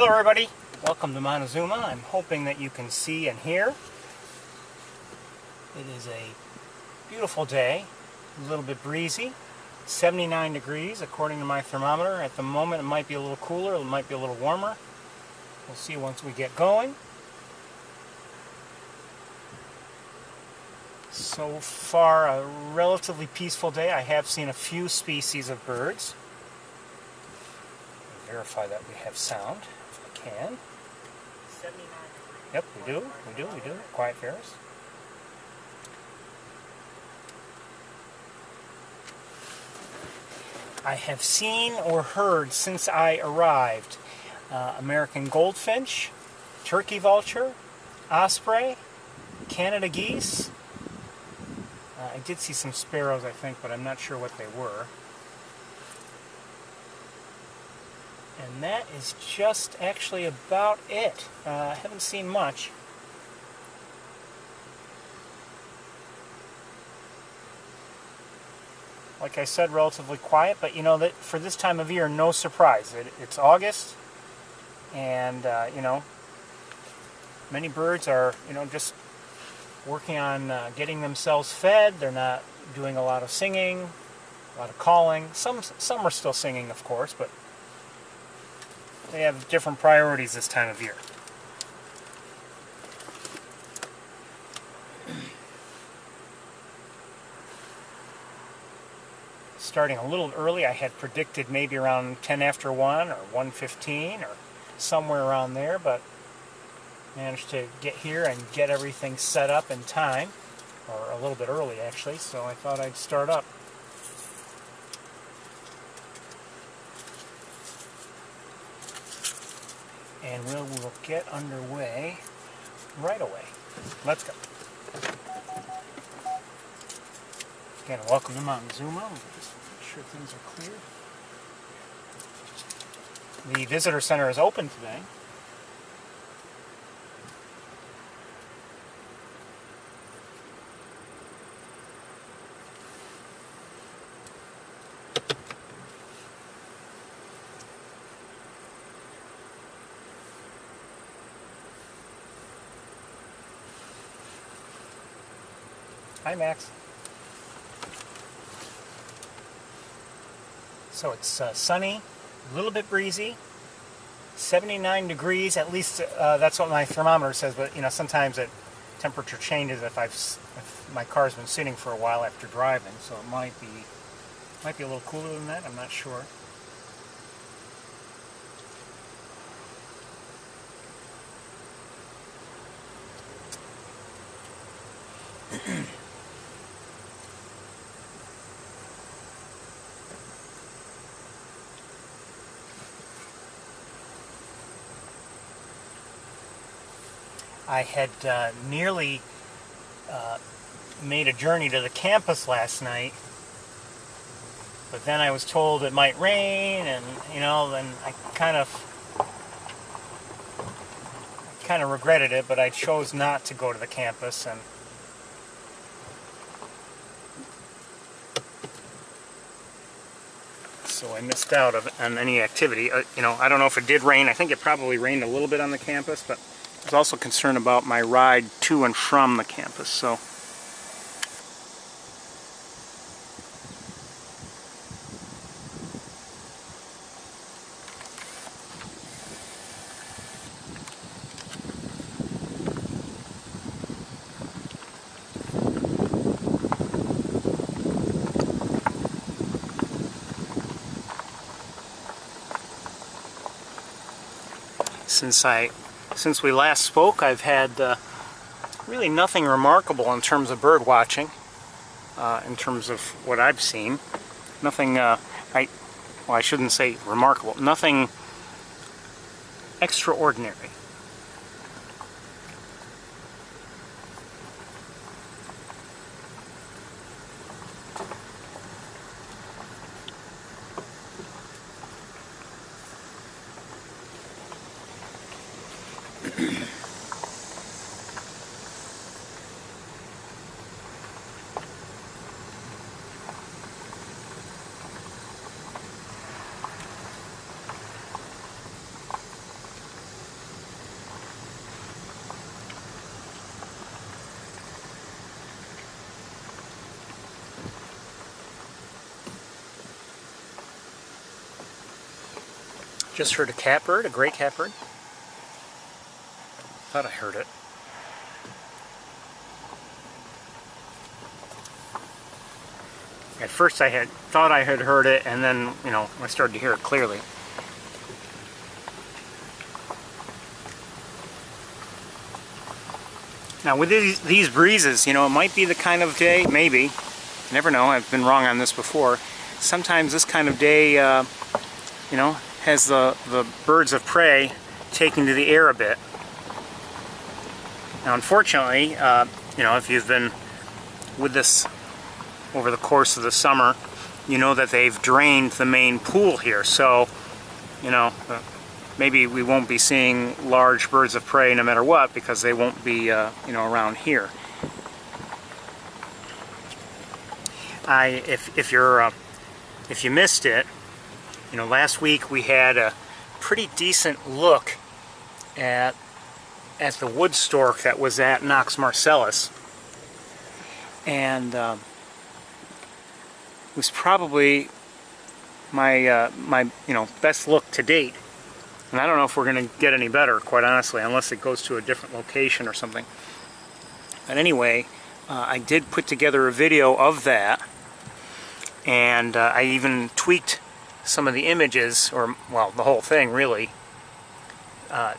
Hello everybody, welcome to Montezuma. I'm hoping that you can see and hear. It is a beautiful day, a little bit breezy, 79 degrees according to my thermometer. At the moment it might be a little cooler, it might be a little warmer. We'll see once we get going. So far a relatively peaceful day. I have seen a few species of birds. Verify that we have sound. Can. 79 degrees. Yep, we do. Quiet Ferris. I have seen or heard since I arrived American goldfinch, turkey vulture, osprey, Canada geese. I did see some sparrows, I think, but I'm not sure what they were. And that is just actually about it. I haven't seen much. Like I said, relatively quiet, but you know that for this time of year, no surprise. It's August, and you know, many birds are just working on getting themselves fed. They're not doing a lot of singing, a lot of calling. Some are still singing, of course, but they have different priorities this time of year. Starting a little early, I had predicted maybe around 10 after 1 or 1:15 or somewhere around there, but managed to get here and get everything set up in time, or a little bit early actually, so I thought I'd start up. And we'll get underway right away. Let's go. Again, welcome to Montezuma. We'll just make sure things are clear. The visitor center is open today. Hi, Max. So it's sunny, a little bit breezy, 79 degrees, at least that's what my thermometer says, but you know, sometimes the temperature changes if my car's been sitting for a while after driving, so it might be a little cooler than that, I'm not sure. I had nearly made a journey to the campus last night, but then I was told it might rain, and you know, then I kind of regretted it, but I chose not to go to the campus, and so I missed out on any activity. You know, I don't know if it did rain. I think it probably rained a little bit on the campus, but I was also concerned about my ride to and from the campus, so. Since we last spoke, I've had really nothing remarkable in terms of bird watching, in terms of what I've seen. Nothing, I shouldn't say remarkable, nothing extraordinary. Just heard a catbird, a gray catbird. Thought I heard it. At first I thought I had heard it, and then, you know, I started to hear it clearly. Now with these breezes, you know, it might be the kind of day, maybe, you never know, I've been wrong on this before, sometimes this kind of day, you know, has the birds of prey taking to the air a bit. Now unfortunately, you know, if you've been with this over the course of the summer, you know that they've drained the main pool here, so, you know, maybe we won't be seeing large birds of prey no matter what, because they won't be, you know, around here. If you missed it, you know, last week we had a pretty decent look at the wood stork that was at Knox-Marcellus, and it was probably my you know, best look to date. And I don't know if we're going to get any better, quite honestly, unless it goes to a different location or something. But anyway, I did put together a video of that, and I even tweaked some of the images, or, well, the whole thing, really,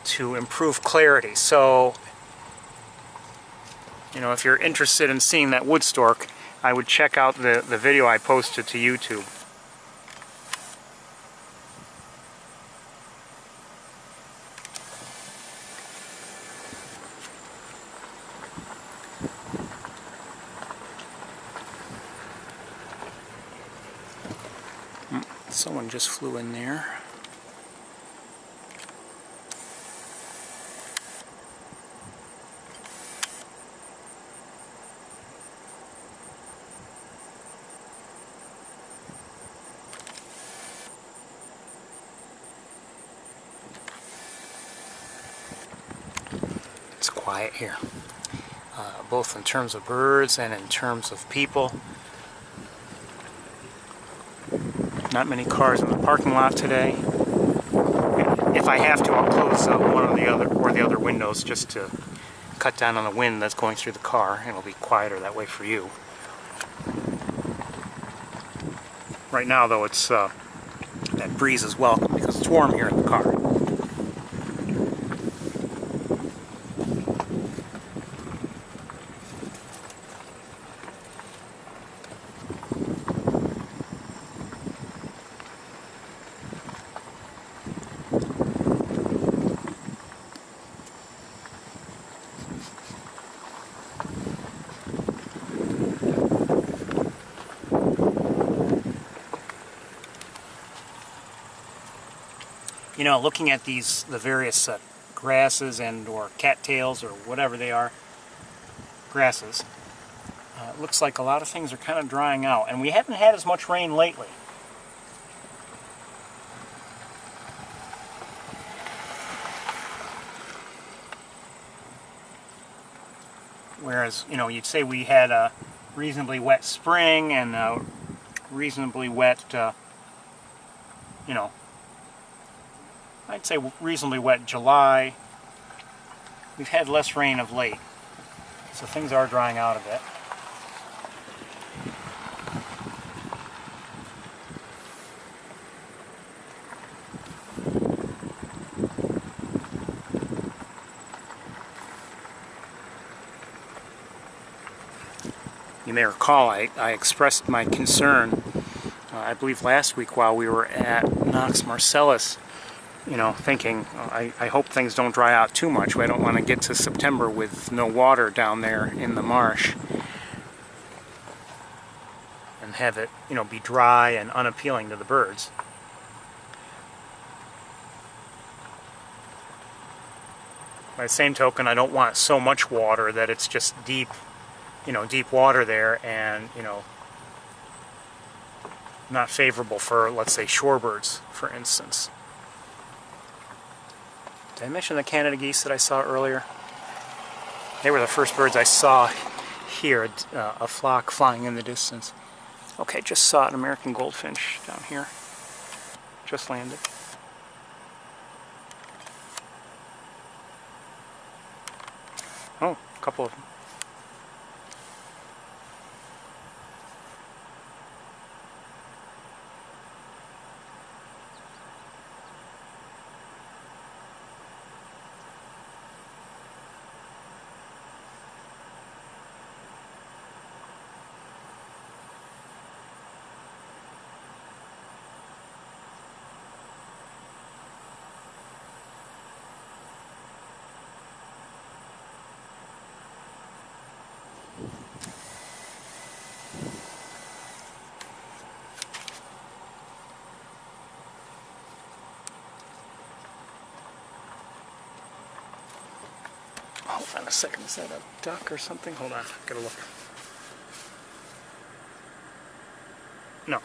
to improve clarity. So, you know, if you're interested in seeing that wood stork, I would check out the video I posted to YouTube. Someone just flew in there. It's quiet here, both in terms of birds and in terms of people. Not many cars in the parking lot today. If I have to, I'll close one or the other windows just to cut down on the wind that's going through the car. It'll be quieter that way for you. Right now, though, it's that breeze is welcome because it's warm here in the car. You know, looking at the various grasses and or cattails or whatever they are, grasses, it looks like a lot of things are kind of drying out, and we haven't had as much rain lately. Whereas, you know, you'd say we had a reasonably wet spring and a reasonably wet, you know, I'd say reasonably wet July. We've had less rain of late, so things are drying out a bit. You may recall I expressed my concern, I believe last week while we were at Knox-Marcellus, you know, thinking, I hope things don't dry out too much. I don't want to get to September with no water down there in the marsh and have it, you know, be dry and unappealing to the birds. By the same token, I don't want so much water that it's just deep, you know, deep water there and, you know, not favorable for, let's say, shorebirds, for instance. Did I mention the Canada geese that I saw earlier? They were the first birds I saw here, a flock flying in the distance. Okay, just saw an American goldfinch down here. Just landed. Oh, a couple of them. Hold on a second, is that a duck or something? Hold on, gotta look. No.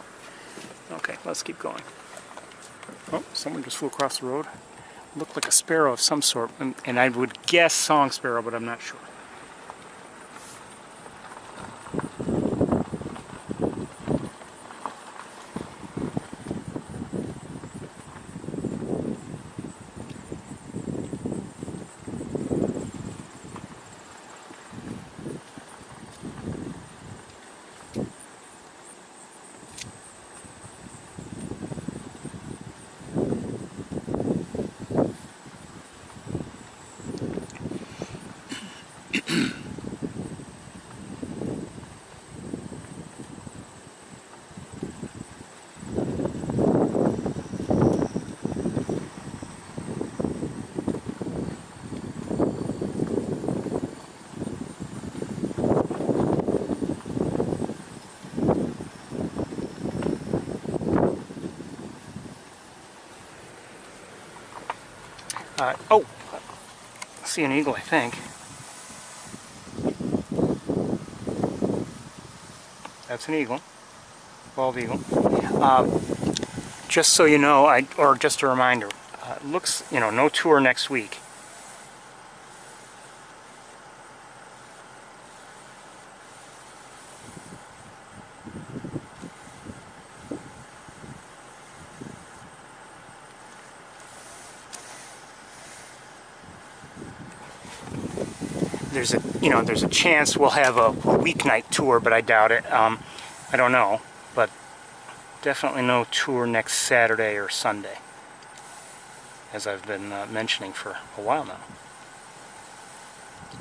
Okay, let's keep going. Oh, someone just flew across the road. Looked like a sparrow of some sort, and I would guess song sparrow, but I'm not sure. Oh, I see an eagle, I think. That's an eagle, bald eagle. Just so you know, or just a reminder, looks, no tour next week. There's a chance we'll have a weeknight tour, but I doubt it. I don't know, but definitely no tour next Saturday or Sunday, as I've been mentioning for a while now.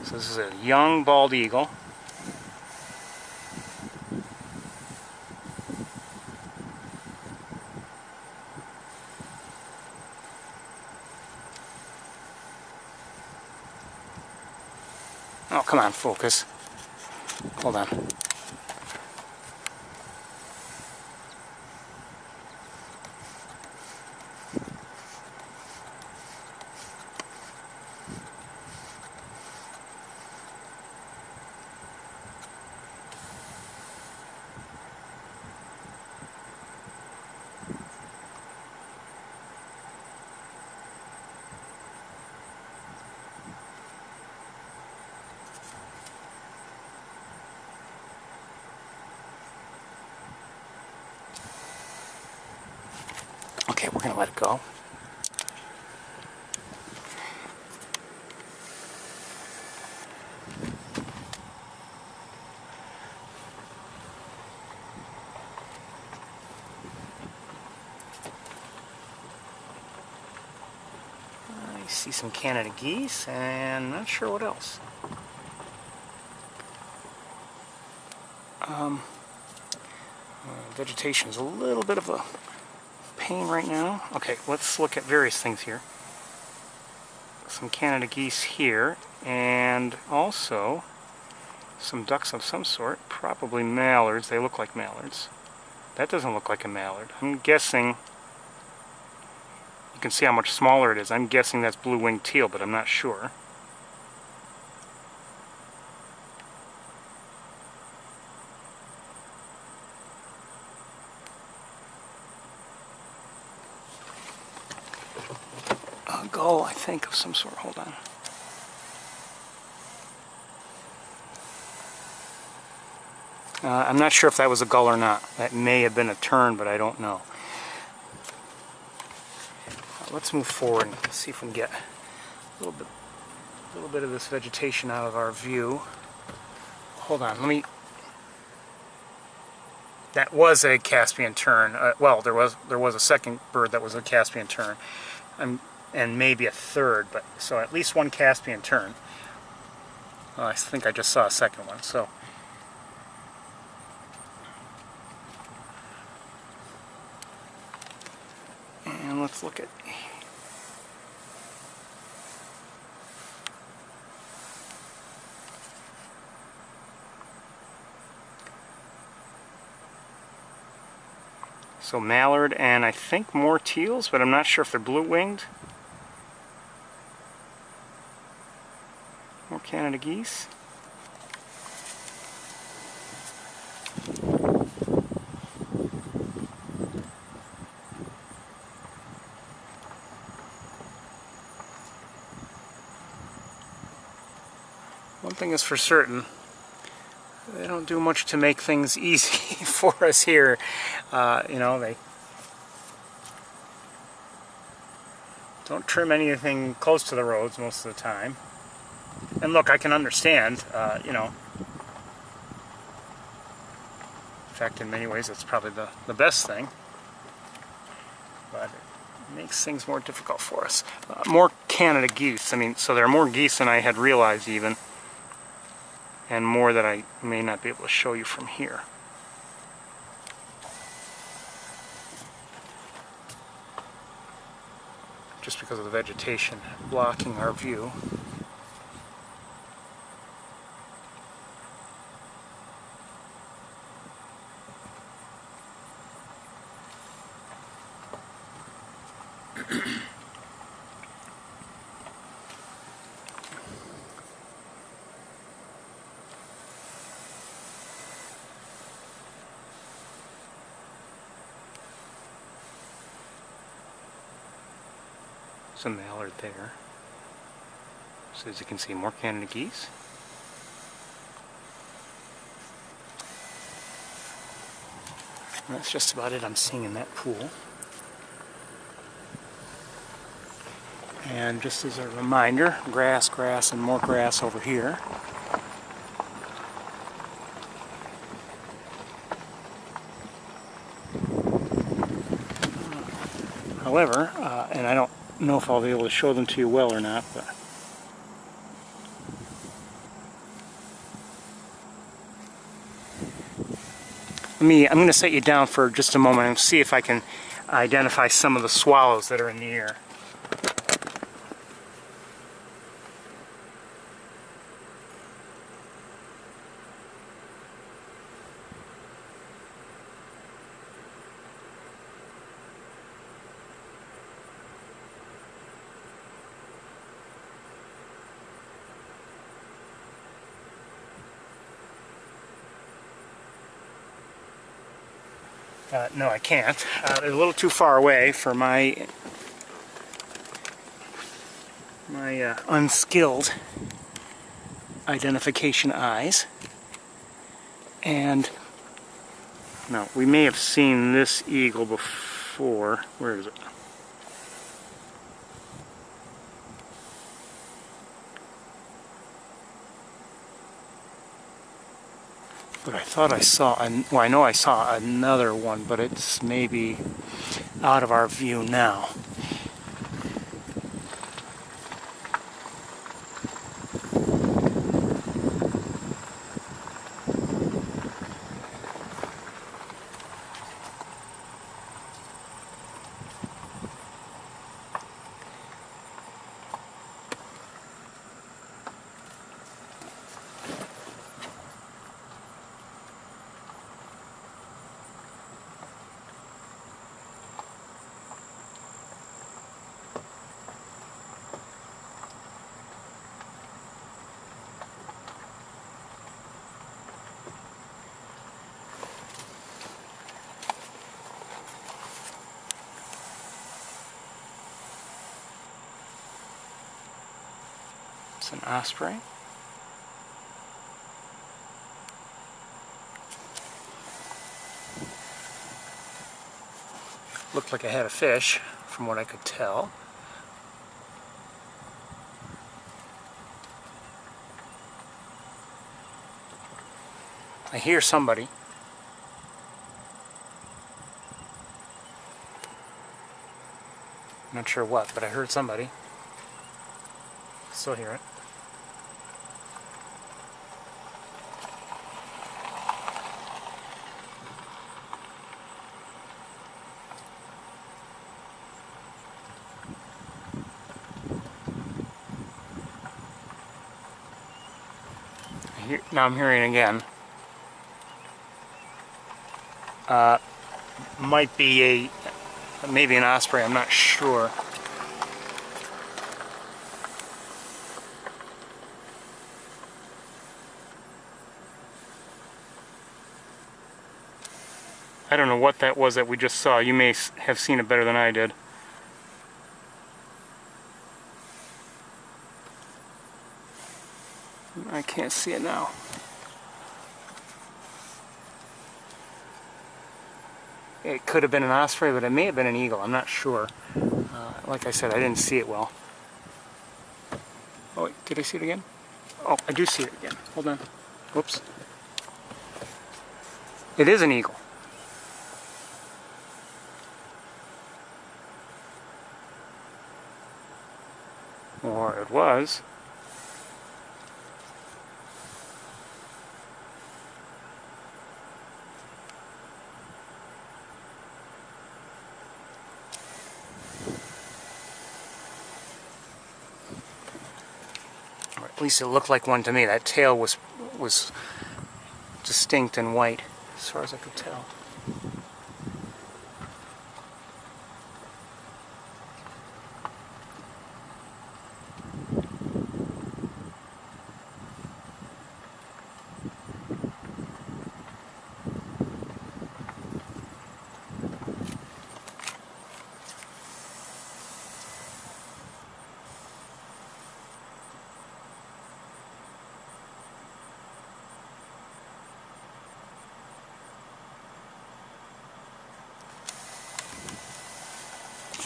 So this is a young bald eagle. Oh, come on, focus. Hold on. Okay, we're going to let it go. I see some Canada geese, and not sure what else. Vegetation is a little bit of a pain right now. Okay, let's look at various things here. Some Canada geese here, and also some ducks of some sort, probably mallards. They look like mallards. That doesn't look like a mallard. I'm guessing, you can see how much smaller it is. I'm guessing that's blue-winged teal, but I'm not sure. Gull, I think, of some sort. Hold on. I'm not sure if that was a gull or not. That may have been a tern, but I don't know. Let's move forward and see if we can get a little bit a little bit of this vegetation out of our view. Hold on, let me... That was a Caspian tern. Well, there was a second bird that was a Caspian tern, and maybe a third, but so at least one Caspian tern. I think I just saw a second one. So, and let's look at. So mallard and I think more teals, but I'm not sure if they're blue-winged. More Canada geese. One thing is for certain, they don't do much to make things easy for us here. You know, they don't trim anything close to the roads most of the time. And look, I can understand, you know, in fact, in many ways, it's probably the best thing. But it makes things more difficult for us. More Canada geese. I mean, so there are more geese than I had realized even. And more that I may not be able to show you from here. Just because of the vegetation blocking our view. Some mallard there. So as you can see, more Canada geese. And that's just about it I'm seeing in that pool. And just as a reminder, grass, grass, and more grass over here. However, and I don't know if I'll be able to show them to you well or not, but I'm going to set you down for just a moment and see if I can identify some of the swallows that are in the air. No, I can't. They're a little too far away for my unskilled identification eyes. And now we may have seen this eagle before. Where is it? But I thought I saw, well, I know I saw another one, but it's maybe out of our view now. It's an osprey. Looked like I had a fish, from what I could tell. I hear somebody. Not sure what, but I heard somebody. Still hear it. Now I'm hearing it again. Might be maybe an osprey, I'm not sure. I don't know what that was that we just saw. You may have seen it better than I did. I can't see it now. It could have been an osprey, but it may have been an eagle. I'm not sure. Like I said, I didn't see it well. Oh, wait, did I see it again? Oh, I do see it again. Hold on. Whoops. It is an eagle. Or it was. Or at least it looked like one to me. That tail was distinct and white, as far as I could tell.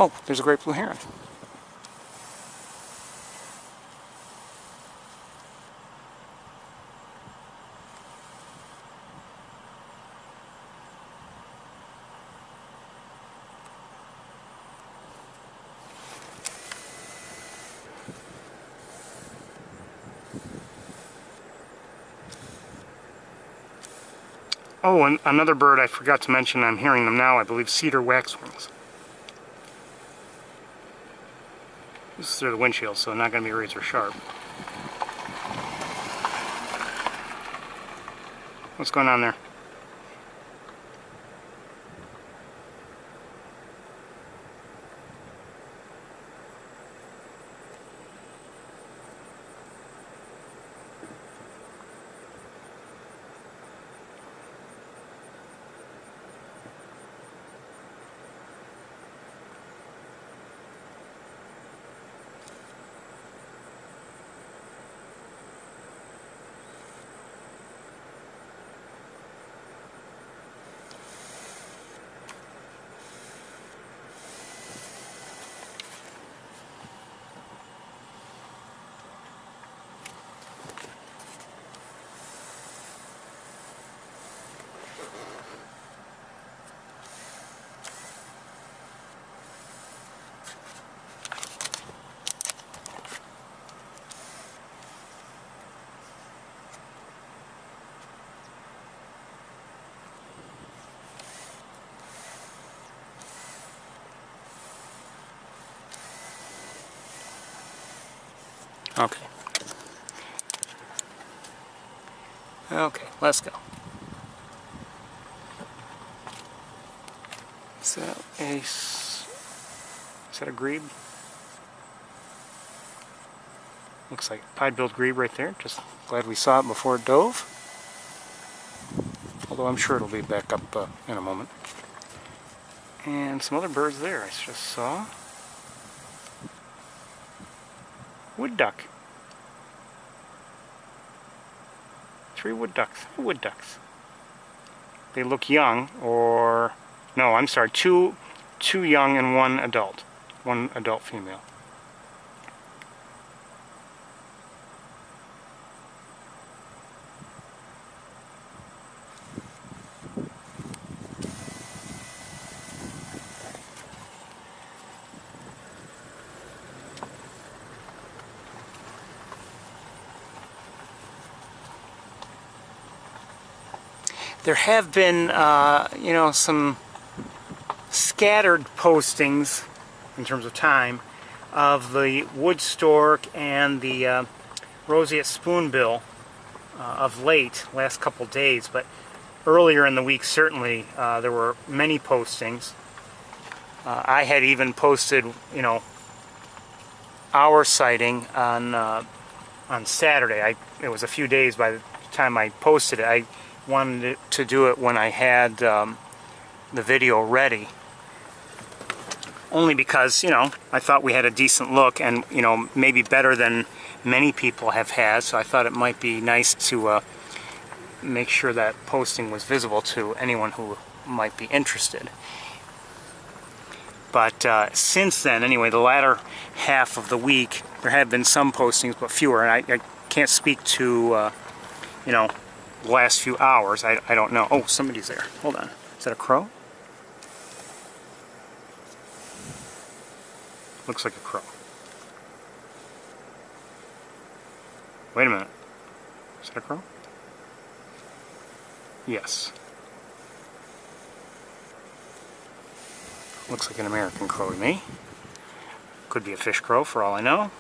Oh, there's a great blue heron. Oh, and another bird I forgot to mention, I'm hearing them now, I believe cedar waxwings. This is through the windshield, so not going to be razor sharp. What's going on there? Okay. Okay, let's go. Is that a grebe? Looks like pied-billed grebe right there. Just glad we saw it before it dove. Although I'm sure it'll be back up in a moment. And some other birds there I just saw. Wood duck. 3 wood ducks. Wood ducks. They look young, or no, I'm sorry, two young and one adult. One adult female. there have been, you know, some scattered postings in terms of time of the wood stork and the roseate spoonbill of late, last couple days, but earlier in the week certainly there were many postings. I had even posted, you know, our sighting on Saturday. It was a few days by the time I posted it. I wanted to do it when I had the video ready, only because, you know, I thought we had a decent look, and, you know, maybe better than many people have had, so I thought it might be nice to make sure that posting was visible to anyone who might be interested. But since then, anyway, the latter half of the week, there have been some postings, but fewer, and I can't speak to, you know, the last few hours. I don't know. Oh, somebody's there. Hold on. Is that a crow? Looks like a crow. Wait a minute. Is that a crow? Yes. Looks like an American crow to me. Could be a fish crow for all I know.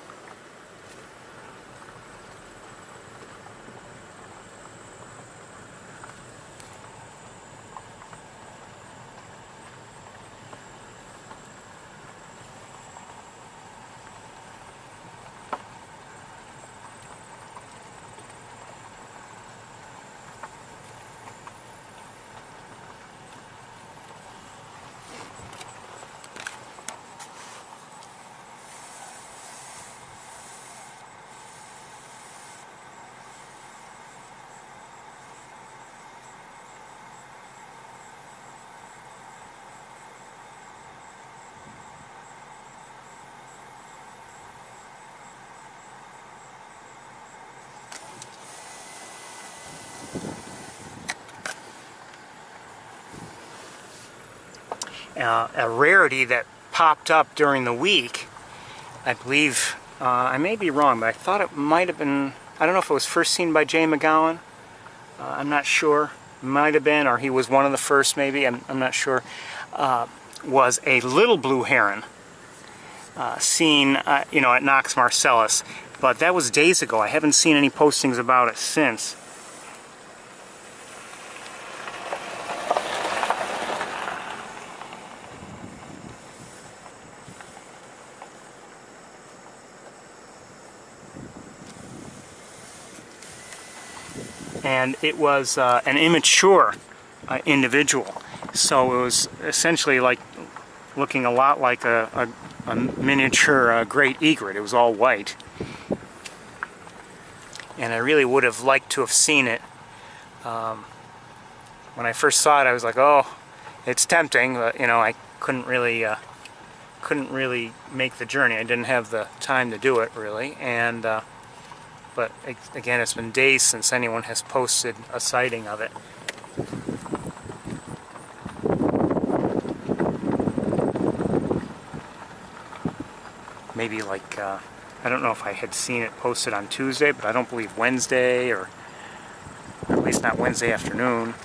A rarity that popped up during the week, I believe, I may be wrong, but I thought it might have been, I don't know if it was first seen by Jay McGowan, I'm not sure, might have been, or he was one of the first maybe, I'm not sure, was a little blue heron seen, you know, at Knox-Marcellus, but that was days ago. I haven't seen any postings about it since. And it was an immature individual, so it was essentially like looking a lot like a miniature great egret. It was all white, and I really would have liked to have seen it. When I first saw it, I was like, oh, it's tempting, but, you know, I couldn't really make the journey. I didn't have the time to do it really, and but again, it's been days since anyone has posted a sighting of it. Maybe like, I don't know if I had seen it posted on Tuesday, but I don't believe Wednesday, or at least not Wednesday afternoon.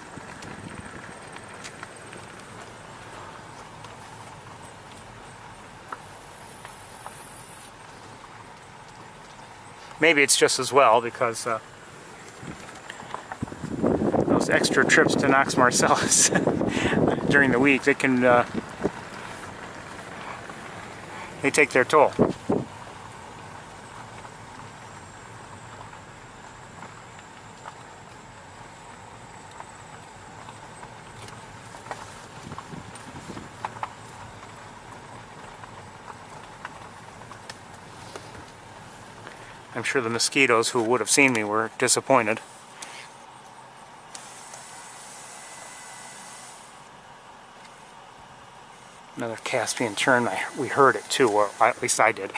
Maybe it's just as well, because those extra trips to Knox-Marcellus during the week, they can they take their toll. I'm sure the mosquitoes who would have seen me were disappointed. Another Caspian tern, we heard it too, or at least I did.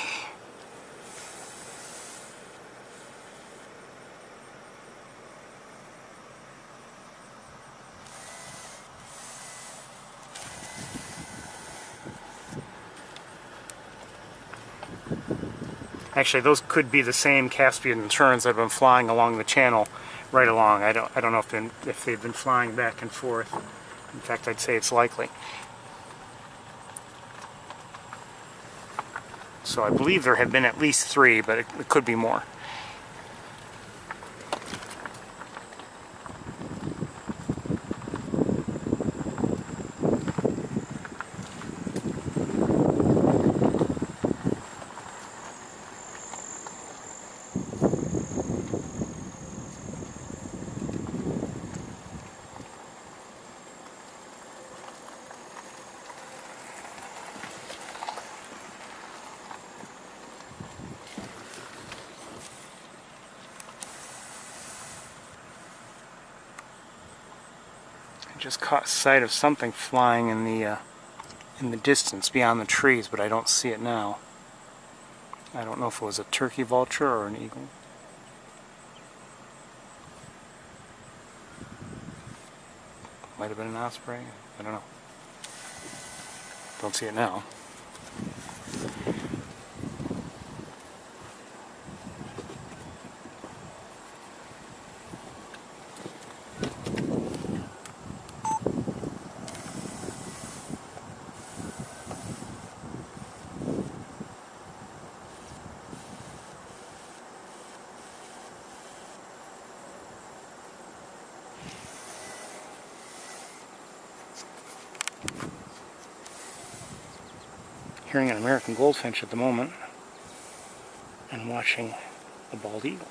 Actually, those could be the same Caspian terns that have been flying along the channel right along. I don't know if they've been flying back and forth. In fact, I'd say it's likely. So I believe there have been at least 3, but it could be more. I just caught sight of something flying in the distance beyond the trees, but I don't see it now. I don't know if it was a turkey vulture or an eagle. Might have been an osprey. I don't know. Don't see it now. Hearing an American goldfinch at the moment and watching a bald eagle.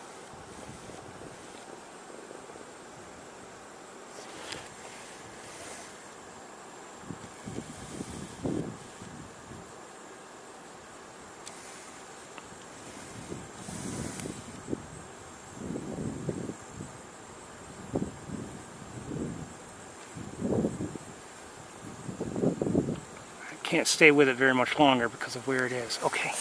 Can't stay with it very much longer because of where it is. Okay.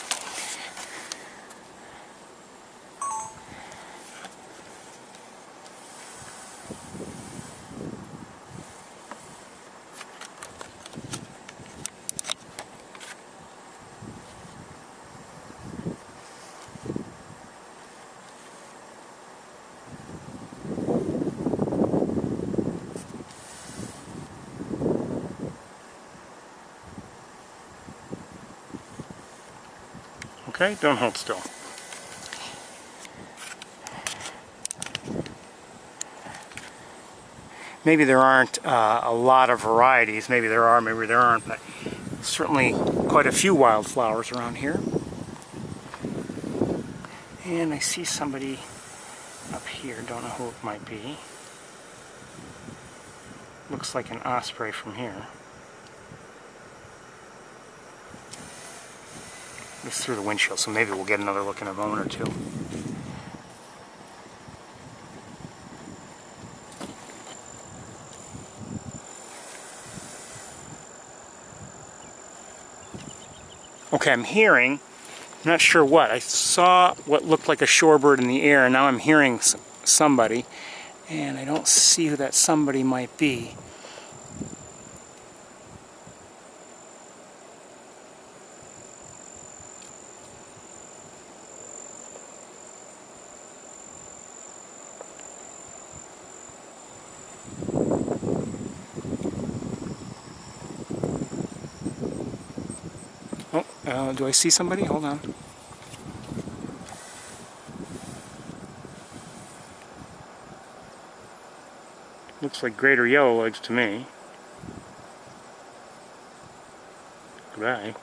Okay, don't hold still. Maybe there aren't a lot of varieties. Maybe there are, maybe there aren't, but certainly quite a few wildflowers around here. And I see somebody up here, don't know who it might be. Looks like an osprey from here. It's through the windshield, so maybe we'll get another look in a moment or two. Okay, I'm hearing, I'm not sure what. I saw what looked like a shorebird in the air, and now I'm hearing somebody, and I don't see who that somebody might be. Do I see somebody? Hold on. Looks like greater yellowlegs to me. Goodbye.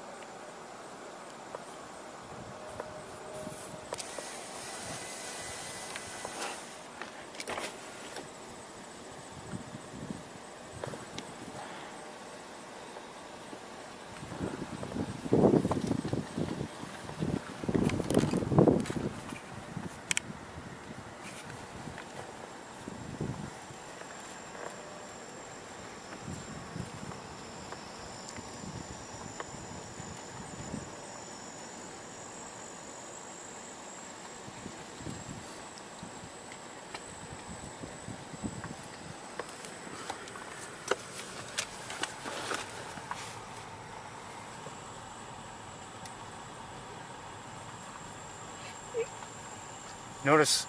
Notice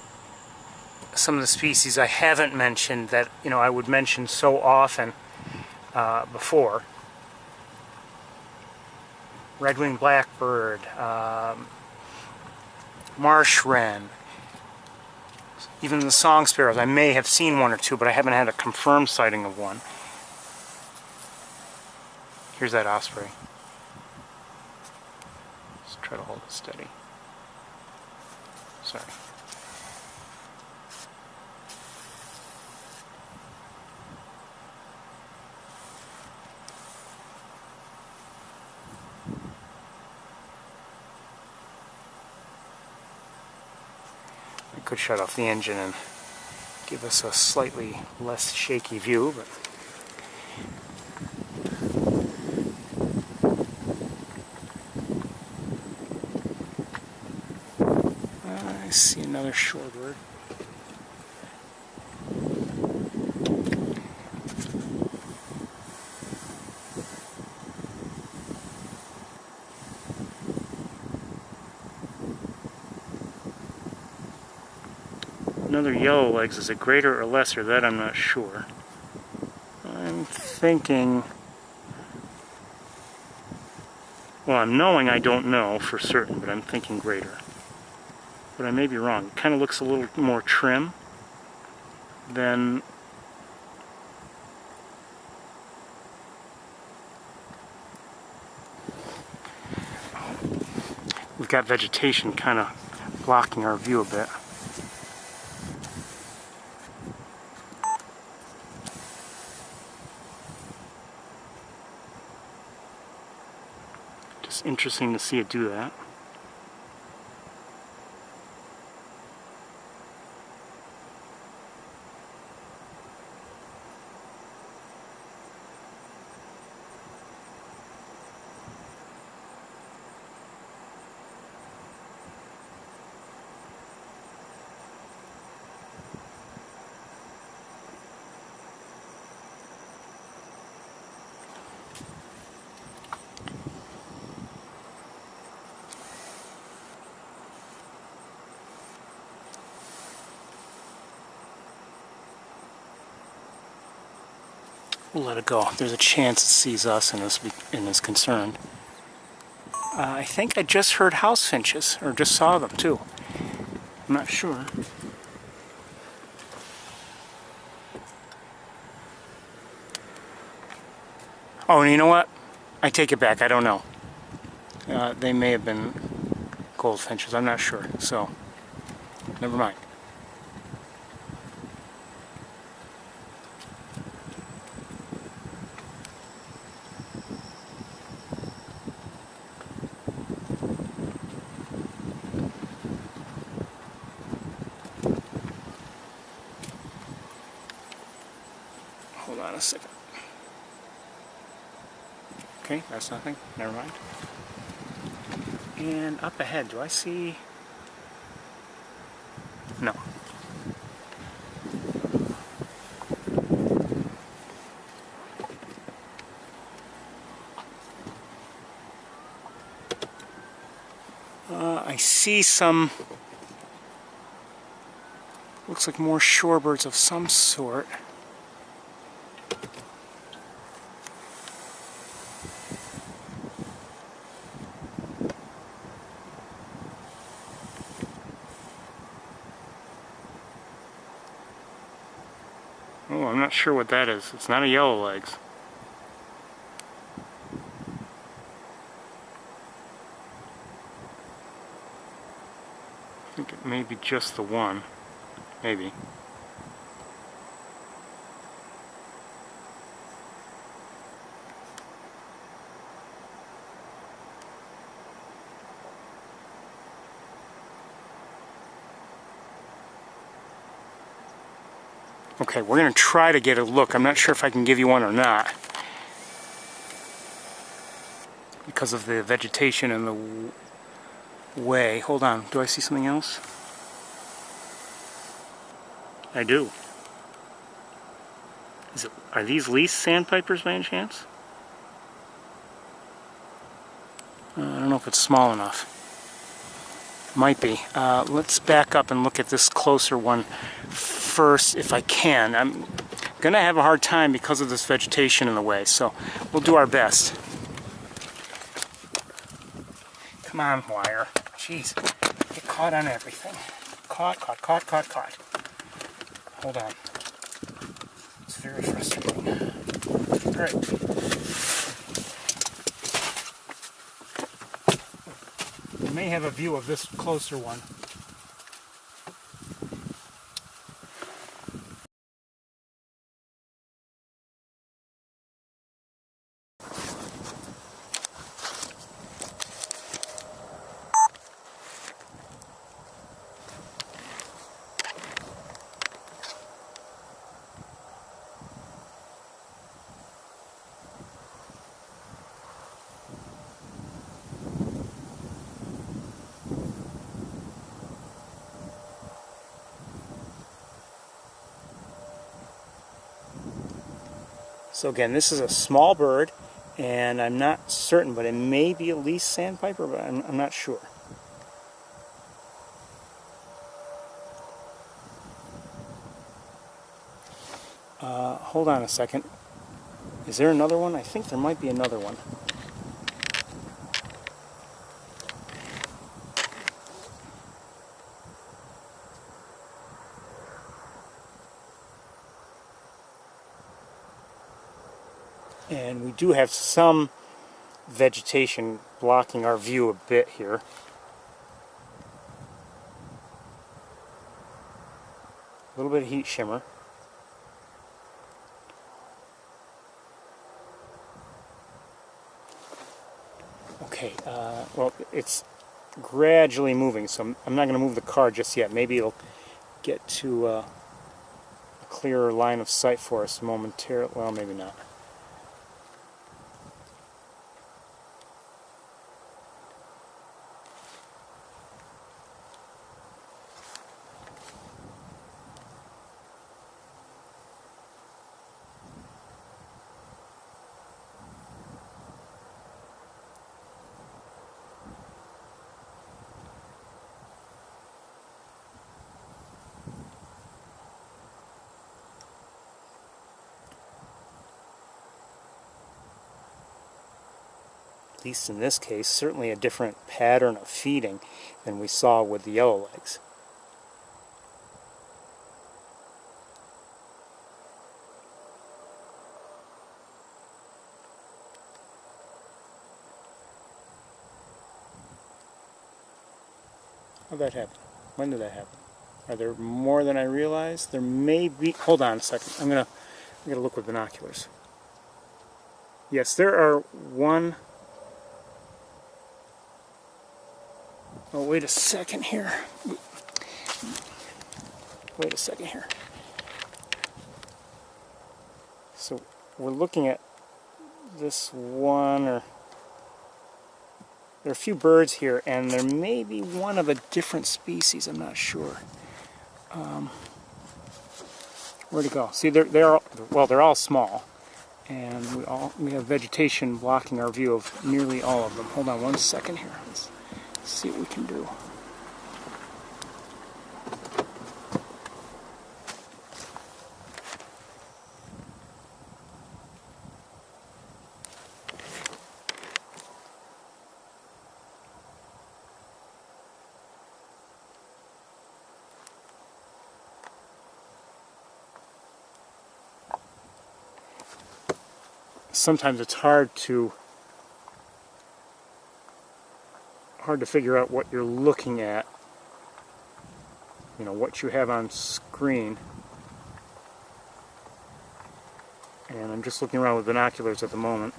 some of the species I haven't mentioned that, you know, I would mention so often before. Red-winged blackbird, marsh wren, even the song sparrows. I may have seen one or two, but I haven't had a confirmed sighting of one. Here's that osprey. Just try to hold it steady. Sorry. I could shut off the engine and give us a slightly less shaky view, but I see another shorebird. Another yellow legs. Is it greater or lesser? That I'm not sure. I'm thinking, well, I'm knowing I don't know for certain, but I'm thinking greater. But I may be wrong. It kind of looks a little more trim than we've got vegetation kind of blocking our view a bit. Just interesting to see it do that. We'll let it go. There's a chance it sees us and is concerned. I think I just heard house finches, or just saw them too. I'm not sure. Oh, and you know what? I take it back. I don't know. They may have been goldfinches. I'm not sure. So, never mind. Hold on a second. Okay, that's nothing. Never mind. And up ahead, do I see? No. I see some, looks like more shorebirds of some sort. Oh, I'm not sure what that is. It's not a yellow legs. I think it may be just the one. Maybe. Okay, we're going to try to get a look. I'm not sure if I can give you one or not, because of the vegetation and the way. Hold on, do I see something else? I do. Are these least sandpipers by any chance? I don't know if it's small enough. Might be. Let's back up and look at this closer one first if I can. I'm going to have a hard time because of this vegetation in the way, so we'll do our best. Come on, wire. Jeez. Get caught on everything. Caught. Hold on. It's very frustrating. Alright. We may have a view of this closer one. So again, this is a small bird, and I'm not certain, but it may be a least sandpiper, but I'm not sure. Hold on a second. Is there another one? I think there might be another one. And we do have some vegetation blocking our view a bit here. A little bit of heat shimmer. Okay, well, it's gradually moving, so I'm not going to move the car just yet. Maybe it'll get to a clearer line of sight for us momentarily. Well, maybe not. At least in this case, certainly a different pattern of feeding than we saw with the yellowlegs. How'd that happen? When did that happen? Are there more than I realized? There may be. Hold on a second. I'm gonna look with binoculars. Yes, there are one. Oh, wait a second here. Wait a second here. So we're looking at this one, or there are a few birds here, and there may be one of a different species. I'm not sure. Where'd it go? See, they're all small, and we have vegetation blocking our view of nearly all of them. Hold on one second here. Let's see what we can do. Sometimes it's hard to figure out what you're looking at, you know, what you have on screen. And I'm just looking around with binoculars at the moment.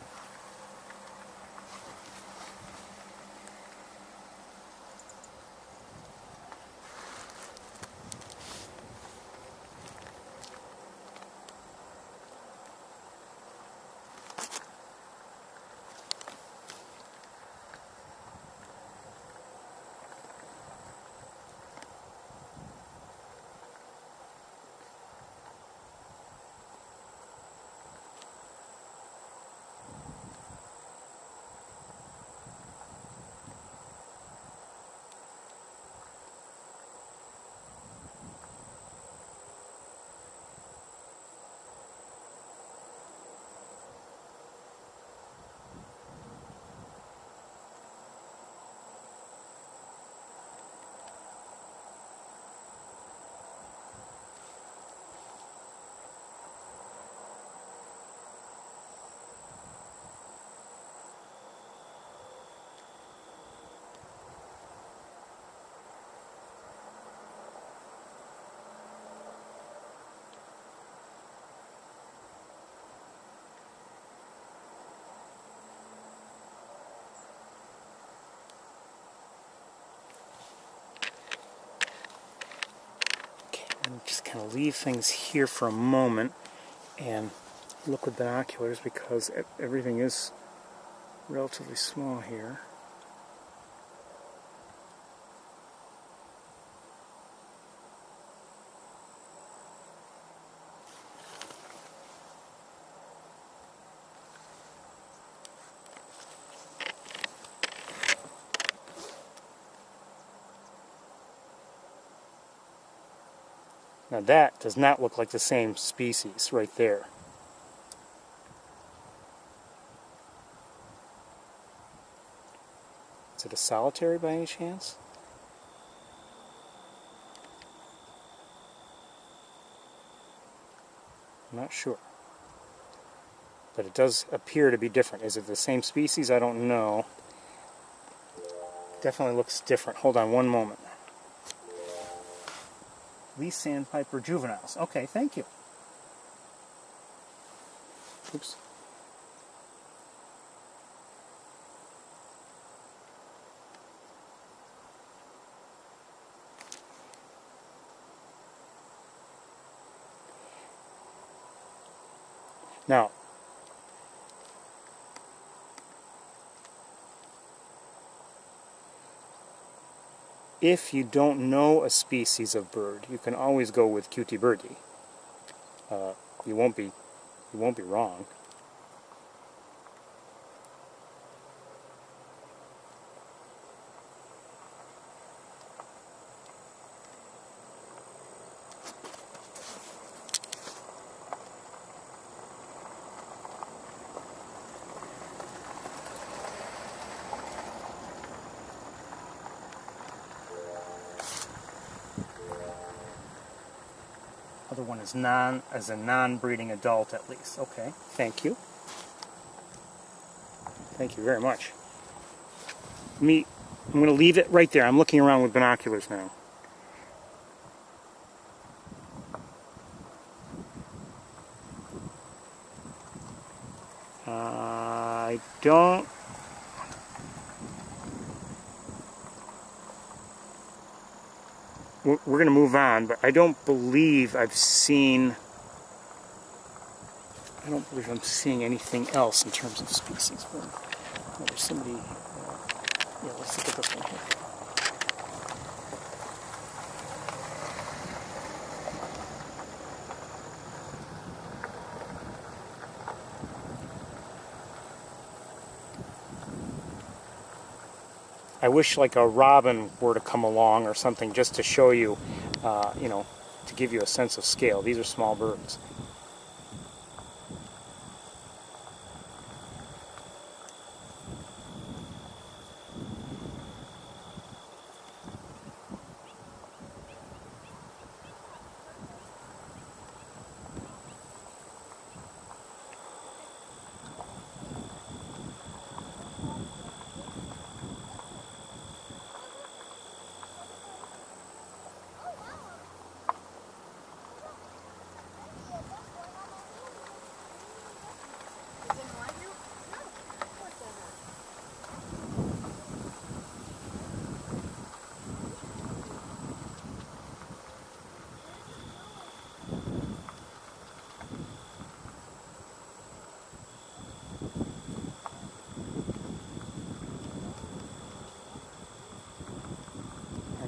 just kind of leave things here for a moment and look with binoculars because everything is relatively small here. Now that does not look like the same species right there. Is it a solitary by any chance? I'm not sure. But it does appear to be different. Is it the same species? I don't know. Definitely looks different. Hold on one moment. Least sandpiper juveniles. Okay, thank you. Oops. Now, if you don't know a species of bird, you can always go with cutie birdie. You won't be wrong. Other one is a non-breeding adult at least. Okay, thank you. Thank you very much. I'm going to leave it right there. I'm looking around with binoculars now. I don't... We're going to move on, but I don't believe I'm seeing anything else in terms of species. Oh, there's somebody... yeah, let's look at this one here. I wish like a robin were to come along or something just to show you, you know, to give you a sense of scale. These are small birds.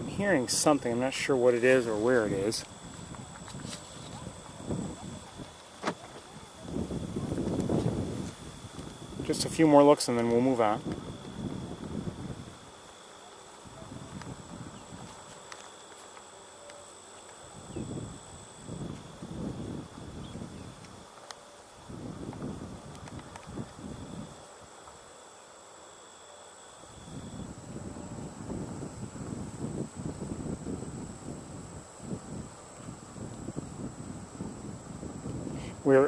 Hearing something. I'm not sure what it is or where it is. Just a few more looks and then we'll move on.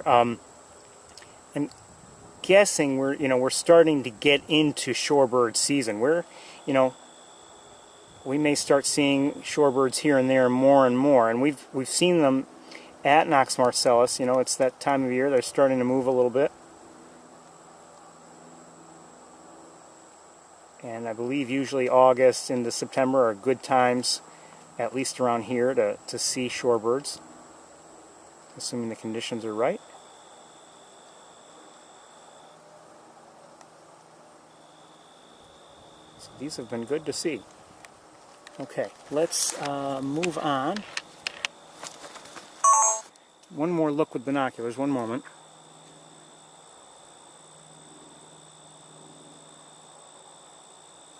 I'm guessing we're starting to get into shorebird season. We may start seeing shorebirds here and there more and more, and we've seen them at Knox-Marcellus. It's that time of year they're starting to move a little bit, and I believe usually August into September are good times at least around here, to see shorebirds, assuming the conditions are right. So these have been good to see. Okay, let's move on. One more look with binoculars, one moment.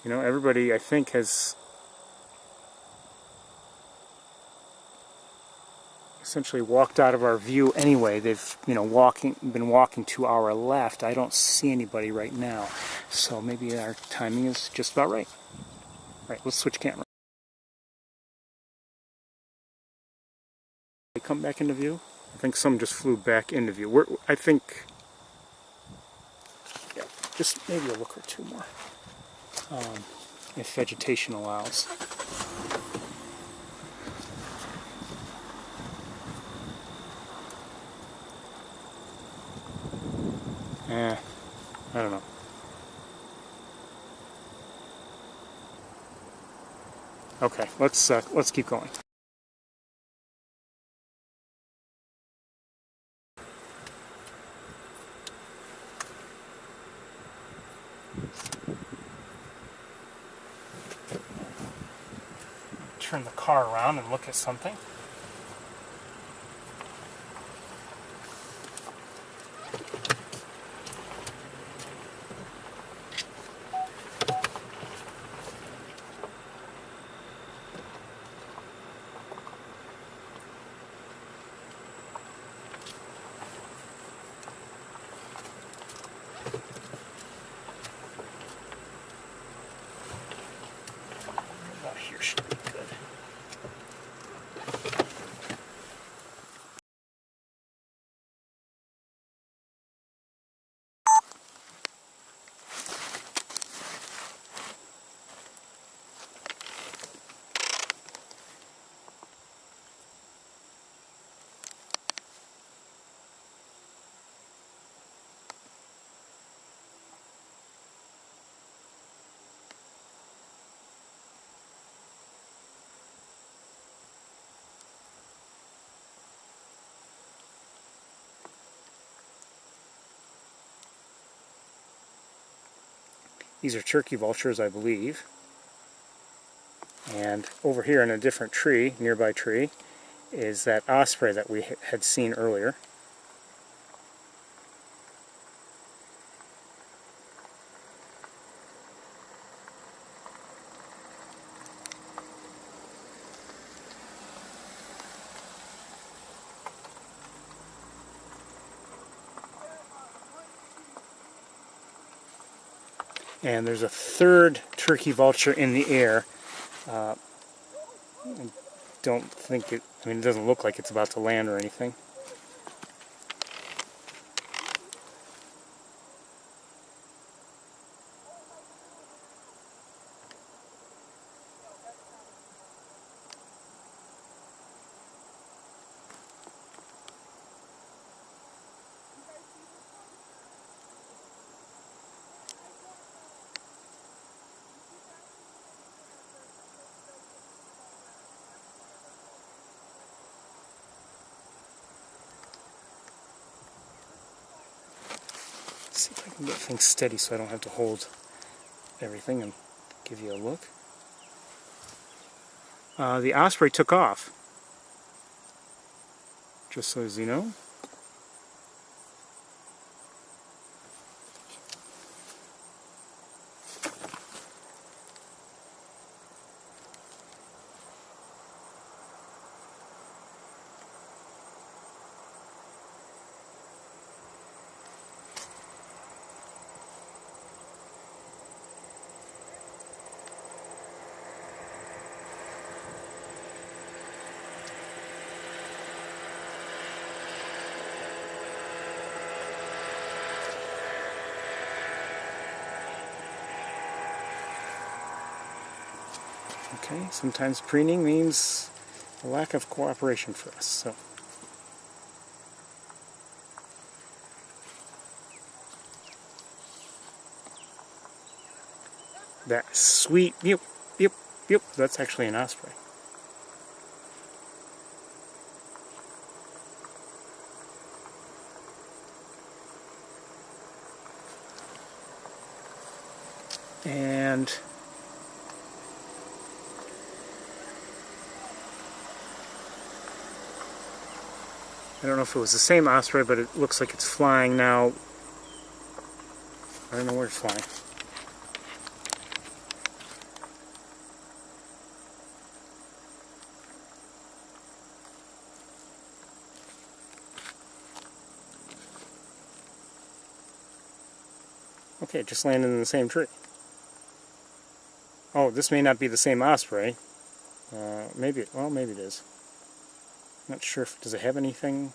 You know, everybody, I think, has essentially walked out of our view anyway. They've, you know, been walking to our left. I don't see anybody right now, so maybe our timing is just about right. All right, let's switch camera. They come back into view. I think some just flew back into view. I think, yeah, just maybe a look or two more, if vegetation allows. I don't know. Okay, let's keep going. Turn the car around and look at something. About here should be good. These are turkey vultures, I believe. And over here in a different tree, nearby tree, is that osprey that we had seen earlier. And there's a third turkey vulture in the air. I don't think it, I mean, it doesn't look like it's about to land or anything. See if I can get things steady so I don't have to hold everything and give you a look. The osprey took off, just so as you know. Okay, sometimes preening means a lack of cooperation for us, so. That sweet, yep, that's actually an osprey. And I don't know if it was the same osprey, but it looks like it's flying now. I don't know where it's flying. Okay, it just landed in the same tree. Oh, this may not be the same osprey. Maybe it is. Not sure if, does it have anything?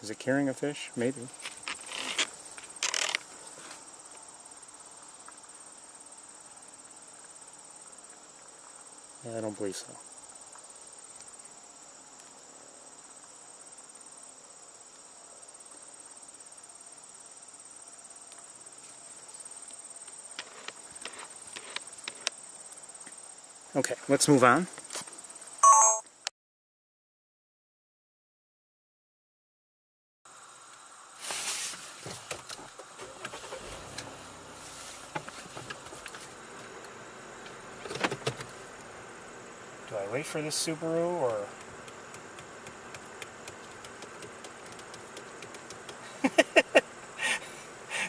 Is it carrying a fish? Maybe. I don't believe so. Okay, let's move on. Do I wait for this Subaru or...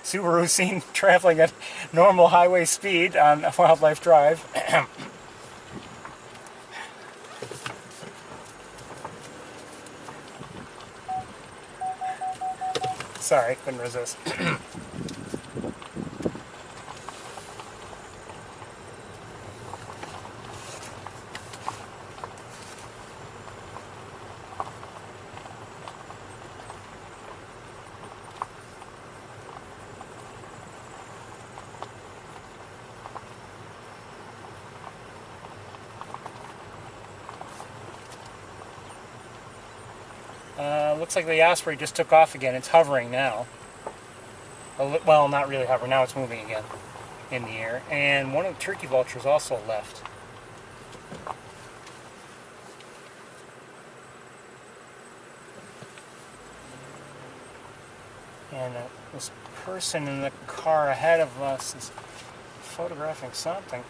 Subaru seen traveling at normal highway speed on Wildlife Drive. Sorry, couldn't resist. Looks like the osprey just took off again. It's hovering now. Well, not really hovering. Now it's moving again in the air. And one of the turkey vultures also left. And this person in the car ahead of us is photographing something.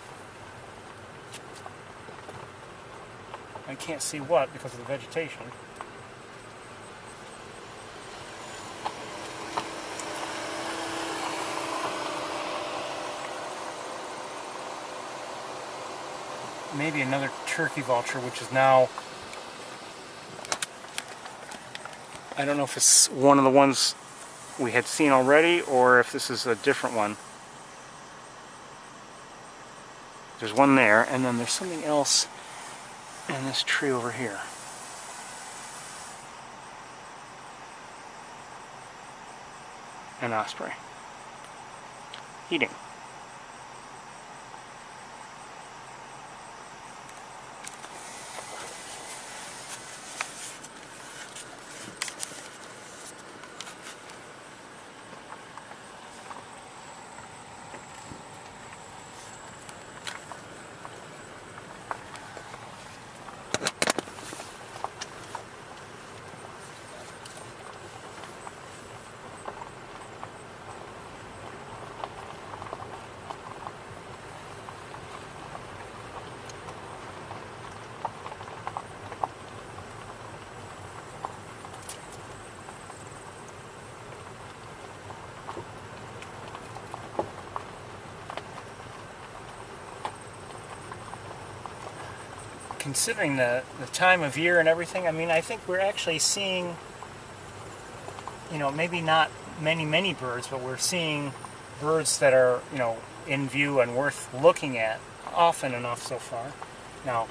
I can't see what because of the vegetation. Maybe another turkey vulture, which is now, I don't know if it's one of the ones we had seen already or if this is a different one. There's one there, and then there's something else in this tree over here. An osprey. Eating. Considering the time of year and everything, I mean, I think we're actually seeing, you know, maybe not many birds, but we're seeing birds that are, you know, in view and worth looking at often enough so far. Now,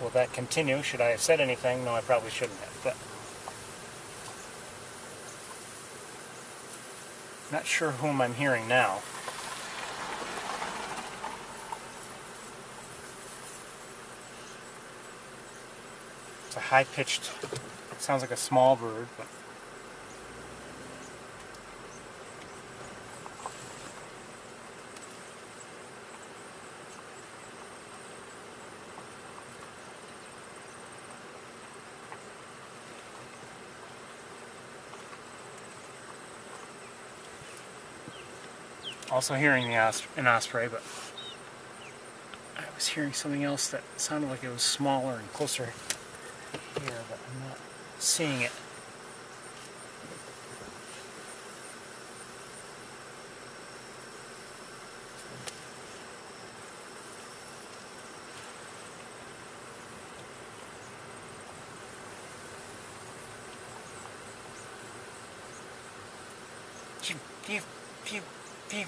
will that continue? Should I have said anything? No, I probably shouldn't have, but not sure whom I'm hearing now. It's a high-pitched, sounds like a small bird, but Also hearing an osprey, but I was hearing something else that sounded like it was smaller and closer here, but I'm not seeing it. Phew, phew, phew,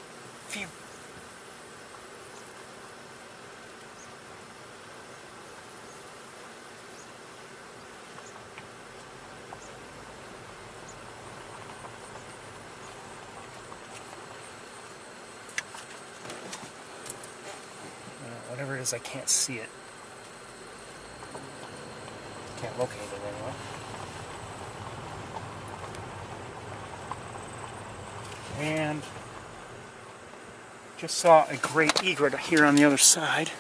phew. Whatever it is, I can't see it. Can't locate it anyway. And just saw a great egret here on the other side.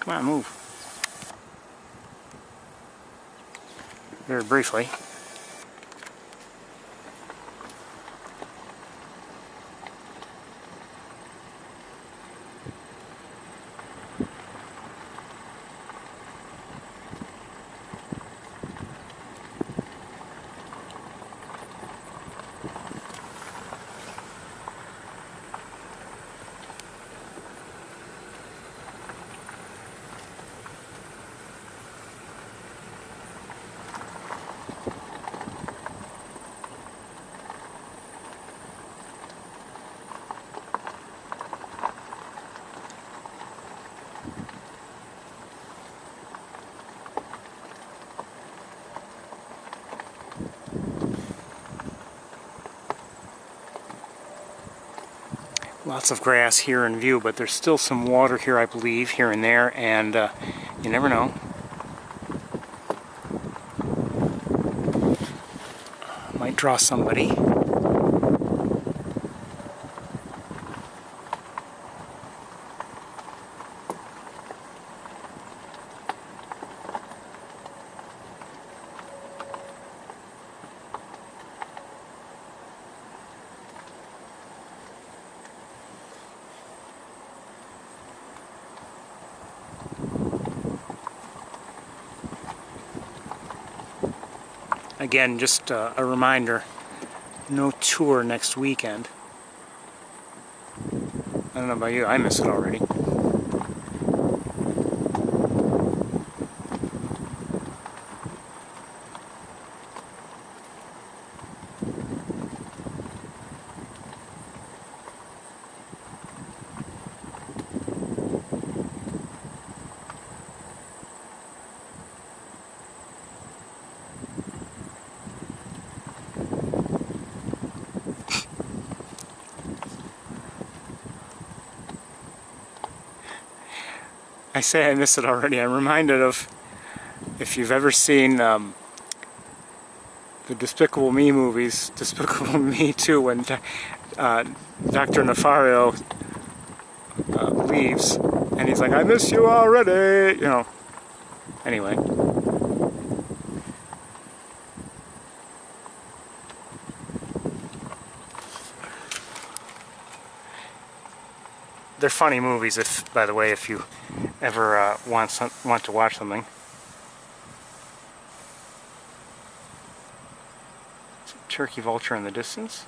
Come on, move. Very briefly. Lots of grass here in view, but there's still some water here, I believe, here and there, and you never know. Might draw somebody. Again, just a reminder, no tour next weekend. I don't know about you, I miss it already. I say I miss it already. I'm reminded of, if you've ever seen the Despicable Me movies, Despicable Me 2, when Dr. Nefario leaves, and he's like, I miss you already, you know. Anyway. They're funny movies, if, by the way, if you ever want to watch something. Turkey vulture in the distance.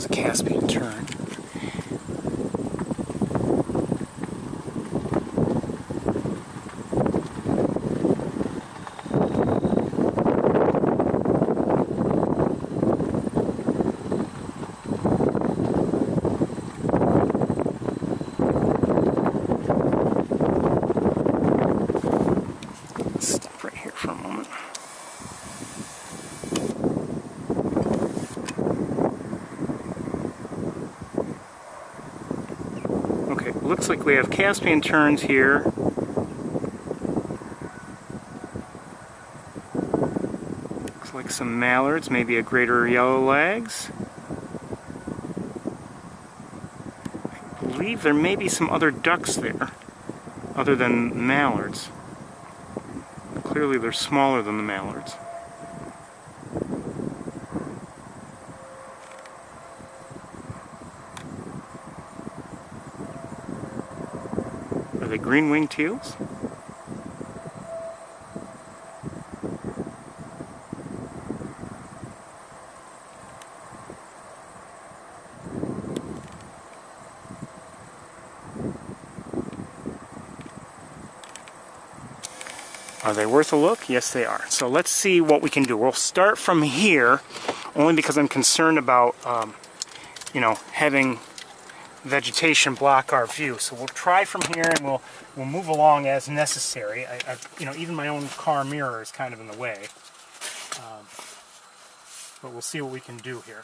A Caspian tern. Okay, looks like we have Caspian terns here. Looks like some mallards, maybe a greater yellow legs. I believe there may be some other ducks there, other than mallards. Clearly they're smaller than the mallards. Are they green-winged teals? Are they worth a look? Yes, they are. So let's see what we can do. We'll start from here, only because I'm concerned about, you know, having vegetation block our view. So we'll try from here, and we'll move along as necessary. You know, even my own car mirror is kind of in the way, but we'll see what we can do here.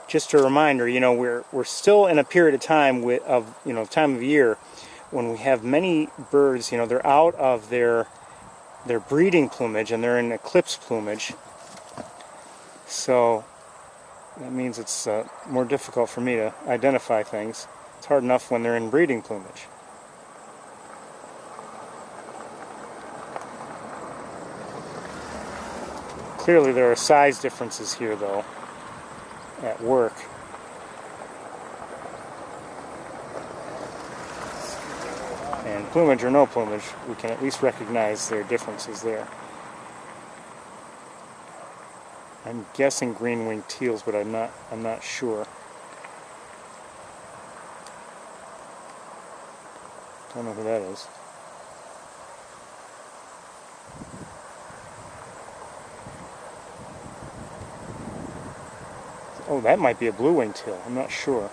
Just a reminder, you know, we're still in a period of time time of year when we have many birds, you know, they're out of their breeding plumage and they're in eclipse plumage. So that means it's more difficult for me to identify things. It's hard enough when they're in breeding plumage. Clearly there are size differences here, though, at work. And plumage or no plumage, we can at least recognize their differences there. I'm guessing green-winged teals, but I'm not sure. Don't know who that is. Oh, that might be a blue-winged teal. I'm not sure.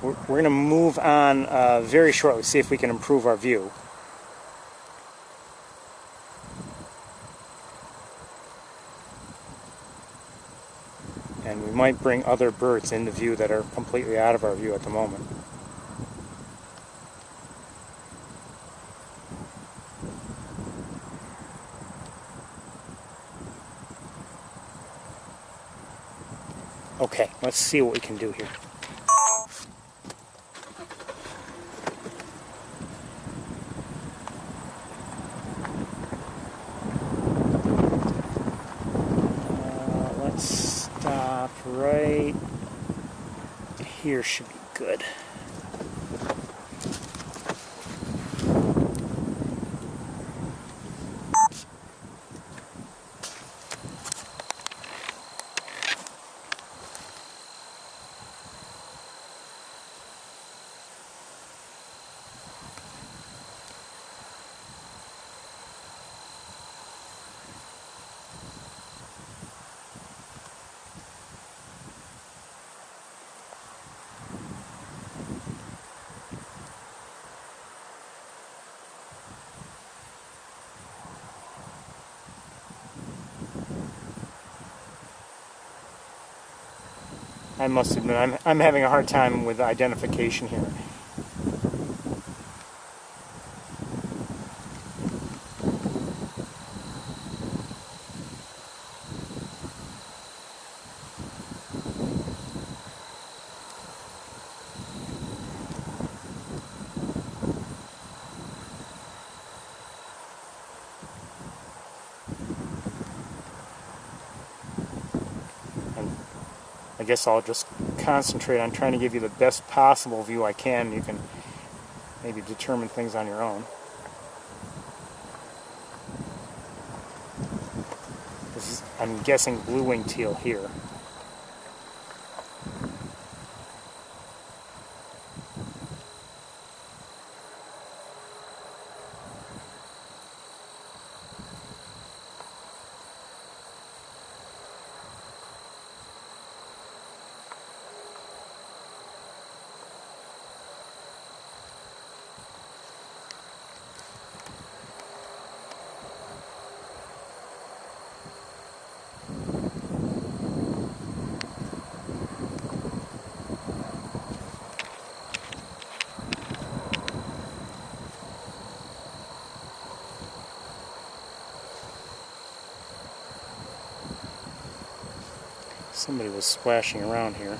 We're going to move on very shortly, see if we can improve our view. And we might bring other birds into view that are completely out of our view at the moment. Okay, let's see what we can do here. Let's stop right here, should be good. I must admit, I'm having a hard time with identification here. guess I'll just concentrate on trying to give you the best possible view I can. You can maybe determine things on your own. This is, I'm guessing, blue-winged teal here. Somebody was splashing around here.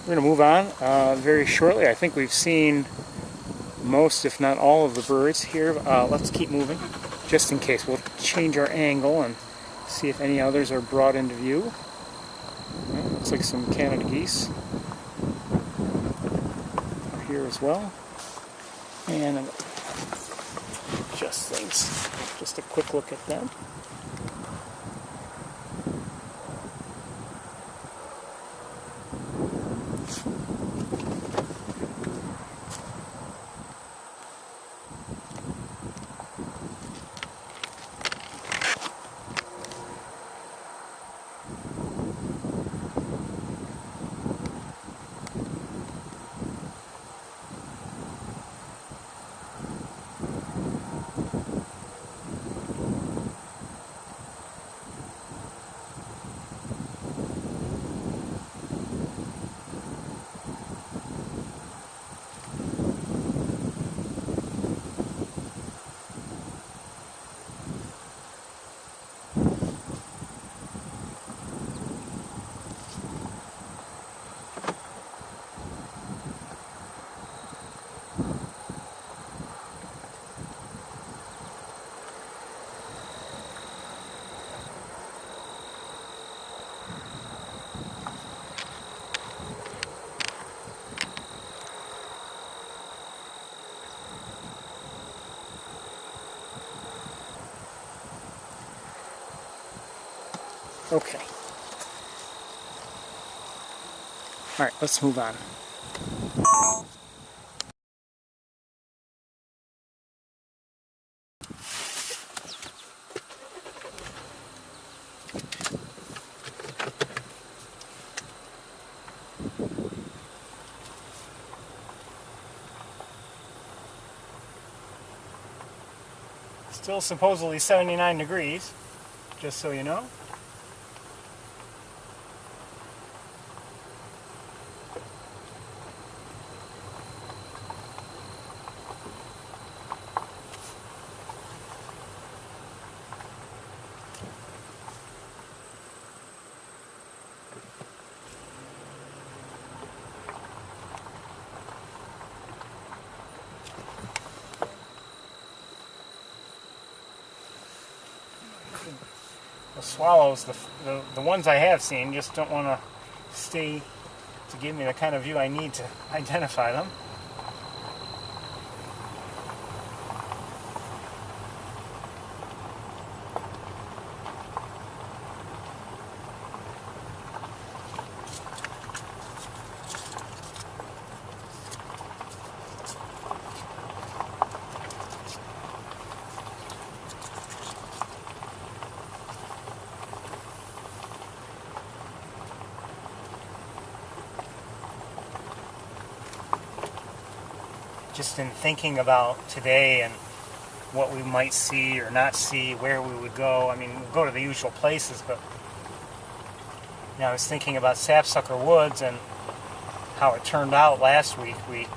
We're going to move on very shortly. I think we've seen most, if not all, of the birds here. Let's keep moving, just in case. We'll change our angle and see if any others are brought into view. Looks like some Canada geese are here as well. And I'm going to adjust things. Just a quick look at them. Okay. All right, let's move on. Still supposedly 79 degrees, just so you know. The swallows, the ones I have seen, just don't want to stay to give me the kind of view I need to identify them. Just in thinking about today and what we might see or not see, where we would go. I mean, we'll go to the usual places, but you know, I was thinking about Sapsucker Woods and how it turned out last week. We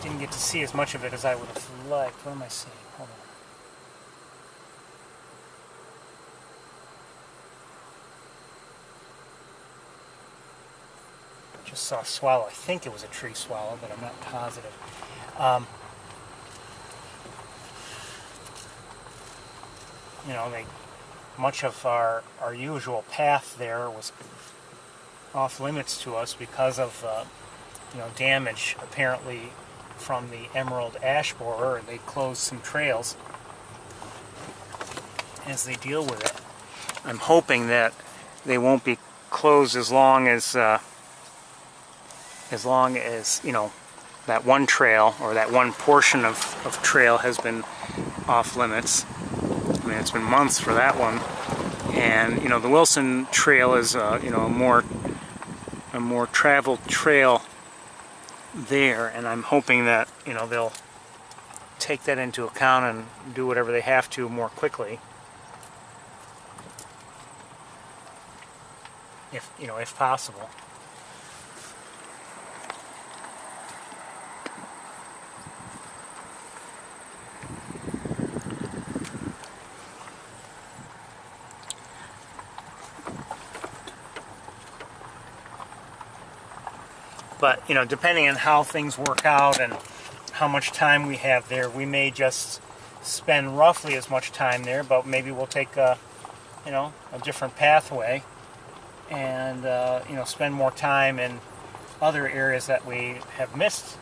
Didn't get to see as much of it as I would have liked. What am I seeing? Hold on. Just saw a swallow. I think it was a tree swallow, but I'm not positive. You know, much of our usual path there was off limits to us because of you know, damage apparently from the emerald ash borer. They closed some trails as they deal with it. I'm hoping that they won't be closed as long as you know, that one trail or that one portion of trail has been off limits. I mean, it's been months for that one, and you know, the Wilson Trail is you know, a more traveled trail there, and I'm hoping that, you know, they'll take that into account and do whatever they have to more quickly, if, you know, if possible. But, you know, depending on how things work out and how much time we have there, we may just spend roughly as much time there, but maybe we'll take a, you know, a different pathway and, you know, spend more time in other areas that we have missed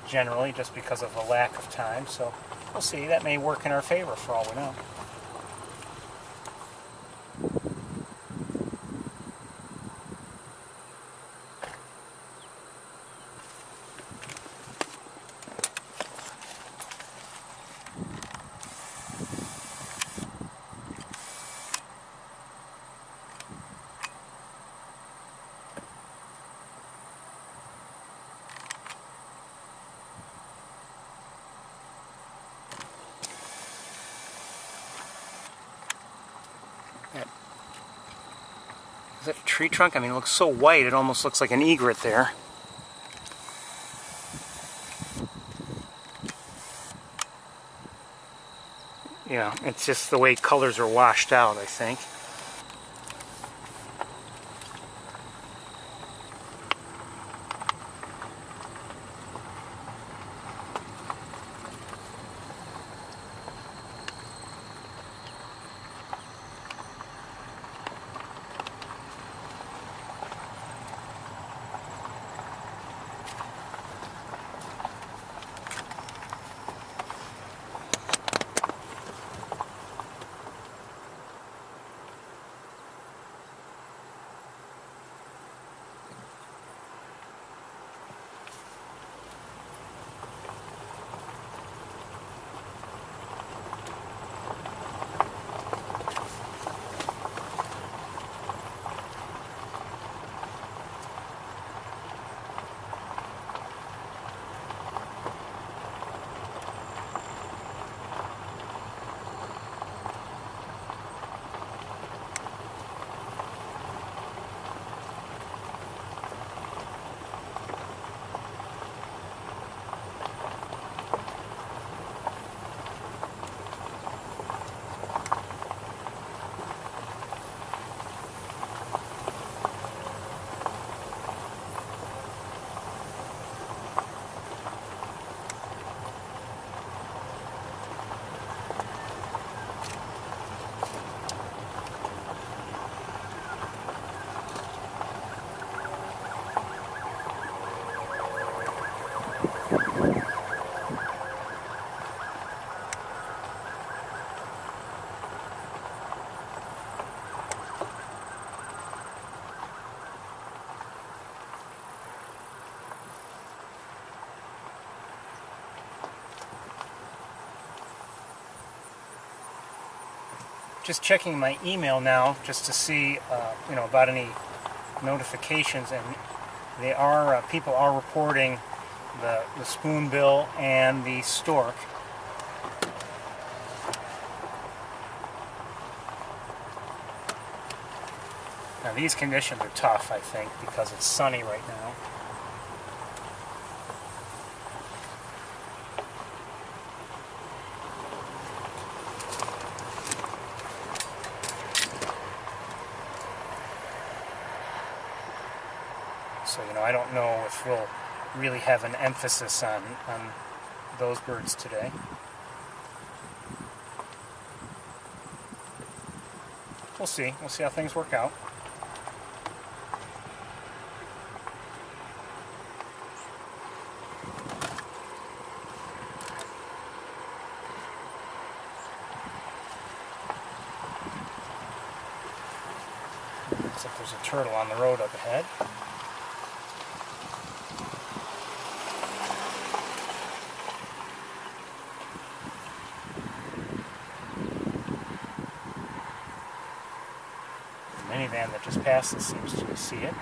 generally just because of a lack of time. So we'll see. That may work in our favor for all we know. Is that a tree trunk? I mean, it looks so white, it almost looks like an egret there. Yeah, it's just the way colors are washed out, I think. Just checking my email now just to see, you know, about any notifications, and they are people are reporting the spoonbill and the stork. Now these conditions are tough, I think, because it's sunny right now. So, you know, I don't know if we'll really have an emphasis on those birds today. We'll see. We'll see how things work out. Looks like there's a turtle on the road up ahead. The minivan that just passed us seems to see it.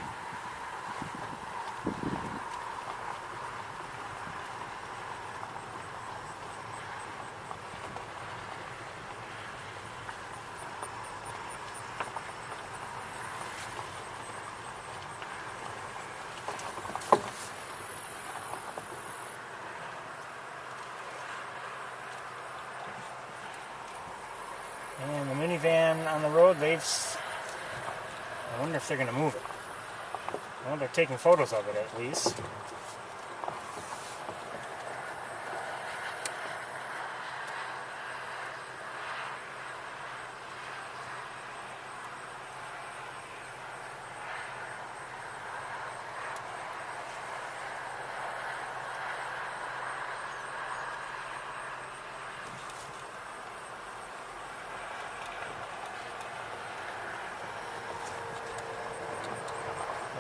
And the minivan on the road, I wonder if they're going to move it. Well, they're taking photos of it at least.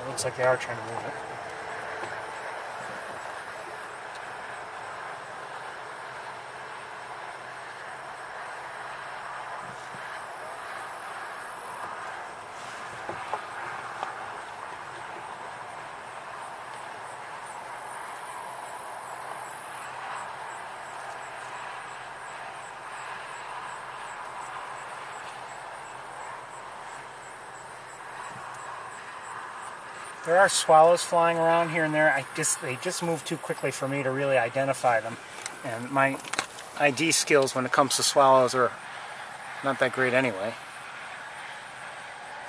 Looks like they are trying to move it. There are swallows flying around here and there. They just move too quickly for me to really identify them. And my ID skills when it comes to swallows are not that great anyway.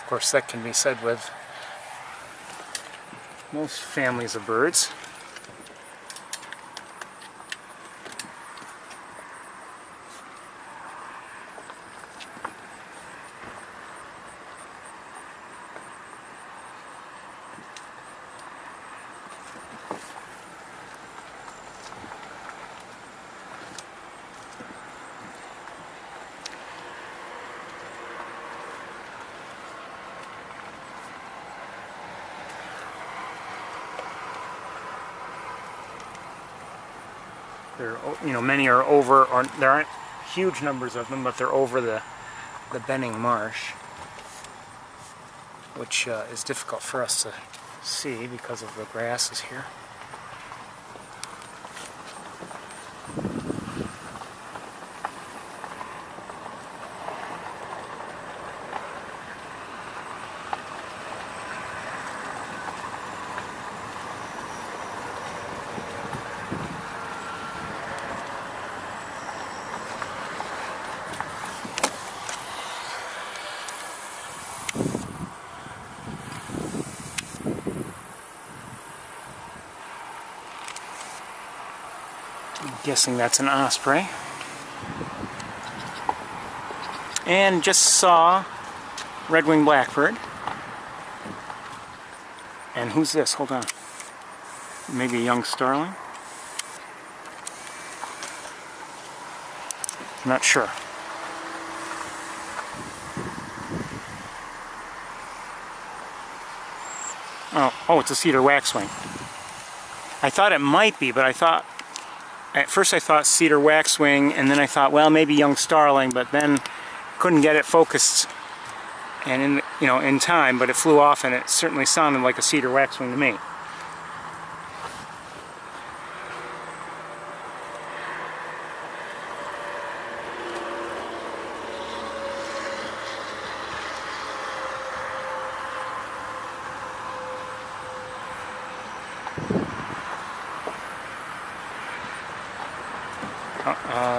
Of course, that can be said with most families of birds. Many are over, or there aren't huge numbers of them, but they're over the Benning Marsh, which is difficult for us to see because of the grasses here. Guessing that's an osprey. And just saw red-winged blackbird. And who's this? Hold on. Maybe a young starling? I'm not sure. Oh, it's a cedar waxwing. I thought it might be, but at first I thought cedar waxwing, and then I thought, well, maybe young starling, but then couldn't get it focused and in time, but it flew off, and it certainly sounded like a cedar waxwing to me.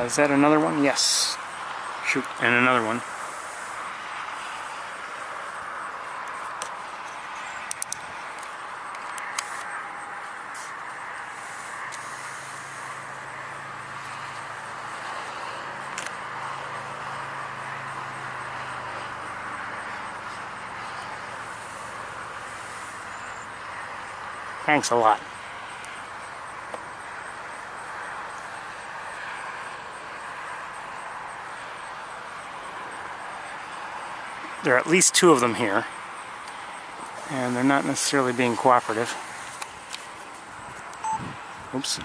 Is that another one? Yes. Shoot, and another one. Thanks a lot. There are at least 2 of them here, and they're not necessarily being cooperative. Oops.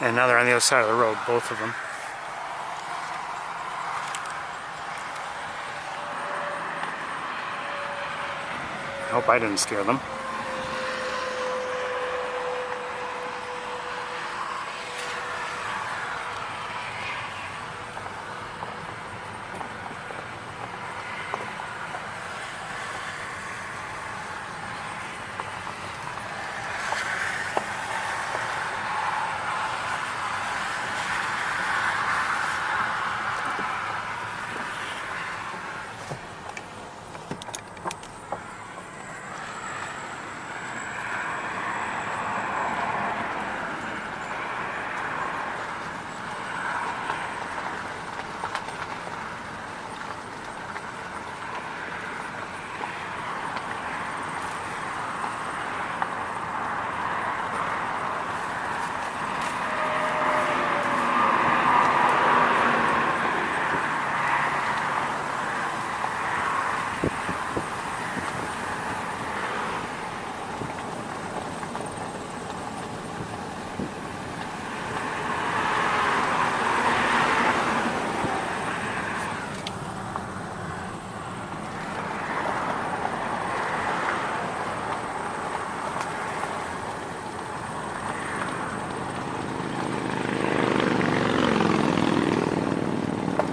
And now they're on the other side of the road, both of them. I hope I didn't scare them.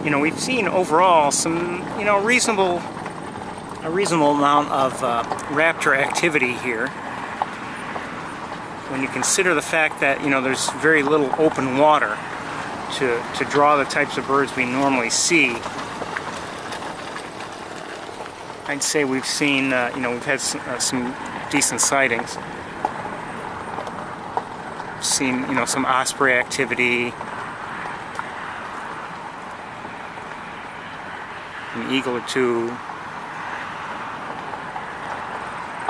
You know, we've seen overall some, you know, a reasonable amount of raptor activity here. When you consider the fact that, you know, there's very little open water to draw the types of birds we normally see. I'd say we've seen, you know, we've had some decent sightings. Seen, you know, some osprey activity. An eagle or 2.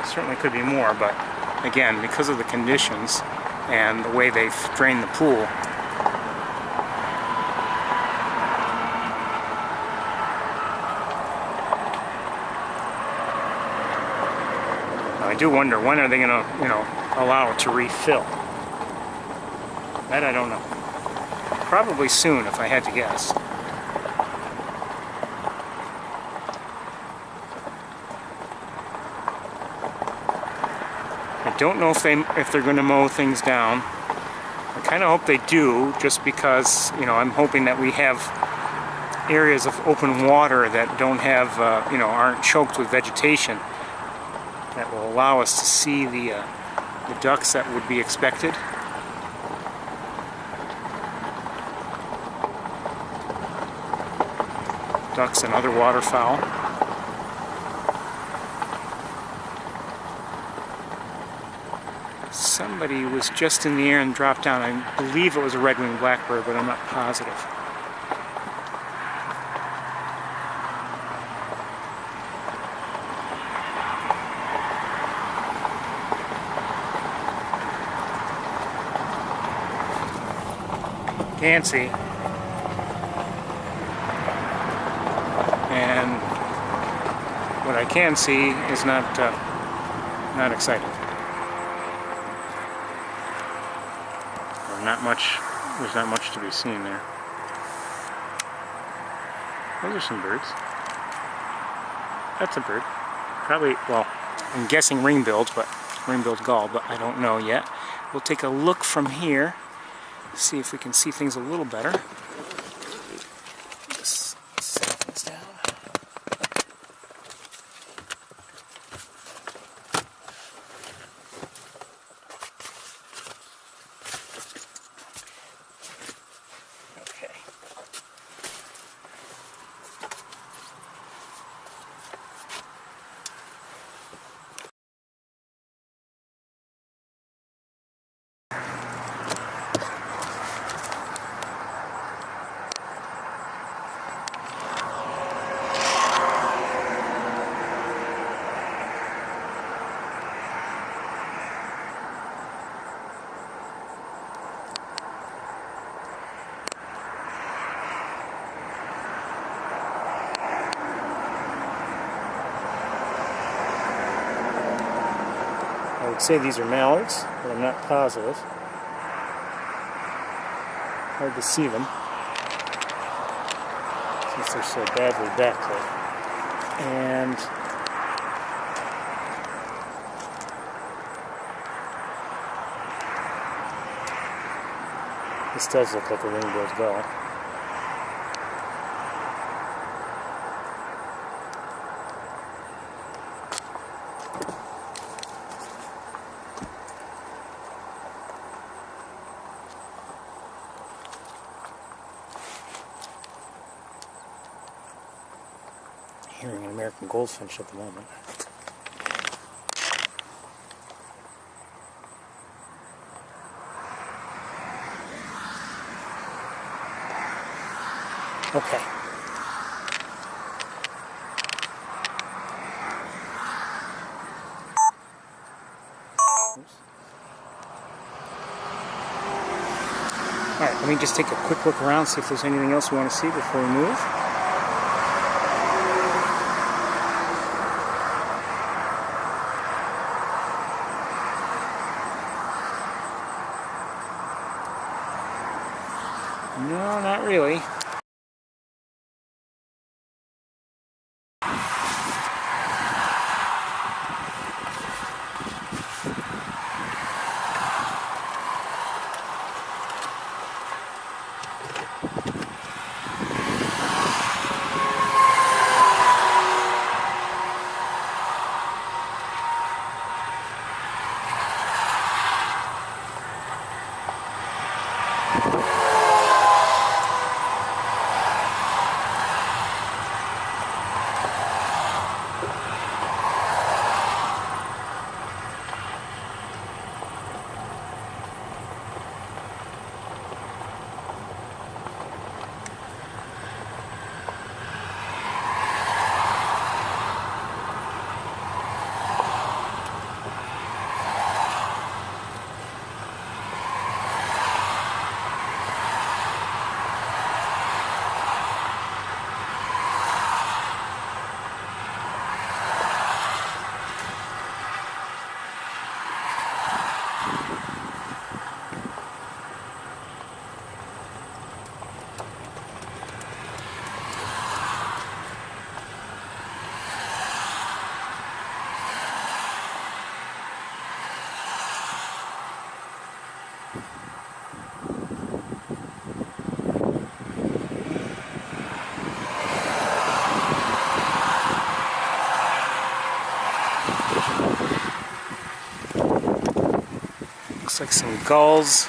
Certainly could be more, but again, because of the conditions and the way they've drained the pool, I do wonder, when are they going to, you know, allow it to refill? That I don't know. Probably soon, if I had to guess. I don't know if they're going to mow things down. I kind of hope they do, just because, you know, I'm hoping that we have areas of open water that don't have, you know, aren't choked with vegetation, that will allow us to see the ducks that would be expected. Ducks and other waterfowl. Somebody was just in the air and dropped down. I believe it was a red-winged blackbird, but I'm not positive. Can't see. And what I can see is not exciting. There's not much to be seen there. Those are some birds. That's a bird. Probably, well, I'm guessing ring-billed gull, but I don't know yet. We'll take a look from here, see if we can see things a little better. Just set things down. Okay. would say these are mallards, but I'm not positive. Hard to see them since they're so badly backlit. And this does look like a ring-billed gull. Hearing an American goldfinch at the moment. Okay. Oops. Alright, let me just take a quick look around, see if there's anything else we want to see before we move. No, not really. Looks like some gulls,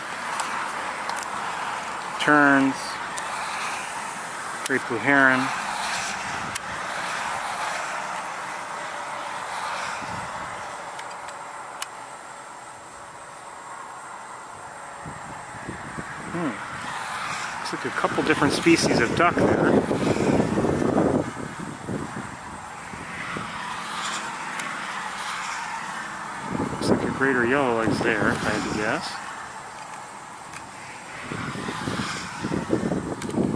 terns, great blue heron. Looks like a couple different species of duck there. Greater yellowlegs there, if I had to guess.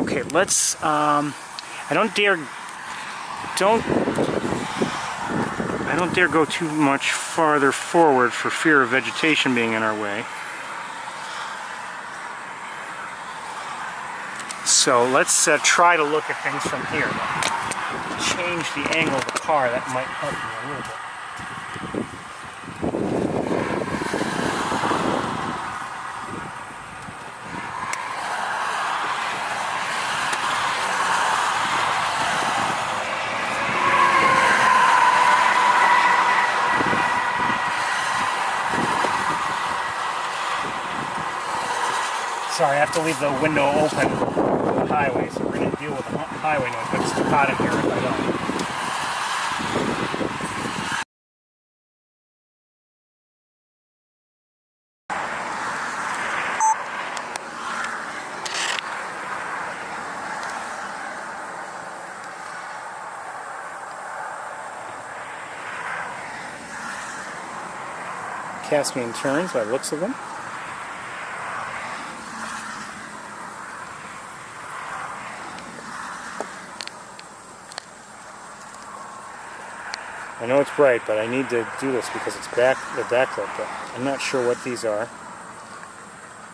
Okay, let's, I don't dare go too much farther forward for fear of vegetation being in our way. So let's try to look at things from here. Change the angle of the car, that might help me a little bit. Sorry, I have to leave the window open for the highway, so we're going to deal with the highway noise, but it's too hot in here if I don't. Caspian terns by the looks of them. I know it's bright, but I need to do this because it's the backlit, but I'm not sure what these are.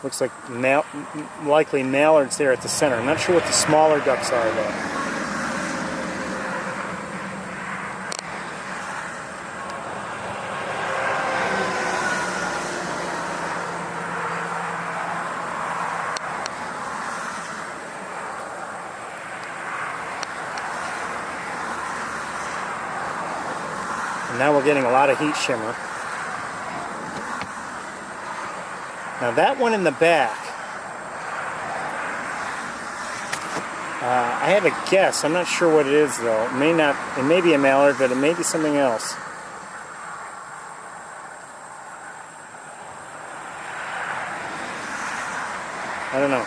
Looks like likely mallards there at the center. I'm not sure what the smaller ducks are though. And now we're getting a lot of heat shimmer. Now that one in the back, I have a guess. I'm not sure what it is though. It may be a mallard, but it may be something else. I don't know.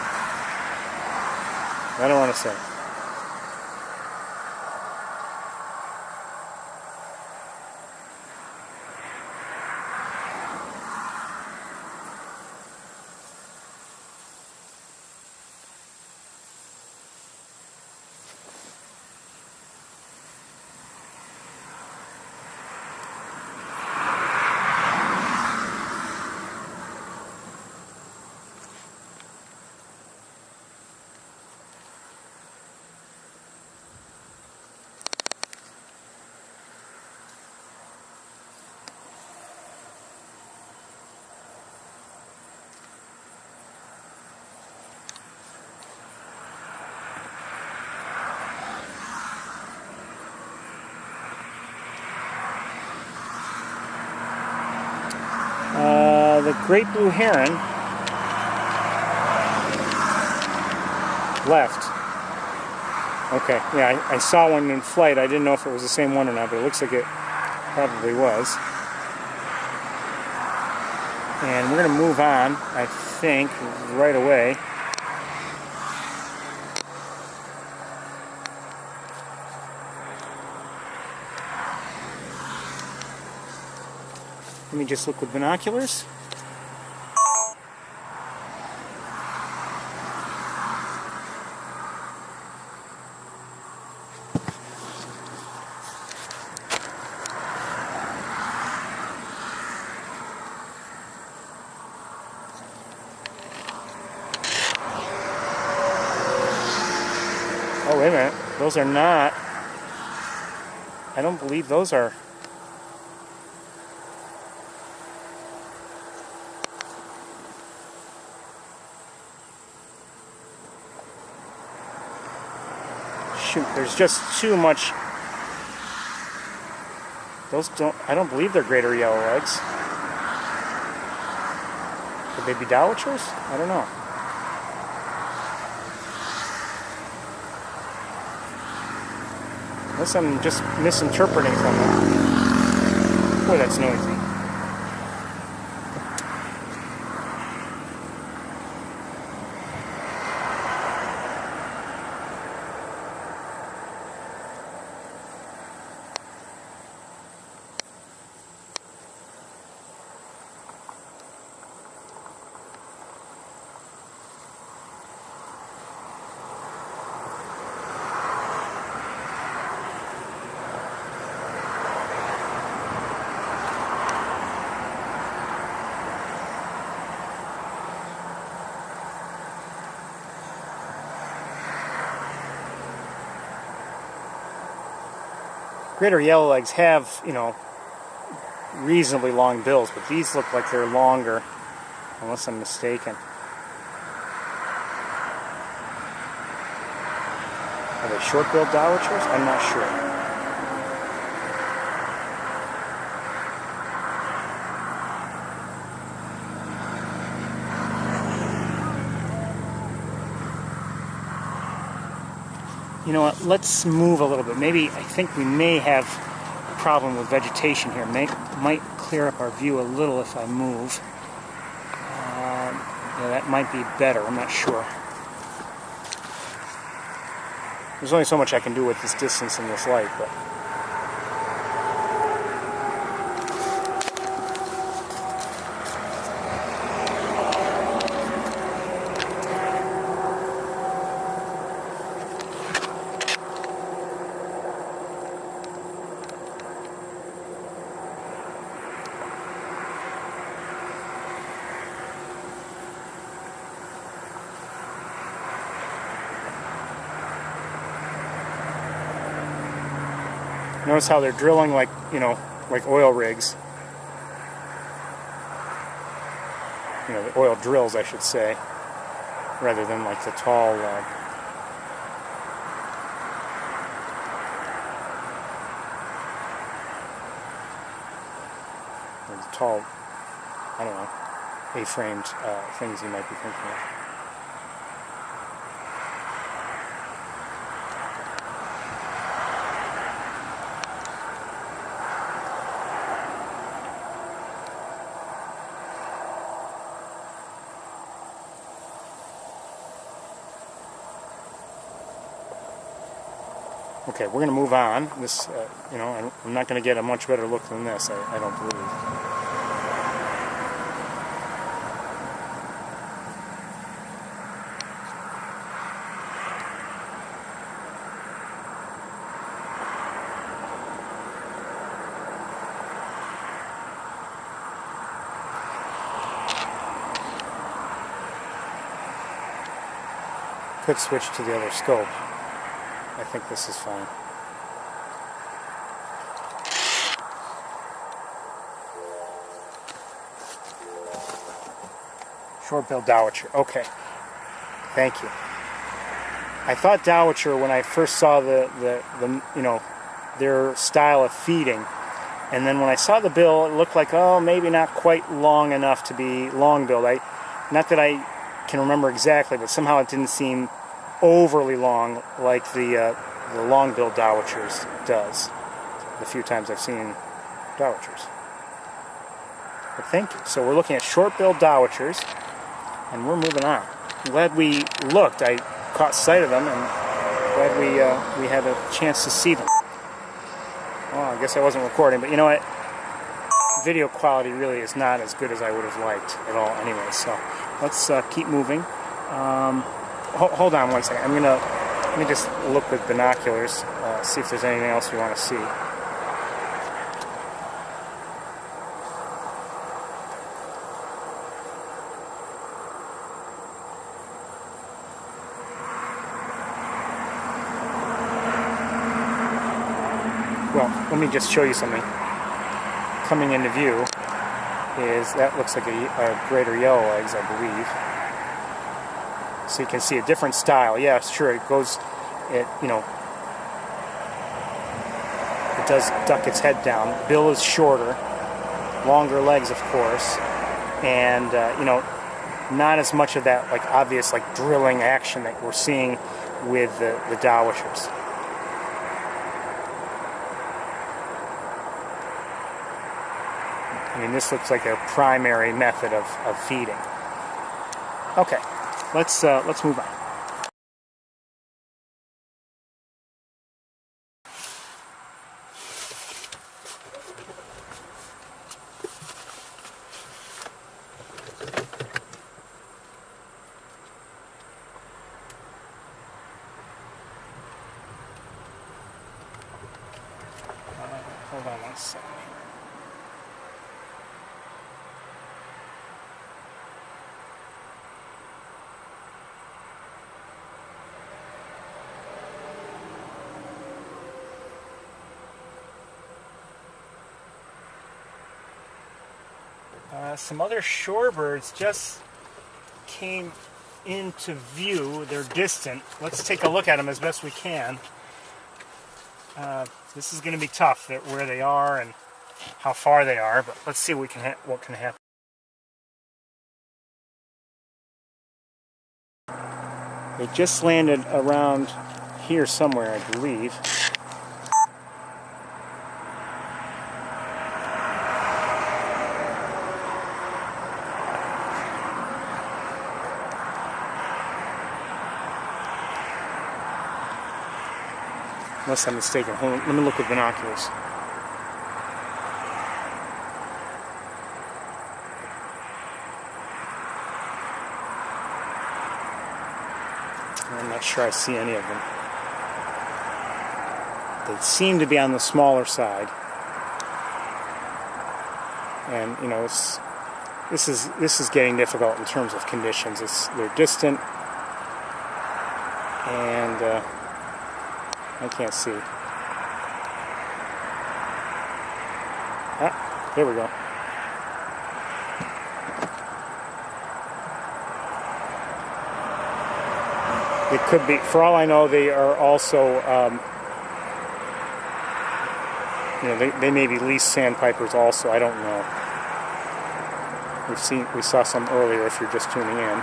I don't want to say. The great blue heron left. Okay, yeah, I saw one in flight. I didn't know if it was the same one or not, but it looks like it probably was. And we're going to move on, I think, right away. Let me just look with binoculars. Oh, wait a minute. Those are not... I don't believe those are... Shoot, there's just too much... Those don't... I don't believe they're greater yellow legs. Could they be dowitchers? I don't know. Unless I'm just misinterpreting something. Boy, that's noisy. Greater yellowlegs have, you know, reasonably long bills, but these look like they're longer, unless I'm mistaken. Are they short-billed dowitchers? I'm not sure. You know what, let's move a little bit. Maybe, I think we may have a problem with vegetation here. Might clear up our view a little if I move. Yeah, that might be better, I'm not sure. There's only so much I can do with this distance and this light, but... Notice how they're drilling like, you know, like oil rigs. You know, the oil drills, I should say, rather than like the tall tall, I don't know, A-framed things you might be thinking of. Okay, we're going to move on. This, you know, I'm not going to get a much better look than this, I don't believe. Could switch to the other scope. I think this is fine. Short-billed dowitcher. Okay. Thank you. I thought dowitcher when I first saw the you know, their style of feeding, and then when I saw the bill, it looked like, oh, maybe not quite long enough to be long-billed. Not that I can remember exactly, but somehow it didn't seem overly long like the long-billed dowitchers does. The few times I've seen dowitchers. But thank you. So we're looking at short-billed dowitchers, and we're moving on. I'm glad we looked. I caught sight of them, and glad we had a chance to see them. Well, I guess I wasn't recording, but you know what? Video quality really is not as good as I would have liked at all anyway, so let's keep moving. Hold on one second. Let me just look with binoculars, see if there's anything else we want to see. Well, let me just show you something. Coming into view is, that looks like a greater yellow eggs, I believe. So you can see a different style. Yeah, sure, it goes, you know, it does duck its head down. Bill is shorter, longer legs, of course, and, you know, not as much of that, like, obvious, like, drilling action that we're seeing with the dowitchers. I mean, this looks like their primary method of feeding. Okay, let's move on. Hold on one second. Some other shorebirds just came into view. They're distant. Let's take a look at them as best we can. This is going to be tough, where they are and how far they are, but let's see what can happen. They just landed around here somewhere, I believe. Unless I'm mistaken. Hold on, let me look with binoculars. I'm not sure I see any of them. They seem to be on the smaller side. And, you know, this is getting difficult in terms of conditions. They're distant, and I can't see. Ah, there we go. It could be, for all I know, they are also, you know, they may be least sandpipers also. I don't know. We saw some earlier if you're just tuning in.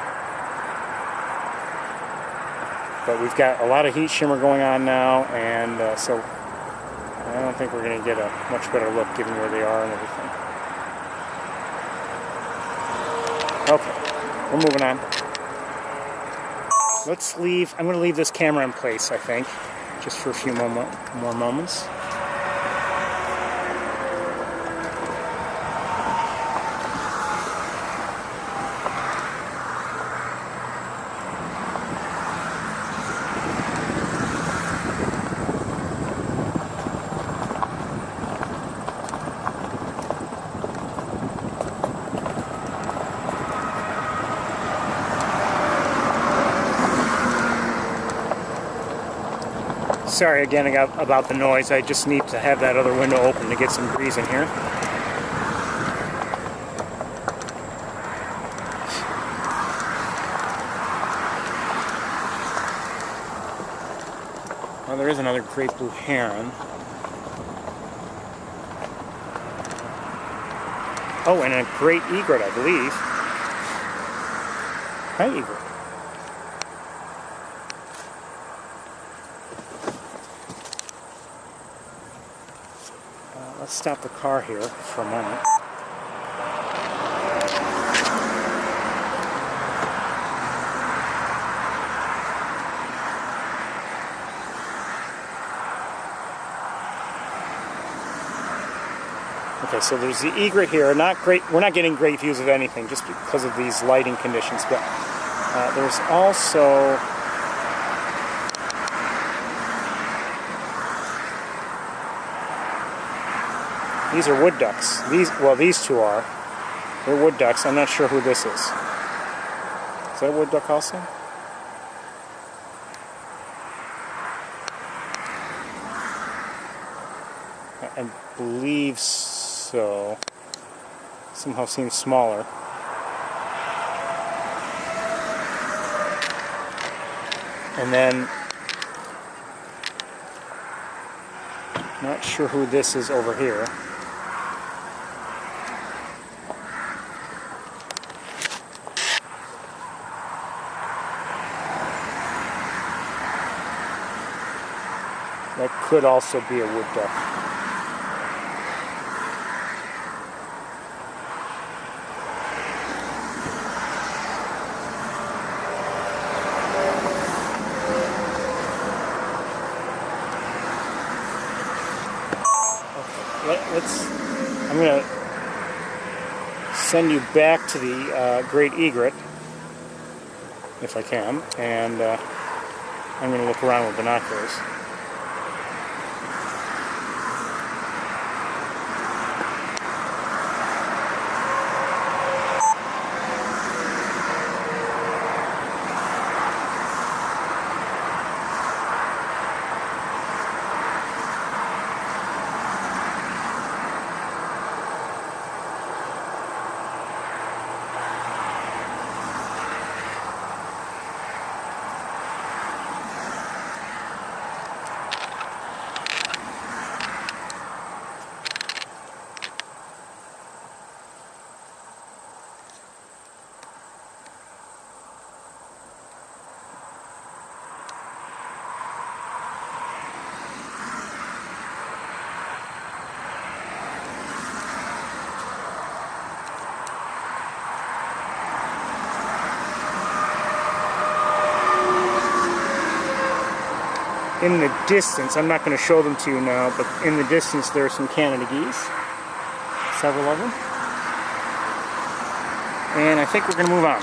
But we've got a lot of heat shimmer going on now, and so I don't think we're going to get a much better look given where they are and everything. Okay, we're moving on. Let's leave. I'm going to leave this camera in place, I think, just for a few more moments. Sorry again about the noise. I just need to have that other window open to get some breeze in here. Well, there is another great blue heron. Oh, and a great egret, I believe. Hi, egret. Let's stop the car here for a moment. Okay, so there's the egret here. Not great. We're not getting great views of anything just because of these lighting conditions. But there's also these are wood ducks. These two are. They're wood ducks. I'm not sure who this is. Is that a wood duck also? I believe so. Somehow seems smaller. And then, not sure who this is over here. That could also be a wood duck. I'm going to send you back to the great egret, if I can, and I'm going to look around with binoculars. In the distance, I'm not going to show them to you now, but in the distance there are some Canada geese, several of them, and I think we're going to move on.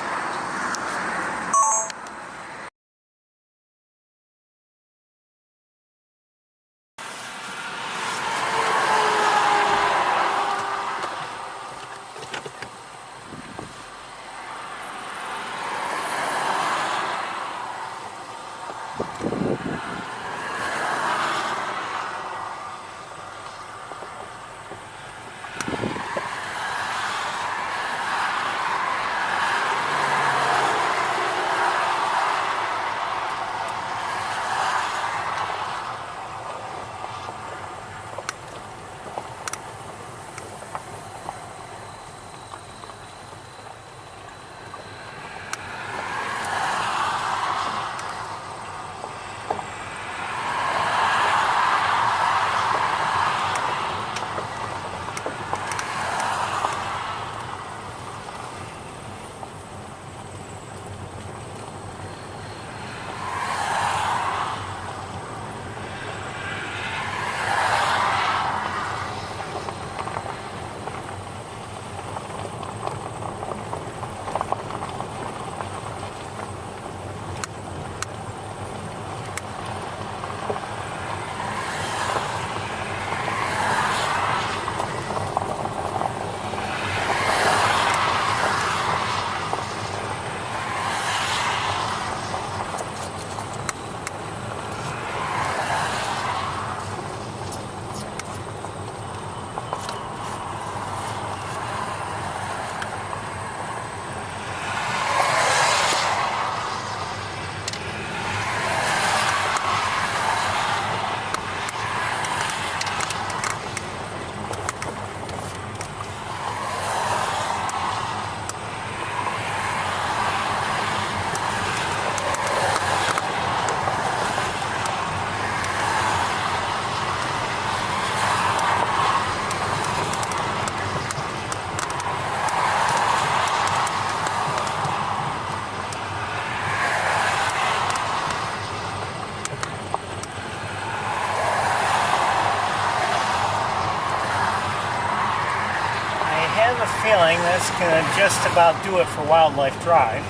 feeling that's going to just about do it for Wildlife Drive.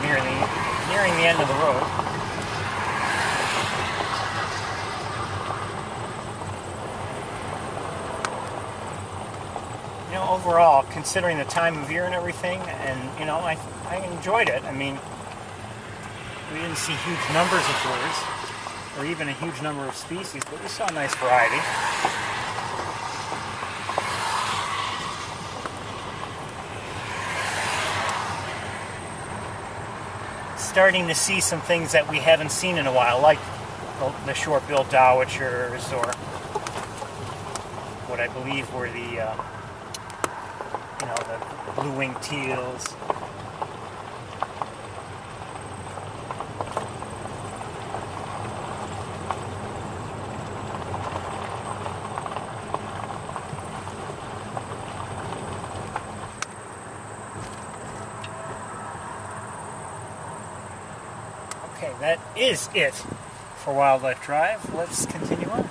We're nearing the end of the road. You know, overall, considering the time of year and everything, and you know, I enjoyed it. I mean, we didn't see huge numbers of birds, or even a huge number of species, but we saw a nice variety. Starting to see some things that we haven't seen in a while, like the short-billed dowitchers, or what I believe were the the blue-winged teals. Okay, that is it for Wildlife Drive. Let's continue on.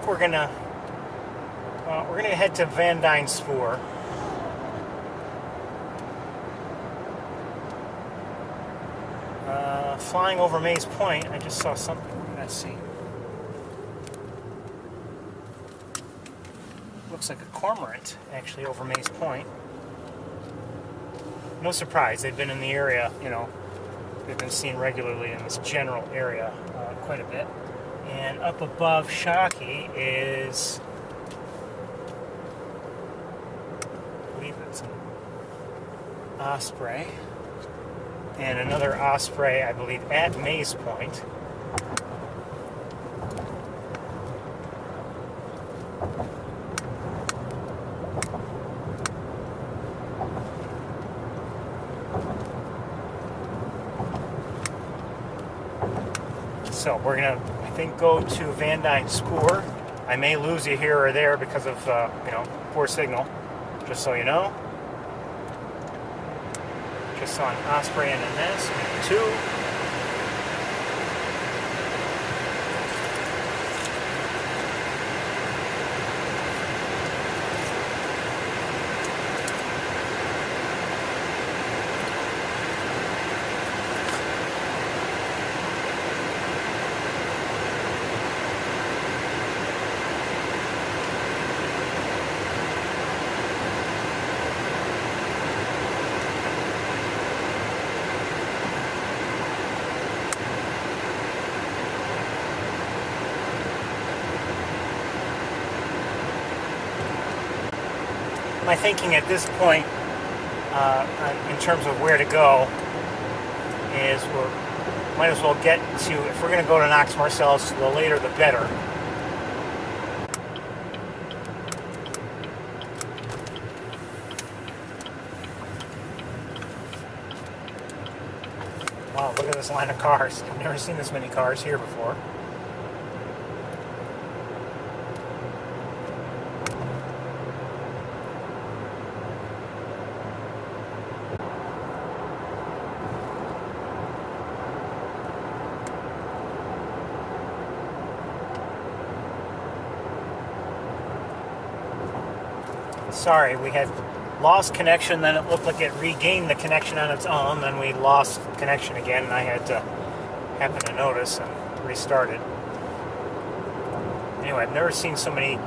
We're gonna head to Van Dyne Spoor. Flying over Mays Point, I just saw something. Let's see. Looks like a cormorant actually over Mays Point. No surprise, they've been in the area. You know, they've been seen regularly in this general area quite a bit. And up above Shockey is, I believe it's an osprey, and another osprey, I believe, at Mays Point. So we're gonna, I think, go to Van Dyne Spoor. I may lose you here or there because of poor signal. Just so you know. Just saw an osprey and a nest, maybe two. My thinking at this point, in terms of where to go, is we might as well get to, if we're going to go to Knox-Marcellus, the later the better. Wow, look at this line of cars. I've never seen this many cars here before. Sorry, we had lost connection, then it looked like it regained the connection on its own, then we lost connection again, and I had happened to notice and restarted. Anyway, I've never seen so many.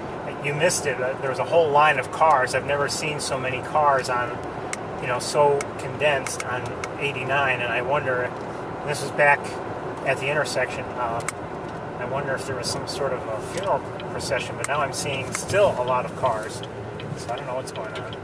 You missed it. There was a whole line of cars. I've never seen so many cars on, so condensed on 89. And I wonder, and this was back at the intersection. I wonder if there was some sort of a funeral procession. But now I'm seeing still a lot of cars. So I don't know what's going on.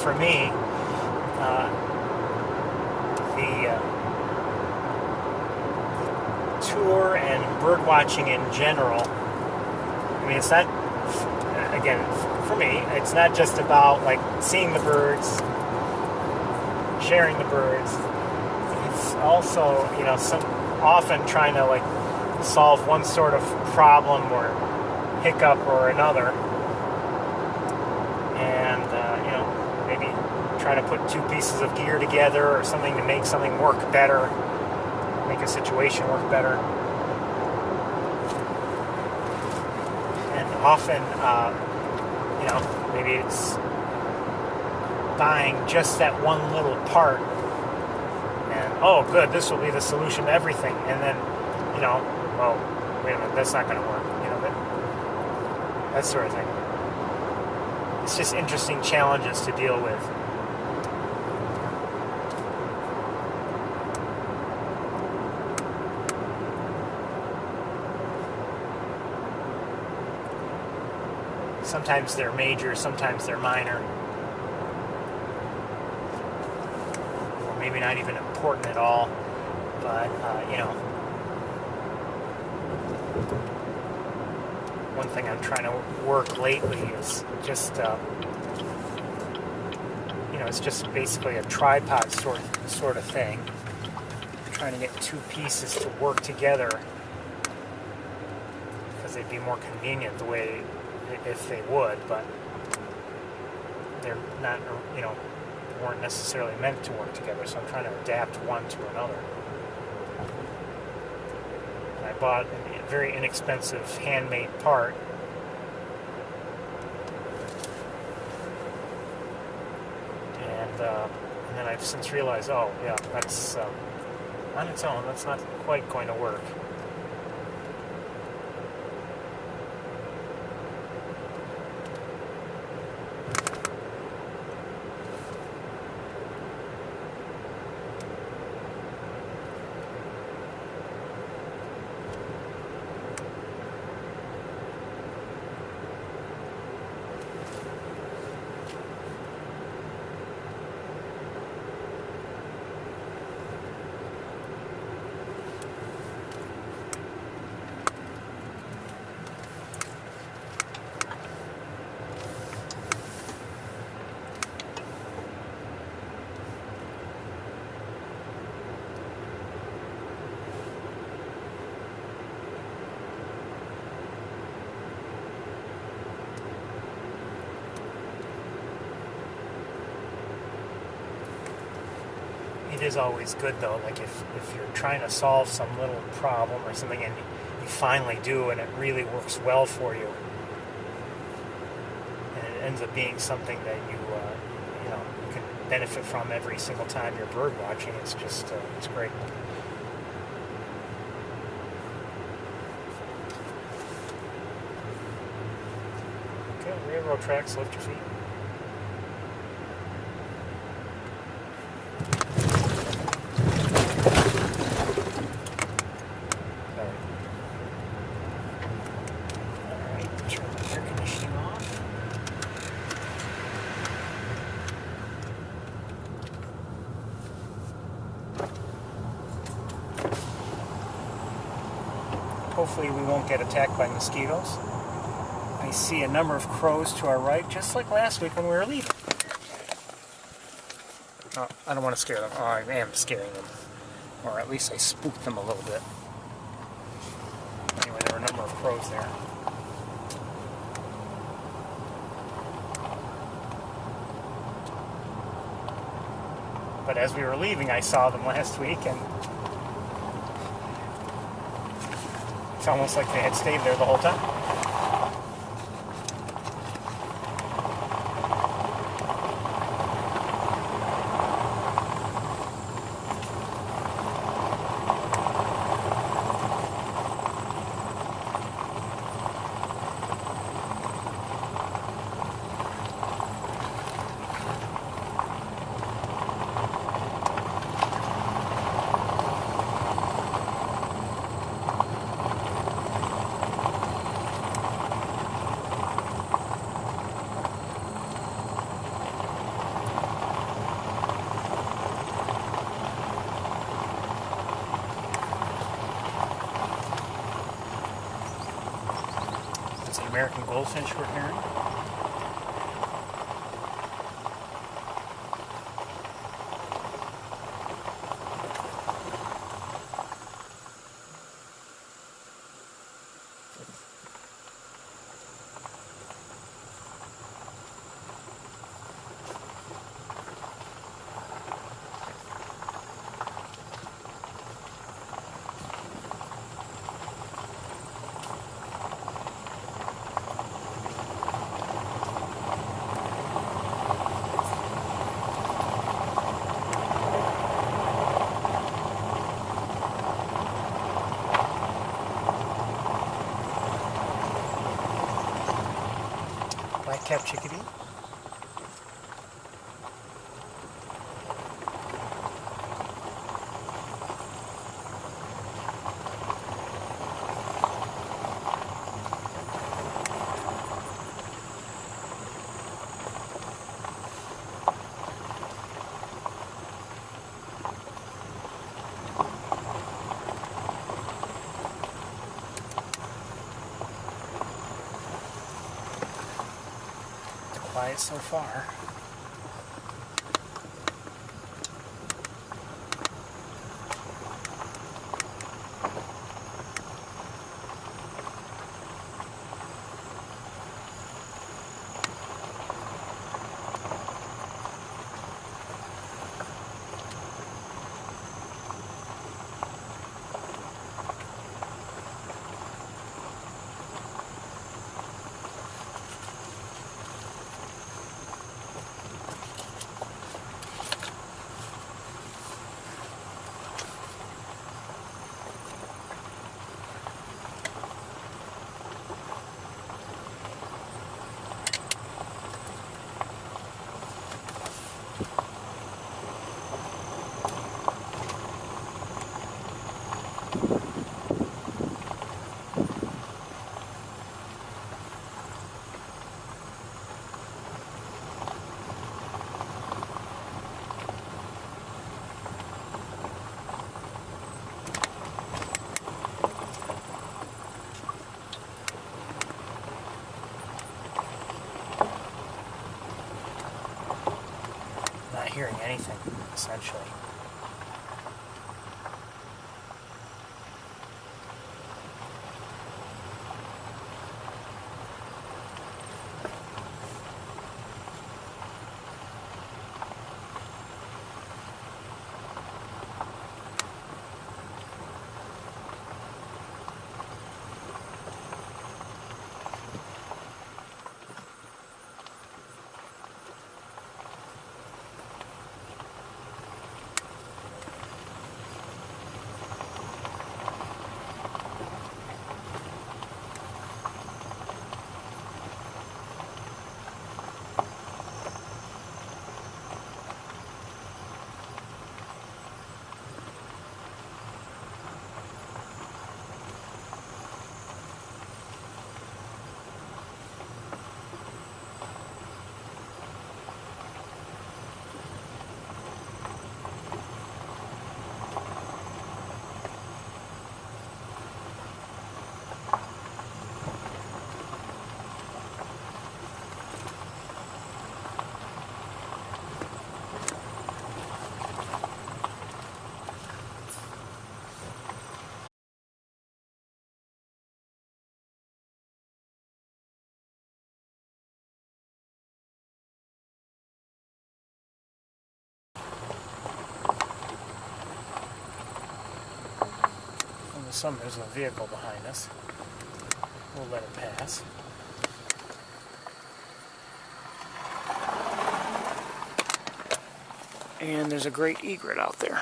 For me, the tour and bird watching in general, I mean, it's not, again, for me, it's not just about like seeing the birds, sharing the birds. It's also, often trying to like solve one sort of problem or hiccup or another. And, maybe trying to put two pieces of gear together or something to make something work better, make a situation work better. And often, maybe it's buying just that one little part and, oh, good, this will be the solution to everything. And then, oh, wait a minute, that's not going to work. That sort of thing. It's just interesting challenges to deal with. Sometimes they're major, sometimes they're minor. Or maybe not even important at all. But, one thing I'm trying to work lately is just, it's just basically a tripod sort of thing. I'm trying to get two pieces to work together because they'd be more convenient the way if they would, but they're not, weren't necessarily meant to work together. So I'm trying to adapt one to another. And I bought a very inexpensive handmade part. And then I've since realized, oh yeah, that's on its own, that's not quite going to work. It is always good though, like if you're trying to solve some little problem or something and you finally do and it really works well for you, and it ends up being something that you can benefit from every single time you're bird watching. It's just it's great. Okay, railroad tracks, lift your feet. Hopefully we won't get attacked by mosquitoes. I see a number of crows to our right, just like last week when we were leaving. Oh, I don't want to scare them. Oh, I am scaring them. Or at least I spooked them a little bit. Anyway, there were a number of crows there. But as we were leaving, I saw them last week, and it's almost like they had stayed there the whole time. American goldfinch we're hearing. Black-capped chickadee. Quiet so far. Hearing anything, essentially. there's a vehicle behind us. We'll let it pass. And there's a great egret out there.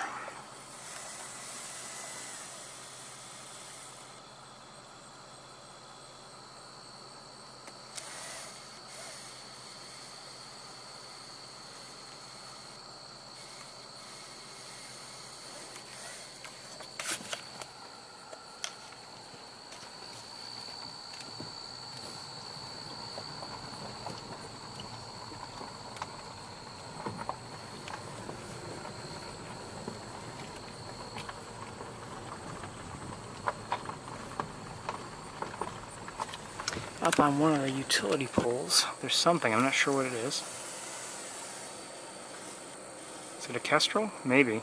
Up on one of the utility poles, there's something, I'm not sure what it is. Is it a Kestrel? Maybe.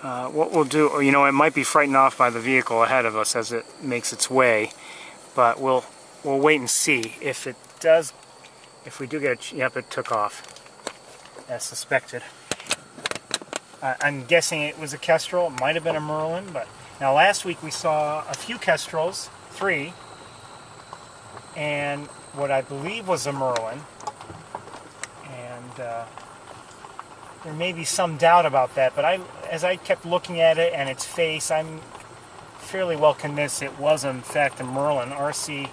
What we'll do, you know, it might be frightened off by the vehicle ahead of us as it makes its way, but we'll wait and see. If it does, if we do get a, yep, it took off, as suspected. I'm guessing it was a Kestrel, it might have been a Merlin, but now last week we saw a few Kestrels, 3, and what I believe was a Merlin, and there may be some doubt about that, but as I kept looking at it and its face, I'm fairly well convinced it was in fact a Merlin. RC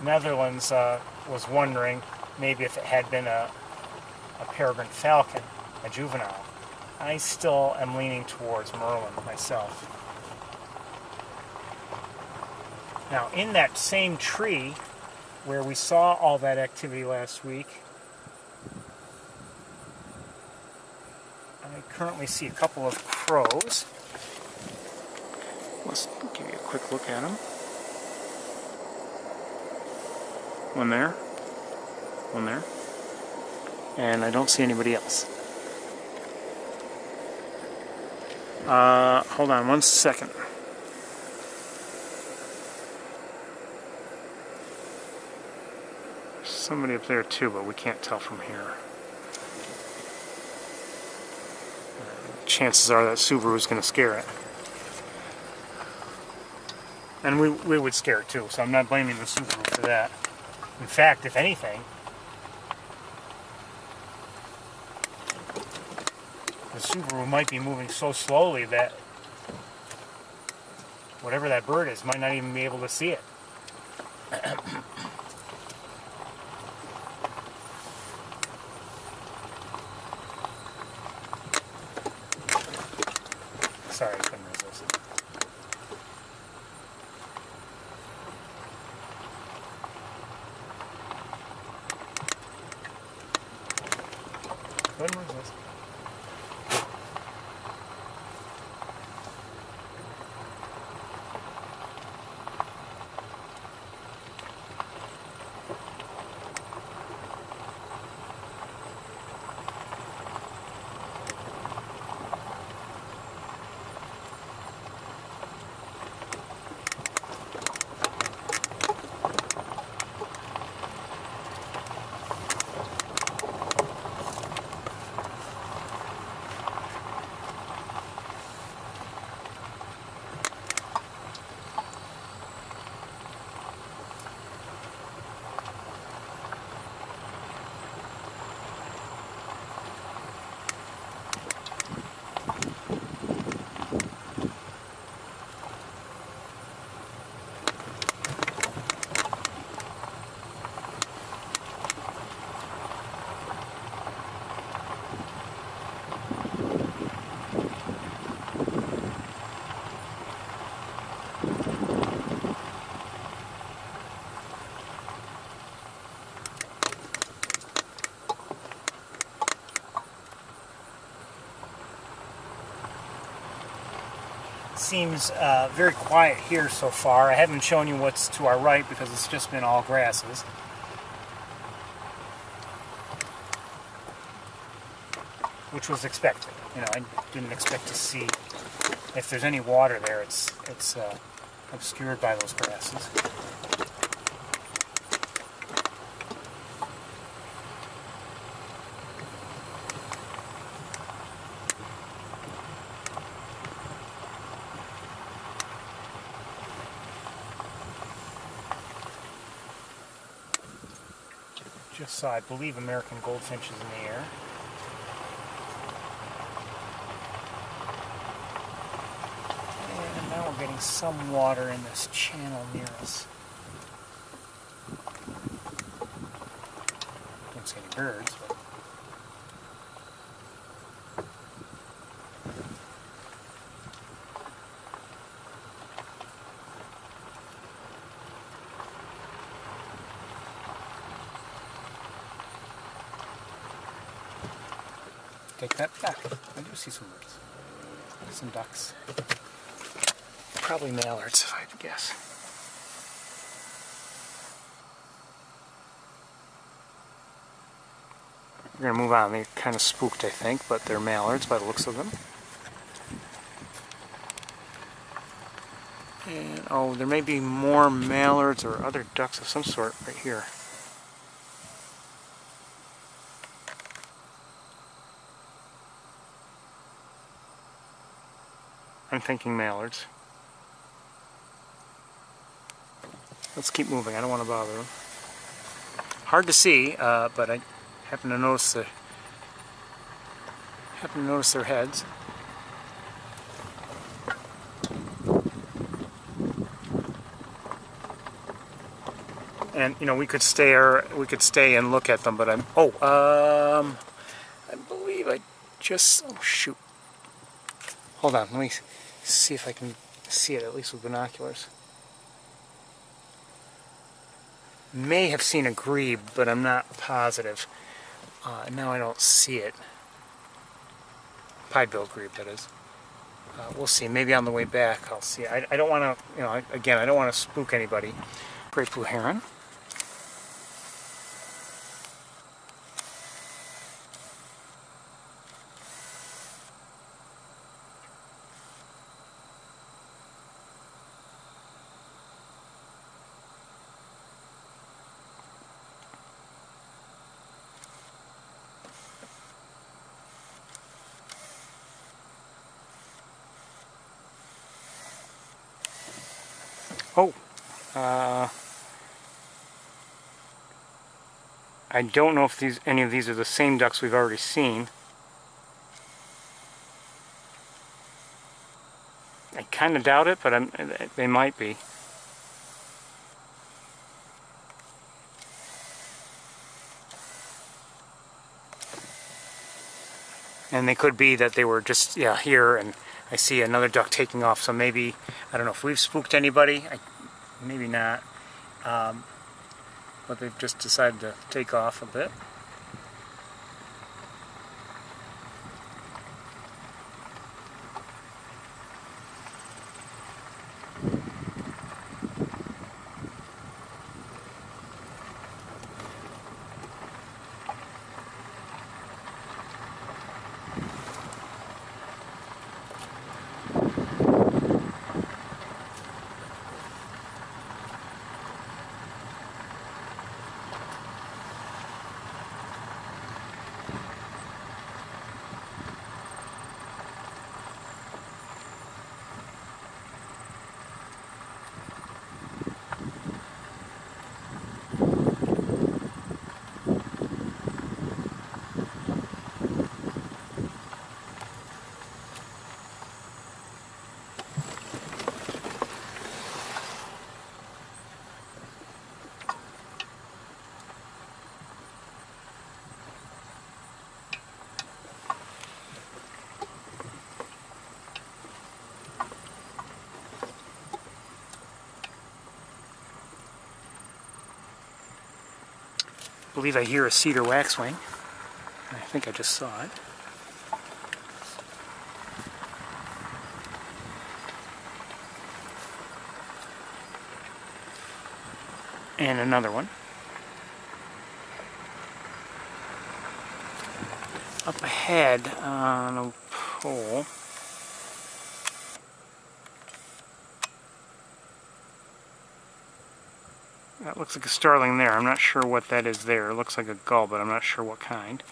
Netherlands was wondering maybe if it had been a peregrine falcon, a juvenile. I still am leaning towards Merlin myself. Now, in that same tree where we saw all that activity last week, I currently see a couple of crows. Let's give you a quick look at them. One there, one there, and I don't see anybody else. Hold on one second. Somebody up there too, but we can't tell from here. Chances are that Subaru is going to scare it. And we would scare it too, so I'm not blaming the Subaru for that. In fact, if anything, the Subaru might be moving so slowly that whatever that bird is might not even be able to see it. Sorry, I couldn't resist. Couldn't resist. Seems very quiet here so far. I haven't shown you what's to our right because it's just been all grasses. Which was expected. You know, I didn't expect to see if there's any water there. It's obscured by those grasses. Just saw, I believe, American goldfinches in the air. And now we're getting some water in this channel near us. Don't see any birds, but... Take that back. I do see some birds. Some ducks. Probably mallards, if I had to guess. We're going to move on. They're kind of spooked, I think, but they're mallards by the looks of them. And, oh, there may be more mallards or other ducks of some sort right here. I'm thinking mallards. Let's keep moving. I don't want to bother them. Hard to see, but I happen to notice their heads. And you know, we could stay and look at them, but I believe I just, oh shoot. Hold on, let me see if I can see it, at least with binoculars. May have seen a grebe, but I'm not positive. Now I don't see it. Pied-billed grebe, that is. We'll see. Maybe on the way back I'll see it. I don't want to, you know, again, I don't want to spook anybody. Great blue heron. Oh, I don't know if any of these are the same ducks we've already seen. I kind of doubt it, but they might be. And they could be that they were just, yeah, here, and I see another duck taking off, so maybe, I don't know if we've spooked anybody, maybe not, but they've just decided to take off a bit. I believe I hear a cedar waxwing. I think I just saw it. And another one. Up ahead on a pole. That looks like a starling there. I'm not sure what that is there. It looks like a gull, but I'm not sure what kind.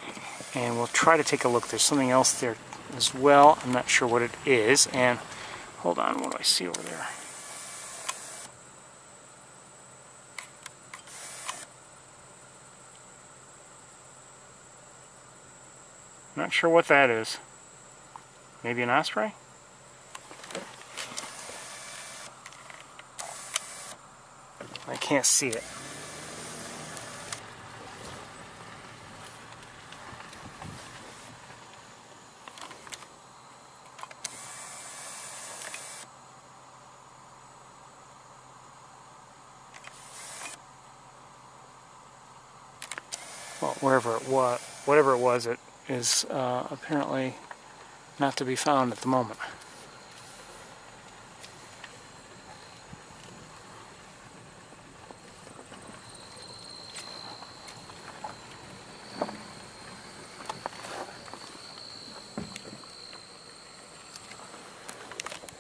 And we'll try to take a look. There's something else there as well. I'm not sure what it is. And hold on, what do I see over there? Not sure what that is. Maybe an osprey? I can't see it. Well, whatever it was, it is apparently not to be found at the moment.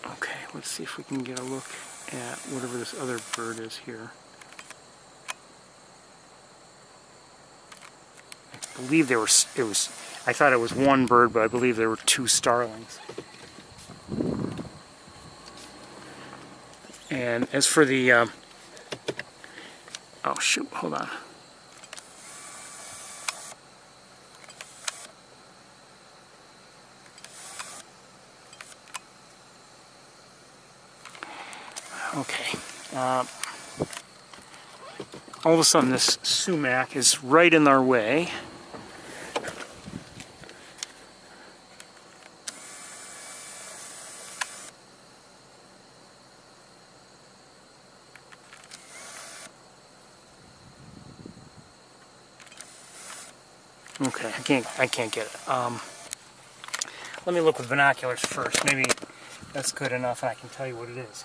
Okay, let's see if we can get a look at whatever this other bird is here. I believe I thought it was one bird, but I believe there were two starlings. And as for the, oh shoot, hold on. Okay. All of a sudden this sumac is right in our way. Okay, I can't get it. Let me look with binoculars first. Maybe that's good enough and I can tell you what it is.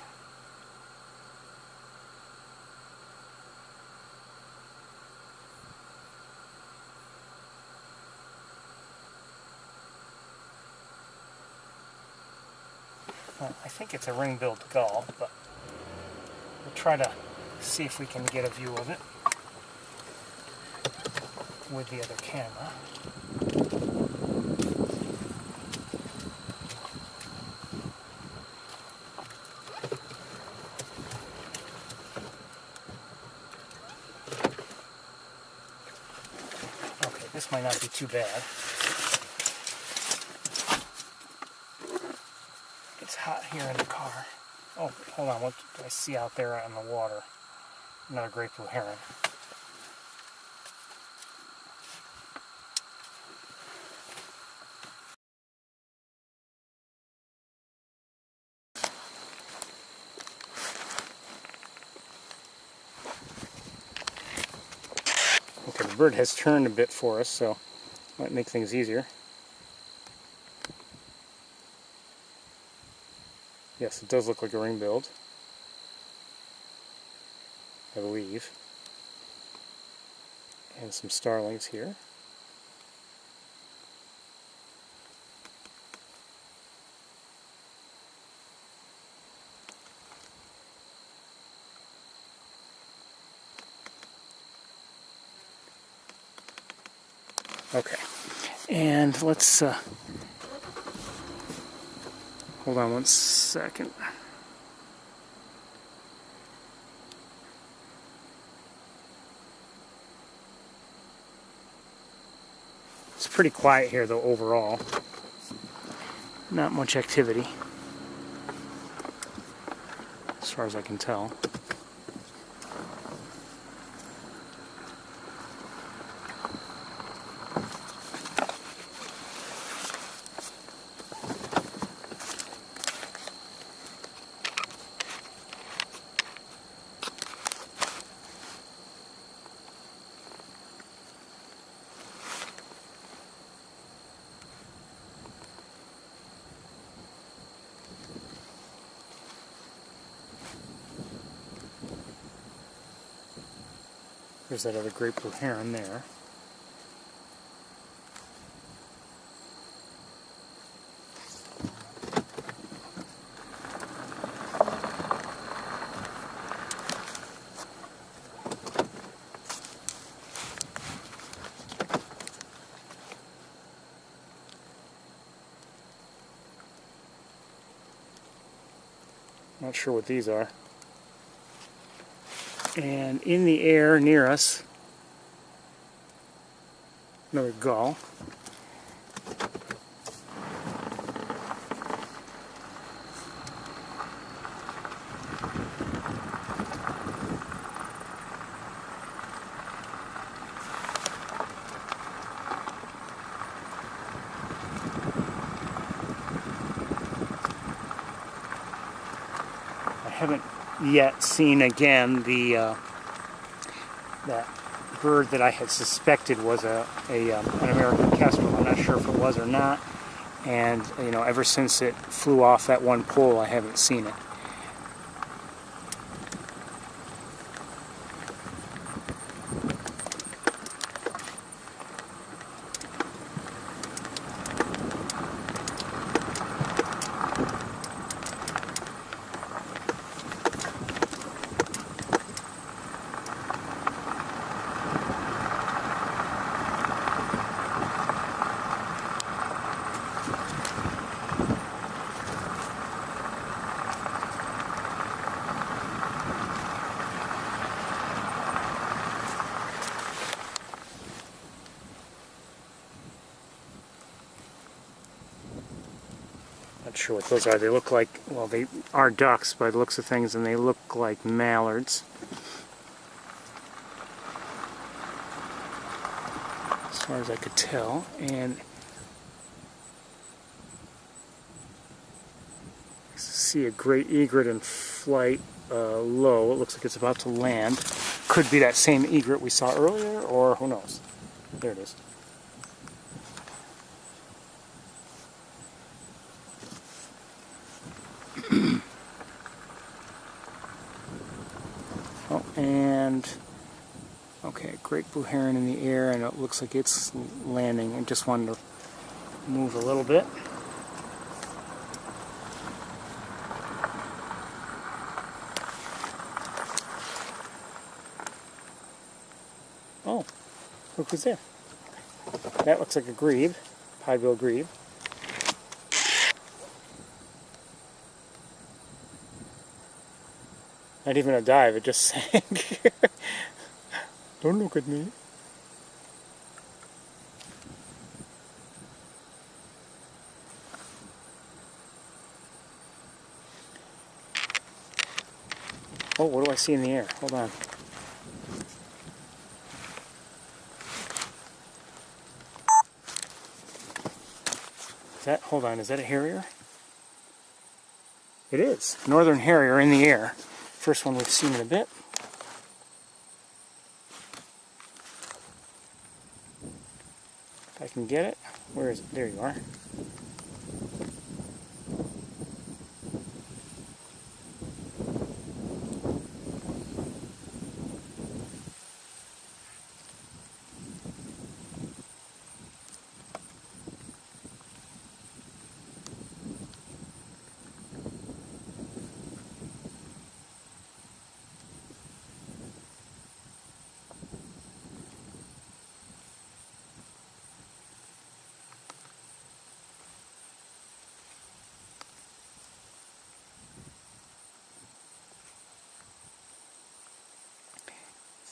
Well, I think it's a ring-billed gull, but we'll try to see if we can get a view of it with the other camera. Okay, this might not be too bad. It's hot here in the car. Oh, hold on, what do I see out there on the water? Another great blue heron. Okay, the bird has turned a bit for us, so might make things easier. Yes, it does look like a ring-billed, I believe. And some starlings here. Okay, and let's hold on one second. It's pretty quiet here though overall. Not much activity, as far as I can tell. There's that other great blue heron there. Not sure what these are. And in the air near us, another gull. I haven't yet seen again the that bird that I had suspected was an American Kestrel. I'm not sure if it was or not. And you know, ever since it flew off that one pole, I haven't seen it. Not sure what those are. They look like, well, they are ducks by the looks of things, and they look like mallards. As far as I could tell. And I see a great egret in flight low. It looks like it's about to land. Could be that same egret we saw earlier, or who knows. There it is. Oh, and okay, great blue heron in the air, and it looks like it's landing. I just wanted to move a little bit. Oh, look who's there. That looks like a grebe, piebald grebe. Not even a dive, it just sank. Don't look at me. Oh, what do I see in the air? Hold on. Is that, hold on, is that a harrier? It is. Northern harrier in the air. First one we've seen in a bit. If I can get it. Where is it? There you are.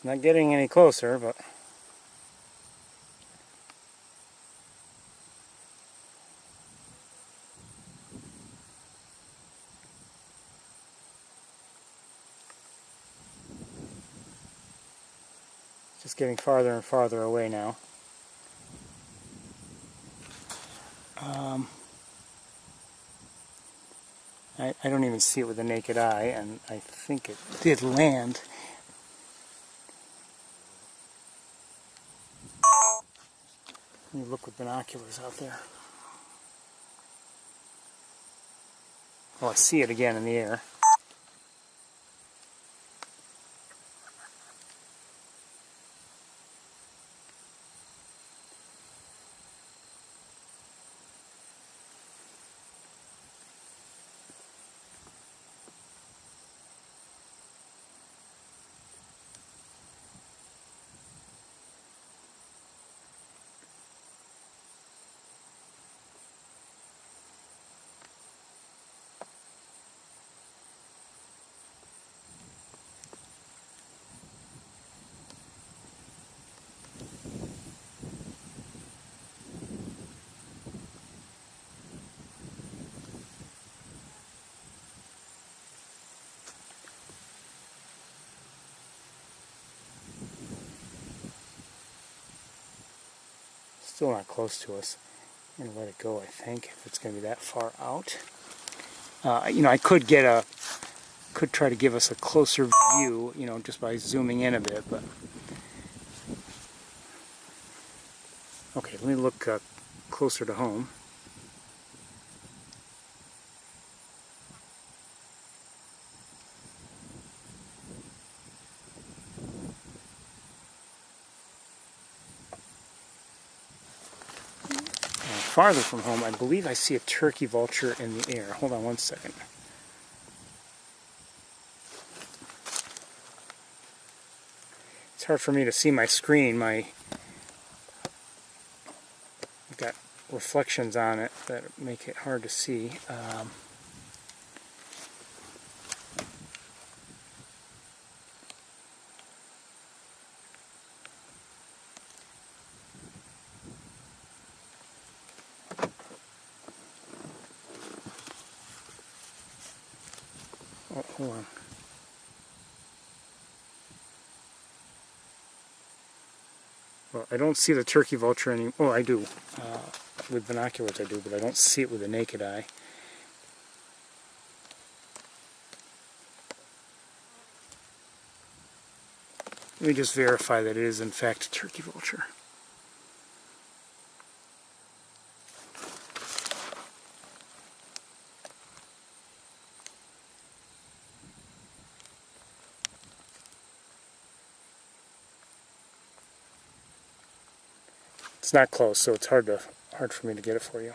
Not getting any closer, but just getting farther and farther away now. I don't even see it with the naked eye, and I think it did land. Let me look with binoculars out there. Oh, I see it again in the air. Still not close to us. I'm going to let it go, I think, if it's going to be that far out. You know, I could get could try to give us a closer view, you know, just by zooming in a bit, but okay, let me look closer to home. Farther from home, I believe I see a turkey vulture in the air. Hold on one second. It's hard for me to see my screen. I've got reflections on it that make it hard to see. Oh, hold on. Well, I don't see the turkey vulture anymore. Oh, I do. With binoculars I do, but I don't see it with the naked eye. Let me just verify that it is in fact a turkey vulture. It's not close, so it's hard for me to get it for you.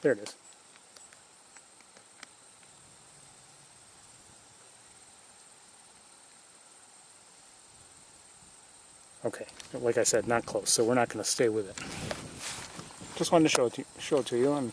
There it is. Okay, like I said, not close, so we're not going to stay with it. Just wanted to show it to you. And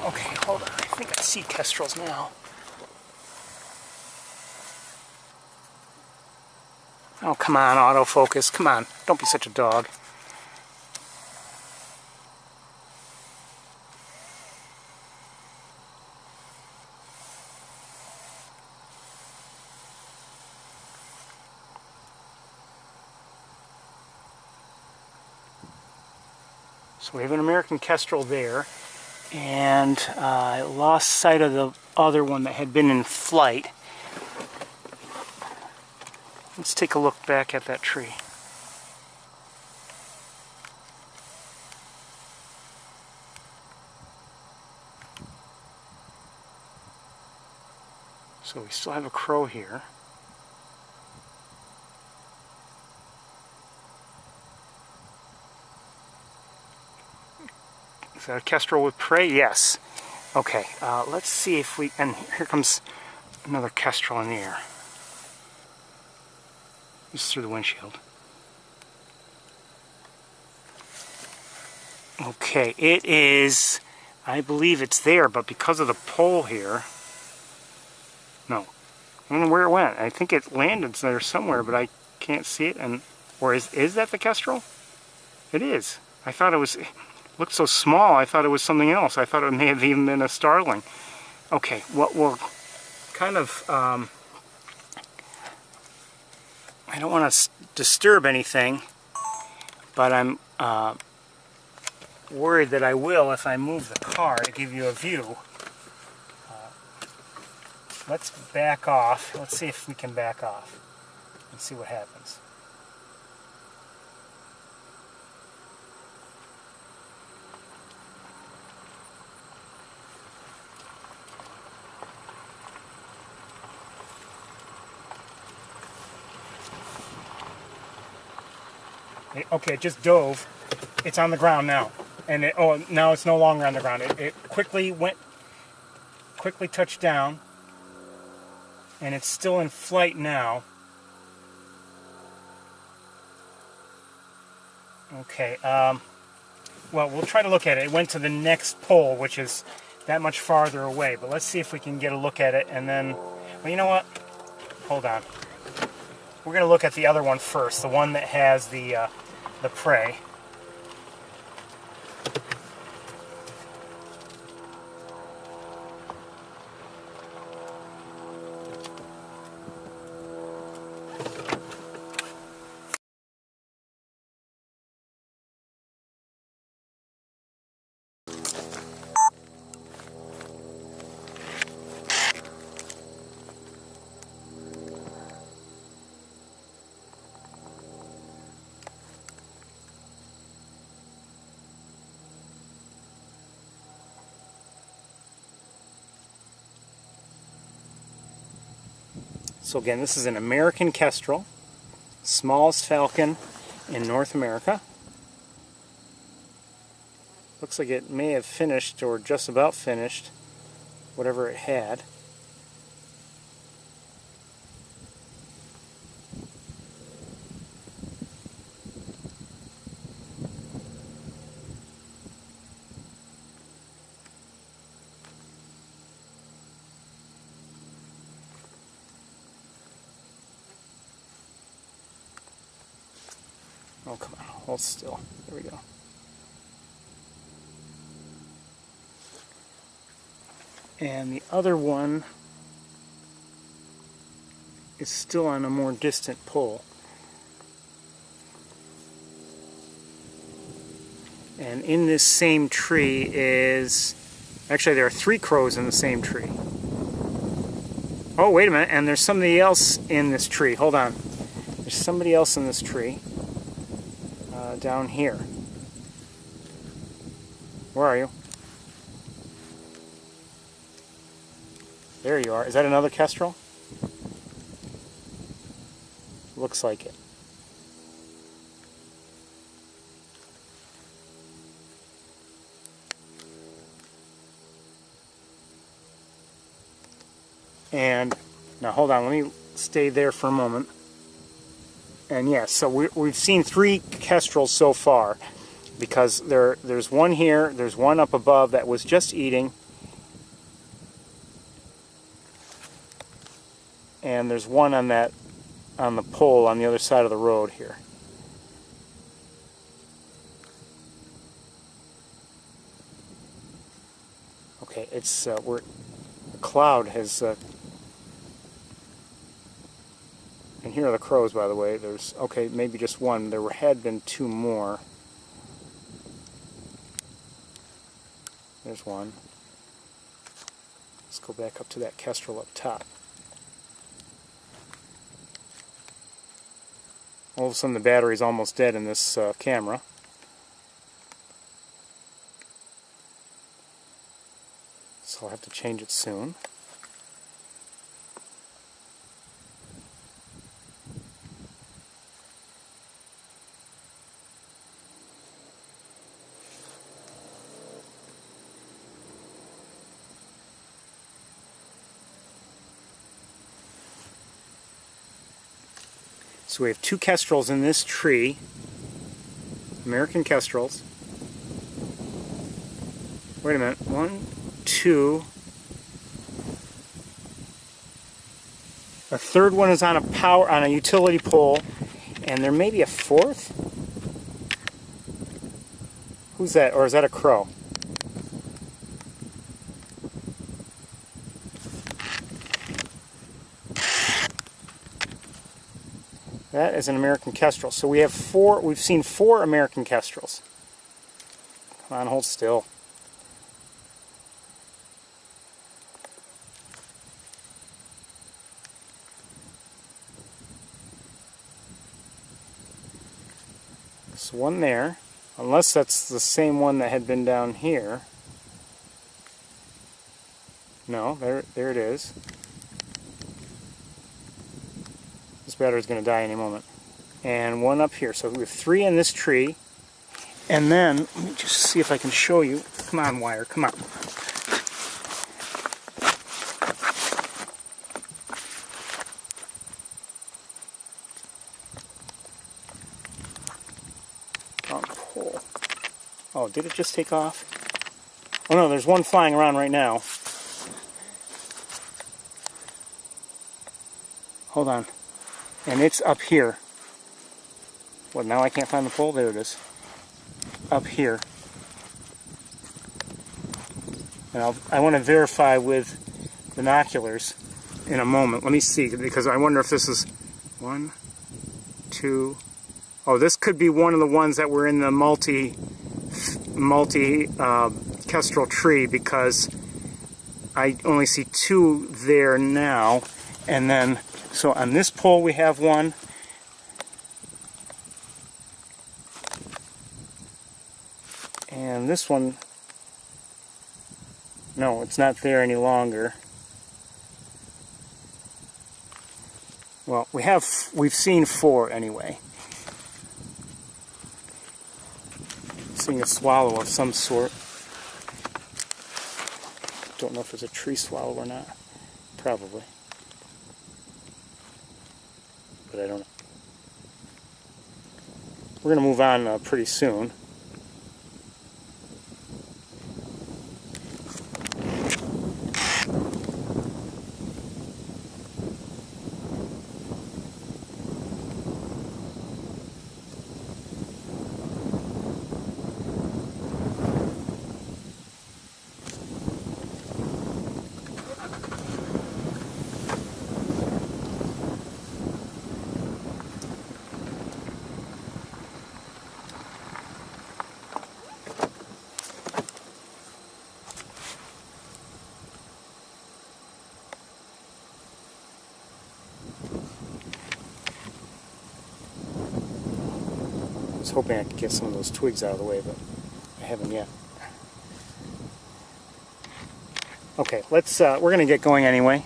okay, hold on. I think I see kestrels now. Oh, come on, autofocus. Come on. Don't be such a dog. So we have an American Kestrel there, and I lost sight of the other one that had been in flight. Let's take a look back at that tree. So we still have a crow here. Is that a Kestrel with prey? Yes. Okay, let's see if we... And here comes another Kestrel in the air. Just through the windshield. Okay, it is... I believe it's there, but because of the pole here... No. I don't know where it went. I think it landed there somewhere, but I can't see it. And or is that the Kestrel? It is. I thought it was... looked so small, I thought it was something else. I thought it may have even been a starling. Okay, what will kind of, I don't want to disturb anything, but I'm worried that I will if I move the car to give you a view. Let's back off. Let's see if we can back off and see what happens. Okay, it just dove. It's on the ground now, and now it's no longer on the ground. It quickly touched down, and it's still in flight now. Okay. Well, we'll try to look at it. It went to the next pole, which is that much farther away. But let's see if we can get a look at it, and then. Well, you know what? Hold on. We're going to look at the other one first, the one that has the prey. So again, this is an American Kestrel, smallest falcon in North America. Looks like it may have finished, or just about finished, whatever it had. Oh, come on, hold still. There we go. And the other one is still on a more distant pole. And in this same tree is... Actually, there are 3 crows in the same tree. Oh, wait a minute, and there's somebody else in this tree. Hold on. There's somebody else in this tree. Down here. Where are you? There you are. Is that another Kestrel? Looks like it. And now hold on, let me stay there for a moment. And yes, so we've seen 3 Kestrels so far, because there's one here, there's one up above that was just eating, and there's one on that on the pole on the other side of the road here. Okay, it's where the cloud has. And here are the crows, by the way. There's okay, maybe just one. There had been two more. There's one. Let's go back up to that kestrel up top. All of a sudden the battery's almost dead in this camera. So I'll have to change it soon. So we have two kestrels in this tree, American kestrels. Wait a minute, 1, 2. A third one is on a utility pole, and there may be a fourth. Who's that? Or is that a crow? That is an American kestrel. So we have four. We've seen 4 American kestrels. Come on, hold still. There's one there, unless that's the same one that had been down here. No, there it is. This battery's going to die any moment. And one up here. So we have 3 in this tree. And then, let me just see if I can show you. Come on, wire, come on. On pole. Oh, did it just take off? Oh no, there's one flying around right now. Hold on. And it's up here. Well, now I can't find the pole. There it is. Up here. And I want to verify with binoculars in a moment. Let me see, because I wonder if this is 1, 2. Oh, this could be one of the ones that were in the multi kestrel tree, because I only see 2 there now. And then, so on this pole we have one. And this one, no, it's not there any longer. Well, we've seen 4 anyway. Seeing a swallow of some sort. Don't know if it's a tree swallow or not. Probably. But I don't know. We're going to move on pretty soon. I was hoping I could get some of those twigs out of the way, but I haven't yet. Okay, let's. We're going to get going anyway.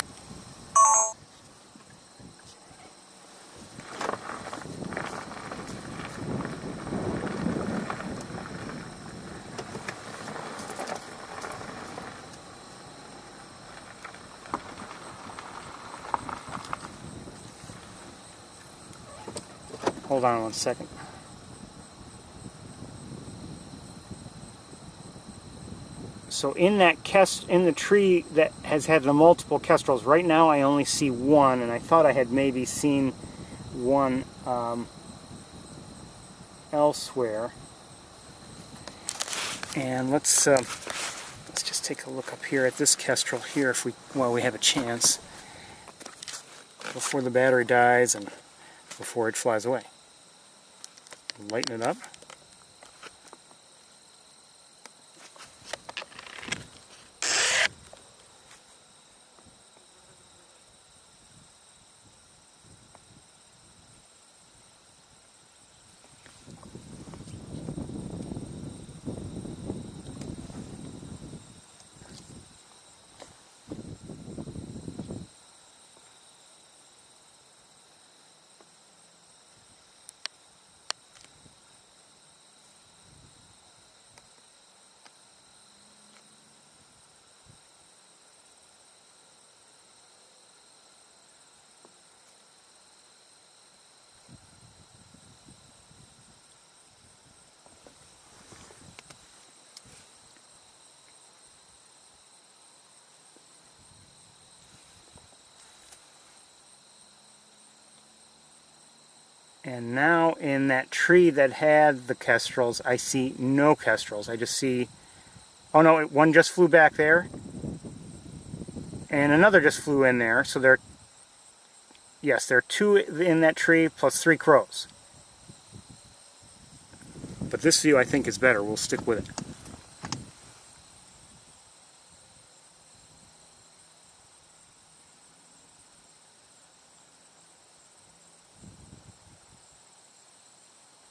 Hold on 1 second. So in that in the tree that has had the multiple kestrels, right now I only see 1, and I thought I had maybe seen one elsewhere. And let's just take a look up here at this Kestrel here, while we have a chance, before the battery dies and before it flies away. Lighten it up. And now in that tree that had the kestrels, I see no kestrels. I just see, oh no, one just flew back there, and another just flew in there. So there are two in that tree plus 3 crows. But this view I think is better. We'll stick with it.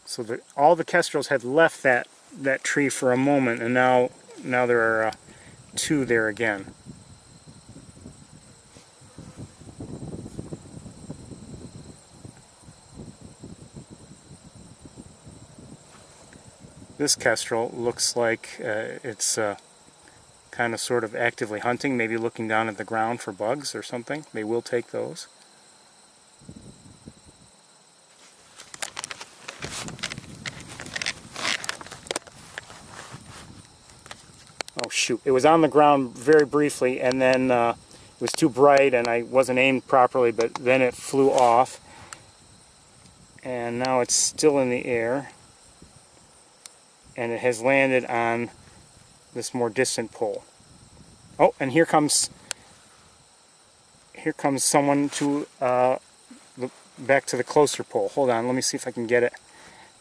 So all the kestrels had left that tree for a moment, and now there are 2 there again. This kestrel looks like it's kind of sort of actively hunting, maybe looking down at the ground for bugs or something. They will take those. Oh shoot, it was on the ground very briefly, and then it was too bright and I wasn't aimed properly, but then it flew off. And now it's still in the air, and it has landed on this more distant pole. Oh, and here comes someone to back to the closer pole. Hold on, let me see if I can get it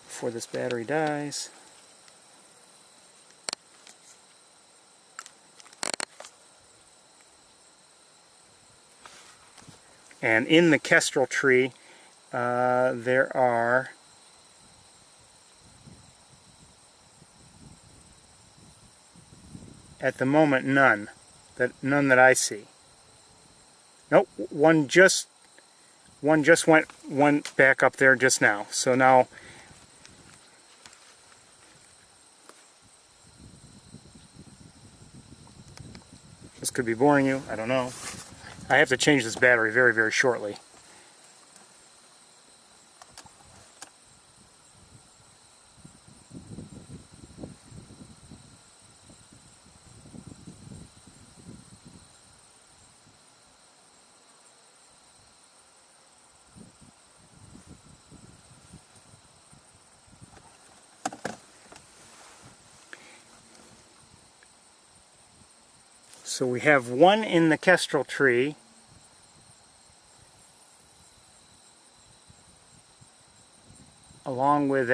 before this battery dies. And in the kestrel tree, there are at the moment none that I see. Nope, one just went back up there just now. So now this could be boring you, I don't know. I have to change this battery very, very shortly. So we have one in the kestrel tree, along with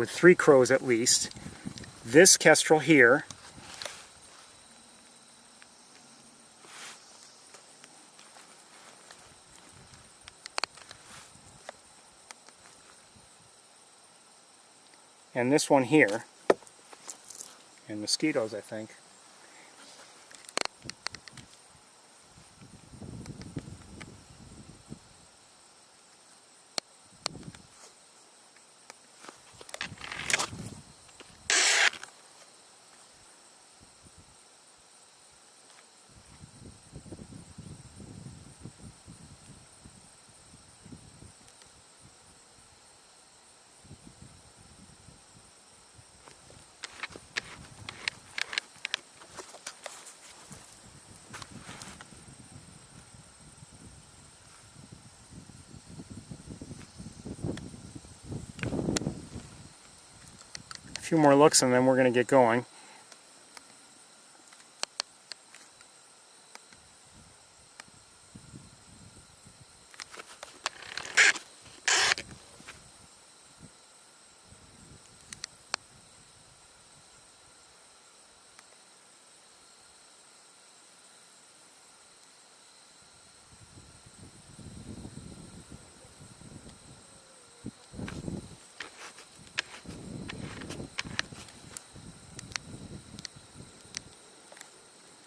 3 crows at least. This kestrel here, and this one here, and mosquitoes, I think. few more looks and then we're going to get going.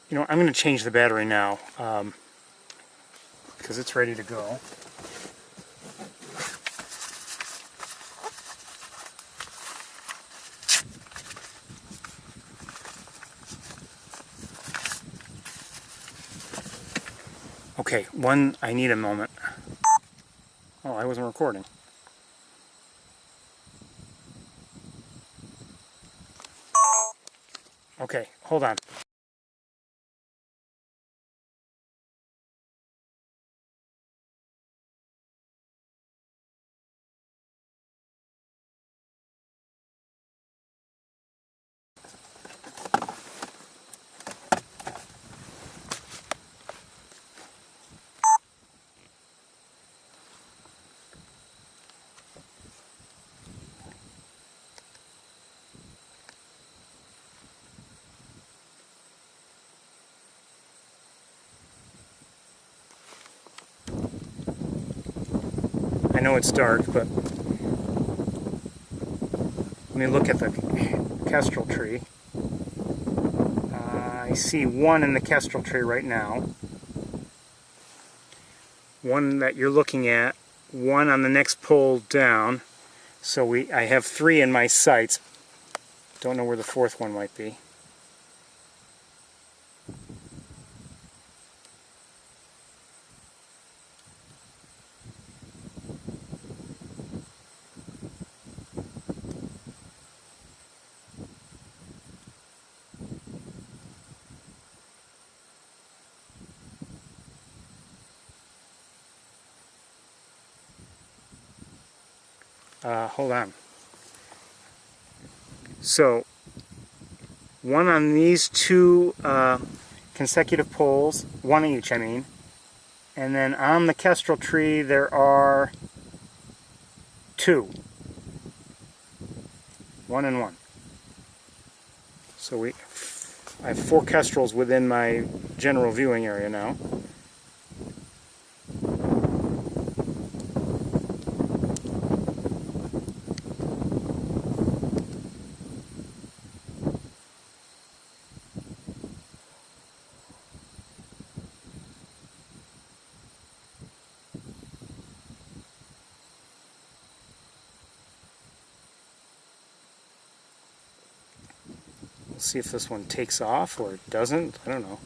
You know, I'm going to change the battery now because it's ready to go. Okay, I need a moment. Oh, I wasn't recording. Okay, hold on. I know it's dark, but let me look at the Kestrel tree. I see one in the Kestrel tree right now. One that you're looking at, one on the next pole down. So I have 3 in my sights. Don't know where the 4th one might be. Hold on. So, one on these 2 consecutive poles, 1 each I mean, and then on the Kestrel tree there are 2. 1 and 1. So I have 4 Kestrels within my general viewing area now. See if this one takes off or it doesn't. I don't know.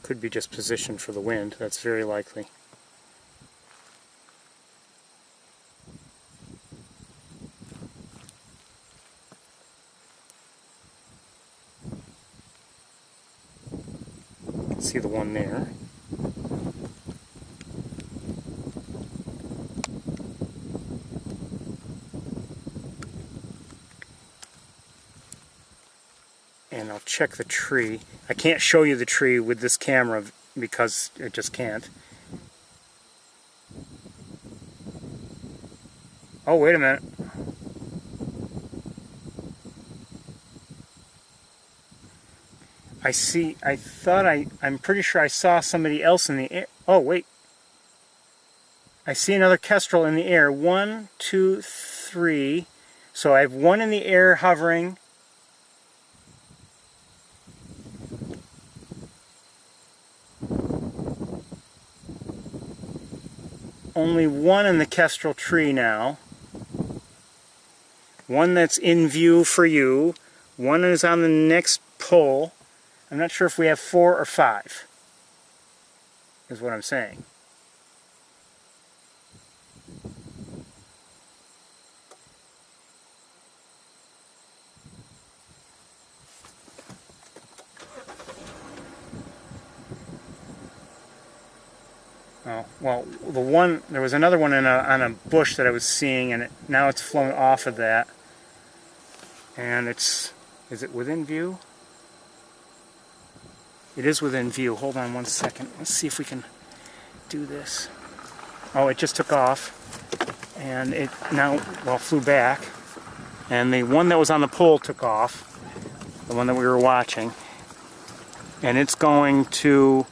Could be just positioned for the wind. That's very likely. See the one there. And I'll check the tree. I can't show you the tree with this camera because it just can't. Oh, wait a minute. I'm pretty sure I saw somebody else in the air. Oh, wait. I see another Kestrel in the air. 1, 2, 3. So I have 1 in the air hovering. Only 1 in the Kestrel tree now. 1 that's in view for you. 1 is on the next pole. I'm not sure if we have 4 or 5, is what I'm saying. Oh, well, there was another one on a bush that I was seeing, and now it's flown off of that. And is it within view? It is within view. Hold on one second. Let's see if we can do this. Oh, it just took off, and it now, well, flew back. And the one that was on the pole took off, the one that we were watching. And it's going to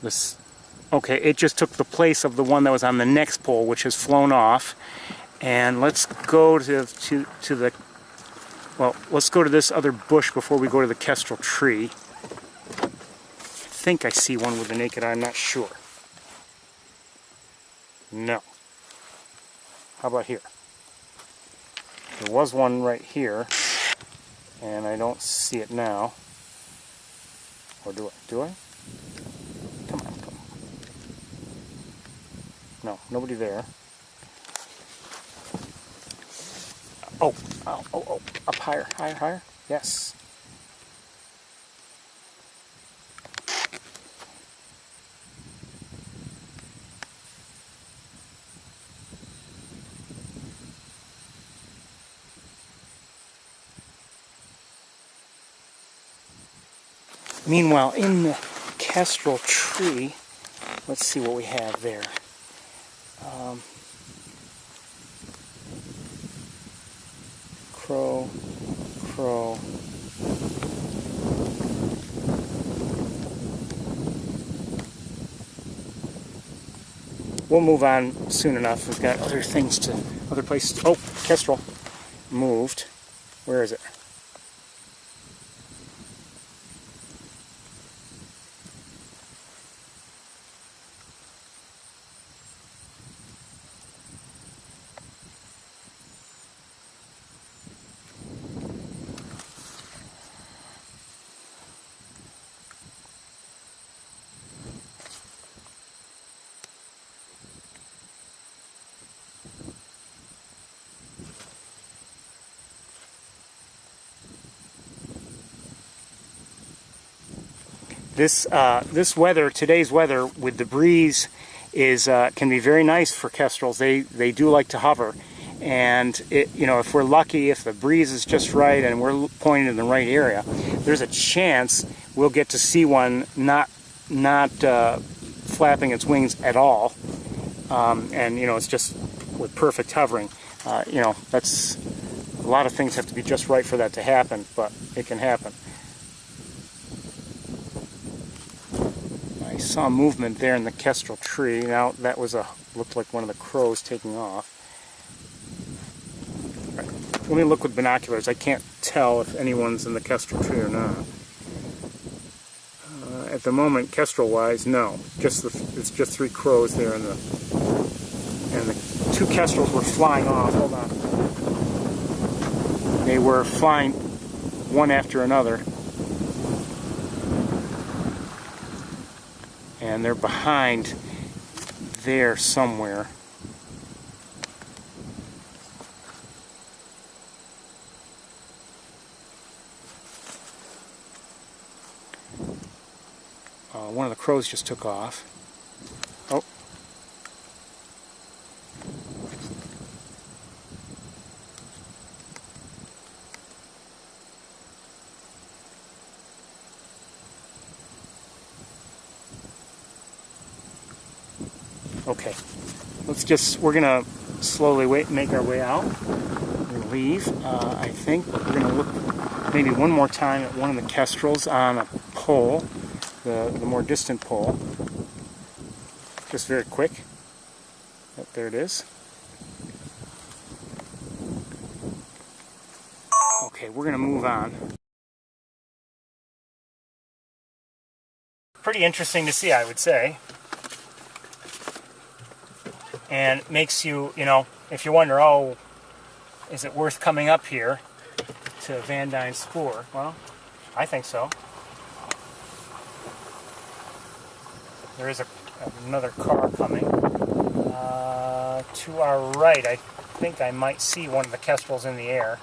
this. Okay, it just took the place of the one that was on the next pole, which has flown off. And let's go to the, well, let's go to this other bush before we go to the Kestrel tree. I think I see one with the naked eye, I'm not sure. No. How about here? There was one right here, and I don't see it now. Or do I? Do I? Come on. No, nobody there. Oh, up higher, higher. Yes. Meanwhile, in the Kestrel tree, let's see what we have there. Crow. We'll move on soon enough. We've got other places. Oh, Kestrel moved. Where is it? This weather, today's weather with the breeze, can be very nice for kestrels. They do like to hover, and if we're lucky, if the breeze is just right and we're pointing in the right area, there's a chance we'll get to see one not flapping its wings at all, and it's just with perfect hovering. That's a lot of things have to be just right for that to happen, but it can happen. I saw movement there in the Kestrel tree. Now that looked like one of the crows taking off. Right. Let me look with binoculars. I can't tell if anyone's in the Kestrel tree or not. At the moment, Kestrel-wise, no. It's just 3 crows there, and the 2 kestrels were flying off. Hold on. They were flying one after another. And they're behind there somewhere. One of the crows just took off. Oh. Okay, we're gonna slowly make our way out and leave. I think we're gonna look maybe one more time at one of the kestrels on a pole, the more distant pole. Just very quick. Oh, there it is. Okay, we're gonna move on. Pretty interesting to see, I would say. And it makes you, if you wonder, oh, is it worth coming up here to Van Dyne Spoor? Well, I think so. there is another car coming. To our right, I think I might see one of the Kestrels in the air.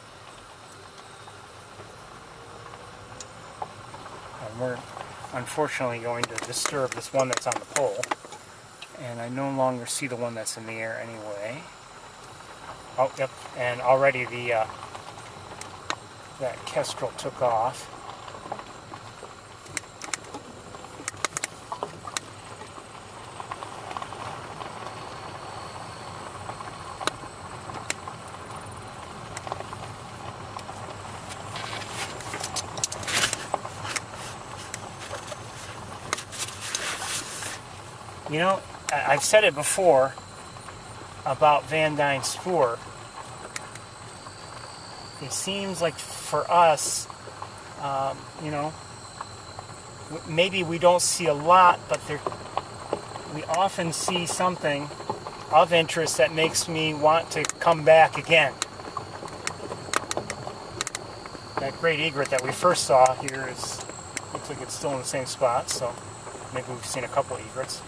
And we're unfortunately going to disturb this one that's on the pole. And I no longer see the one that's in the air anyway. Oh, yep, and already that Kestrel took off. You know, I've said it before about Van Dyne's spoor. It seems like for us, you know, maybe we don't see a lot, but we often see something of interest that makes me want to come back again. That great egret that we first saw here looks like it's still in the same spot, so maybe we've seen a couple of egrets.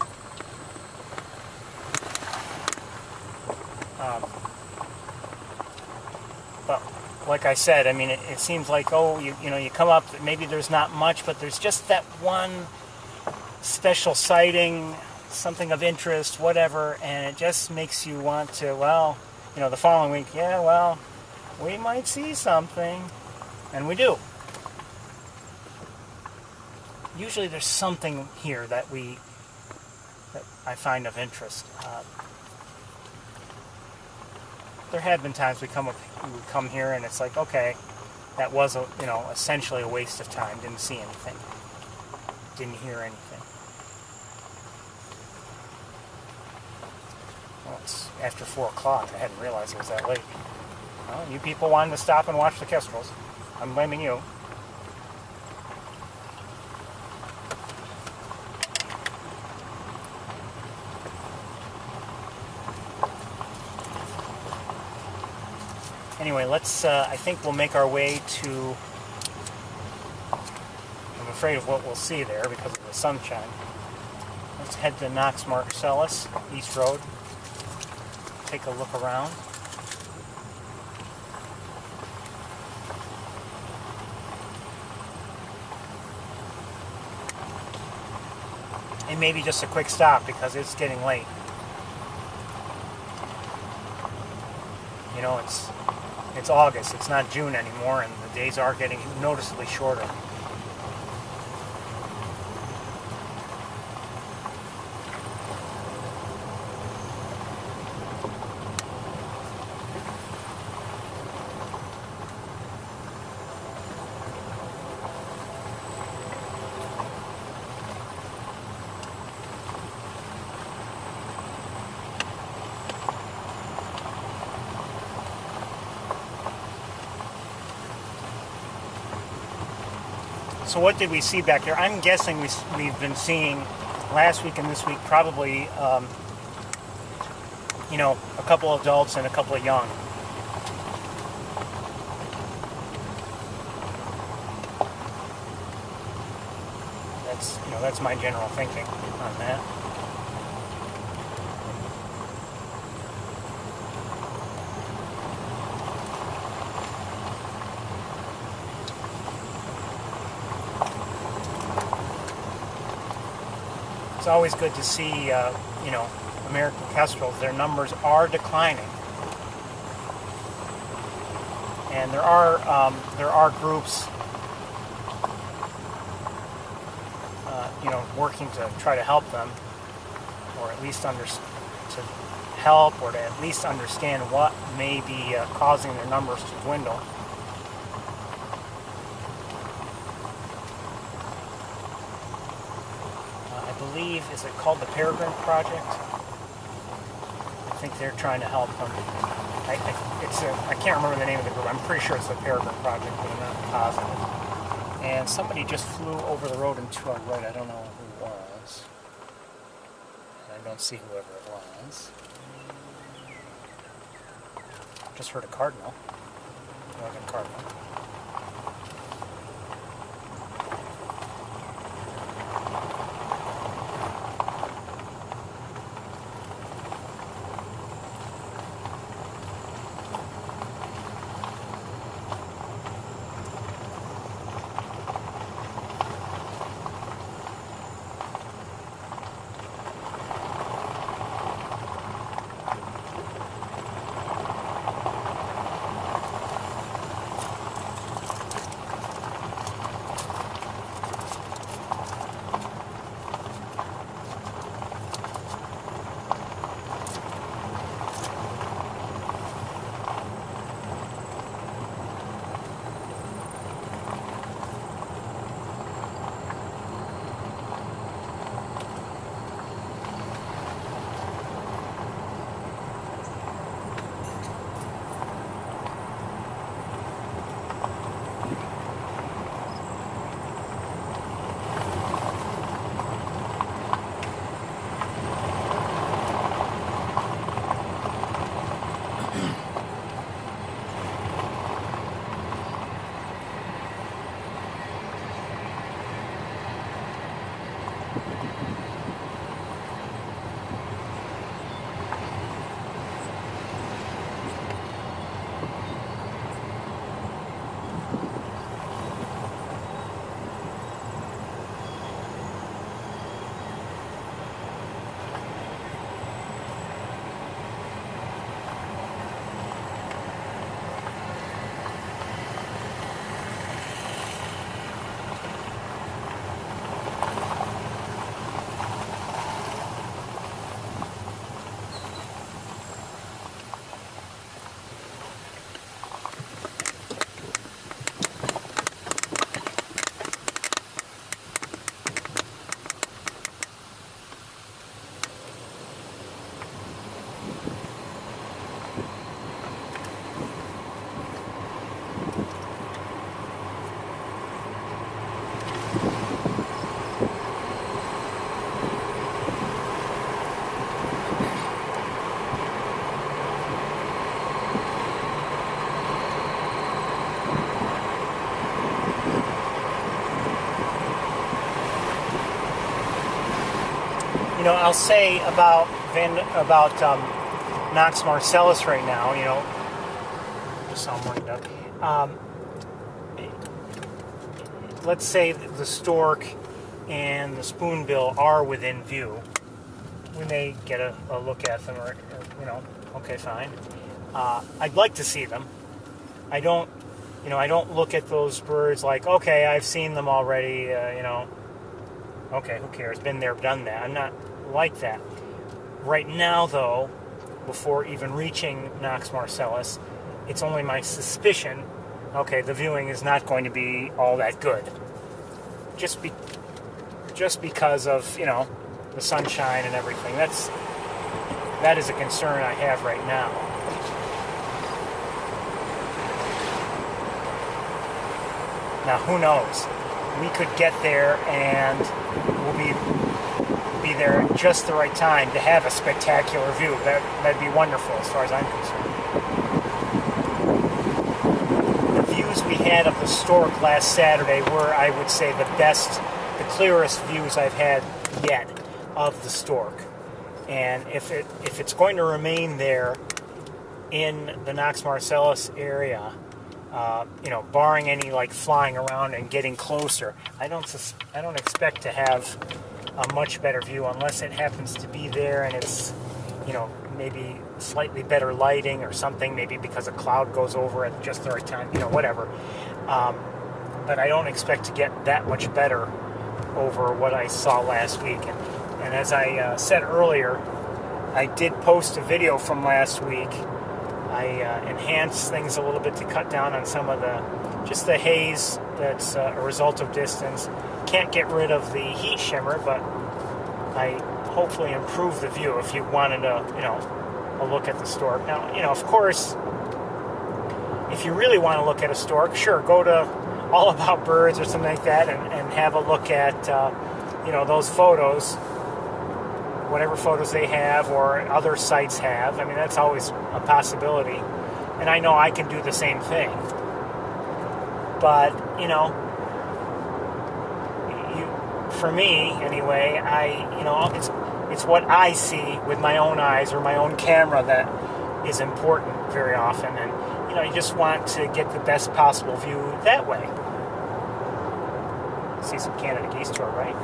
But like I said, I mean, it seems like, oh, you know, you come up, maybe there's not much, but there's just that one special sighting, something of interest, whatever, and it just makes you want to, well, you know, the following week, yeah, well, we might see something, and we do. Usually there's something here that I find of interest. There have been times we come here and it's like, okay, that was essentially a waste of time. Didn't see anything. Didn't hear anything. Well, it's after 4 o'clock. I hadn't realized it was that late. Well, you people wanted to stop and watch the Kestrels. I'm blaming you. Anyway, I think we'll make our way to, I'm afraid of what we'll see there because of the sunshine. Let's head to Knox-Marcellus, East Road. Take a look around. And maybe just a quick stop because it's getting late. You know, it's August, it's not June anymore, and the days are getting noticeably shorter. So what did we see back there? I'm guessing we've been seeing last week and this week probably, you know, a couple of adults and a couple of young. That's my general thinking on that. It's always good to see, you know, American kestrels. Their numbers are declining, and there are groups, you know, working to try to help them, or at least to help, or to at least understand what may be causing their numbers to dwindle. I believe, is it called the Peregrine Project? I think they're trying to help them. I can't remember the name of the group. I'm pretty sure it's the Peregrine Project, but I'm not positive. And somebody just flew over the road into our right. I don't know who it was. And I don't see whoever it was. Just heard a cardinal. Northern cardinal. You know, I'll say about Knox-Marcellus right now, you know, just saw him wind up. Let's say the stork and the spoonbill are within view. We may get a look at them, or you know, okay, fine. I'd like to see them. I don't look at those birds like, okay, I've seen them already, you know, okay, who cares, been there, done that. I'm not like that. Right now, though, before even reaching Knox-Marcellus, it's only my suspicion, okay, the viewing is not going to be all that good. Just because of, you know, the sunshine and everything. That is a concern I have right now. Now, who knows? We could get there and we'll be there at just the right time to have a spectacular view. That'd be wonderful as far as I'm concerned. The views we had of the stork last Saturday were, I would say, the clearest views I've had yet of the stork. And if it's going to remain there in the Knox-Marcellus area, you know, barring any like flying around and getting closer, I don't expect to have a much better view unless it happens to be there and it's, you know, maybe slightly better lighting or something, maybe because a cloud goes over at just the right time, you know, whatever. But I don't expect to get that much better over what I saw last week. And as I said earlier, I did post a video from last week. I enhanced things a little bit to cut down on some of the haze that's a result of distance. Can't get rid of the heat shimmer, but I hopefully improve the view if you wanted a look at the stork. Now, you know, of course, if you really want to look at a stork, sure, go to All About Birds or something like that and have a look at, you know, those photos, whatever photos they have or other sites have. I mean, that's always a possibility. And I know I can do the same thing. But, you know, for me, anyway, it's what I see with my own eyes or my own camera that is important very often. And, you know, you just want to get the best possible view that way. See some Canada geese to our right.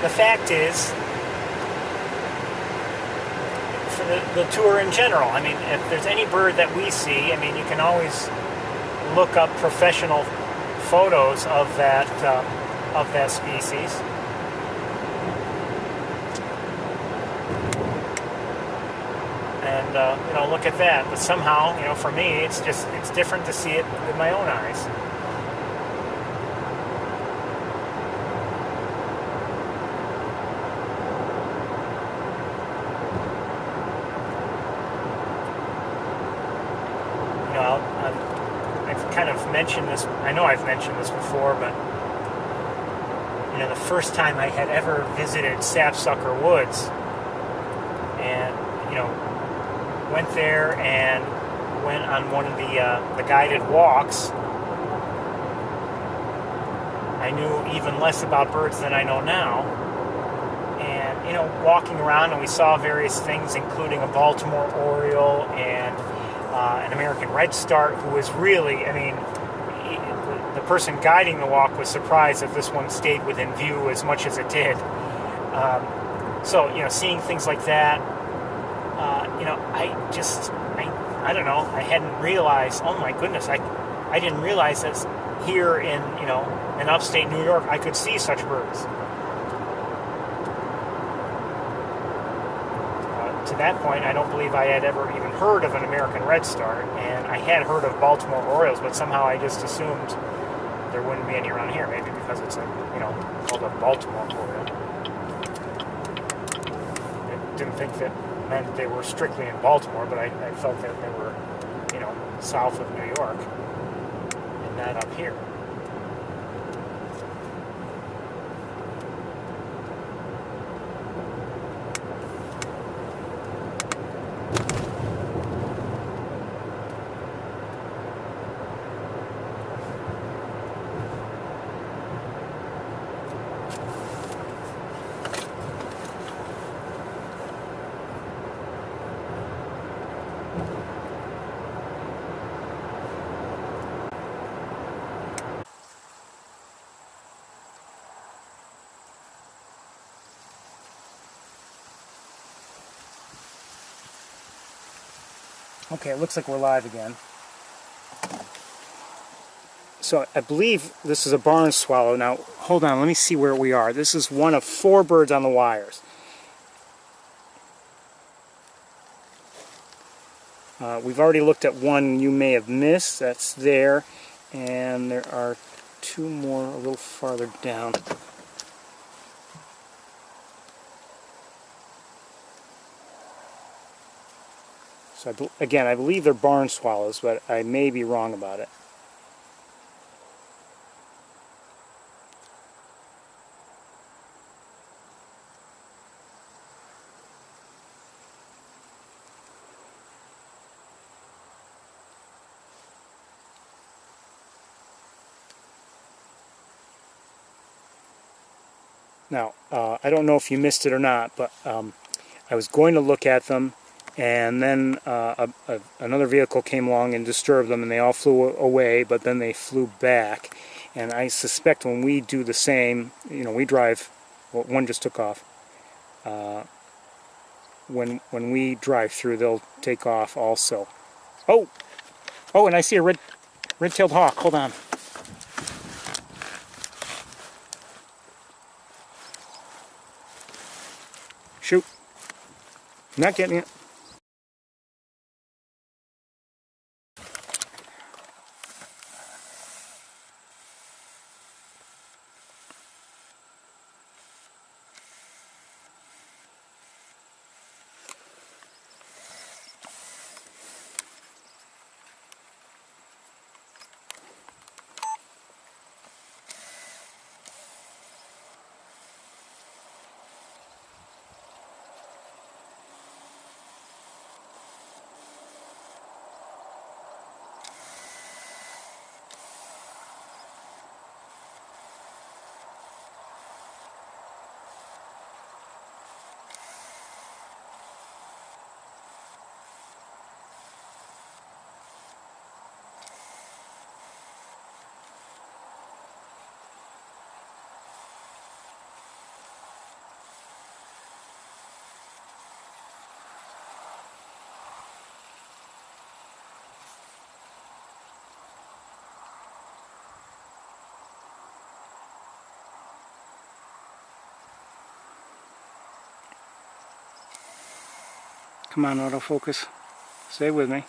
The fact is, for the tour in general, I mean, if there's any bird that we see, I mean, you can always look up professional photos of that species. And you know, look at that. But somehow, you know, for me, it's different to see it with my own eyes. Mentioned this. I know I've mentioned this before, but you know, the first time I had ever visited Sapsucker Woods, and you know, went there and went on one of the guided walks. I knew even less about birds than I know now, and you know, walking around and we saw various things, including a Baltimore Oriole and an American redstart, who was really, I mean, the person guiding the walk was surprised that this one stayed within view as much as it did. So, you know, seeing things like that, you know, I don't know, I hadn't realized, oh my goodness, I didn't realize that here in, you know, in upstate New York, I could see such birds. To that point, I don't believe I had ever even heard of an American redstart, and I had heard of Baltimore Orioles, but somehow I just assumed there wouldn't be any around here, maybe because it's called a Baltimore Oriole. I didn't think that meant they were strictly in Baltimore, but I felt that they were, you know, south of New York, and not up here. Okay, it looks like we're live again. So I believe this is a barn swallow. Now, hold on, let me see where we are. This is one of 4 birds on the wires. We've already looked at one you may have missed. That's there. And there are 2 more a little farther down. So again, I believe they're barn swallows, but I may be wrong about it. Now, I don't know if you missed it or not, but I was going to look at them, and then another vehicle came along and disturbed them, and they all flew away, but then they flew back. And I suspect when we do the same, you know, we drive, well, one just took off. When we drive through, they'll take off also. Oh, and I see a red-tailed hawk. Hold on. Shoot. Not getting it. Come on, autofocus. Stay with me.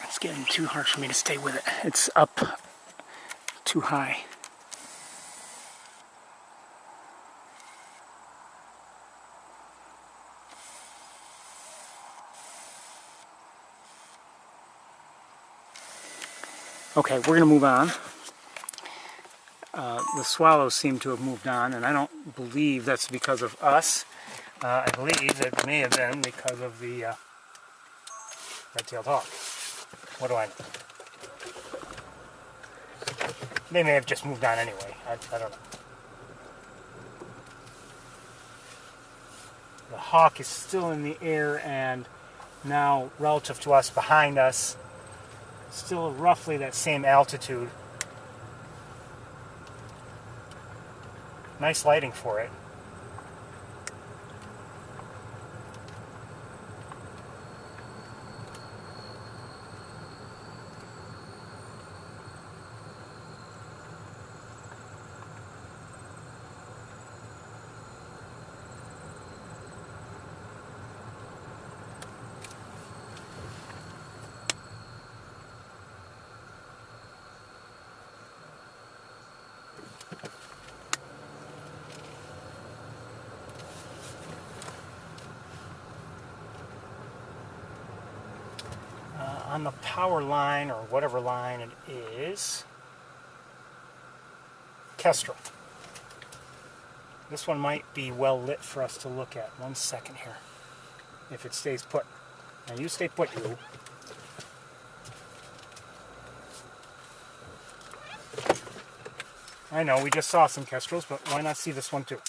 It's getting too hard for me to stay with it. It's up too high. Okay, we're going to move on. The swallows seem to have moved on, and I don't believe that's because of us. I believe it may have been because of the red-tailed hawk. What do I know? They may have just moved on anyway. I don't know. The hawk is still in the air, and now relative to us, behind us, still roughly that same altitude. Nice lighting for it. On the power line, or whatever line it is, Kestrel. This one might be well lit for us to look at. 1 second here, if it stays put. Now you stay put, you. I know, we just saw some kestrels, but why not see this one too?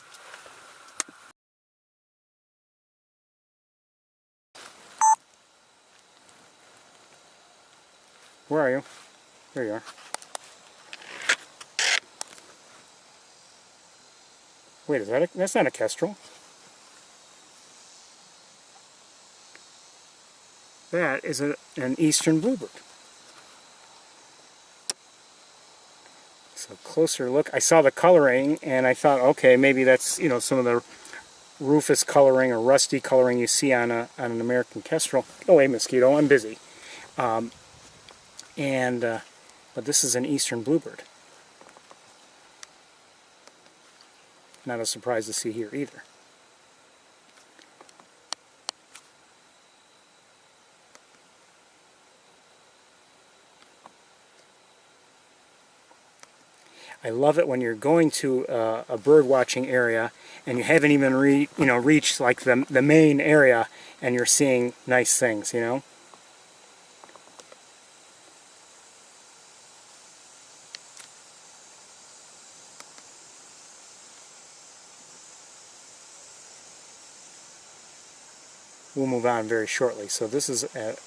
Where are you? There you are. Wait, is that that's not a kestrel. That is an eastern bluebird. So closer look. I saw the coloring and I thought, okay, maybe that's, you know, some of the rufous coloring or rusty coloring you see on an American kestrel. Oh, hey, mosquito, I'm busy. But this is an eastern bluebird. Not a surprise to see here either. I love it when you're going to a bird watching area and you haven't even reached like the main area and you're seeing nice things, you know. We'll move on very shortly. So this is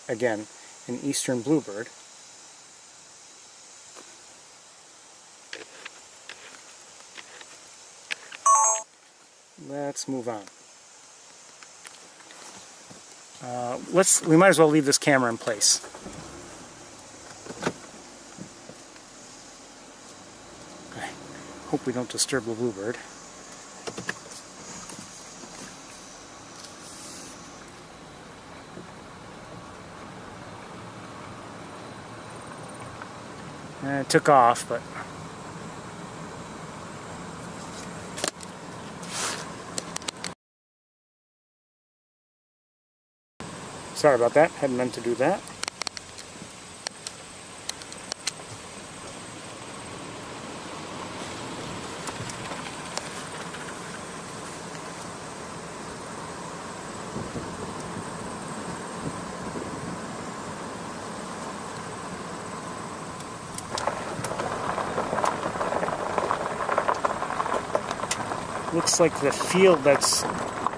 again an eastern bluebird. Let's move on. We might as well leave this camera in place. Okay. Hope we don't disturb the bluebird. It took off, but sorry about that, hadn't meant to do that. Looks like the field that's,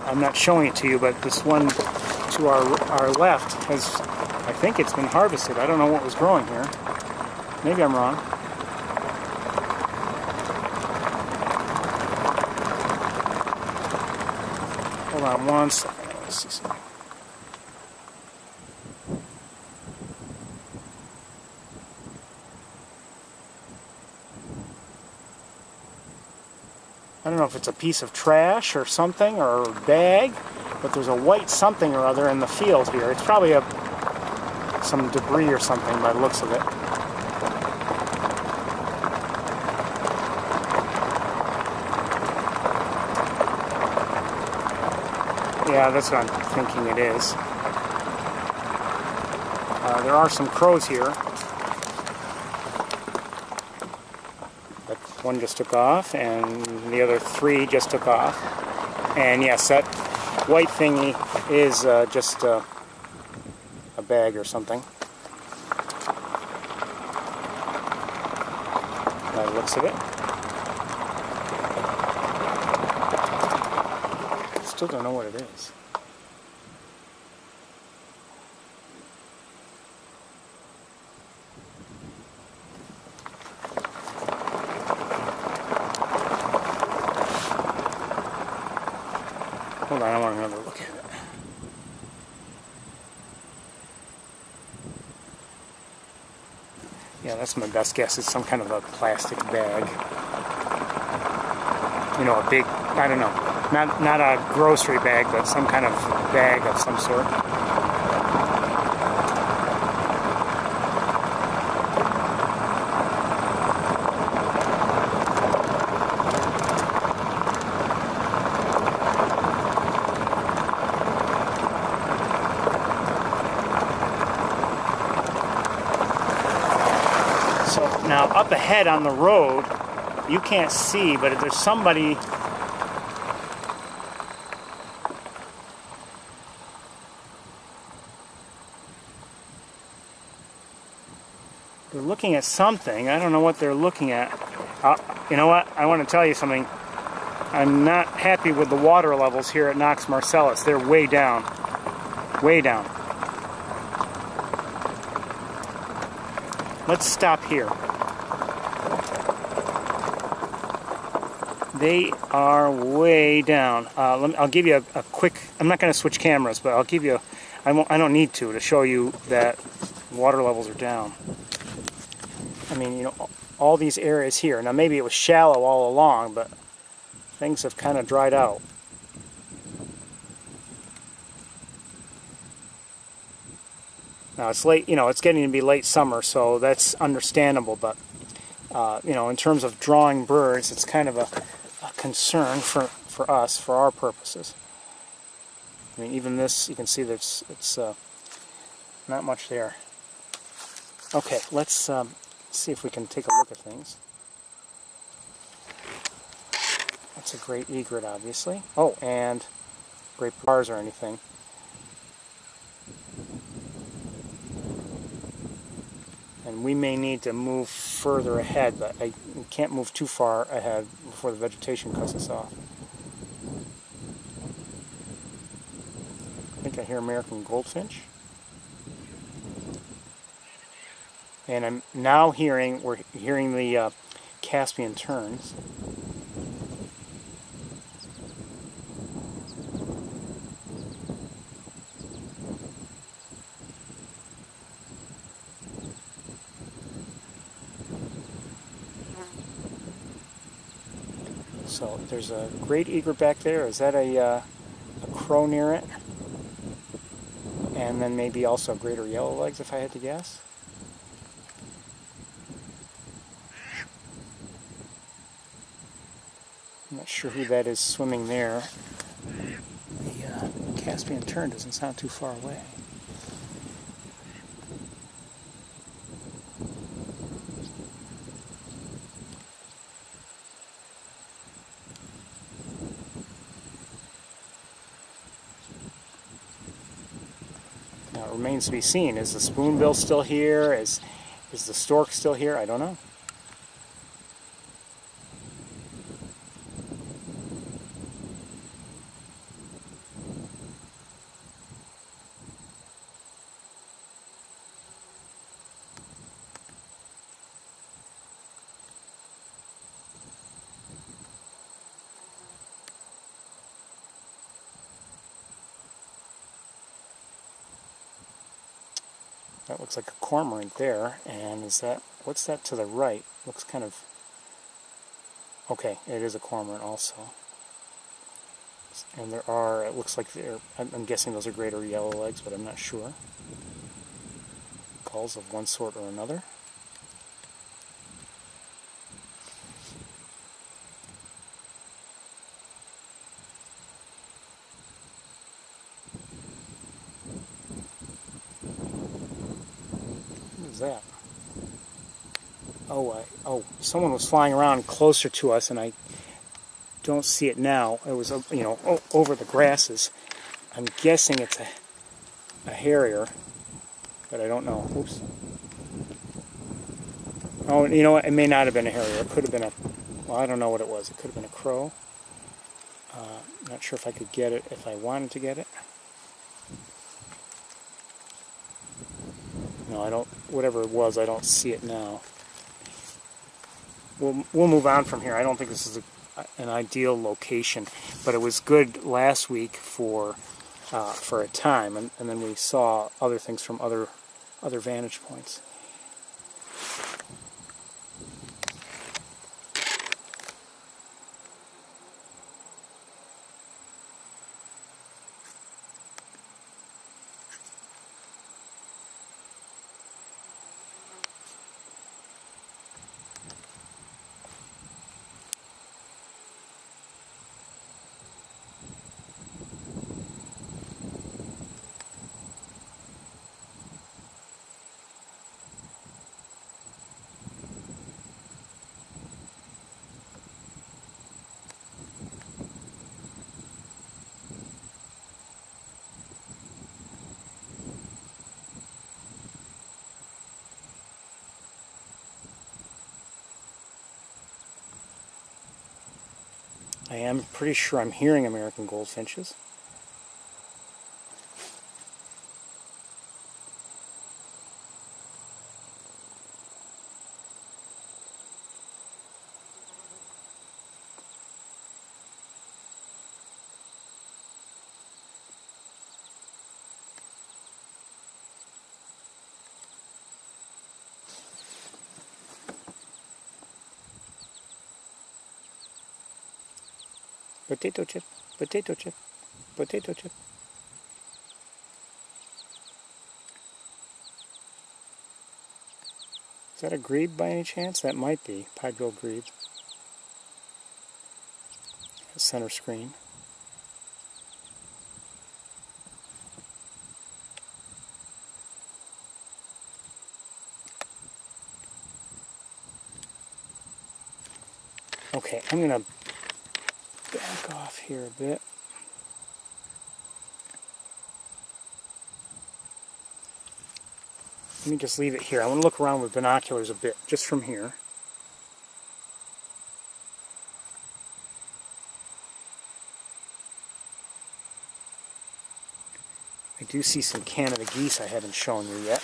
I'm not showing it to you, but this one to our left has, I think it's been harvested. I don't know what was growing here. Maybe I'm wrong. Hold on one second. Let's see something. I don't know if it's a piece of trash or something, or a bag, but there's a white something or other in the field here. It's probably some debris or something by the looks of it. Yeah, that's what I'm thinking it is. There are some crows here. One just took off, and the other three just took off. And yes, that white thingy is just a bag or something, by the looks of it. Still don't know what it is. Hold on, I want another look at it. Yeah, that's my best guess. It's some kind of a plastic bag. You know, a big, I don't know, not a grocery bag, but some kind of bag of some sort. Now, up ahead on the road, you can't see, but there's somebody. They're looking at something. I don't know what they're looking at. you know what? I want to tell you something. I'm not happy with the water levels here at Knox-Marcellus. They're way down. Way down. Let's stop here. They are way down. I'll give you a quick... I'm not going to switch cameras, but I'll give you... I don't need to show you that water levels are down. I mean, you know, all these areas here. Now, maybe it was shallow all along, but things have kind of dried out. Now, it's late, you know, it's getting to be late summer, so that's understandable, but, you know, in terms of drawing birds, it's kind of a concern for us, for our purposes. I mean, even this, you can see that it's not much there. Okay, let's see if we can take a look at things. That's a great egret, obviously. Oh, and great bars or anything. And we may need to move further ahead, but we can't move too far ahead before the vegetation cuts us off. I think I hear American goldfinch. And I'm now we're hearing the Caspian terns. So there's a great egret back there. Is that a crow near it? And then maybe also greater yellowlegs, if I had to guess. I'm not sure who that is swimming there. The Caspian tern doesn't sound too far away. Now it remains to be seen. Is the spoonbill still here? Is the stork still here? I don't know. That looks like a cormorant there, and what's that to the right? Looks kind of, okay, it is a cormorant also. And it looks like I'm guessing those are greater yellowlegs, but I'm not sure. Gulls of one sort or another. That? Oh, someone was flying around closer to us, and I don't see it now. It was, you know, over the grasses. I'm guessing it's a harrier, but I don't know. Oops. Oh, you know what? It may not have been a harrier. It could have been well, I don't know what it was. It could have been a crow. Not sure if I could get it if I wanted to get it. No, I don't. Whatever it was, I don't see it now. We'll move on from here. I don't think this is an ideal location, but it was good last week for a time, and then we saw other things from other vantage points. I am pretty sure I'm hearing American goldfinches. Potato chip, potato chip, potato chip. Is that a grebe by any chance? That might be. Pied-billed grebe. Center screen. Okay, I'm going to back off here a bit. Let me just leave it here. I want to look around with binoculars a bit, just from here. I do see some Canada geese I haven't shown you yet.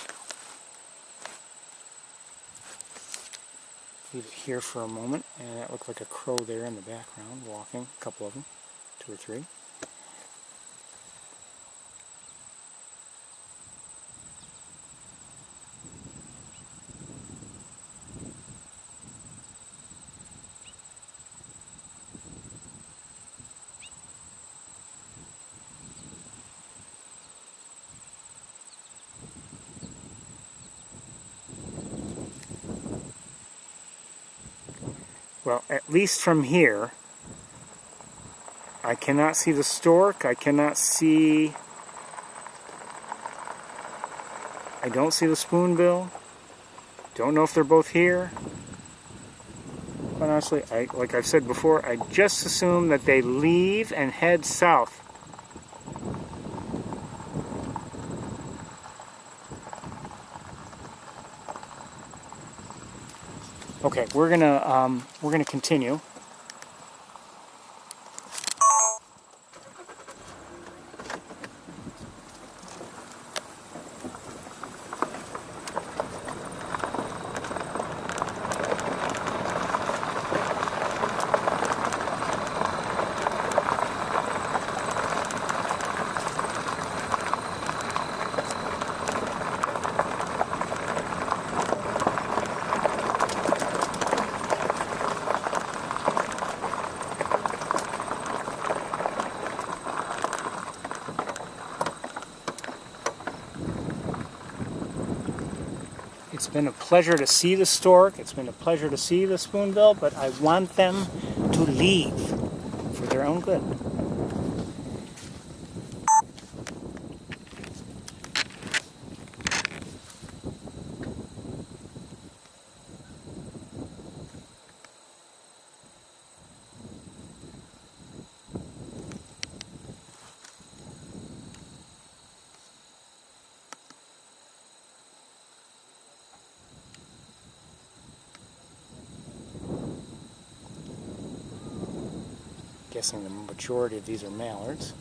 Leave it here for a moment, and that looked like a crow there in the background, walking, a couple of them, 2 or 3. Well, at least from here, I cannot see the stork, I don't see the spoonbill, don't know if they're both here. Quite honestly, like I've said before, I just assume that they leave and head south. Okay, we're gonna continue. It's been a pleasure to see the stork, it's been a pleasure to see the spoonbill, but I want them to leave for their own good. Guessing the majority of these are mallards.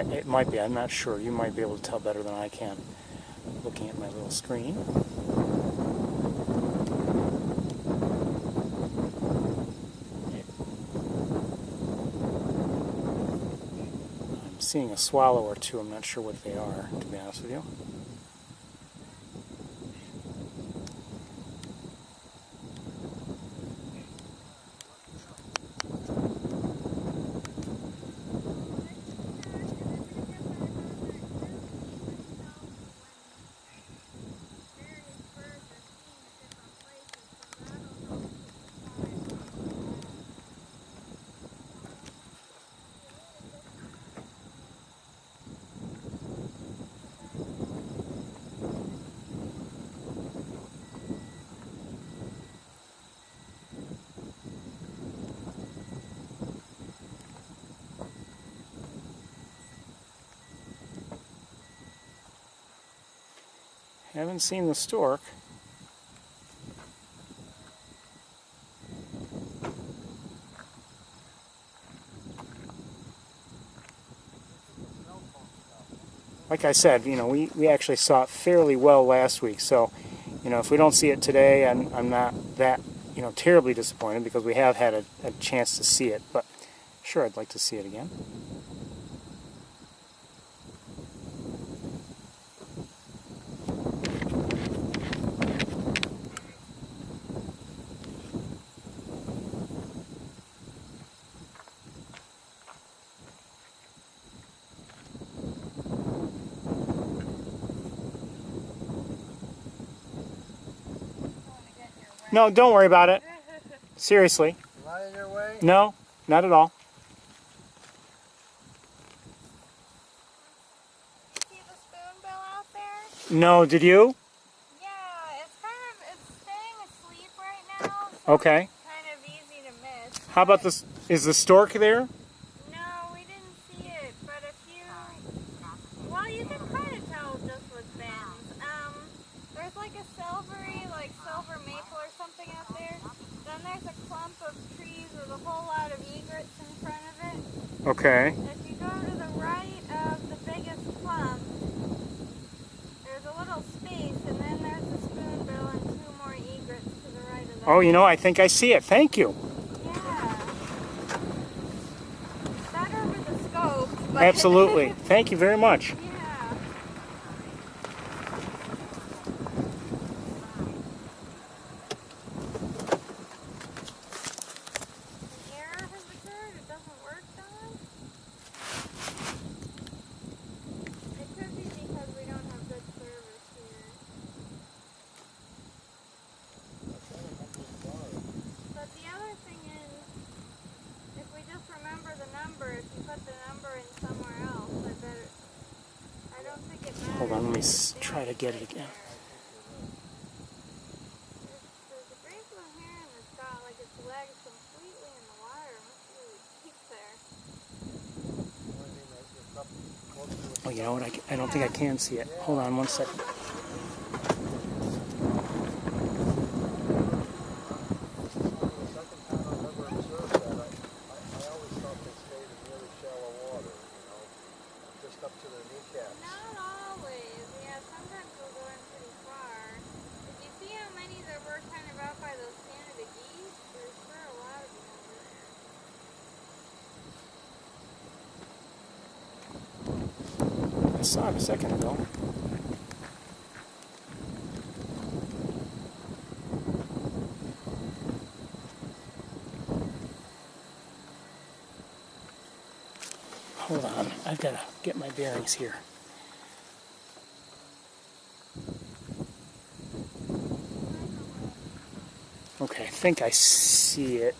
it might be. I'm not sure. You might be able to tell better than I can looking at my little screen. I'm seeing a swallow or two. I'm not sure what they are, to be honest with you. Haven't seen the stork. Like I said, you know, we actually saw it fairly well last week, so, you know, if we don't see it today, I'm not that, you know, terribly disappointed because we have had a chance to see it, but sure, I'd like to see it again. No, don't worry about it. Seriously. Not in your way? No, not at all. See the spoonbill out there? No, did you? Yeah, it's staying asleep right now, so Okay. it's kind of easy to miss. How about this? Is the stork there? No, we didn't see it, but if you... Well, you can kind of tell just with bends. There's like a silvery, like silver maple or something out there. Then there's a clump of trees with a whole lot of egrets in front of it. Okay. If you go to the right of the biggest clump, there's a little space, and then there's the spoonbill and two more egrets to the right of that. Oh, you know, I think I see it. Thank you. Yeah. Better with the scope. But Absolutely. Thank you very much. Yeah. An error has occurred. It doesn't work, Don? It could be because we don't have good service here. But the other thing is, if we just remember the number, if you put the number in somewhere else, I don't think it matters. Hold on, let me try to get it again. There's a great little heron that's got like its legs completely in the water. It must really deep there. Oh, you know what? I don't think I can see it. Hold on one second. Not always. Yeah, sometimes we'll go in pretty far. Did you see how many there were kind of out by those Canada geese? There's sure a lot of them over there. I saw it a second ago. Hold on, I've got to get my bearings here. Okay, I think I see it.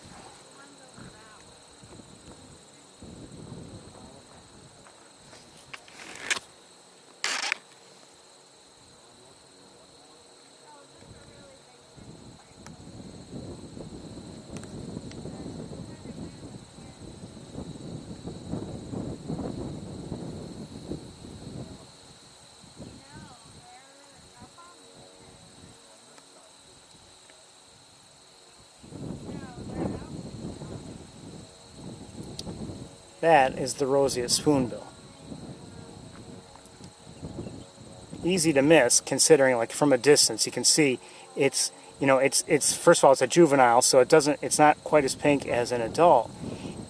That is the roseate spoonbill. easy to miss, considering like from a distance you can see it's, you know, it's first of all it's a juvenile, so it's not quite as pink as an adult,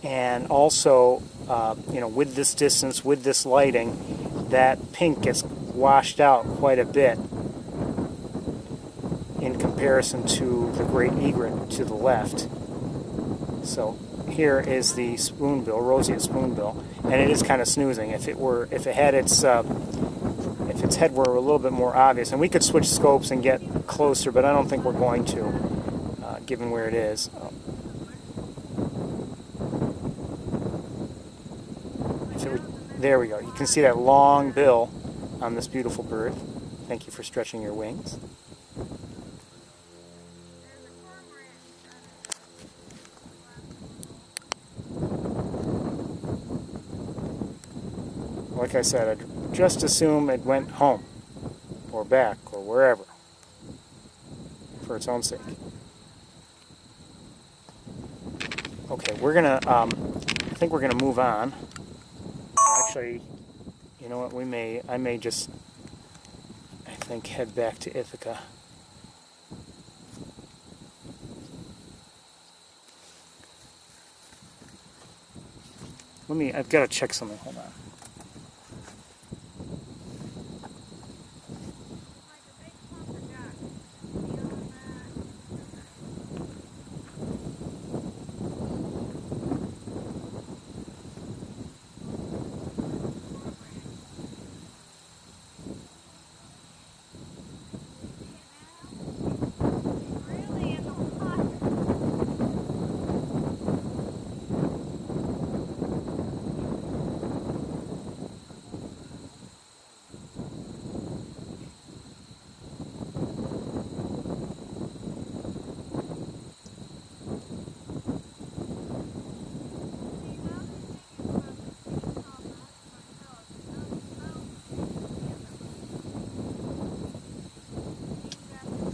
and also you know, with this distance, with this lighting, that pink gets washed out quite a bit in comparison to the great egret to the left. So here is the spoonbill, roseate spoonbill, and it is kind of snoozing. If it had its if its head were a little bit more obvious, and we could switch scopes and get closer, but I don't think we're going to, given where it is. There we go. You can see that long bill on this beautiful bird. Thank you for stretching your wings. Like I said, I'd just assume it went home or back or wherever for its own sake. Okay, we're gonna I think we're gonna move on. Actually, you know what, I may just, I think, head back to Ithaca. I've got to check something, hold on.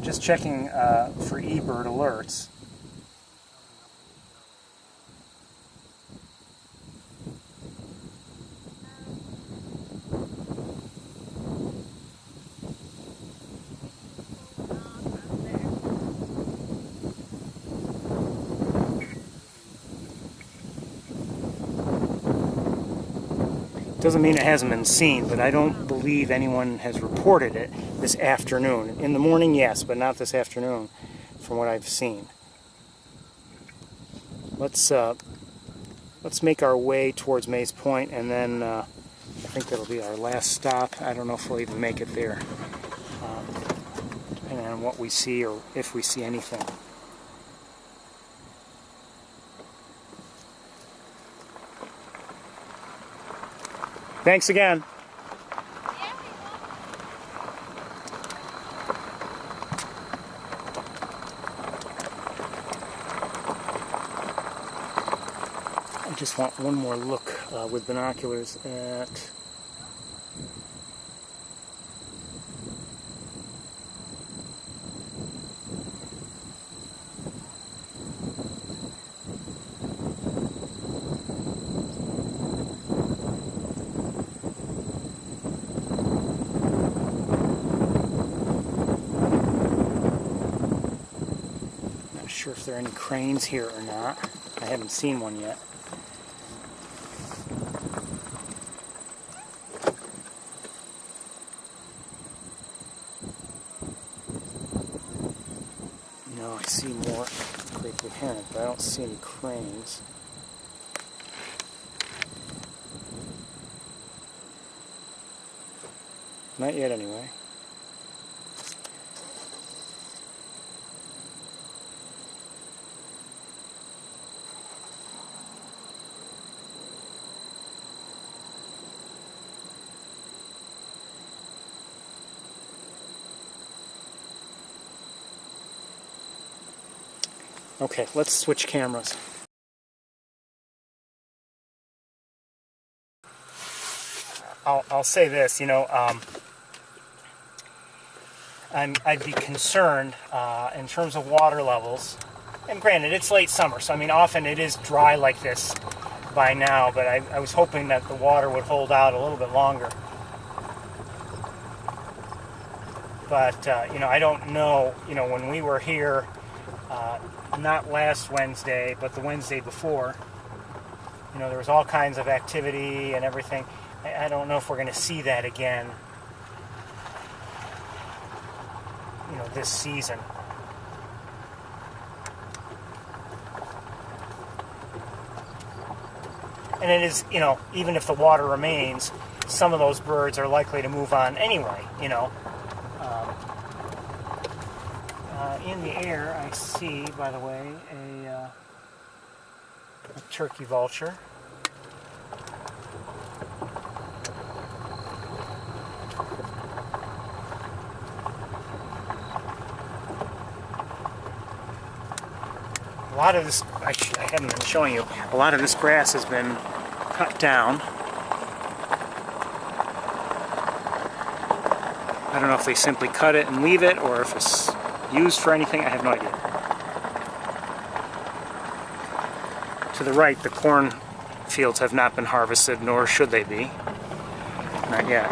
Just checking for eBird alerts. Doesn't mean it hasn't been seen, but I don't believe anyone has reported it this afternoon. In the morning, yes, but not this afternoon, from what I've seen. Let's make our way towards Mays Point, and then I think that'll be our last stop. I don't know if we'll even make it there, depending on what we see or if we see anything. Thanks again. I just want one more look with binoculars at if there are any cranes here or not. I haven't seen one yet. No, I see more great blue heron, but I don't see any cranes. Not yet, anyway. Okay, let's switch cameras. I'll say this, you know, I'd be concerned in terms of water levels. And granted, it's late summer, so I mean, often it is dry like this by now, but I was hoping that the water would hold out a little bit longer. But, you know, I don't know, you know, when we were here, not last Wednesday, but the Wednesday before, you know, there was all kinds of activity and everything. I don't know if we're going to see that again, you know, this season. And it is, you know, even if the water remains, some of those birds are likely to move on anyway, you know. In the air, I see, by the way, a turkey vulture. A lot of this, I haven't been showing you, a lot of this grass has been cut down. I don't know if they simply cut it and leave it, or if it's used for anything. I have no idea. To the right, the corn fields have not been harvested, nor should they be. Not yet.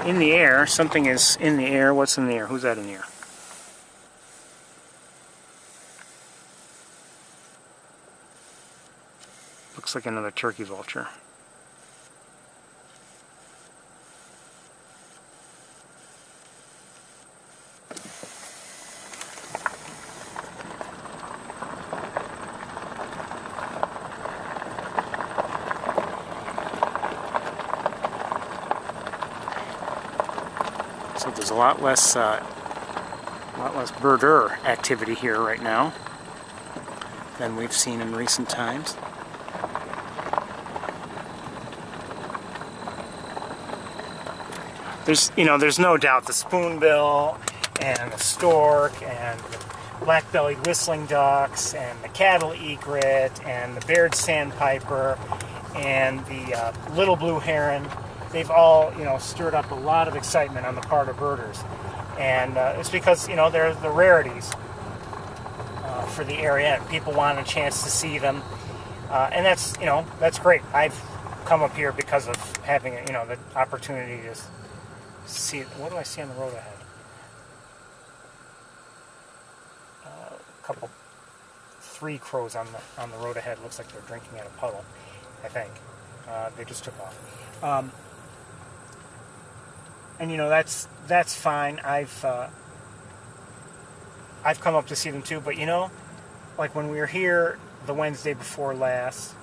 In the air, something is in the air. What's in the air? Who's that in the air? Looks like another turkey vulture. So there's a lot less birder activity here right now than we've seen in recent times. There's no doubt the spoonbill and the stork and the black-bellied whistling ducks and the cattle egret and the Baird sandpiper and the little blue heron, they've all, stirred up a lot of excitement on the part of birders. And it's because, they're the rarities for the area, and people want a chance to see them. And that's great. I've come up here because of having, the opportunity to see. What do I see on the road ahead? Three crows on the road ahead. Looks like they're drinking at a puddle, I think. They just took off. And that's fine. I've come up to see them too, but like when we were here the Wednesday before last,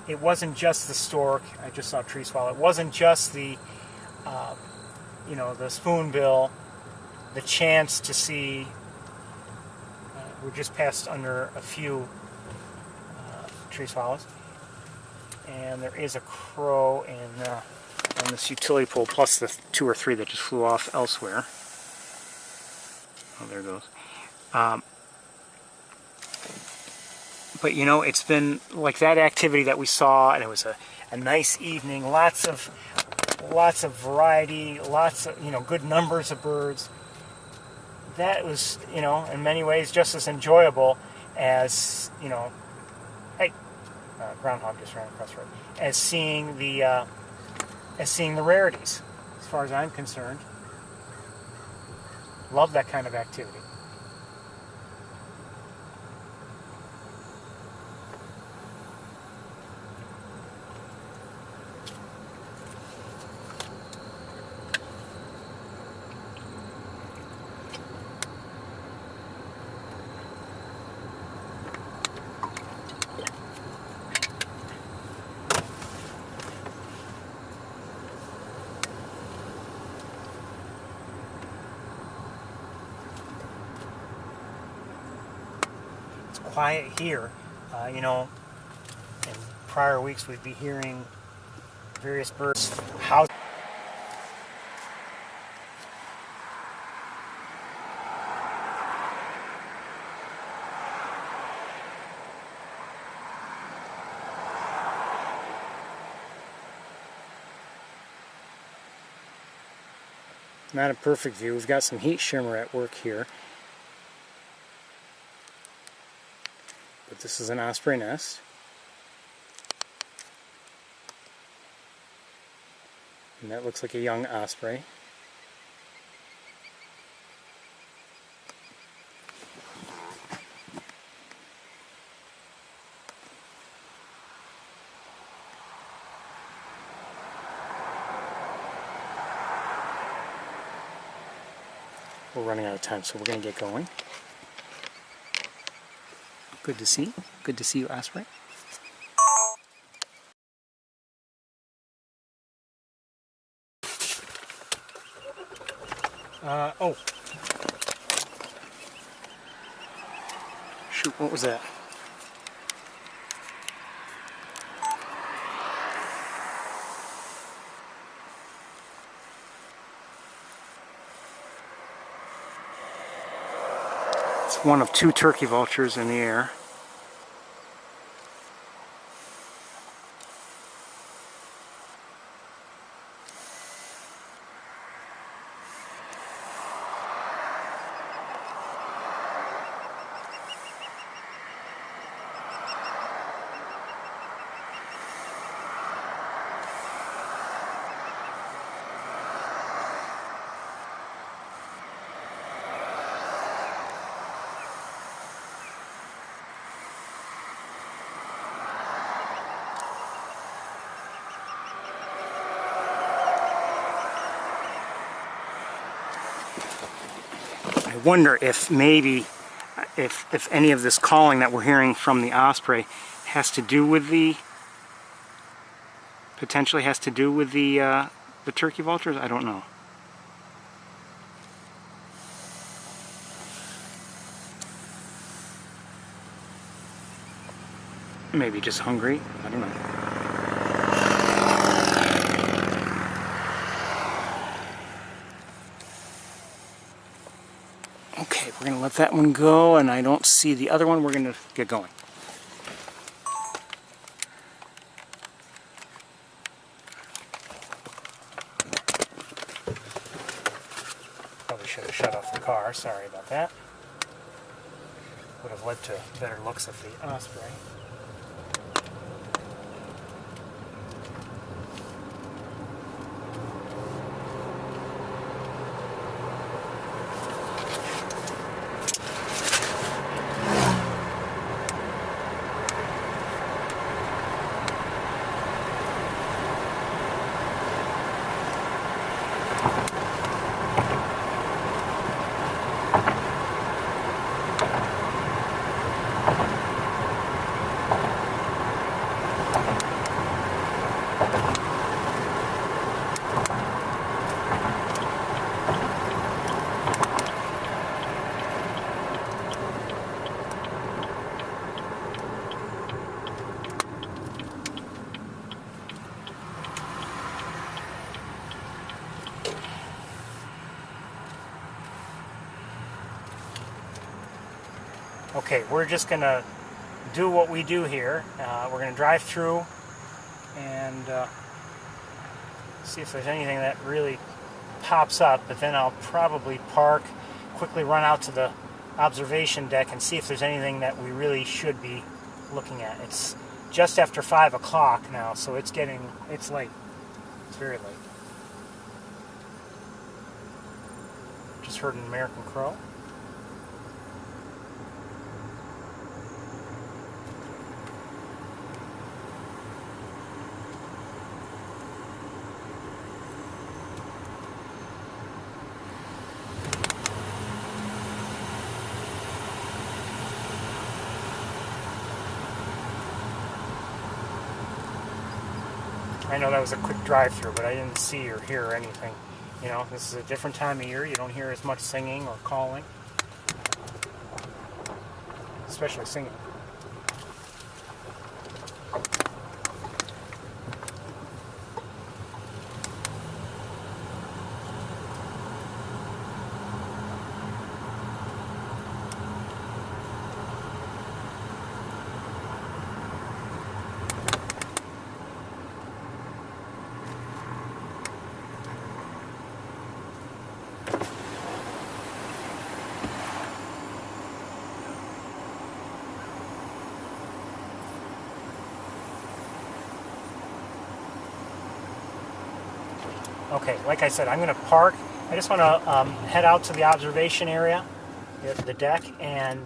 it wasn't just the stork. I just saw tree swallow. It wasn't just the the spoonbill, the chance to see. We just passed under a few tree swallows, and there is a crow on this utility pole, plus the 2 or 3 that just flew off elsewhere. Oh, there it goes. But it's been like that activity that we saw, and it was a nice evening. Lots of variety, lots of good numbers of birds. That was in many ways just as enjoyable as hey, groundhog just ran across the road, as seeing the rarities, as far as I'm concerned. Love that kind of activity. Quiet here. In prior weeks we'd be hearing various birds. How not a perfect view. We've got some heat shimmer at work here. But this is an osprey nest. And that looks like a young osprey. We're running out of time, so we're going to get going. Good to see. Good to see you, osprey. Oh. Shoot, what was that? It's one of two turkey vultures in the air. I wonder if maybe, if any of this calling that we're hearing from the osprey has to do with the, potentially has to do with the turkey vultures. I don't know. Maybe just hungry. I don't know. Okay, we're going to let that one go, and I don't see the other one. We're going to get going. Probably should have shut off the car. Sorry about that. Would have led to better looks at the osprey. Okay, we're just going to do what we do here. We're going to drive through and see if there's anything that really pops up, but then I'll probably park, quickly run out to the observation deck and see if there's anything that we really should be looking at. It's just after 5 o'clock now, so it's late. It's very late. Just heard an American crow. I know that was a quick drive-through, but I didn't see or hear anything. You know, this is a different time of year. You don't hear as much singing or calling, especially singing. Okay, like I said, I'm going to park. I just want to head out to the observation area, the deck, and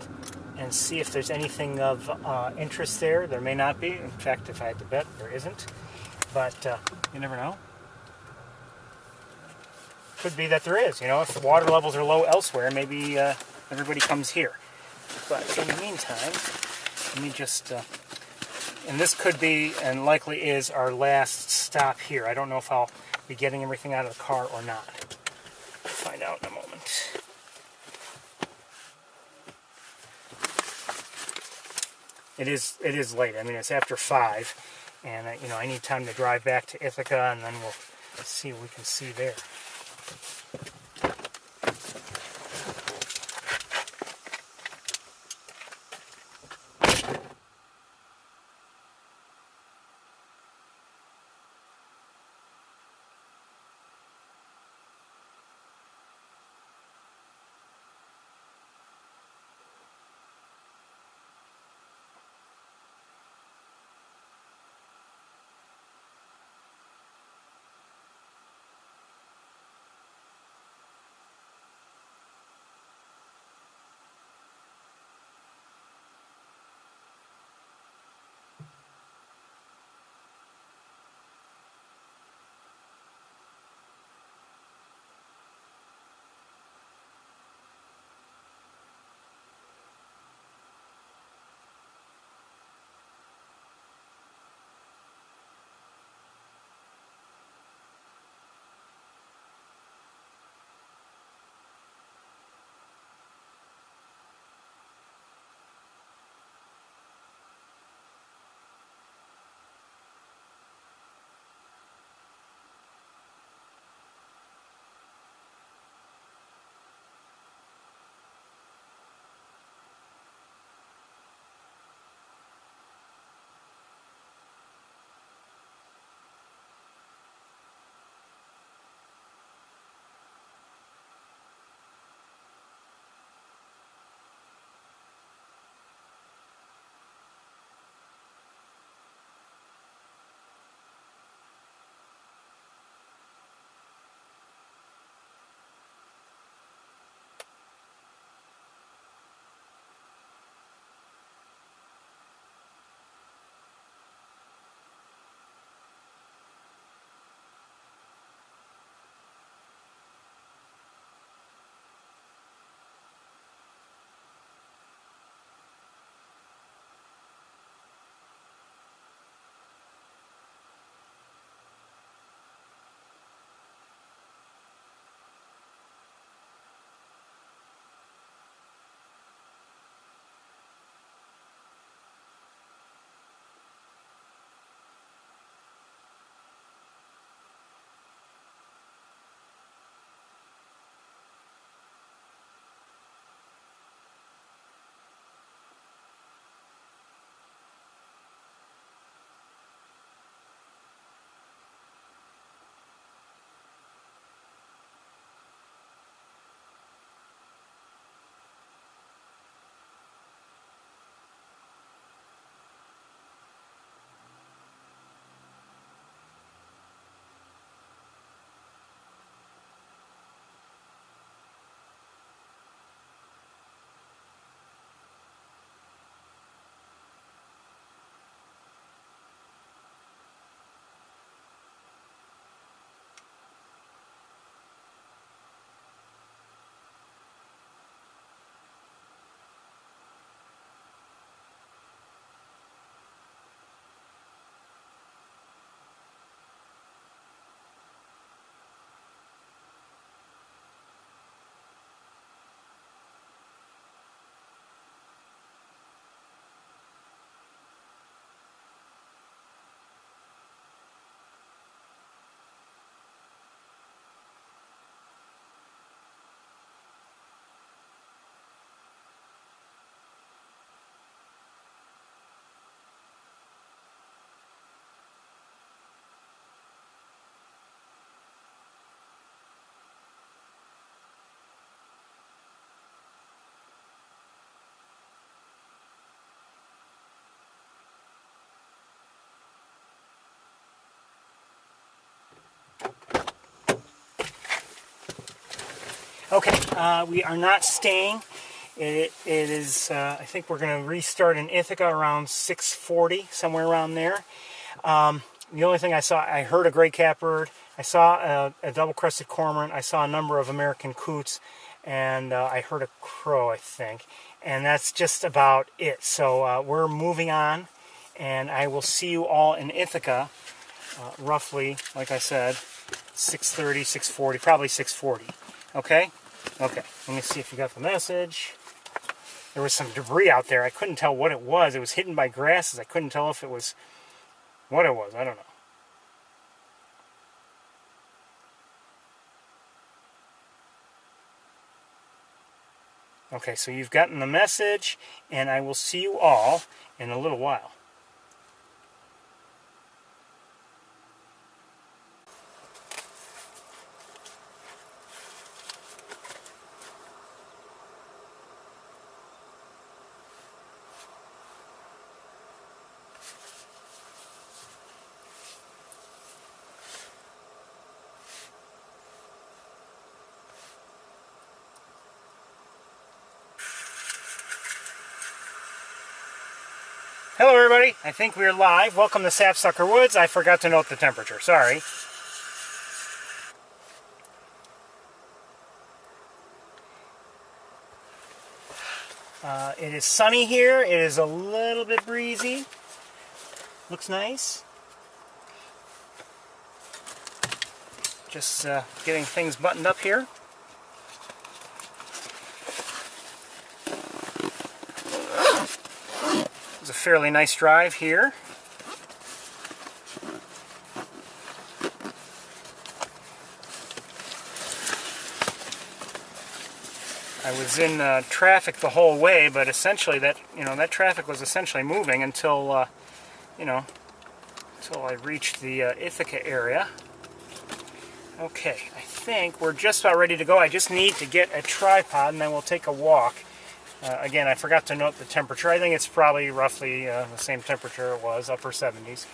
see if there's anything of interest there. There may not be. In fact, if I had to bet, there isn't. But you never know. Could be that there is. If the water levels are low elsewhere, maybe everybody comes here. But in the meantime, let me just... and this could be, and likely is, our last stop here. I don't know if I'll be getting everything out of the car or not. We'll find out in a moment. It is late. I mean, it's after 5, and I need time to drive back to Ithaca, and then we'll see what we can see there. Okay, we are not staying. It is, I think we're going to restart in Ithaca around 6:40, somewhere around there. The only thing I saw, I heard a gray catbird, I saw a double-crested cormorant, I saw a number of American coots, and I heard a crow, I think. And that's just about it. So we're moving on, and I will see you all in Ithaca, roughly, like I said, 6:30, 6:40, probably 6:40. Okay? Okay, let me see if you got the message. There was some debris out there. I couldn't tell what it was. It was hidden by grasses. I couldn't tell if it was what it was. I don't know. Okay, so you've gotten the message, and I will see you all in a little while. Hello everybody, I think we're live. Welcome to Sapsucker Woods. I forgot to note the temperature, sorry. It is sunny here. It is a little bit breezy. Looks nice. Just getting things buttoned up here. It's a fairly nice drive here. I was in traffic the whole way, but essentially that traffic was essentially moving until until I reached the Ithaca area. Okay, I think we're just about ready to go. I just need to get a tripod and then we'll take a walk. Again, I forgot to note the temperature. I think it's probably roughly the same temperature it was, upper 70s.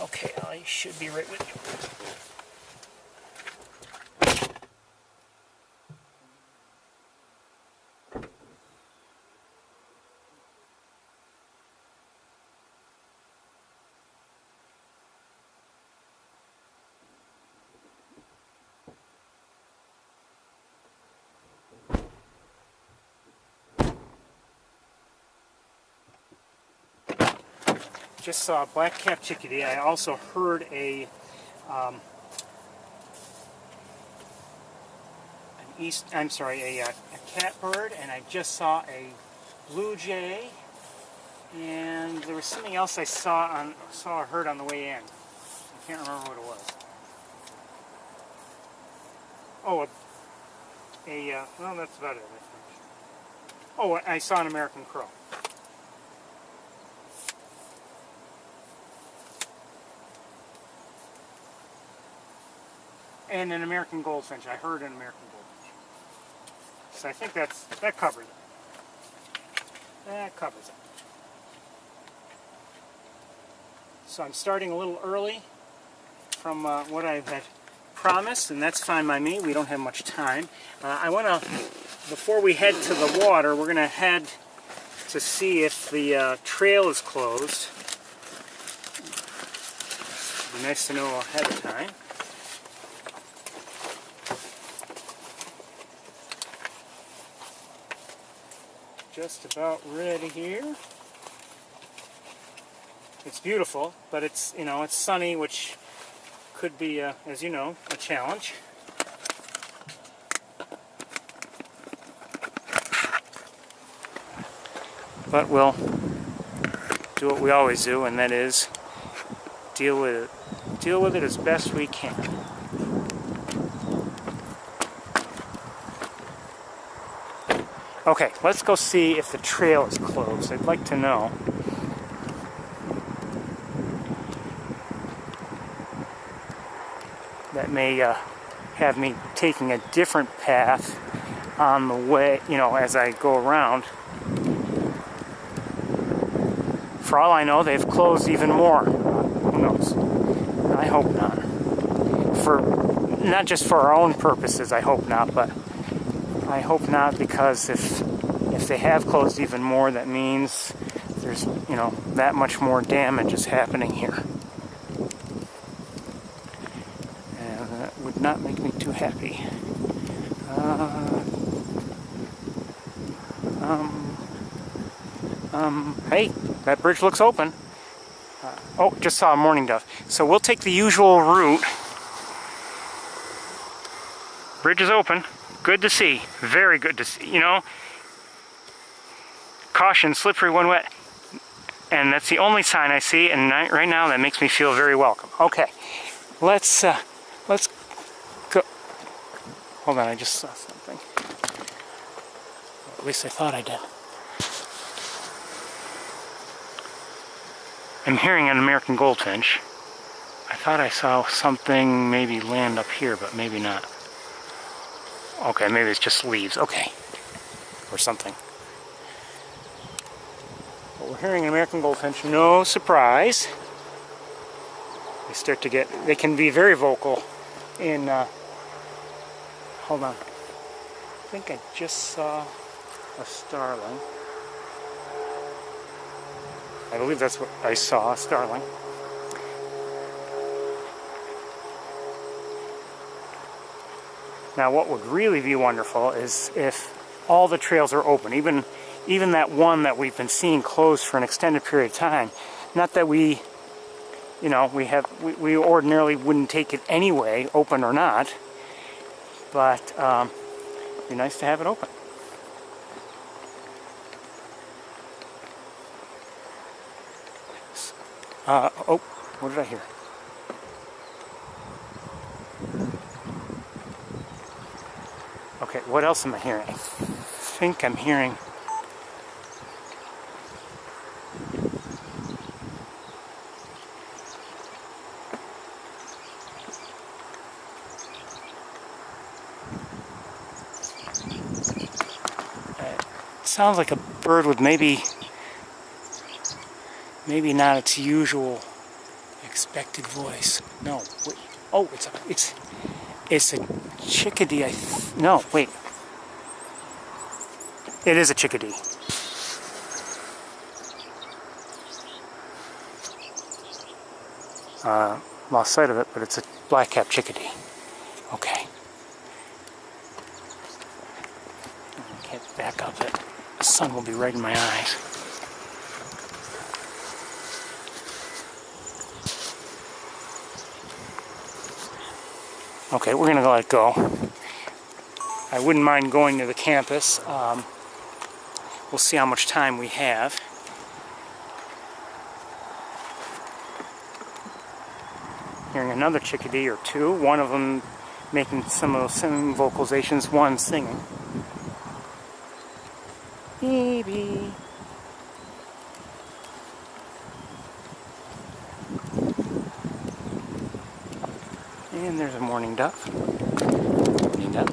Okay, I should be right with you. Just saw a black-capped chickadee. I also heard a catbird, and I just saw a blue jay, and there was something else I saw or heard on the way in. I can't remember what it was. Oh, well, that's about it, I think. Oh, I saw an American crow. And an American goldfinch. I heard an American goldfinch. So I think that covers it. That covers it. So I'm starting a little early from what I had promised, and that's fine by me. We don't have much time. I want to, before we head to the water, we're going to head to see if the trail is closed. It'd be nice to know ahead of time. Just about ready here. It's beautiful, but it's it's sunny, which could be, as you know, a challenge. But we'll do what we always do, and that is deal with it as best we can. Okay, let's go see if the trail is closed. I'd like to know. That may have me taking a different path on the way, as I go around For all I know, they've closed even more. Who knows? I hope not. Not just for our own purposes, I hope not, but I hope not, because if they have closed even more, that means there's, you know, that much more damage is happening here. And that would not make me too happy. Hey, that bridge looks open. Oh, just saw a mourning dove. So we'll take the usual route. Bridge is open. Good to see. Very good to see. You know, caution, slippery when wet. And that's the only sign I see, and right now that makes me feel very welcome. Okay, let's go. Hold on, I just saw something. At least I thought I did. I'm hearing an American goldfinch. I thought I saw something maybe land up here, but maybe not. Okay, maybe it's just leaves. Okay, or something. But we're hearing an American goldfinch. No surprise. They can be very vocal in, hold on. I think I just saw a starling. I believe that's what I saw, a starling. Now what would really be wonderful is if all the trails are open, even that one that we've been seeing closed for an extended period of time. Not that we, you know, we ordinarily wouldn't take it anyway, open or not, but it'd be nice to have it open. Oh, what did I hear? Okay, what else am I hearing? I think I'm hearing... It sounds like a bird with maybe not its usual expected voice. No, wait. Oh, it's a chickadee. No, wait. It is a chickadee. Lost sight of it, but it's a black-capped chickadee. Okay. I can't back up it. The sun will be right in my eyes. Okay, we're gonna let it go. I wouldn't mind going to the campus. We'll see how much time we have. Hearing another chickadee or two, one of them making some of those singing vocalizations, one singing. Baby. And there's a mourning dove. Mourning dove.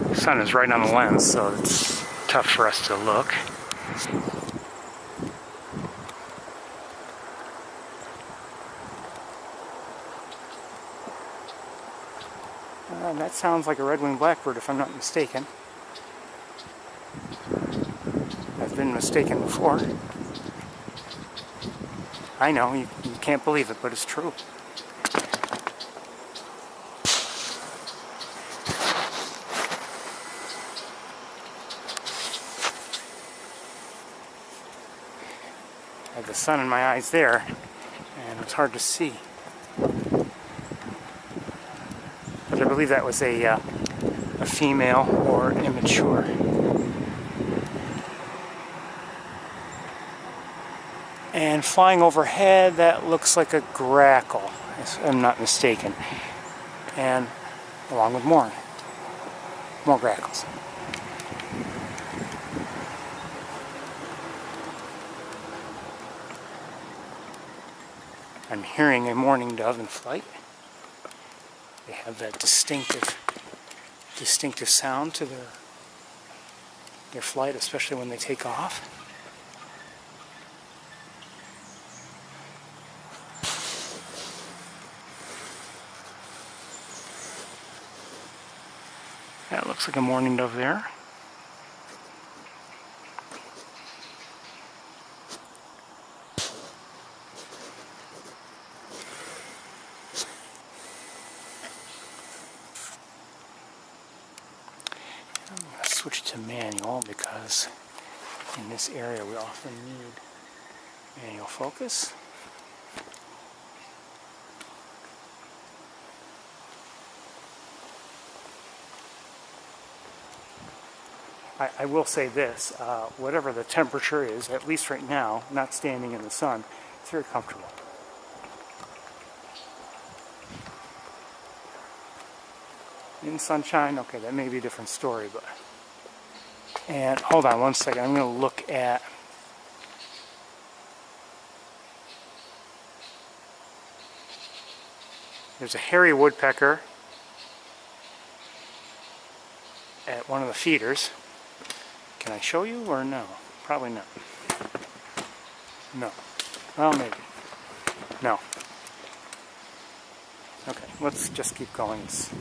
The sun is right on the lens, so it's tough for us to look. That sounds like a red-winged blackbird, if I'm not mistaken. I've been mistaken before. I know, you can't believe it, but it's true. I had the sun in my eyes there, and it's hard to see. But I believe that was a female or immature. And flying overhead, that looks like a grackle, if I'm not mistaken. And along with more grackles. I'm hearing a mourning dove in flight. They have that distinctive sound to their flight, especially when they take off. That looks like a mourning dove there. I'm going to switch to manual because in this area we often need manual focus. I will say this, whatever the temperature is, at least right now, not standing in the sun, it's very comfortable. In sunshine, okay, that may be a different story, but... And hold on one second, I'm going to look at... There's a hairy woodpecker at one of the feeders. Can I show you or no? Probably not. No. Well, maybe. No. Okay, let's just keep going. If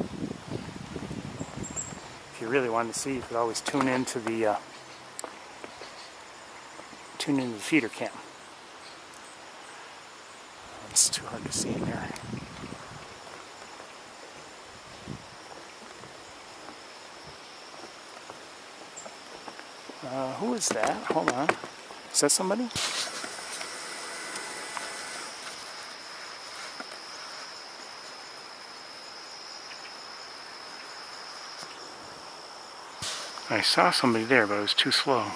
you really wanted to see, you could always tune into the feeder cam. It's too hard to see in there. Who is that? Hold on. Is that somebody? I saw somebody there, but it was too slow.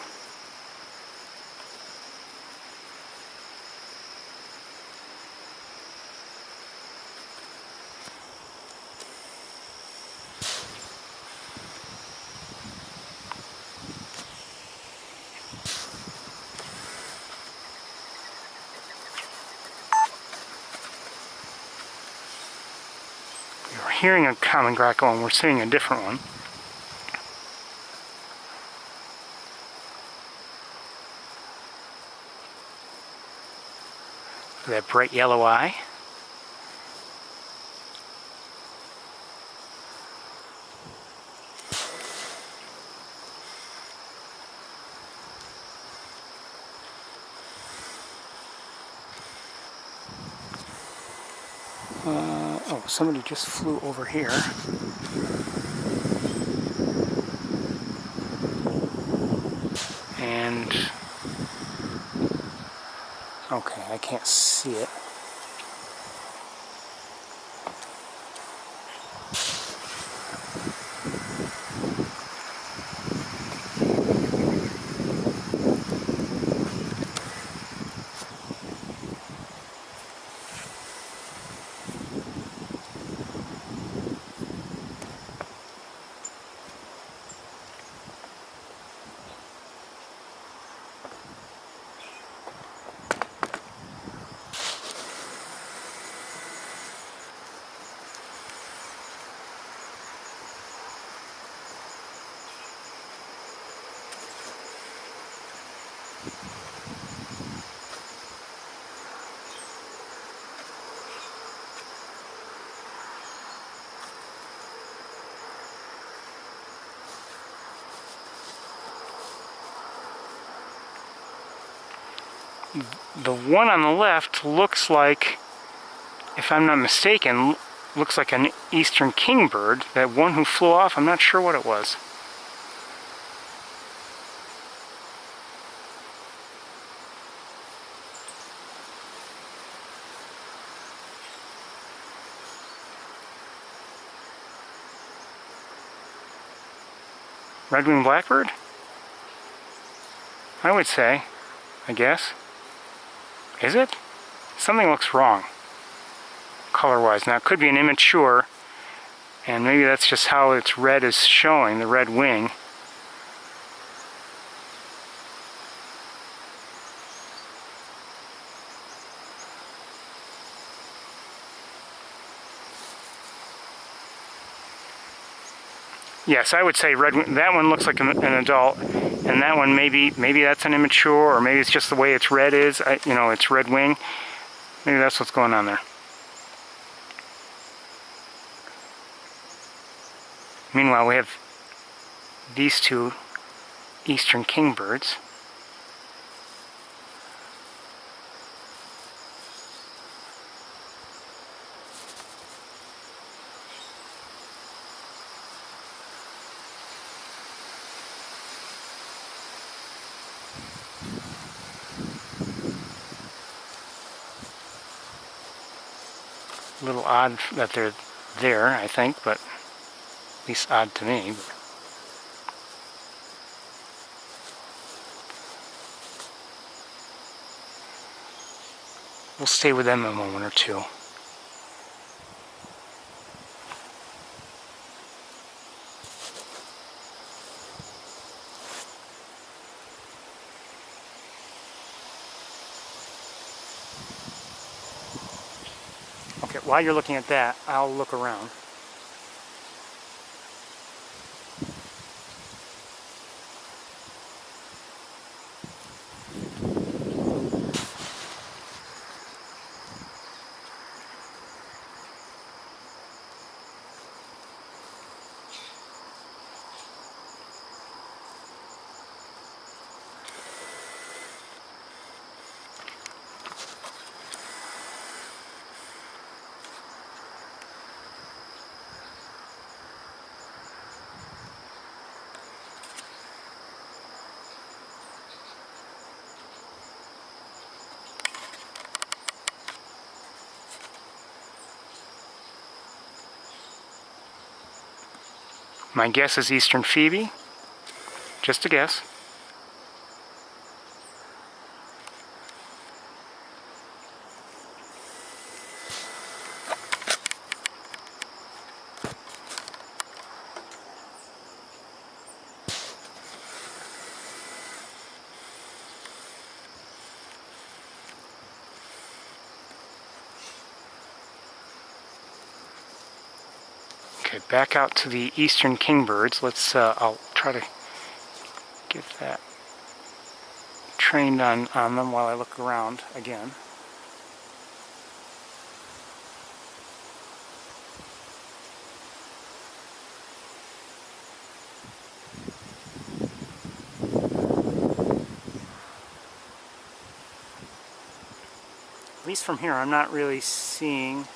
We're hearing a common grackle and we're seeing a different one. That bright yellow eye. Oh, somebody just flew over here. And okay, I can't see it. The one on the left looks like, if I'm not mistaken, looks like an eastern kingbird. That one who flew off, I'm not sure what it was. Red-winged blackbird? I would say, I guess. Is it? Something looks wrong, color-wise. Now, it could be an immature, and maybe that's just how its red is showing, the red wing. Yes, I would say red. That one looks like an adult, and that one maybe that's an immature, or maybe it's just the way its red is. You know, it's red wing. Maybe that's what's going on there. Meanwhile, we have these two eastern kingbirds. A little odd that they're there, I think, but at least odd to me. We'll stay with them a moment or two. Okay, while you're looking at that, I'll look around. My guess is eastern phoebe. Just a guess. Okay, back out to the eastern kingbirds. Let's, I'll try to get that trained on them while I look around again. At least from here, I'm not really seeing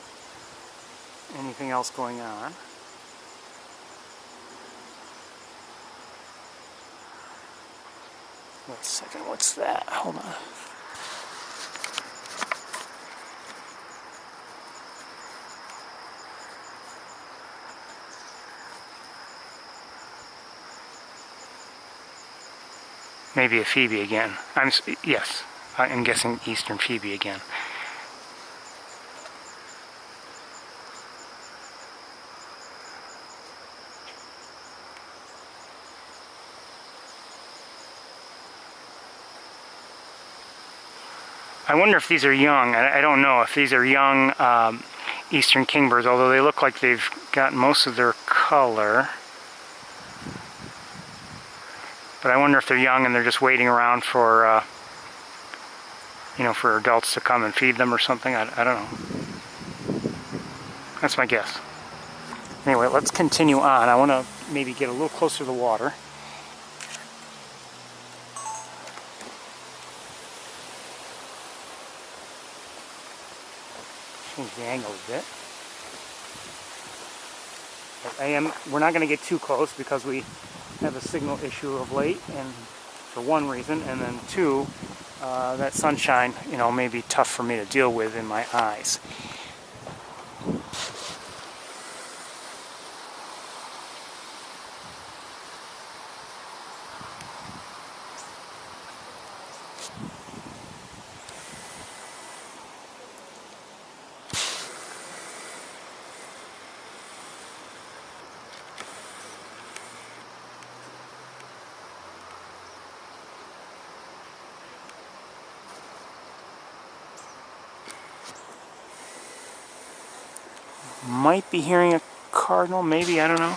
anything else going on. Wait a second, what's that? Hold on. Maybe a phoebe again. Yes, I'm guessing eastern phoebe again. I wonder if these are young. I don't know if these are young eastern kingbirds, although they look like they've got most of their color. But I wonder if they're young and they're just waiting around for, you know, for adults to come and feed them or something. I don't know. That's my guess. Anyway, let's continue on. I want to maybe get a little closer to the water. Change the angle a bit. We're not going to get too close because we have a signal issue of late, and for one reason, and then two, that sunshine, you know, may be tough for me to deal with in my eyes. Might be hearing a cardinal, maybe, I don't know.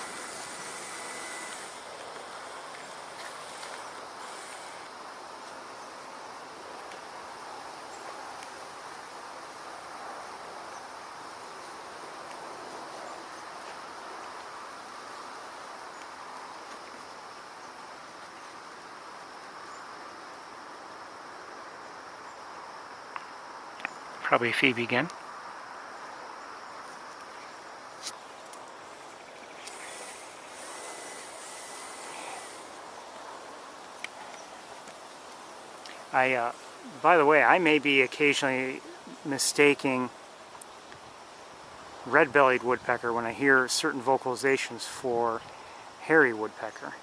Probably a phoebe again. By the way, I may be occasionally mistaking red-bellied woodpecker when I hear certain vocalizations for hairy woodpecker.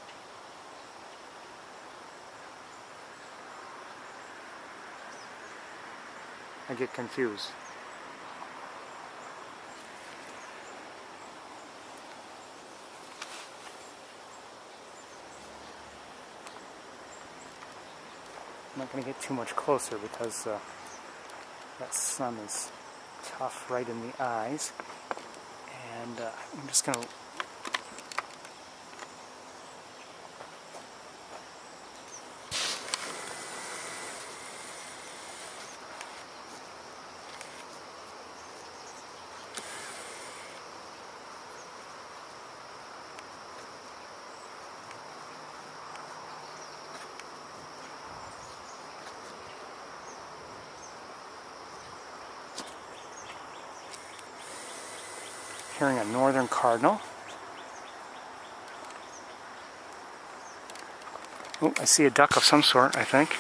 I get confused. I'm not going to get too much closer because that sun is tough right in the eyes. And I'm just going to hearing a northern cardinal. Oh, I see a duck of some sort, I think.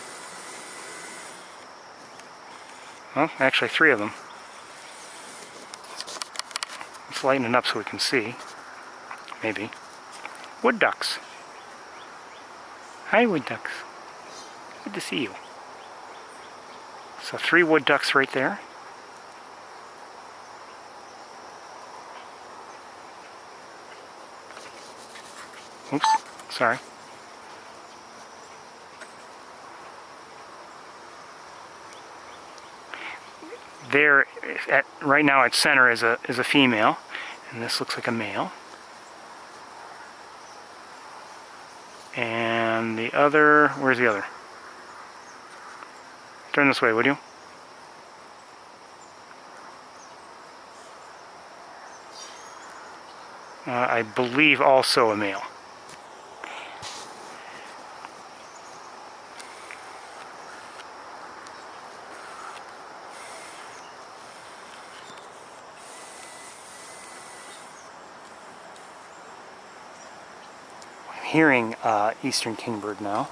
Well, actually 3 of them. Let's lighten it up so we can see. Maybe. Wood ducks. Hi, wood ducks. Good to see you. So 3 wood ducks right there. Oops, sorry. There, right now at center is a female, and this looks like a male. And the other, where's the other? Turn this way, would you? I believe also a male. Hearing eastern kingbird now.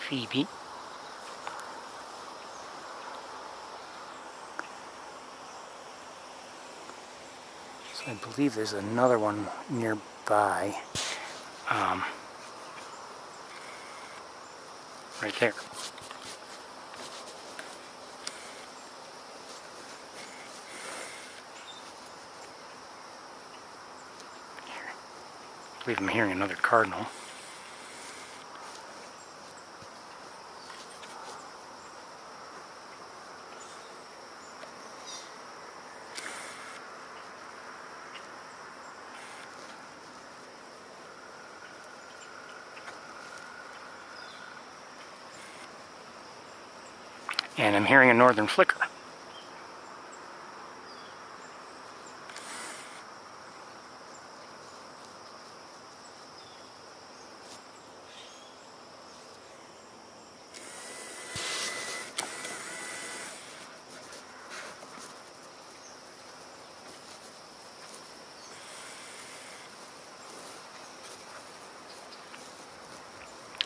Phoebe. So I believe there's another one nearby. Right there. I believe I'm hearing another cardinal. And I'm hearing a northern flicker.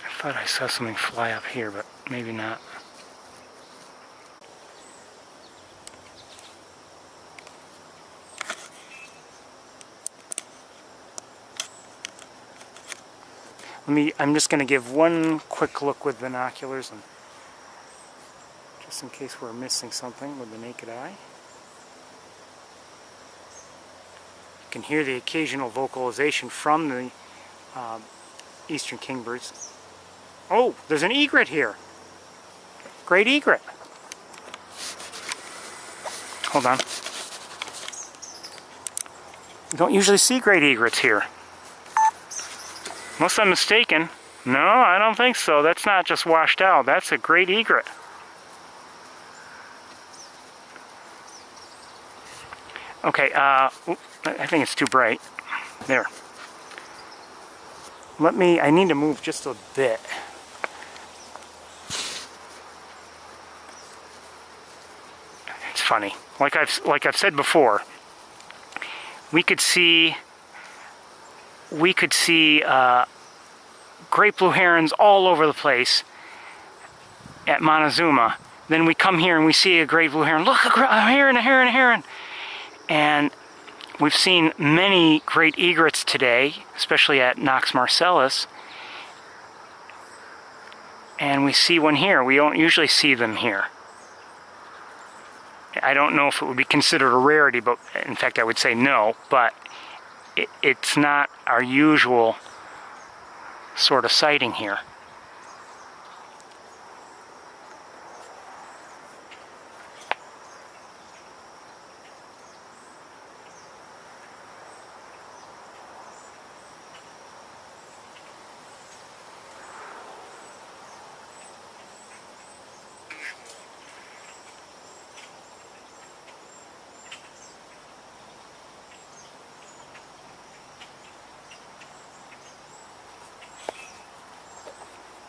I thought I saw something fly up here, but maybe not. I'm just going to give one quick look with binoculars, and just in case we're missing something with the naked eye. You can hear the occasional vocalization from the eastern kingbirds. Oh, there's an egret here. Great egret. Hold on. We don't usually see great egrets here. Unless I'm mistaken. No, I don't think so. That's not just washed out. That's a great egret. Okay, I think it's too bright. There. I need to move just a bit. It's funny. Like I've said before, we could see great blue herons all over the place at Montezuma. Then we come here and we see a great blue heron. Look, a heron, a heron, a heron. And we've seen many great egrets today, especially at Knox-Marcellus. And we see one here. We don't usually see them here. I don't know if it would be considered a rarity, but in fact I would say no, but it's not our usual sort of sighting here.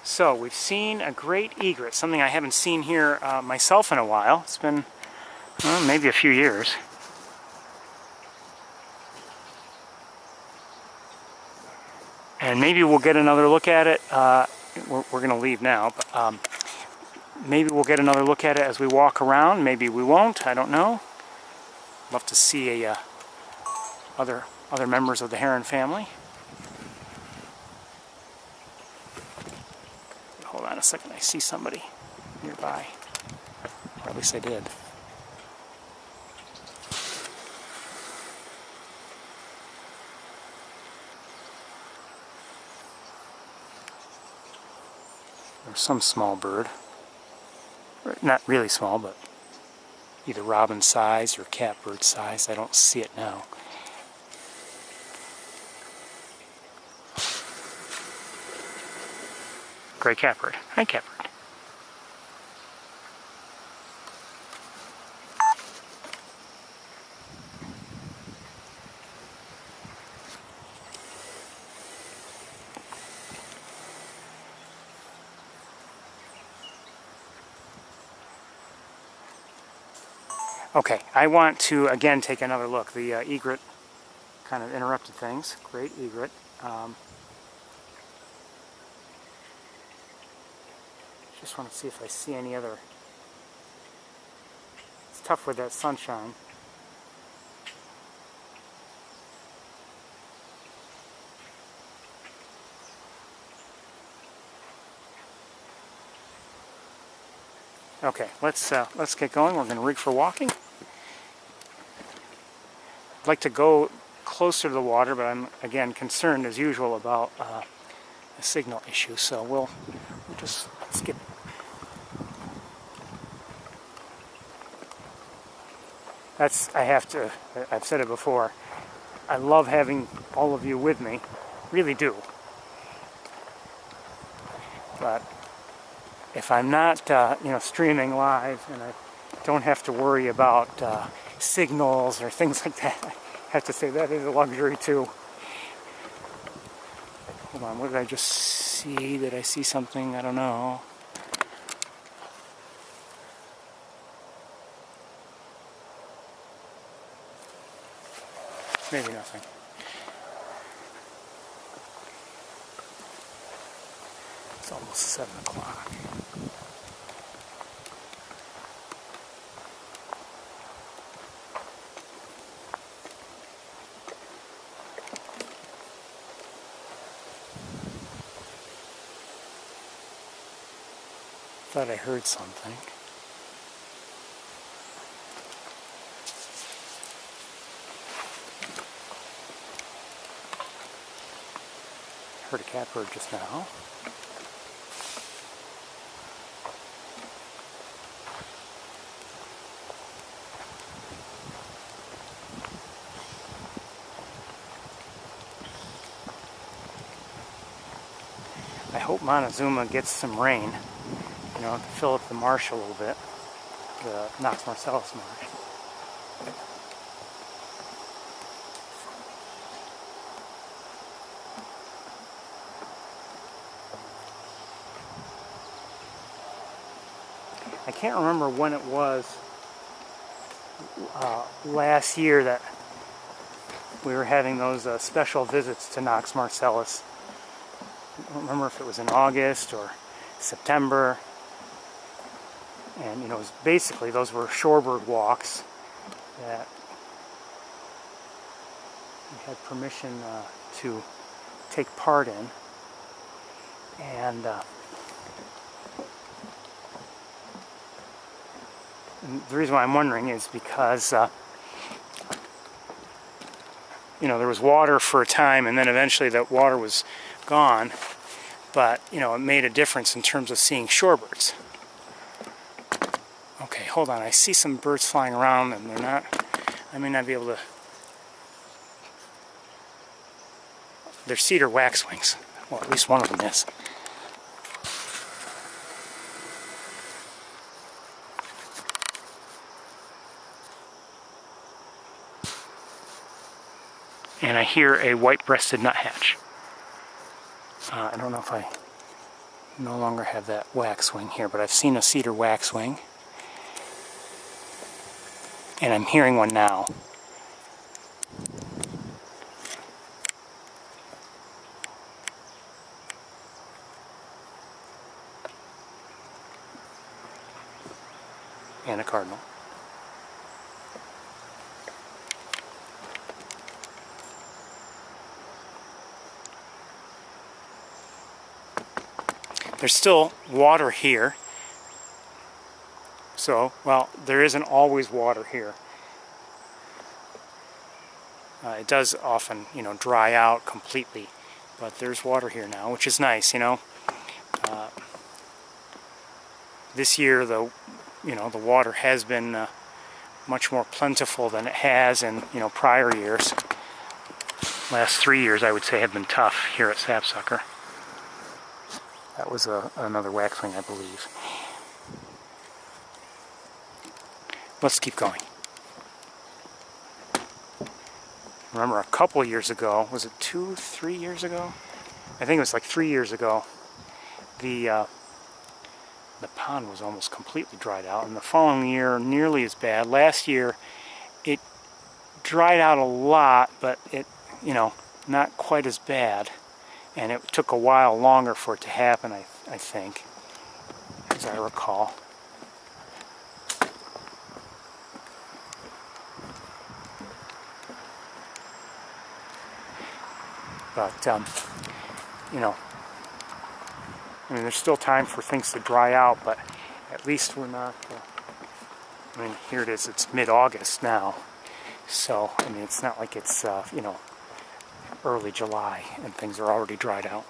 So we've seen a great egret, something I haven't seen here myself in a while. It's been maybe a few years. And maybe we'll get another look at it. We're going to leave now, but maybe we'll get another look at it as we walk around. Maybe we won't. I don't know. Love to see other members of the heron family. Hold on a second, I see somebody nearby. Or at least I did. There's some small bird. Not really small, but either robin size or catbird size. I don't see it now. Gray catbird. Hi, catbird. Okay, I want to again take another look. The egret kind of interrupted things. Great egret. Just want to see if I see any other. It's tough with that sunshine. Okay, let's get going. We're going to rig for walking. I'd like to go closer to the water, but I'm again concerned as usual about a signal issue. So we'll just skip. I've said it before, I love having all of you with me, really do. But if I'm not, streaming live and I don't have to worry about signals or things like that, I have to say that is a luxury too. Hold on, what did I just see? Did I see something? I don't know. Maybe nothing. It's almost 7 o'clock. Thought I heard something. Heard a catbird just now. hope Montezuma gets some rain, you know, to fill up the marsh a little bit, the Knox-Marcellus marsh. I can't remember when it was last year that we were having those special visits to Knox-Marcellus. I don't remember if it was in August or September. And, you know, basically those were shorebird walks that we had permission to take part in. And the reason why I'm wondering is because, you know, there was water for a time, and then eventually that water was gone. But, you know, it made a difference in terms of seeing shorebirds. Okay, hold on. I see some birds flying around, and they're not... I may not be able to... They're cedar waxwings. Well, at least one of them is. And I hear a white-breasted nuthatch. I don't know if I no longer have that waxwing here, but I've seen a cedar waxwing. And I'm hearing one now. And a cardinal. There's still water here. So, well, there isn't always water here. It does often, you know, dry out completely, but there's water here now, which is nice, you know. This year, the water has been much more plentiful than it has in, you know, prior years. Last 3 years, I would say, have been tough here at Sapsucker. That was another waxwing, I believe. Let's keep going. Remember a couple years ago, was it 3 years ago? I think it was like 3 years ago. The pond was almost completely dried out, and the following year nearly as bad. Last year it dried out a lot, but it, you know, not quite as bad. And it took a while longer for it to happen, I think, as I recall. But, you know, I mean, there's still time for things to dry out, but at least we're not, I mean, here it is, it's mid-August now. So, I mean, it's not like it's, you know, early July and things are already dried out.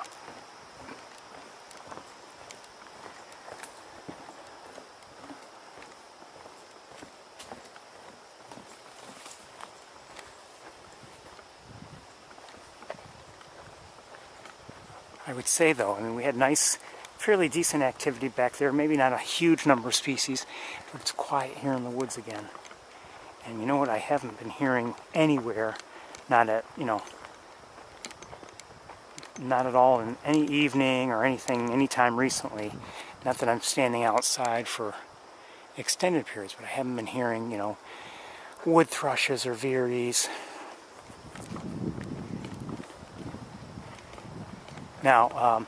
I would say, though, I mean, we had nice, fairly decent activity back there. Maybe not a huge number of species, but it's quiet here in the woods again. And you know what I haven't been hearing anywhere, not at, you know, not at all in any evening or anything, anytime recently. Not that I'm standing outside for extended periods, but I haven't been hearing, you know, wood thrushes or veeries. Now,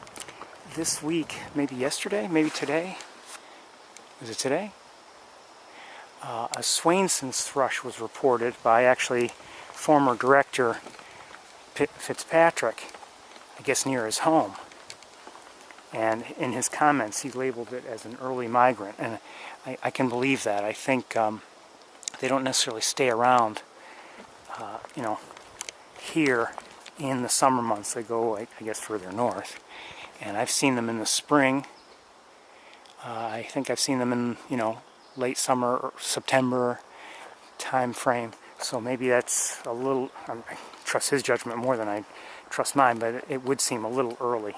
this week, maybe yesterday, maybe today, was it today? A Swainson's thrush was reported by actually former director Fitzpatrick, I guess near his home. And in his comments, he labeled it as an early migrant. And I can believe that. I think they don't necessarily stay around, you know, here in the summer months. They go, I guess, further north. And I've seen them in the spring. I think I've seen them in, you know, late summer or September time frame. So maybe that's a little, I trust his judgment more than I trust mine, but it would seem a little early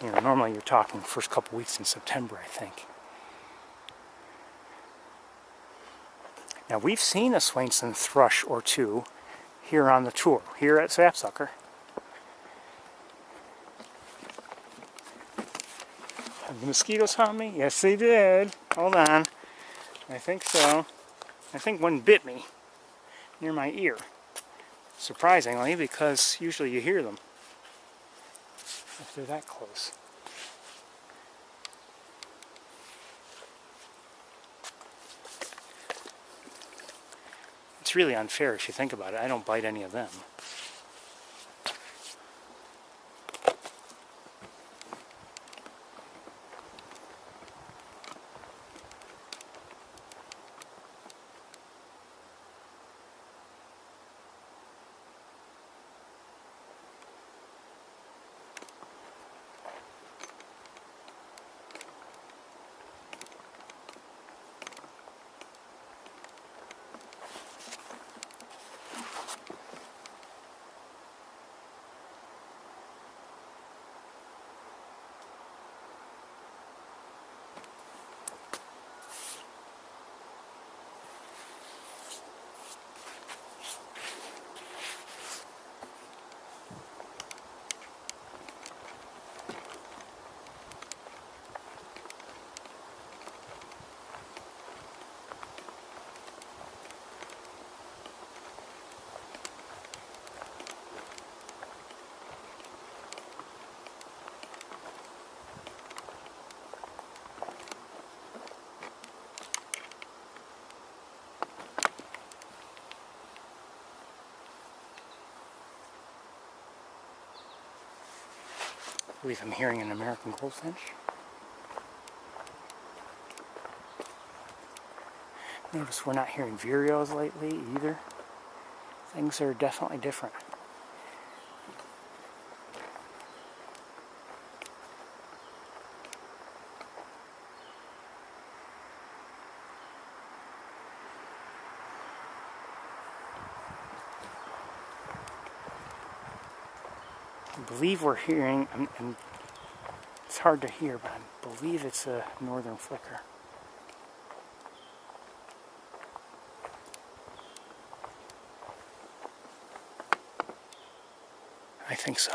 You know, normally you're talking first couple weeks in September, I think. Now we've seen a Swainson thrush or two here on the tour, here at Sapsucker. Have the mosquitoes on me? Yes, they did. Hold on. I think so. I think one bit me near my ear. Surprisingly, because usually you hear them if they're that close. It's really unfair if you think about it. I don't bite any of them. I believe I'm hearing an American goldfinch. Notice we're not hearing vireos lately either. Things are definitely different. I believe we're hearing, and it's hard to hear, but I believe it's a northern flicker. I think so.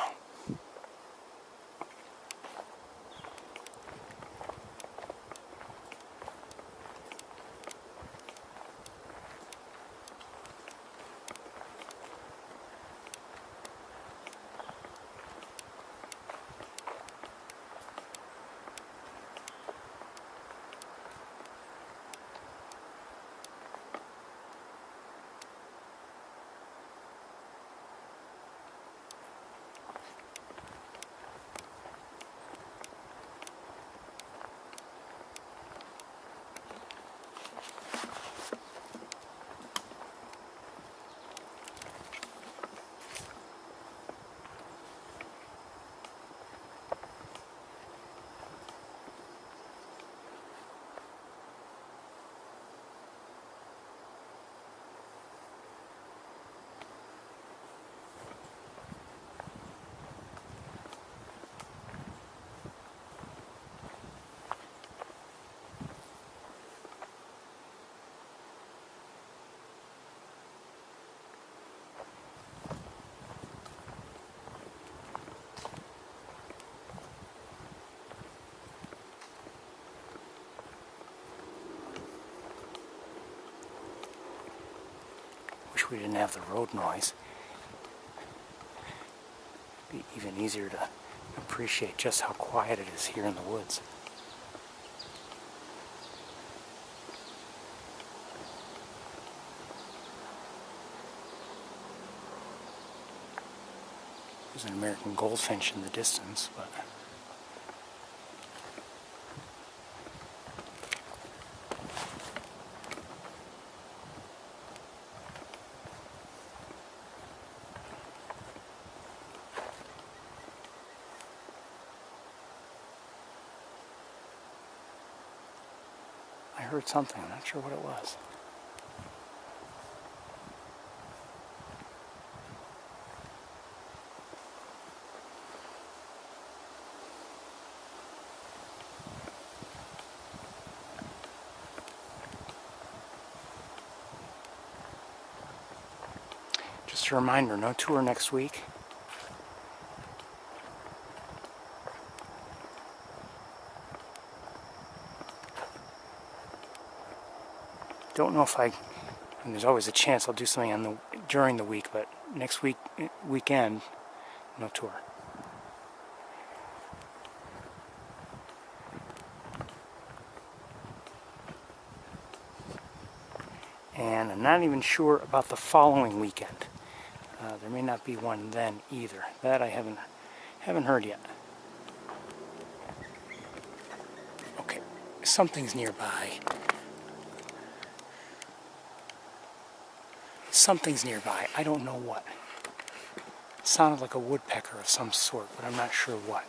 We didn't have the road noise. It'd be even easier to appreciate just how quiet it is here in the woods. There's an American goldfinch in the distance, but I heard something. I'm not sure what it was. Just a reminder, no tour next week. Don't know if and there's always a chance I'll do something during the week, but next weekend, no tour. And I'm not even sure about the following weekend. There may not be one then either. That I haven't heard yet. Okay, something's nearby. Something's nearby. I don't know what. It sounded like a woodpecker of some sort, but I'm not sure what.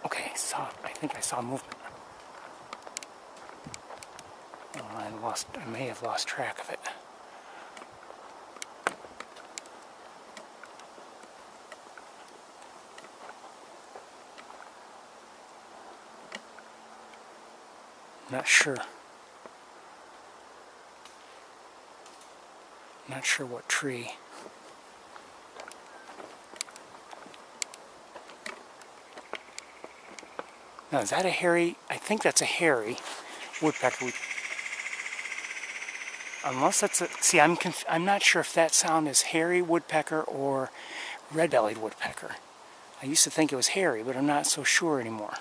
Okay, I think I saw movement. Oh, I may have lost track of it. Not sure. Not sure what tree. Now, is that a hairy? I think that's a hairy woodpecker. Unless that's a... See, I'm not sure if that sound is hairy woodpecker or red-bellied woodpecker. I used to think it was hairy, but I'm not so sure anymore.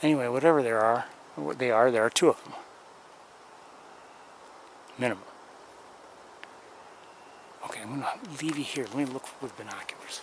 Anyway, whatever there are two of them. Minimum. Okay, I'm going to leave you here. Let me look with binoculars.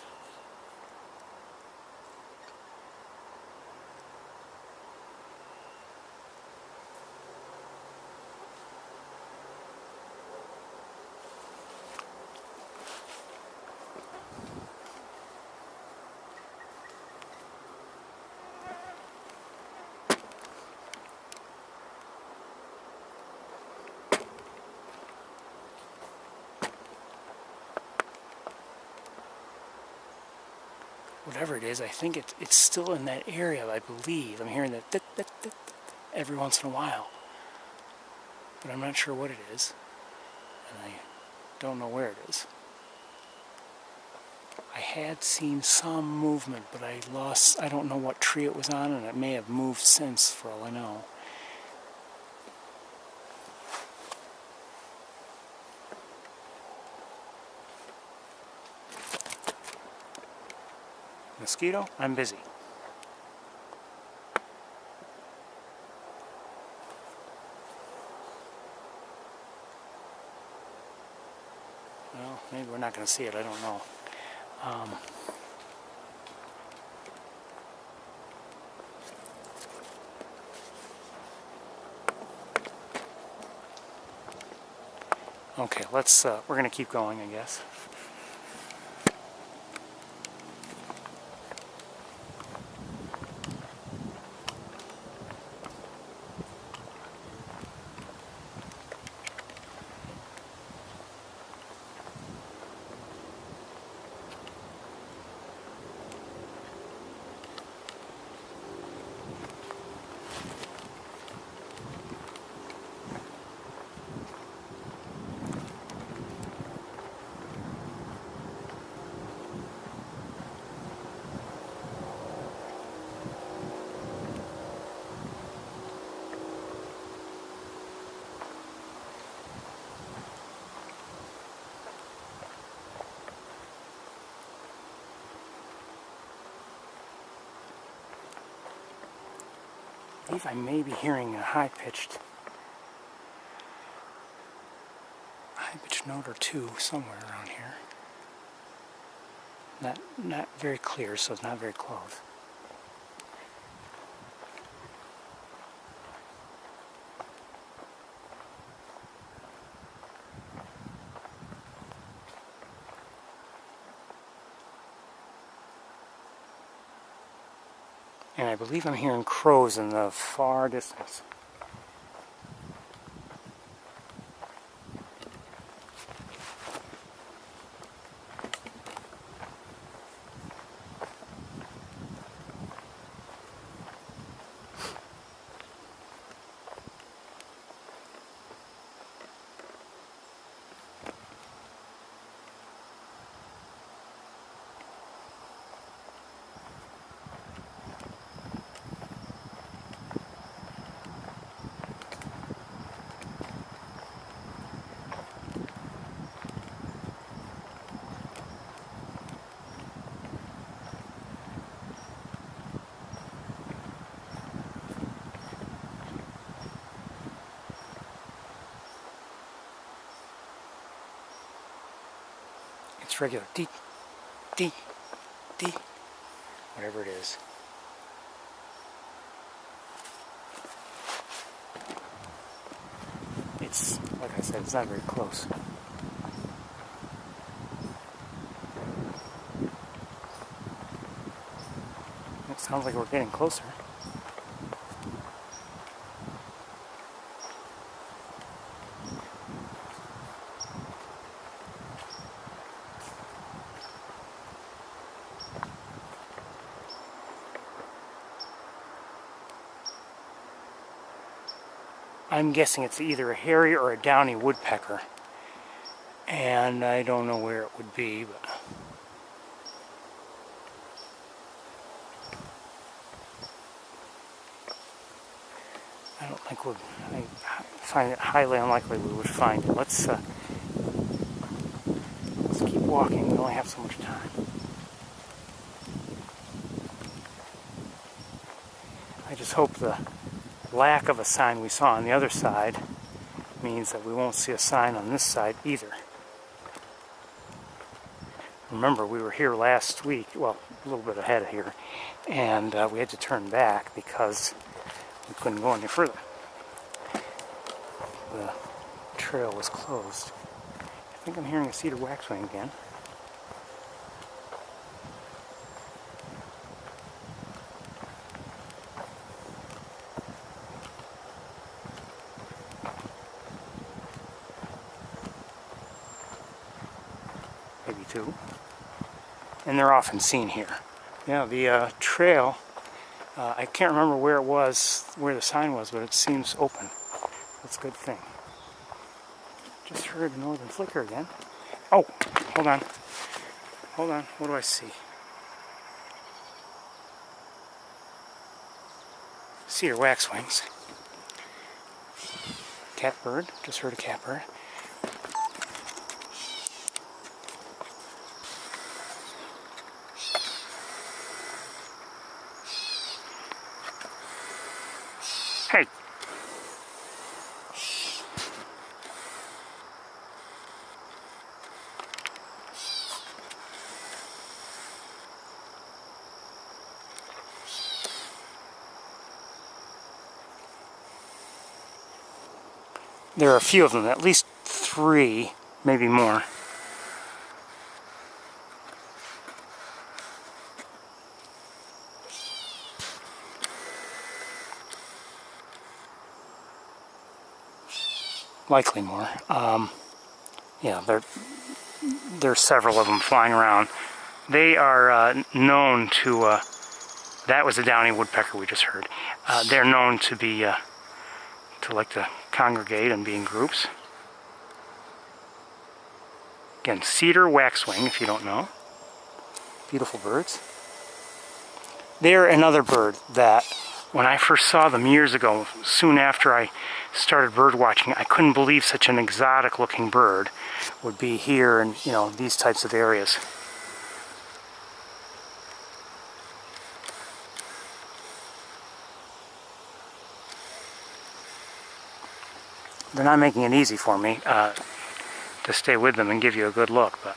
Whatever it is, I think it's still in that area, I believe. I'm hearing that every once in a while. But I'm not sure what it is. And I don't know where it is. I had seen some movement, but I don't know what tree it was on, and it may have moved since, for all I know. Mosquito, I'm busy. Well, maybe we're not going to see it, I don't know. Okay, we're going to keep going, I guess. I believe I may be hearing a high-pitched note or two somewhere around here. Not very clear, so it's not very close. And I believe I'm hearing crows in the far distance. It's regular D, whatever it is. It's, like I said, it's not very close. It sounds like we're getting closer. I'm guessing it's either a hairy or a downy woodpecker, and I don't know where it would be, but I don't think I find it highly unlikely we would find it. Let's keep walking. We only have so much time. I just hope the lack of a sign we saw on the other side means that we won't see a sign on this side either. Remember, we were here last week, well, a little bit ahead of here, and we had to turn back because we couldn't go any further. The trail was closed. I think I'm hearing a cedar waxwing again. Maybe two. And they're often seen here. Yeah, the trail, I can't remember where it was, where the sign was, but it seems open. That's a good thing. Just heard a northern flicker again. Oh, hold on. Hold on, what do I see? Cedar waxwings. Catbird, just heard a catbird. Hey! There are a few of them, at least 3, maybe more. Likely more. Yeah, there's several of them flying around. They are known to, that was a downy woodpecker we just heard. They're known to be, to like to congregate and be in groups. Again, cedar waxwing, if you don't know. Beautiful birds. They're another bird that, when I first saw them years ago, soon after I started bird watching, I couldn't believe such an exotic looking bird would be here in, you know, these types of areas. They're not making it easy for me to stay with them and give you a good look, but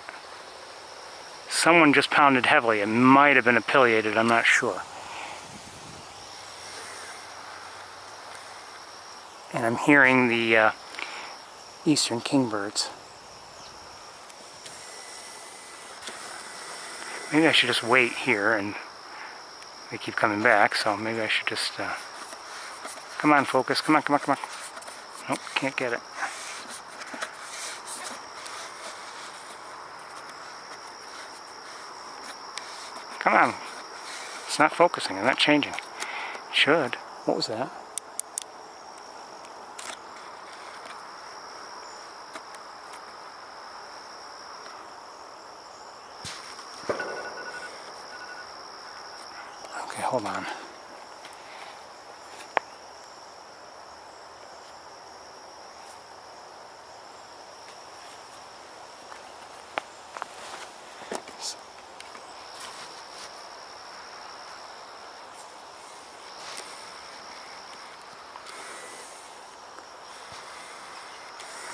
someone just pounded heavily. It might have been a pileated, I'm not sure. And I'm hearing the eastern kingbirds. Maybe I should just wait here and They keep coming back, so maybe I should just... come on, focus. Come on, come on, come on. Nope, can't get it. Come on. It's not focusing. It's not changing. It should. What was that? Okay, hold on.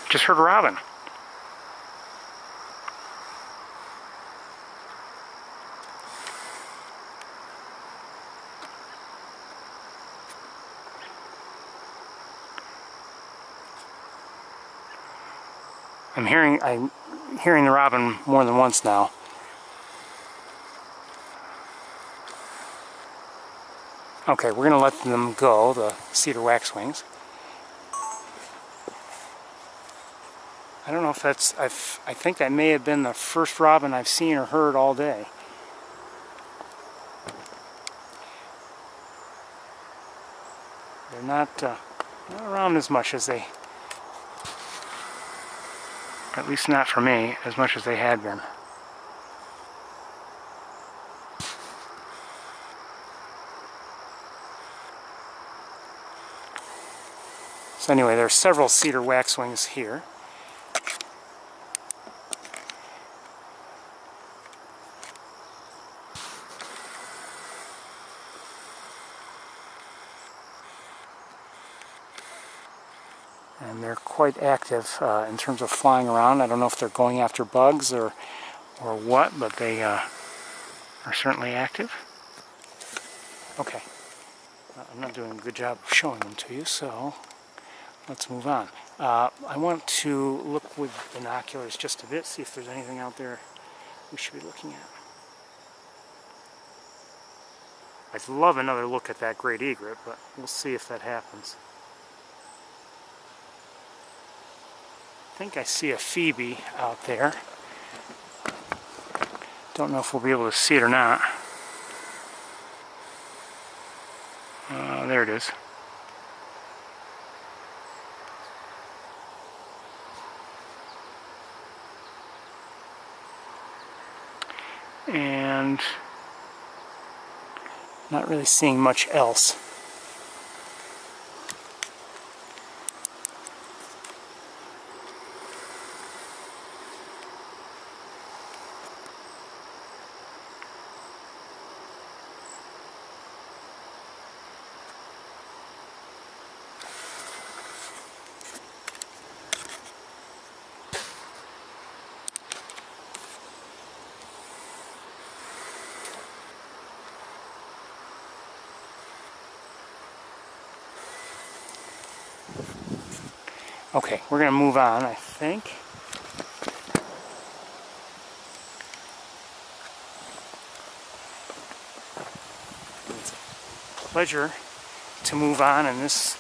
Just heard a robin. I'm hearing the robin more than once now. Okay, we're gonna let them go, the cedar waxwings. I don't know if that's, I think that may have been the first robin I've seen or heard all day. They're not around as much as they, at least not for me, as much as they had been. So anyway, there are several cedar waxwings here. And they're quite active in terms of flying around. I don't know if they're going after bugs or what, but they are certainly active. Okay, I'm not doing a good job of showing them to you, so let's move on. I want to look with binoculars just a bit, see if there's anything out there we should be looking at. I'd love another look at that great egret, but we'll see if that happens. I think I see a phoebe out there. Don't know if we'll be able to see it or not. There it is. And not really seeing much else. Okay, we're going to move on, I think. It's a pleasure to move on in this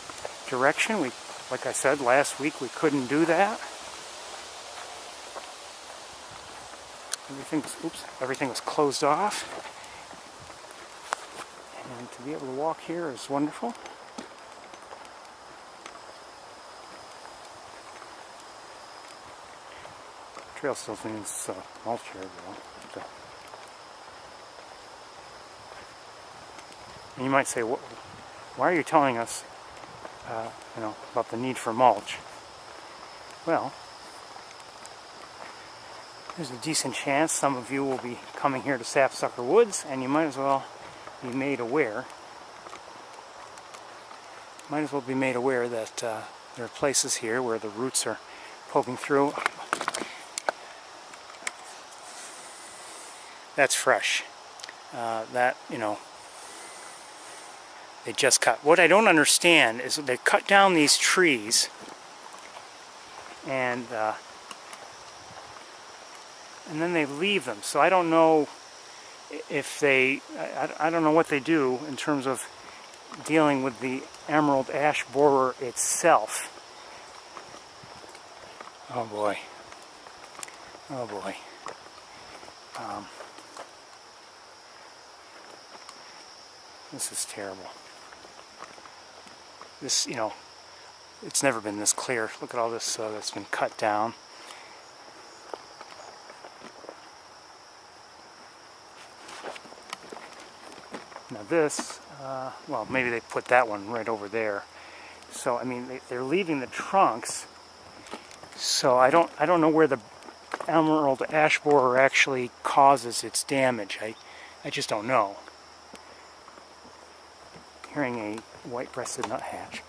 direction. Like I said last week, we couldn't do that. Everything was closed off. And to be able to walk here is wonderful. Trail still needs mulch here though. And you might say, why are you telling us about the need for mulch? Well, there's a decent chance some of you will be coming here to Sapsucker Woods, and you might as well be made aware. That there are places here where the roots are poking through. That's fresh. They just cut. What I don't understand is they cut down these trees and then they leave them. So I don't know if they, I don't know what they do in terms of dealing with the emerald ash borer itself. Oh boy. Oh boy. This is terrible. This, you know, it's never been this clear. Look at all this that's been cut down. Now this, well, maybe they put that one right over there. So I mean, they're leaving the trunks. So I don't know where the emerald ash borer actually causes its damage. I just don't know. Hearing a white-breasted nuthatch.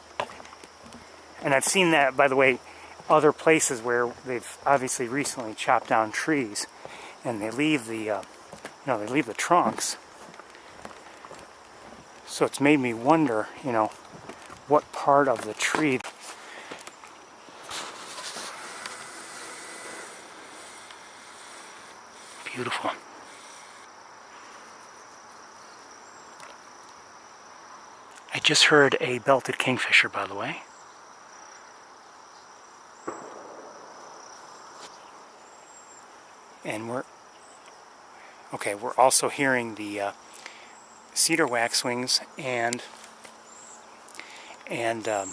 And I've seen that, by the way, other places where they've obviously recently chopped down trees, and they leave the, they leave the trunks. So it's made me wonder, you know, what part of the tree. Beautiful. I just heard a belted kingfisher, by the way. And we're also hearing the cedar waxwings and the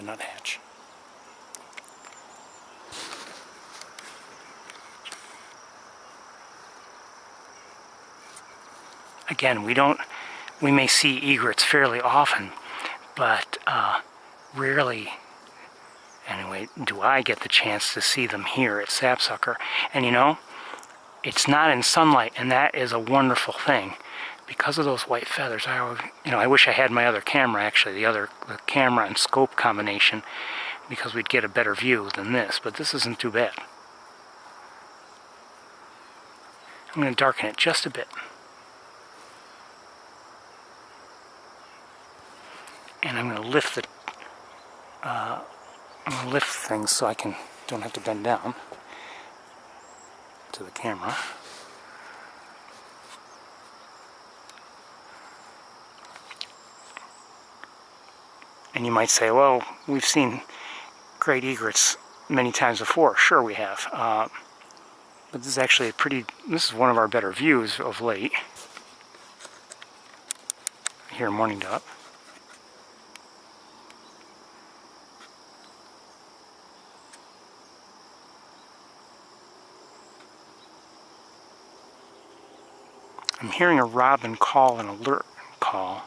nuthatch. Again, we may see egrets fairly often, but rarely, anyway, do I get the chance to see them here at Sapsucker. And you know, it's not in sunlight, and that is a wonderful thing. Because of those white feathers, I wish I had my other camera, actually, the camera and scope combination, because we'd get a better view than this, but this isn't too bad. I'm going to darken it just a bit. And I'm going to lift things so I don't have to bend down to the camera. And you might say, well, we've seen great egrets many times before. Sure we have. But this is actually this is one of our better views of late. Here in Morning Dove. I'm hearing a robin call, an alert call.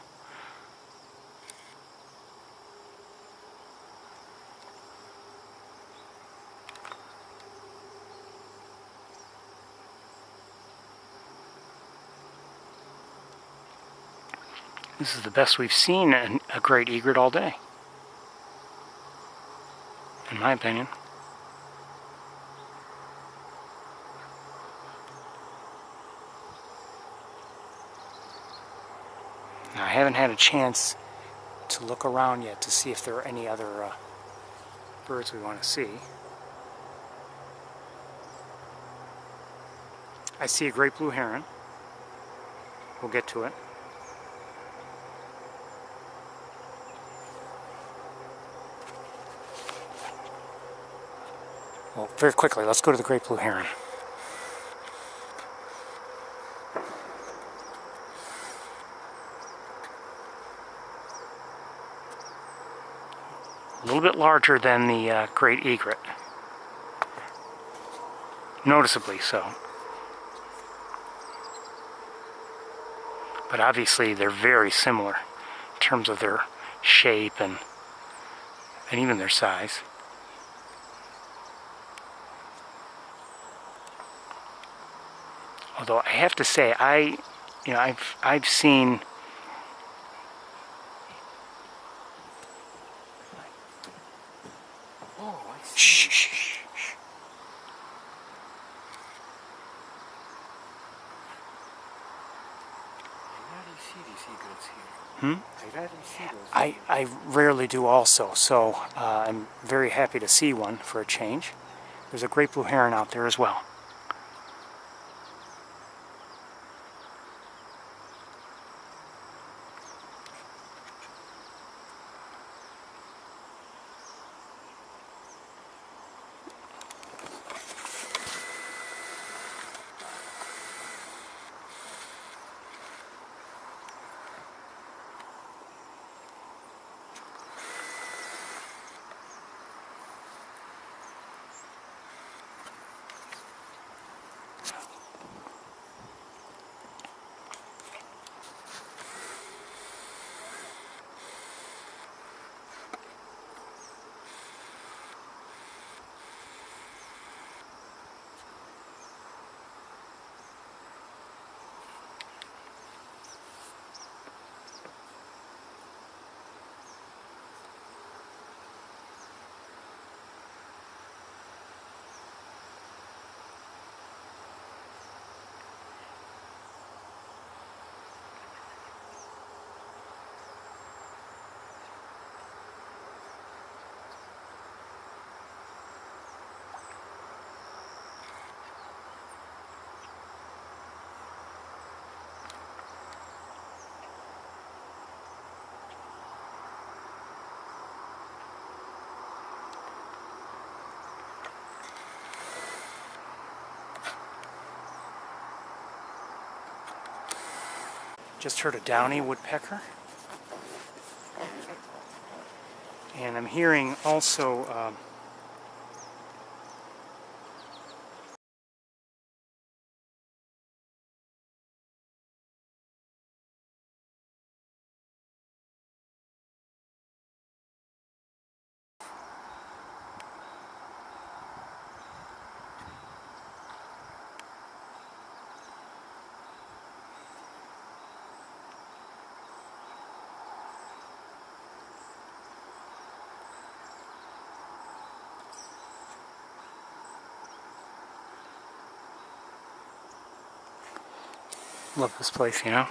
This is the best we've seen a great egret all day, in my opinion. Now, I haven't had a chance to look around yet to see if there are any other birds we want to see. I see a great blue heron. We'll get to it. Well, very quickly, let's go to the great blue heron. A little bit larger than the great egret. Noticeably so. But obviously they're very similar in terms of their shape and even their size. Although I have to say, I've seen shh. I rarely do also, so I'm very happy to see one for a change. There's a great blue heron out there as well. Just heard a downy woodpecker. And I'm hearing also love this place, you know.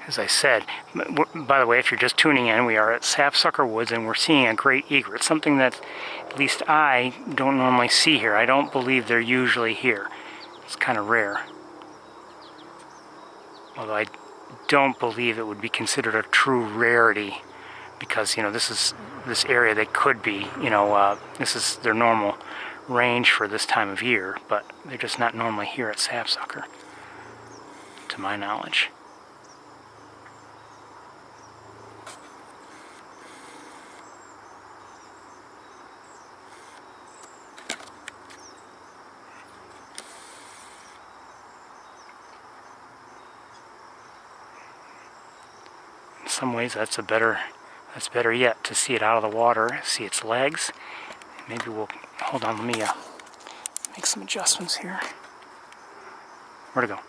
As I said, by the way, if you're just tuning in, we are at Sapsucker Woods and we're seeing a great egret, something that at least I don't normally see here. I don't believe they're usually here. It's kind of rare. Although I don't believe it would be considered a true rarity because, you know, this area they could be, you know, this is their normal range for this time of year, but they're just not normally here at Sapsucker, to my knowledge. In some ways that's better yet, to see it out of the water, see its legs. Maybe we'll, hold on, let me make some adjustments here. Where'd it go?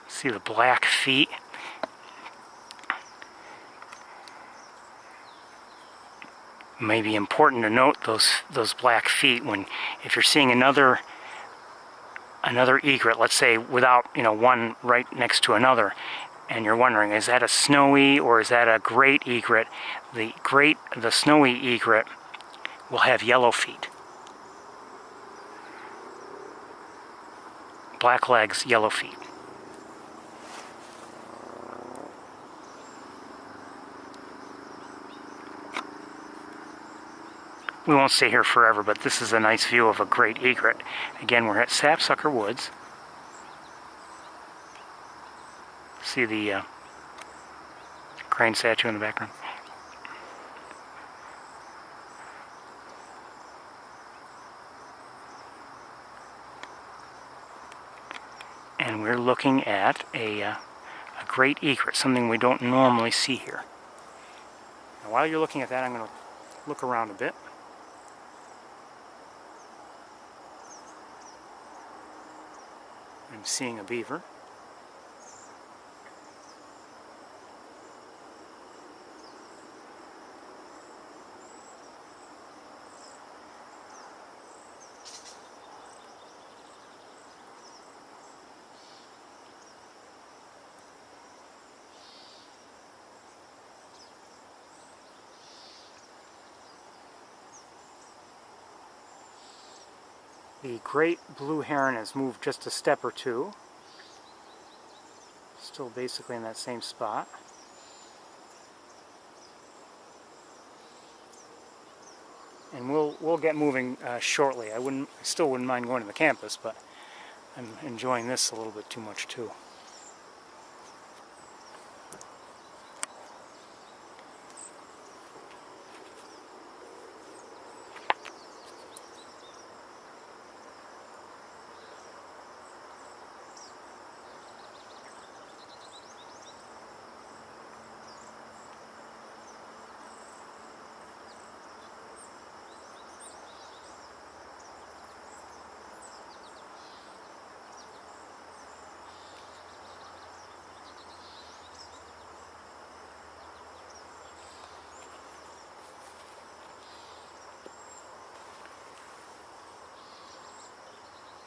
See the black feet? May be important to note those black feet when, if you're seeing another egret, let's say without, you know, one right next to another, and you're wondering, is that a snowy or is that a great egret? The snowy egret will have yellow feet. Black legs, yellow feet. We won't stay here forever, but this is a nice view of a great egret. Again, we're at Sapsucker Woods. See the crane statue in the background. And we're looking at a great egret, something we don't normally see here. Now, while you're looking at that, I'm going to look around a bit. I'm seeing a beaver. The great blue heron has moved just a step or two. Still basically in that same spot. And we'll get moving shortly. I still wouldn't mind going to the campus, but I'm enjoying this a little bit too much too.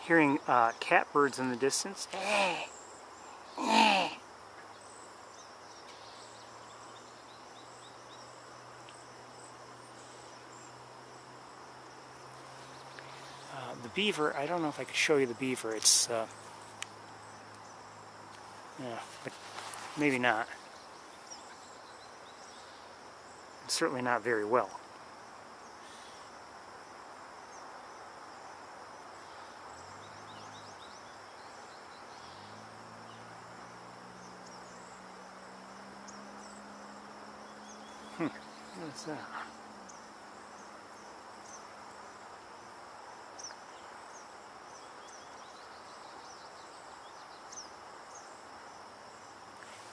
Hearing catbirds in the distance. The beaver, I don't know if I could show you the beaver. It's, yeah, but maybe not. It's certainly not very well. What is that?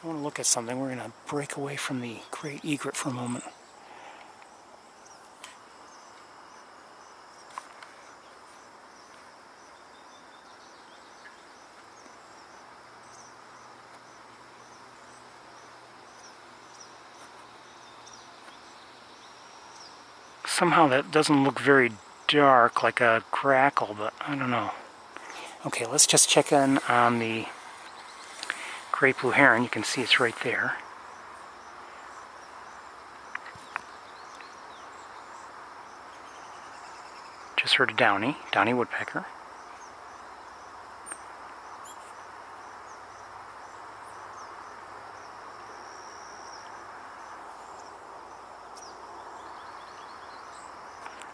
I want to look at something. We're going to break away from the great egret for a moment. Somehow that doesn't look very dark, like a grackle, but I don't know. Okay, let's just check in on the great blue heron. You can see it's right there. Just heard a downy woodpecker.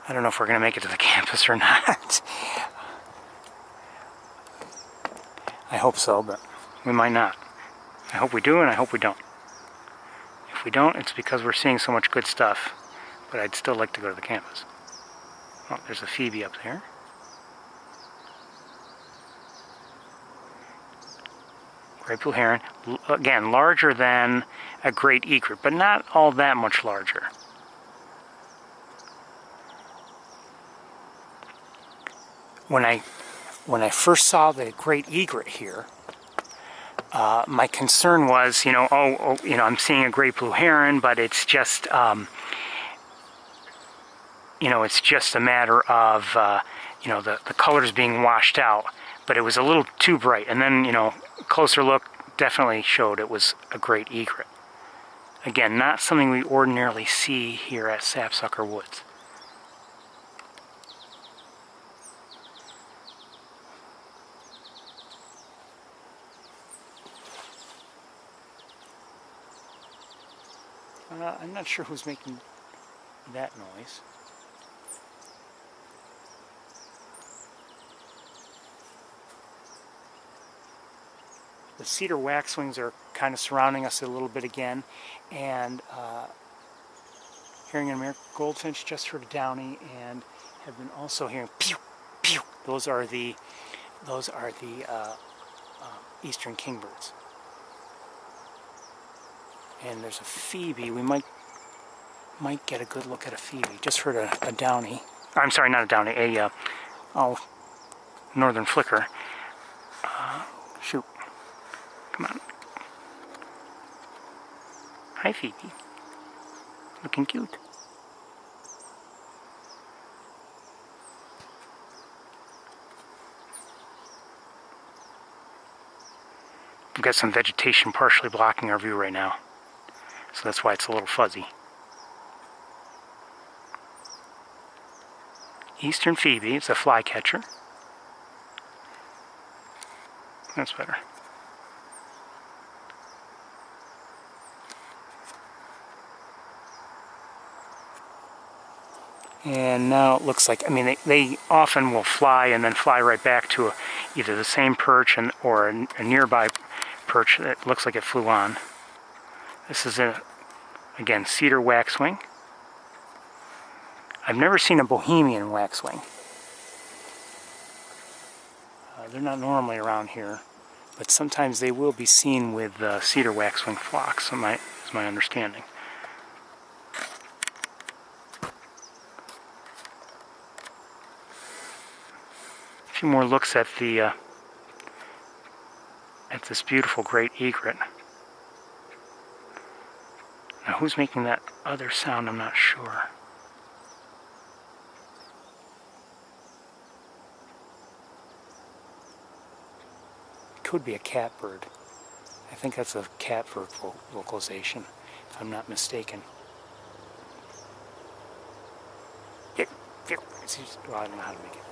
I don't know if we're going to make it to the campus or not. I hope so, but we might not. I hope we do, and I hope we don't. If we don't, it's because we're seeing so much good stuff, but I'd still like to go to the campus. Oh, there's a phoebe up there. Great blue heron, again, larger than a great egret, but not all that much larger. When I first saw the great egret here, my concern was, I'm seeing a great blue heron, but it's just, it's just a matter of, the colors being washed out. But it was a little too bright. And then, closer look definitely showed it was a great egret. Again, not something we ordinarily see here at Sapsucker Woods. I'm not sure who's making that noise. The cedar waxwings are kind of surrounding us a little bit again, and hearing an American goldfinch, just heard a downy, and have been also hearing pew pew. Those are the eastern kingbirds. And there's a phoebe. We might get a good look at a phoebe. Just heard a downy. I'm sorry, not a downy. A northern flicker. Shoot. Come on. Hi, Phoebe. Looking cute. We've got some vegetation partially blocking our view right now. So that's why it's a little fuzzy. Eastern phoebe, it's a flycatcher. That's better. And now it looks like, they often will fly and then fly right back to either the same perch or a nearby perch that looks like it flew on. This is again, cedar waxwing. I've never seen a Bohemian waxwing. They're not normally around here, but sometimes they will be seen with cedar waxwing flocks, is my understanding. A few more looks at this beautiful great egret. Now, who's making that other sound? I'm not sure. could be a catbird. I think that's a catbird vocalization, if I'm not mistaken. Well, I don't know how to make it.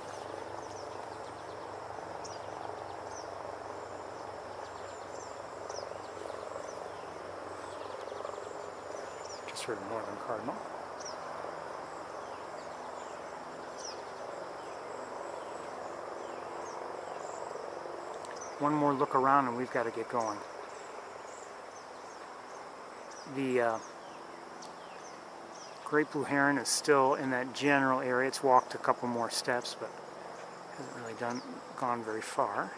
Just heard a northern cardinal. One more look around and we've got to get going. The great blue heron is still in that general area. It's walked a couple more steps, but hasn't really gone very far.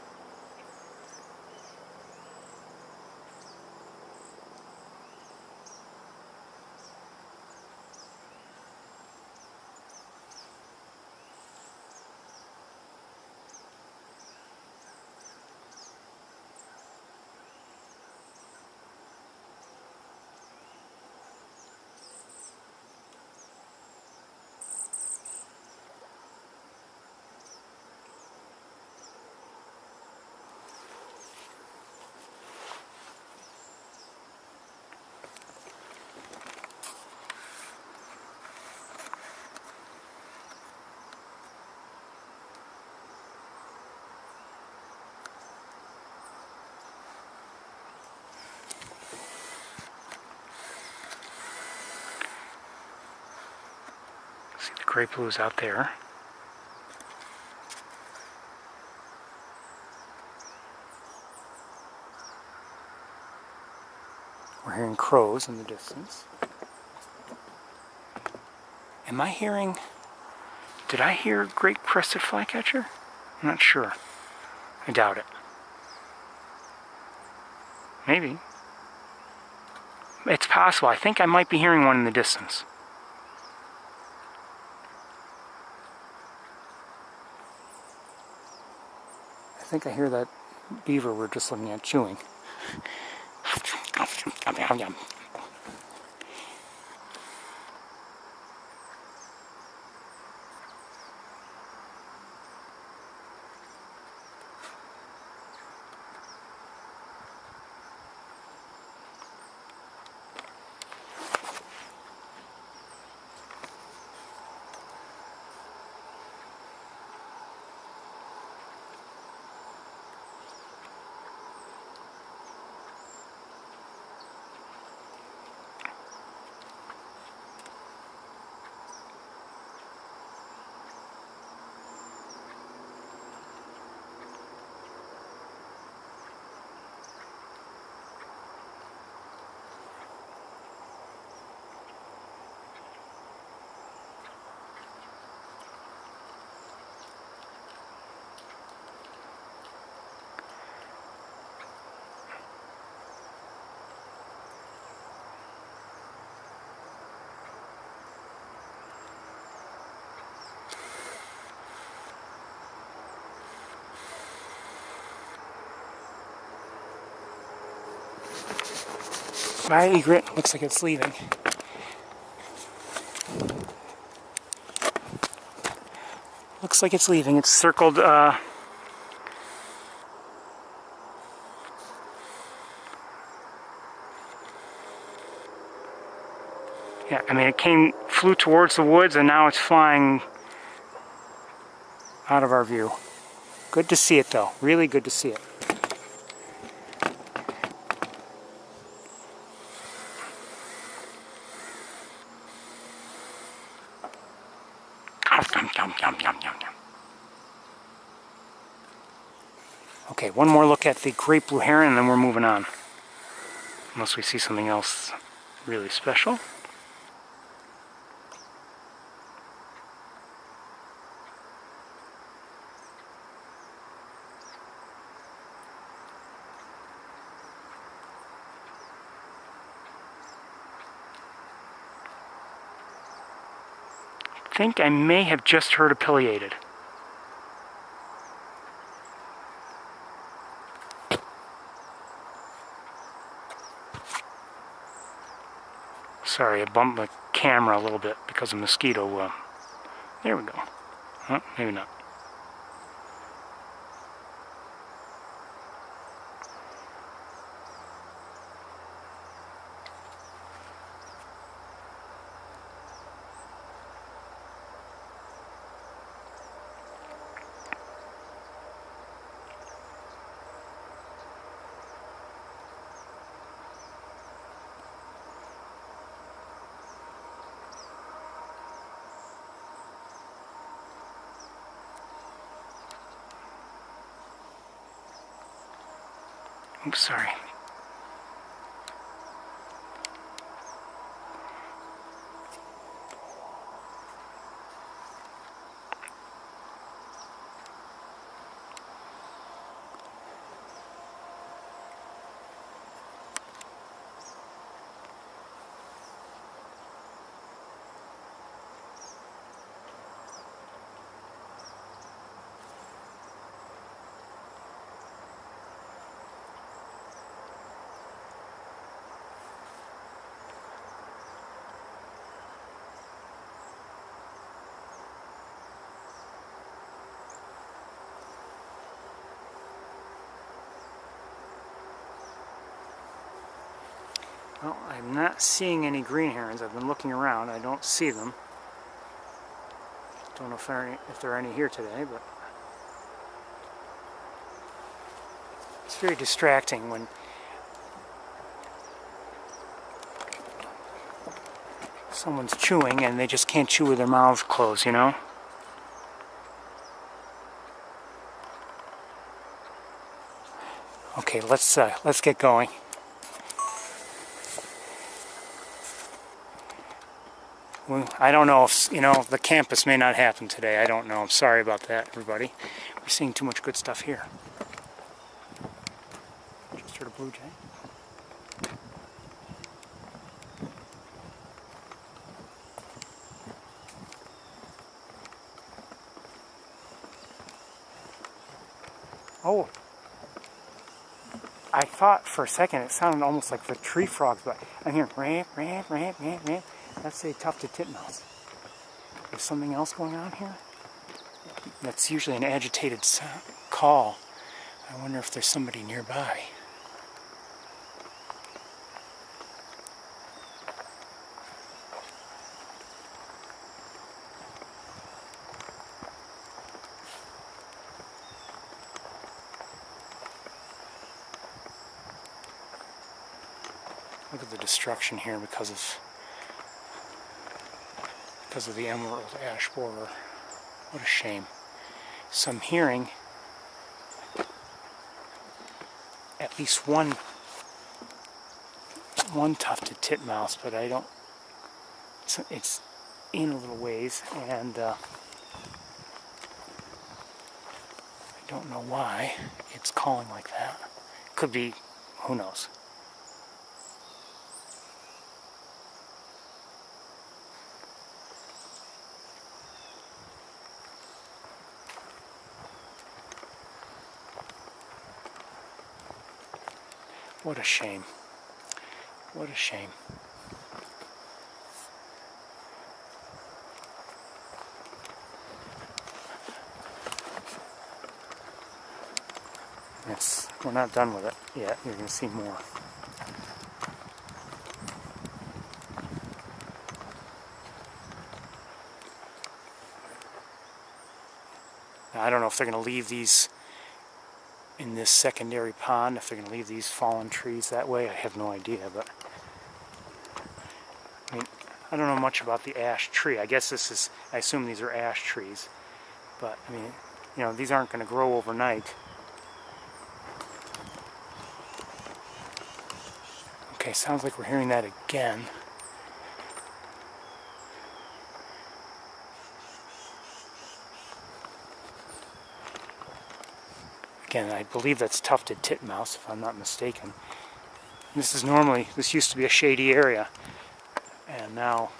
See the great blues out there. We're hearing crows in the distance. Am I hearing... Did I hear great crested flycatcher? I'm not sure. I doubt it. Maybe. It's possible. I think I might be hearing one in the distance. I think I hear that beaver we're just looking at chewing. My egret looks like it's leaving. Looks like it's leaving. It's circled, yeah, I mean, it flew towards the woods and now it's flying out of our view. Good to see it though. Really good to see it. Okay, one more look at the great blue heron and then we're moving on. Unless we see something else really special. I think I may have just heard a pileated. Sorry, I bumped the camera a little bit because of mosquito. There we go. Huh? Maybe not. Oops, sorry. Well, I'm not seeing any green herons. I've been looking around. I don't see them. Don't know if there are any here today, but it's very distracting when someone's chewing and they just can't chew with their mouths closed, you know? Okay, let's get going. I don't know if, the campus may not happen today. I don't know. I'm sorry about that, everybody. We're seeing too much good stuff here. Just heard a blue jay. Oh, I thought for a second it sounded almost like the tree frogs, but I'm hearing ramp, ramp, ramp, ramp, ramp. That's a tufted titmouse. There's something else going on here? That's usually an agitated call. I wonder if there's somebody nearby. Look at the destruction here because of the emerald ash borer. What a shame. So I'm hearing at least one tufted titmouse, but I don't. It's in a little ways, and I don't know why it's calling like that. Could be, who knows. What a shame. What a shame. We're not done with it yet. You're going to see more. Now, I don't know if they're going to leave these in this secondary pond, if they're going to leave these fallen trees that way. I have no idea, but I don't know much about the ash tree. I guess I assume these are ash trees, but these aren't going to grow overnight. Okay, sounds like we're hearing that again. Again, I believe that's tufted titmouse, if I'm not mistaken. This used to be a shady area, and now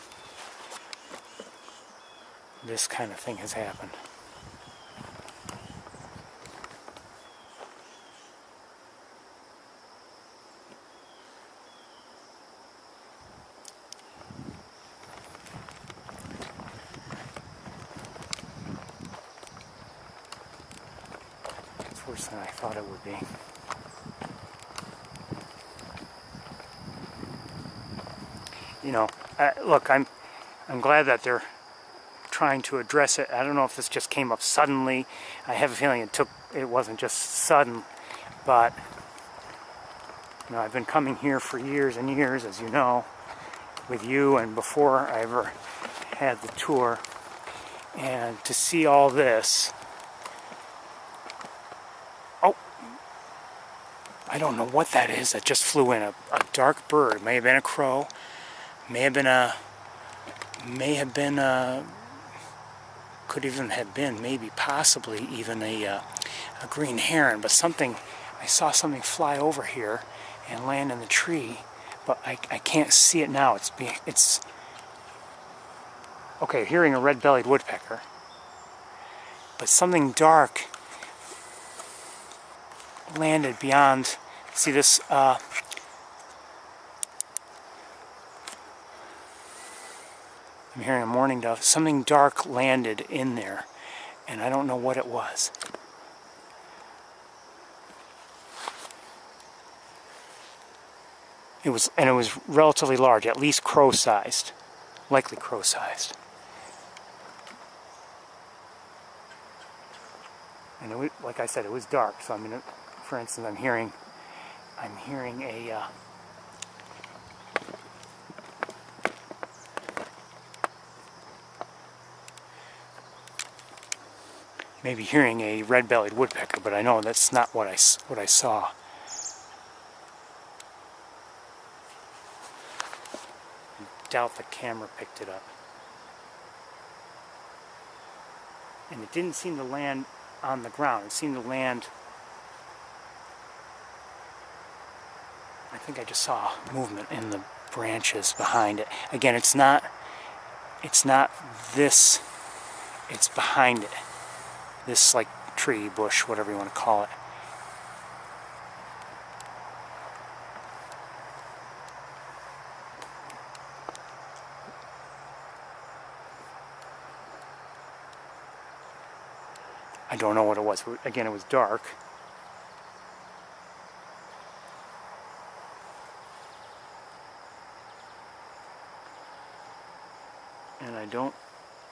this kind of thing has happened. Worse than I thought it would be. Look, I'm glad that they're trying to address it. I don't know if this just came up suddenly. I have a feeling it wasn't just sudden, but I've been coming here for years and years, as you know, with you and before I ever had the tour, and to see all this. I don't know what that is that just flew in. A dark bird. It may have been a crow. May have been a... could even have been, maybe, possibly even a green heron. But something... I saw something fly over here and land in the tree, but I can't see it now. It's... Okay, hearing a red-bellied woodpecker. But something dark landed beyond... See this... I'm hearing a mourning dove. Something dark landed in there, and I don't know what it was. It was relatively large, at least crow-sized, likely crow-sized. And it was, like I said, it was dark. So I mean, for instance, I'm hearing a maybe hearing a red-bellied woodpecker, but I know that's not what I saw. I doubt the camera picked it up. And it didn't seem to land on the ground. It seemed to land... I think I just saw movement in the branches behind it. Again, it's not this, it's behind it. This, like, tree, bush, whatever you want to call it. I don't know what it was. Again, it was dark. And I don't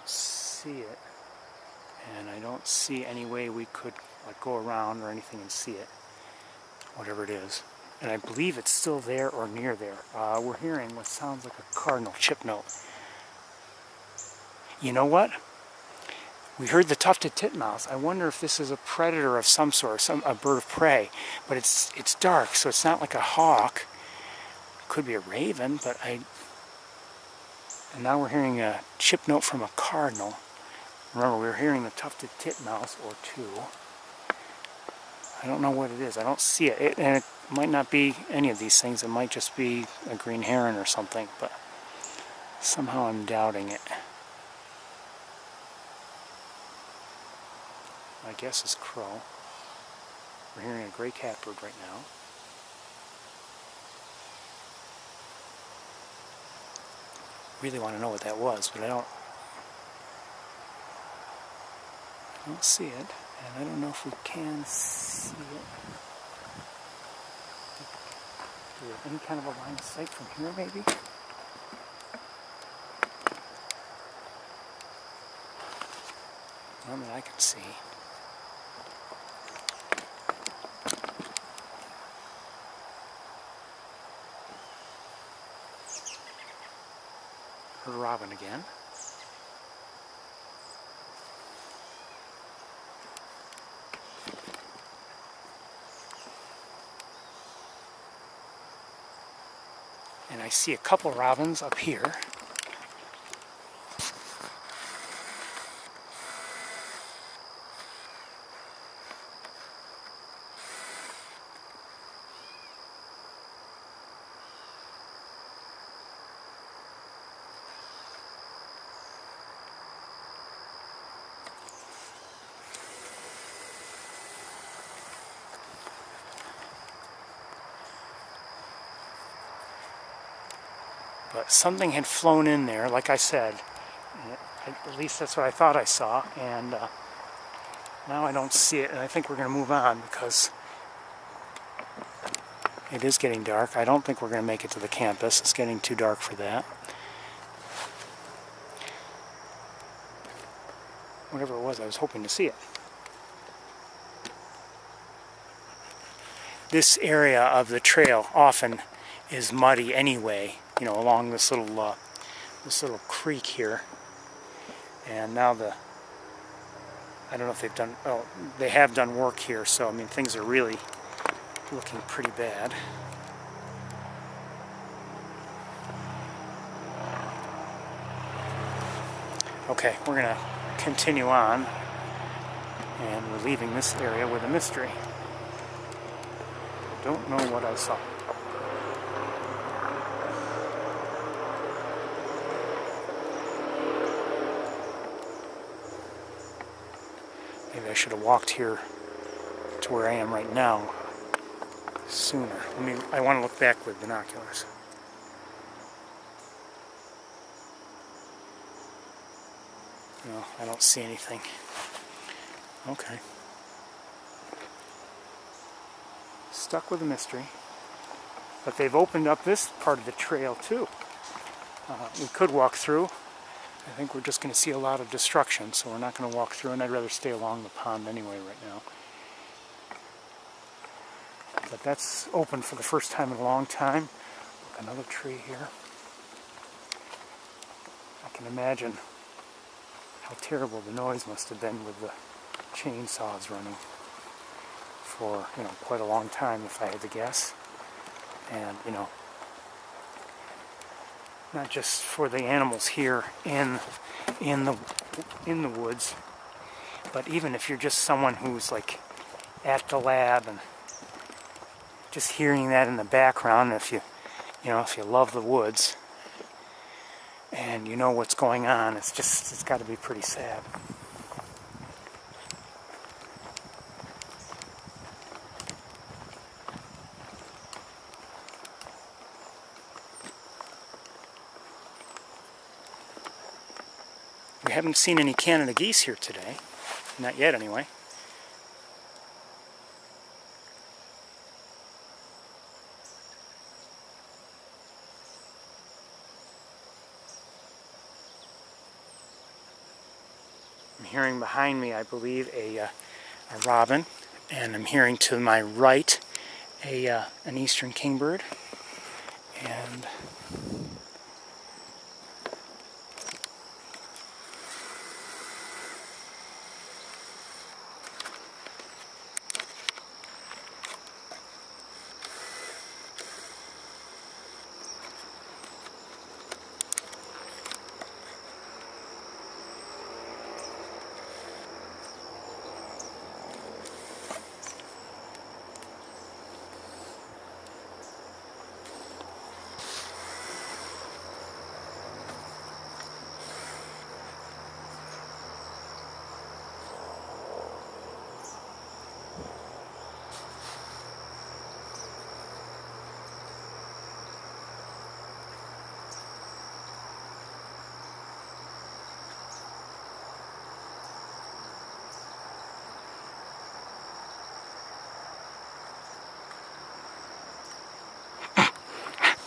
see it. And I don't see any way we could like go around or anything and see it, whatever it is. And I believe it's still there or near there. We're hearing what sounds like a cardinal chip note. You know what? We heard the tufted titmouse. I wonder if this is a predator of some sort, a bird of prey. But it's dark, so it's not like a hawk. Could be a raven, but and now we're hearing a chip note from a cardinal. Remember, we were hearing the tufted titmouse or two. I don't know what it is. I don't see it. And it might not be any of these things. It might just be a green heron or something. But somehow I'm doubting it. My guess is crow. We're hearing a gray catbird right now. Really want to know what that was, but I don't see it, and I don't know if we can see it. Do we have any kind of a line of sight from here, maybe? None that I can see. Heard a robin again. And I see a couple robins up here. But something had flown in there, like I said. At least that's what I thought I saw. And now I don't see it. And I think we're going to move on because it is getting dark. I don't think we're going to make it to the campus. It's getting too dark for that. Whatever it was, I was hoping to see it. This area of the trail often is muddy anyway, you know, along this little creek here. And now I don't know if they've done, oh, they have done work here, so I mean things are really looking pretty bad. Okay, we're going to continue on, and we're leaving this area with a mystery. Don't know what I saw. Maybe I should have walked here to where I am right now sooner. I want to look back with binoculars. No, I don't see anything. Okay. Stuck with a mystery. But they've opened up this part of the trail too. We could walk through. I think we're just going to see a lot of destruction, so we're not going to walk through, and I'd rather stay along the pond anyway right now. But that's open for the first time in a long time. Look, another tree here. I can imagine how terrible the noise must have been with the chainsaws running for, quite a long time, if I had to guess. And, not just for the animals here in the woods, but even if you're just someone who's like at the lab and just hearing that in the background, if you love the woods and you know what's going on, it's got to be pretty sad. We haven't seen any Canada geese here today. Not yet, anyway. I'm hearing behind me, I believe, a robin, and I'm hearing to my right an eastern kingbird, and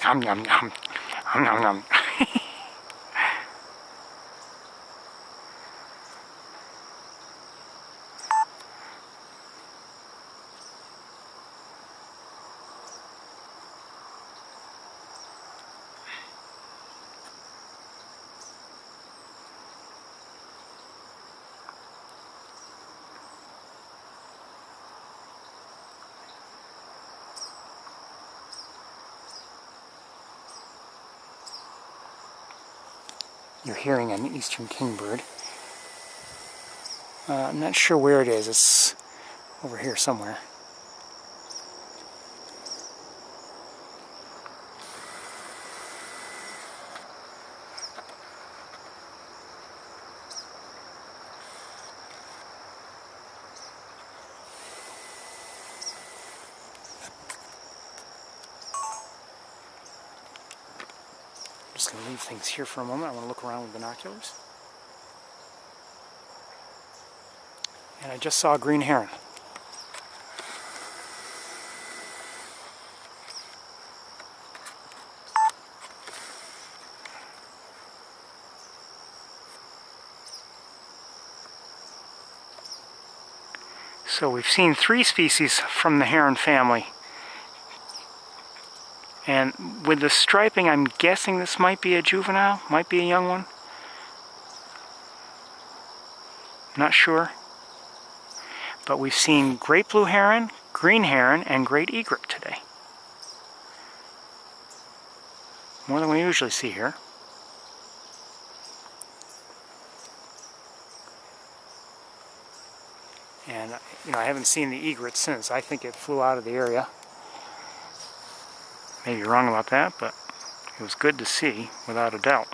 yum yum yum, yum yum yum. You're hearing an eastern kingbird. I'm not sure where it is. It's over here somewhere. I'm just going to leave things here for a moment. I want to look around with binoculars. And I just saw a green heron. So we've seen 3 species from the heron family. And with the striping, I'm guessing this might be a juvenile, might be a young one. Not sure. But we've seen great blue heron, green heron and great egret today. More than we usually see here. And, you know, I haven't seen the egret since. I think it flew out of the area. Maybe wrong about that, but it was good to see, without a doubt.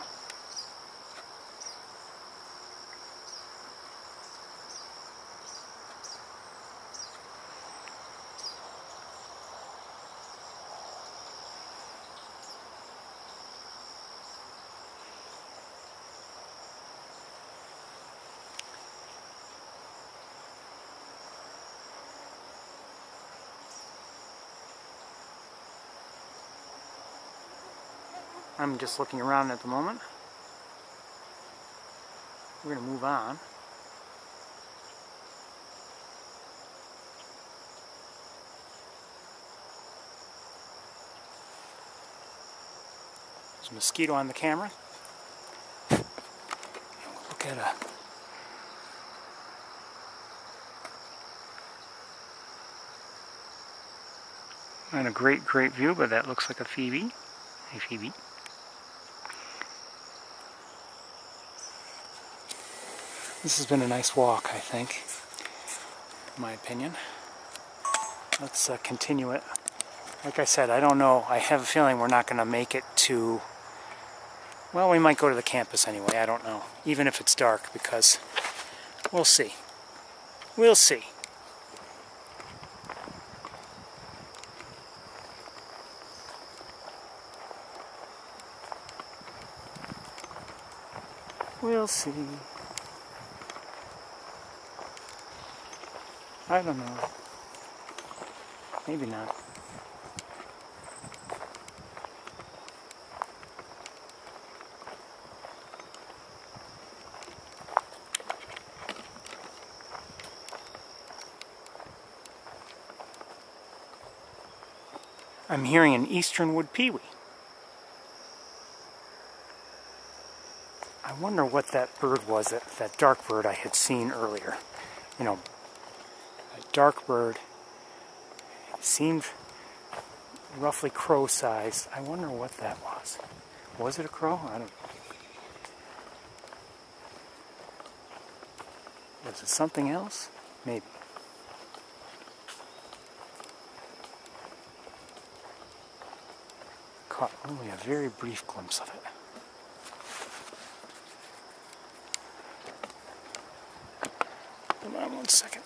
I'm just looking around at the moment. We're going to move on. There's a mosquito on the camera. And we'll look at a great view, but that looks like a phoebe. Hey, Phoebe. This has been a nice walk, I think, in my opinion. Let's continue it. Like I said, I don't know. I have a feeling we're not going to make it to... Well, we might go to the campus anyway. I don't know. Even if it's dark, because we'll see. We'll see. We'll see. I don't know. Maybe not. I'm hearing an eastern wood pewee. I wonder what that bird was, that dark bird I had seen earlier. You know, a dark bird. Seemed roughly crow-sized. I wonder what that was. Was it a crow? I don't know. Was it something else? Maybe. Caught only a very brief glimpse of it. Hold on 1 second.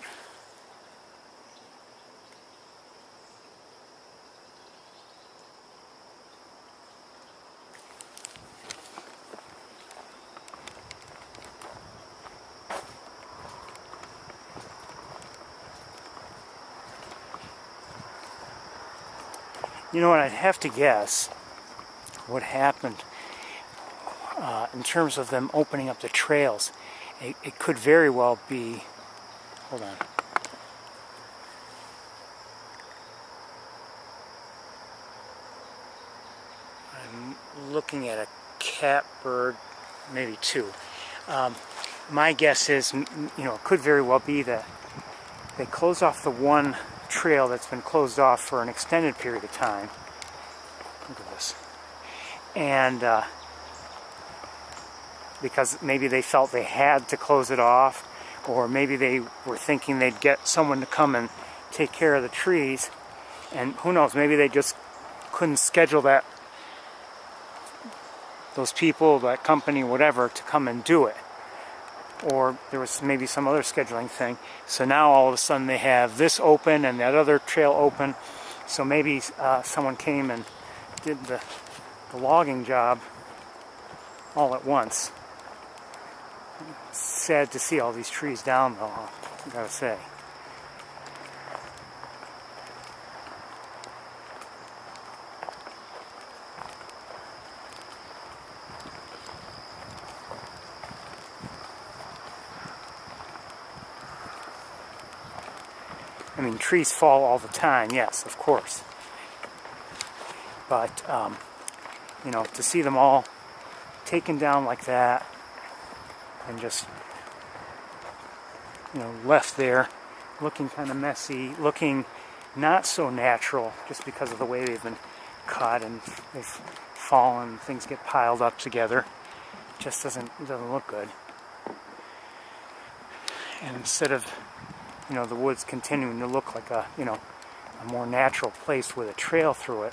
You know what, I'd have to guess what happened in terms of them opening up the trails. It could very well be, hold on. I'm looking at a catbird, maybe two. My guess is, you know, it could very well be that they close off the one trail that's been closed off for an extended period of time. Look at this. And because maybe they felt they had to close it off, or maybe they were thinking they'd get someone to come and take care of the trees, and who knows, maybe they just couldn't schedule those people, that company, whatever, to come and do it. Or there was maybe some other scheduling thing. So now all of a sudden they have this open and that other trail open. So maybe someone came and did the logging job all at once. It's sad to see all these trees down, though, I gotta say. I mean, trees fall all the time, yes, of course. But, you know, to see them all taken down like that and just, you know, left there looking kind of messy, looking not so natural just because of the way they've been cut and they've fallen, things get piled up together. It just doesn't look good. And instead of, you know, the woods continuing to look like a, you know, a more natural place with a trail through it,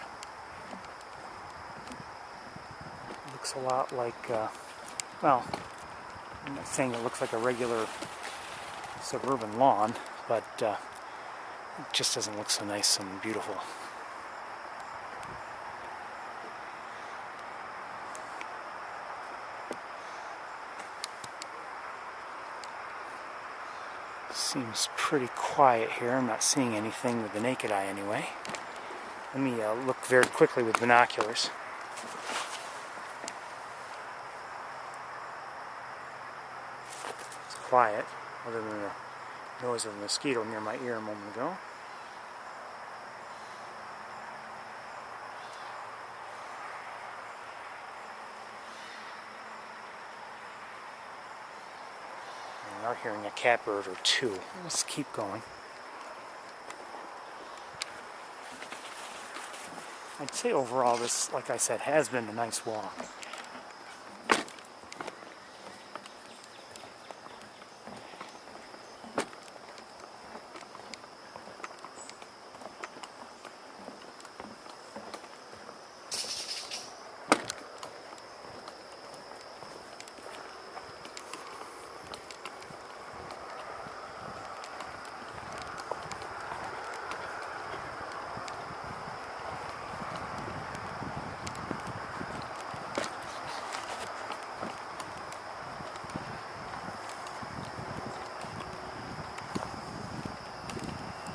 it looks a lot like, well, I'm not saying it looks like a regular suburban lawn, but it just doesn't look so nice and beautiful. Seems pretty quiet here. I'm not seeing anything with the naked eye anyway. Let me look very quickly with binoculars. It's quiet, other than the noise of a mosquito near my ear a moment ago. We are hearing a catbird or two. Let's keep going. I'd say overall this, like I said, has been a nice walk.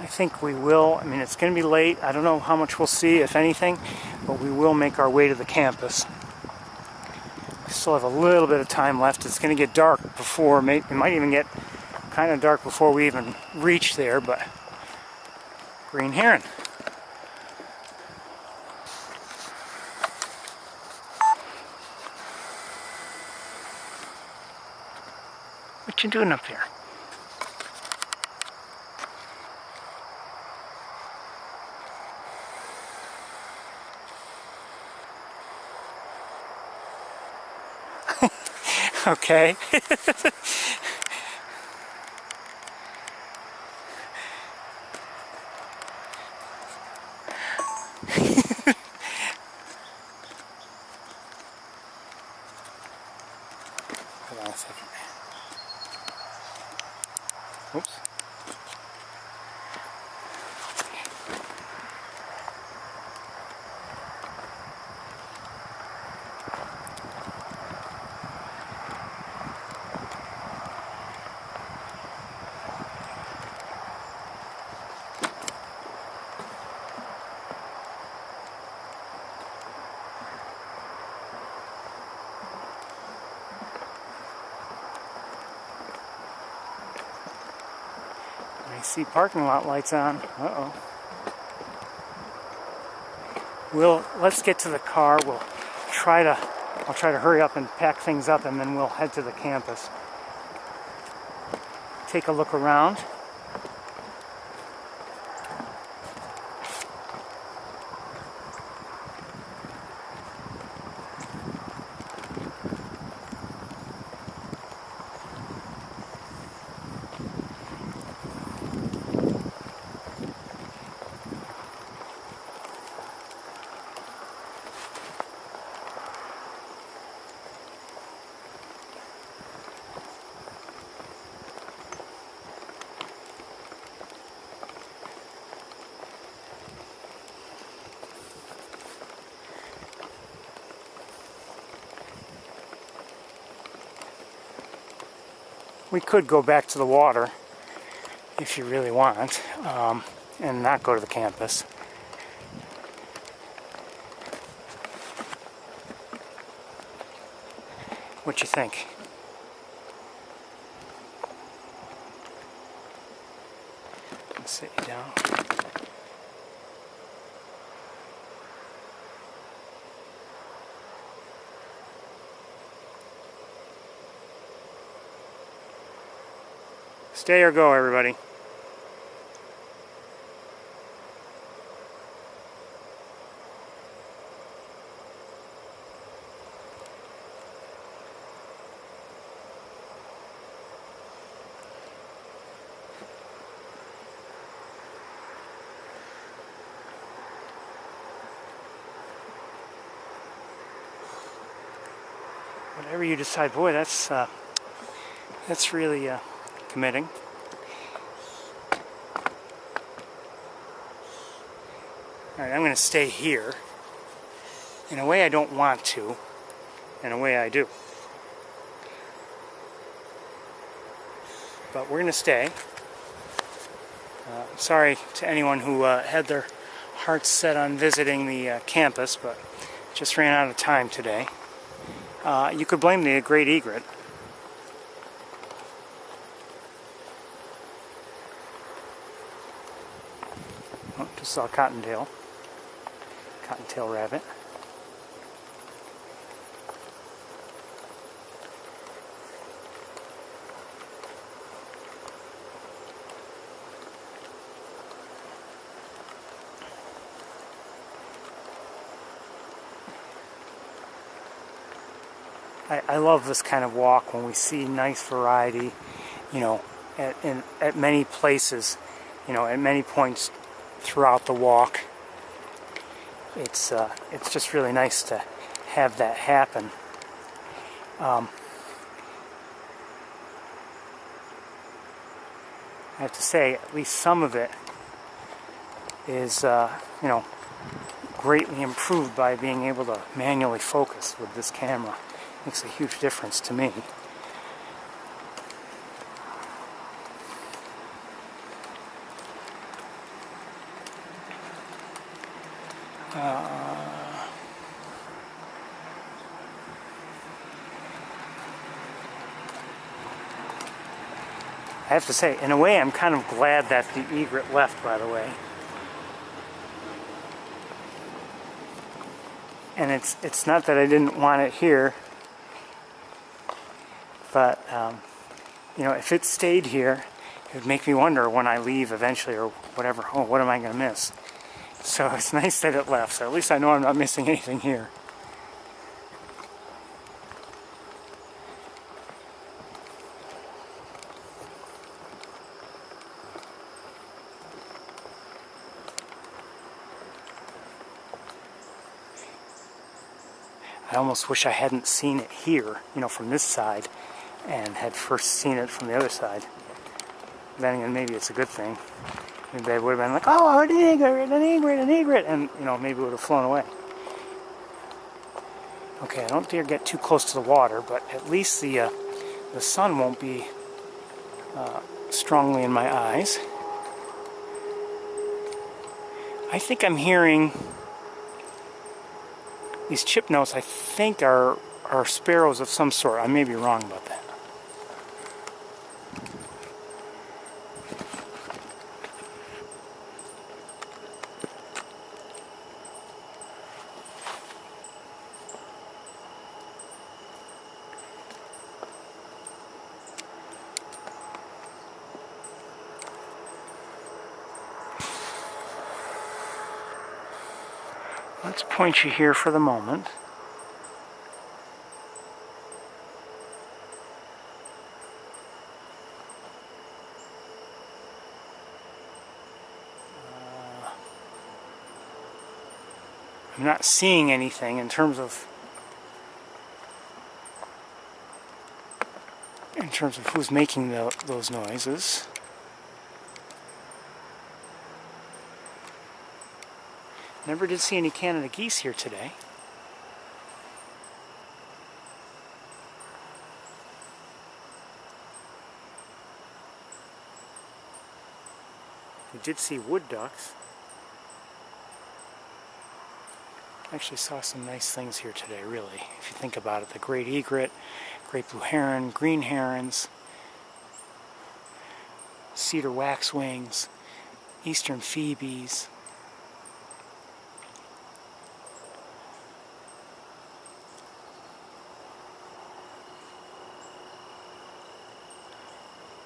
I think we will. I mean, it's going to be late. I don't know how much we'll see, if anything, but we will make our way to the campus. We still have a little bit of time left. It's going to get dark before, it might even get kind of dark before we even reach there, but green heron. What you doing up there? Okay. Hold on a second. Oops. I see parking lot lights on. Uh-oh. Let's get to the car. I'll try to hurry up and pack things up, and then we'll head to the campus. Take a look around. We could go back to the water if you really want, and not go to the campus. What you think? Let's sit you down. Stay or go, everybody. whatever you decide. Boy, that's really committing. Alright, I'm going to stay here. In a way I don't want to, in a way I do. But we're going to stay. Sorry to anyone who had their hearts set on visiting the campus, but just ran out of time today. You could blame the great egret. Oh, just saw a cottontail rabbit. I love this kind of walk when we see nice variety, you know, at many places, you know, at many points throughout the walk. It's just really nice to have that happen. I have to say, at least some of it is, you know, greatly improved by being able to manually focus with this camera. Makes a huge difference to me. I have to say, in a way, I'm kind of glad that the egret left, by the way. And it's not that I didn't want it here, but you know, if it stayed here, it would make me wonder when I leave eventually or whatever, oh, what am I going to miss? So it's nice that it left, so at least I know I'm not missing anything here. I almost wish I hadn't seen it here, you know, from this side, and had first seen it from the other side. Then again, maybe it's a good thing. Maybe I would have been like, oh, an egret, an egret, an egret, and, you know, maybe it would have flown away. Okay, I don't dare get too close to the water, but at least the sun won't be strongly in my eyes. I think I'm hearing these chip notes. I think are sparrows of some sort. I may be wrong about that. Let's point you here for the moment. I'm not seeing anything in terms of who's making those noises. Never did see any Canada geese here today. We did see wood ducks. Actually saw some nice things here today, really, if you think about it. The great egret, great blue heron, green herons, cedar waxwings, eastern phoebes.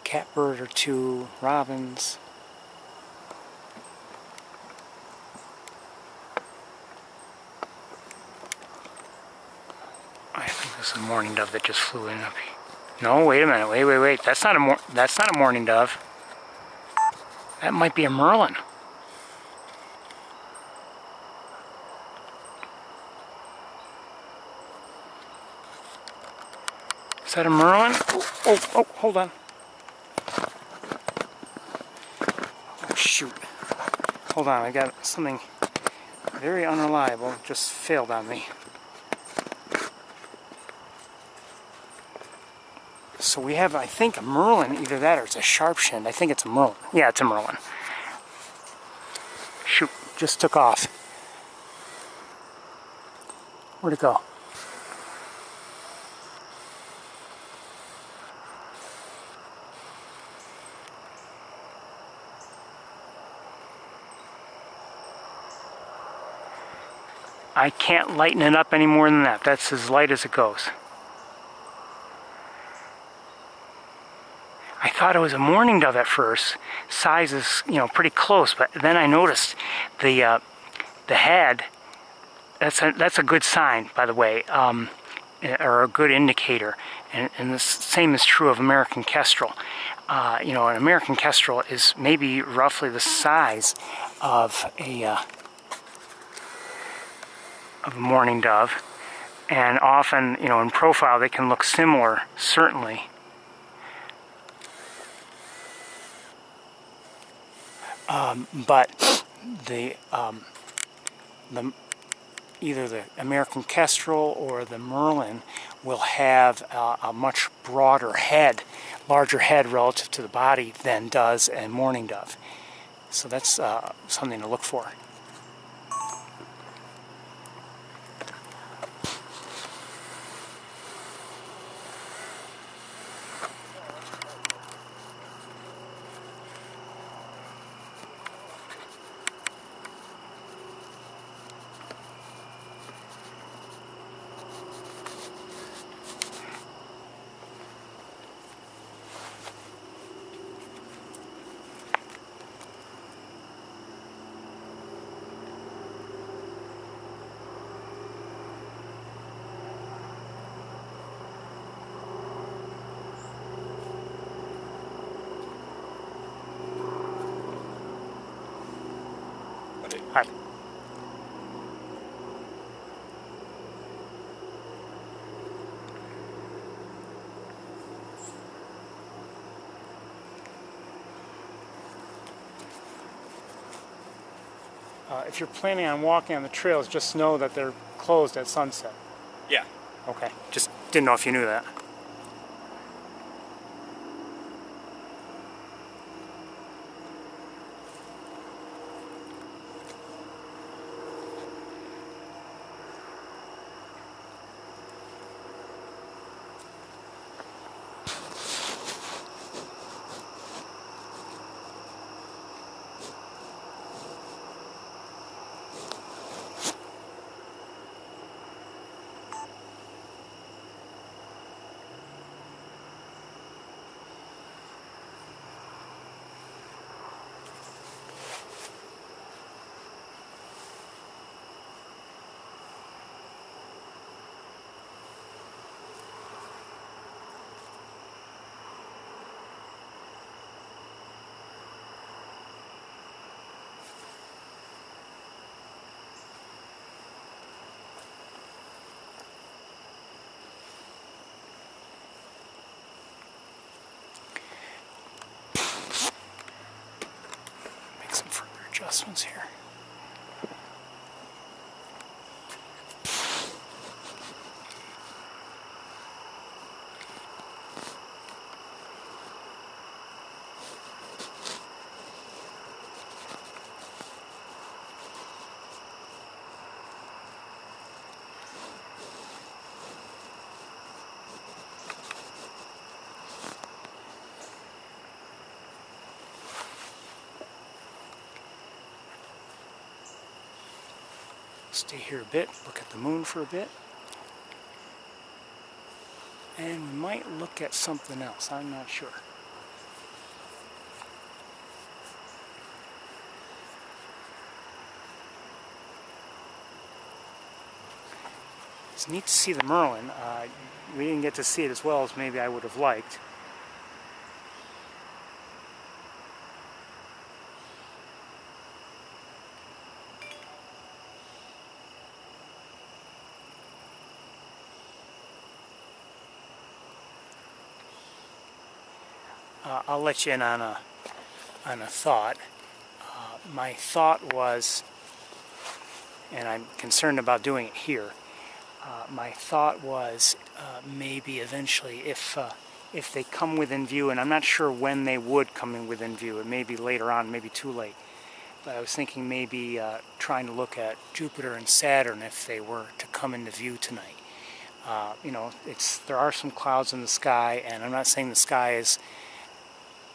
Catbird or two, robins. I think this is a mourning dove that just flew in up here. No, wait a minute, wait. That's not a mourning dove. That might be a merlin. Is that a Merlin? Oh, hold on. Oh, shoot. Hold on, I got something very unreliable. Just failed on me. So we have, I think, a Merlin. Either that or it's a sharp-shinned. I think it's a Merlin. Yeah, it's a Merlin. Shoot, just took off. Where'd it go? I can't lighten it up any more than that. That's as light as it goes. I thought it was a mourning dove at first. Size is, you know, pretty close, but then I noticed the head. That's a good sign, by the way, or a good indicator. And the same is true of American Kestrel. You know, an American Kestrel is maybe roughly the size of a mourning dove, and often, you know, in profile they can look similar, certainly. But either the American Kestrel or the Merlin will have a much broader head, larger head relative to the body than does a mourning dove. So that's something to look for. Hi. If you're planning on walking on the trails, just know that they're closed at sunset. Yeah. Okay. Just didn't know if you knew that. Some further adjustments here. Stay here a bit, look at the moon for a bit. And we might look at something else, I'm not sure. It's neat to see the Merlin. We didn't get to see it as well as maybe I would have liked. I'll let you in on a thought. My thought was, and I'm concerned about doing it here, my thought was maybe eventually if they come within view, and I'm not sure when they would come in within view, it may be later on, maybe too late, but I was thinking maybe trying to look at Jupiter and Saturn if they were to come into view tonight. You know, there are some clouds in the sky, and I'm not saying the sky is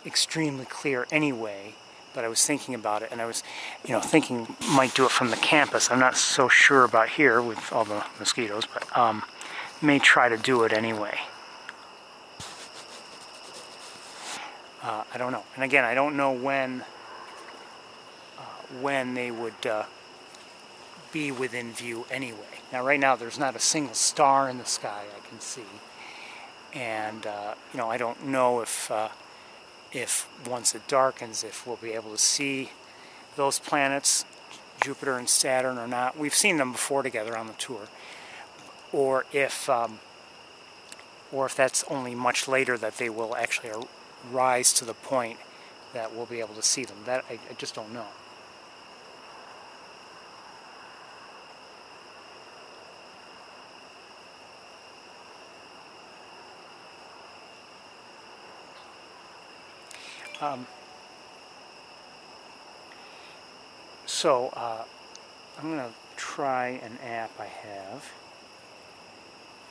extremely clear anyway, but I was thinking about it, and I was, you know, thinking might do it from the campus. I'm not so sure about here with all the mosquitoes, but may try to do it anyway. I don't know. And again, I don't know when they would be within view anyway. Now, right now, there's not a single star in the sky I can see, and you know, I don't know if once it darkens, if we'll be able to see those planets, Jupiter and Saturn, or not. We've seen them before together on the tour, or if that's only much later that they will actually rise to the point that we'll be able to see them. That I just don't know. So I'm going to try an app I have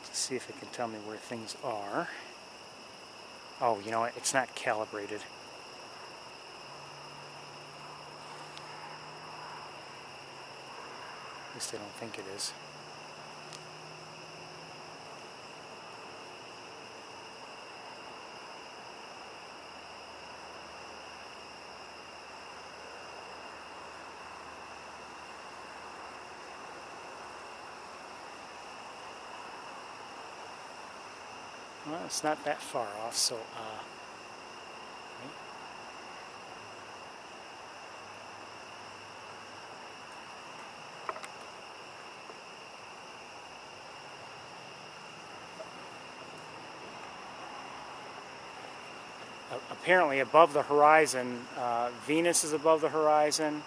to see if it can tell me where things are. Oh, you know what? It's not calibrated. At least I don't think it is. Well, it's not that far off, so apparently above the horizon, Venus is above the horizon,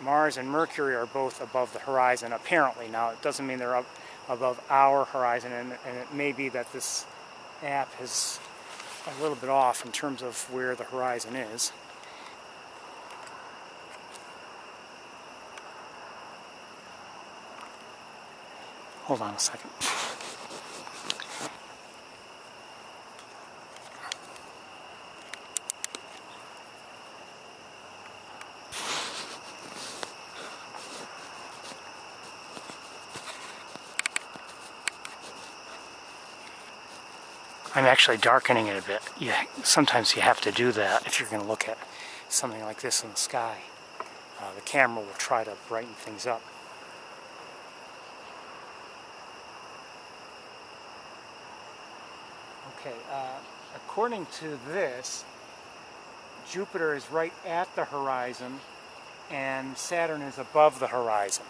Mars and Mercury are both above the horizon, apparently. Now, it doesn't mean they're up above our horizon, and it may be that this app is a little bit off in terms of where the horizon is. Hold on a second. I'm actually darkening it a bit. Sometimes you have to do that if you're going to look at something like this in the sky. The camera will try to brighten things up. Okay, according to this, Jupiter is right at the horizon and Saturn is above the horizon.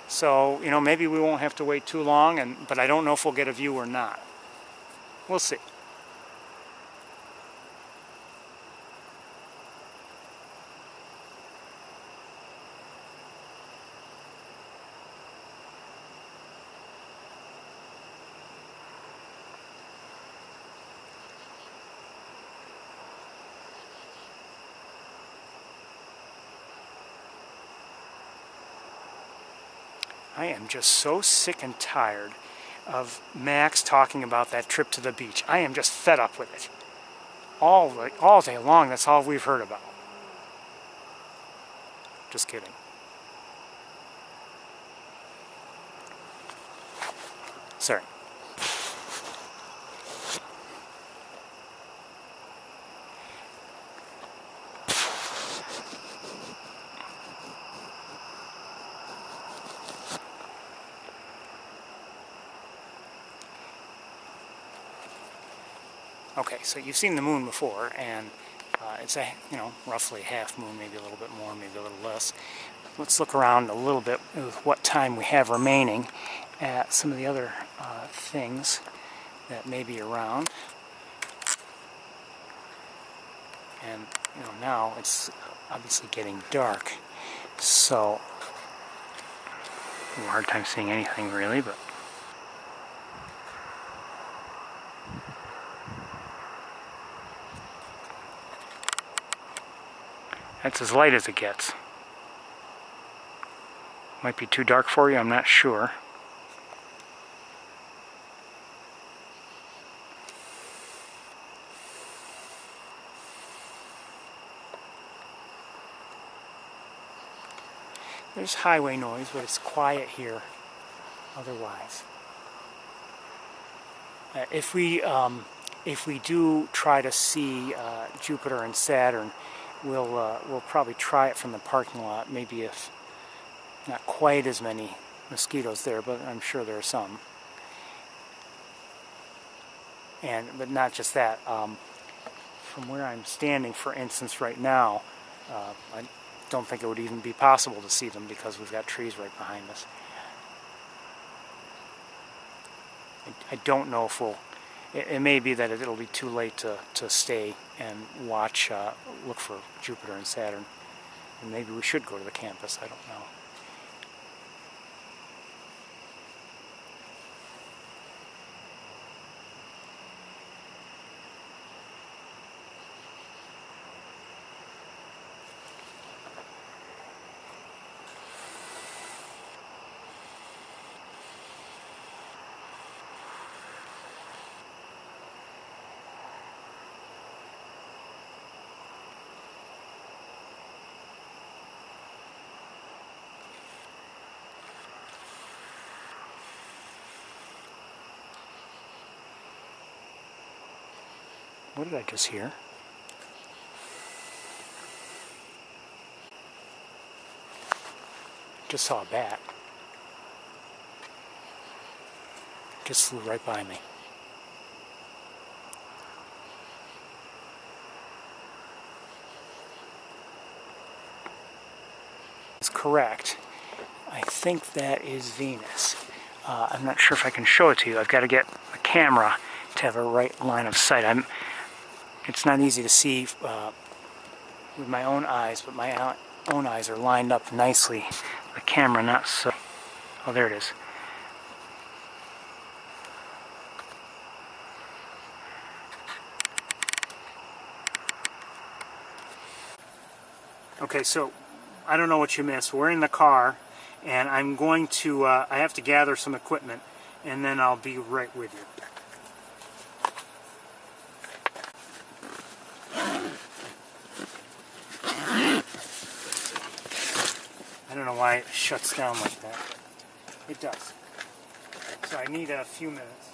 So, you know, maybe we won't have to wait too long, but I don't know if we'll get a view or not. We'll see. I am just so sick and tired of Max talking about that trip to the beach. I am just fed up with it. All day long, that's all we've heard about. Just kidding. Sorry. Okay, so you've seen the moon before, and it's a, you know, roughly half moon, maybe a little bit more, maybe a little less. Let's look around a little bit with what time we have remaining at some of the other things that may be around. And now it's obviously getting dark, so I have a hard time seeing anything really, but that's as light as it gets. Might be too dark for you, I'm not sure. There's highway noise, but it's quiet here otherwise. If we do try to see Jupiter and Saturn, we'll probably try it from the parking lot. Maybe if not quite as many mosquitoes there, but I'm sure there are some. But not just that. From where I'm standing, for instance, right now, I don't think it would even be possible to see them because we've got trees right behind us. I don't know if it may be that it'll be too late to stay and watch, look for Jupiter and Saturn. And maybe we should go to the campus, I don't know. What did I just hear? Just saw a bat. Just flew right by me. It's correct. I think that is Venus. I'm not sure if I can show it to you. I've got to get a camera to have a right line of sight. It's not easy to see with my own eyes, but my own eyes are lined up nicely. The camera not so. Oh, there it is. Okay, so I don't know what you missed. We're in the car, and I'm going to, I have to gather some equipment, and then I'll be right with you. I don't know why it shuts down like that. It does. So I need a few minutes.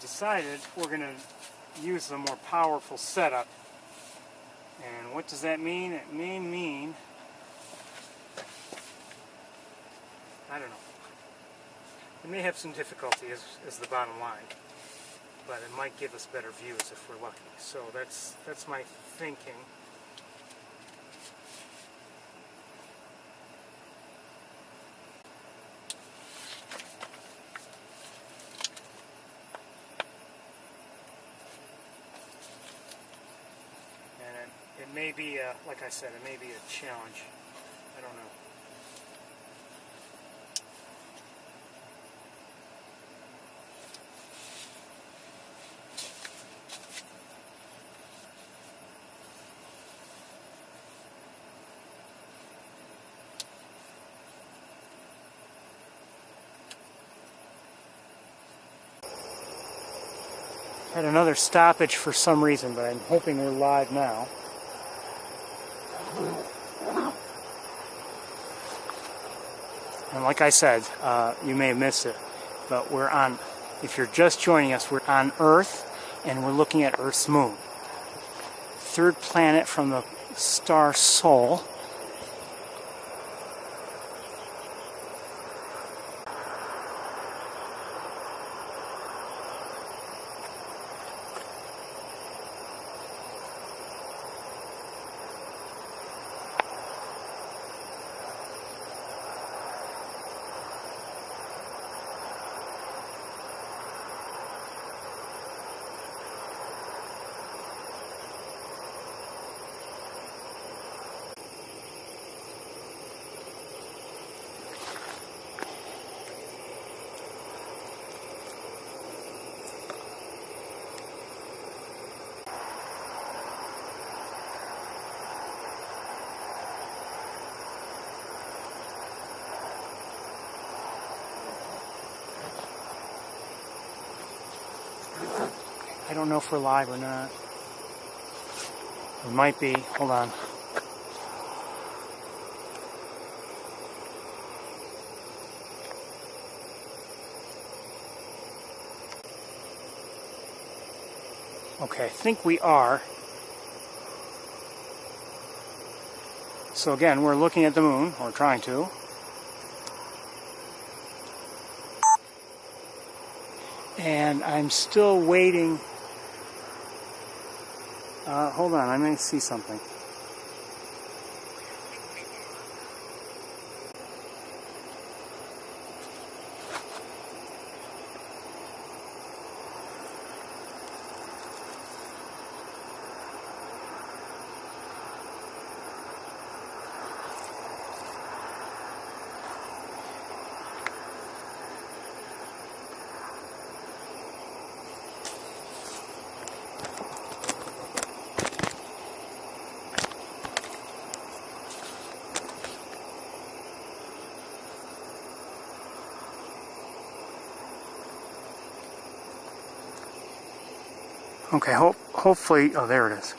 Decided we're going to use a more powerful setup. And what does that mean? It may mean, I don't know. It may have some difficulty as the bottom line, but it might give us better views if we're lucky. So that's my thinking. It may be, like I said, it may be a challenge. I don't know. Had another stoppage for some reason, but I'm hoping we're live now. And like I said, you may have missed it, but we're on, if you're just joining us, we're on Earth, and we're looking at Earth's moon. Third planet from the star Sol. I don't know if we're live or not. We might be. Hold on. Okay, I think we are. So again, we're looking at the moon, or trying to. And I'm still waiting. Hold on, I may see something. Okay, hopefully, oh, there it is.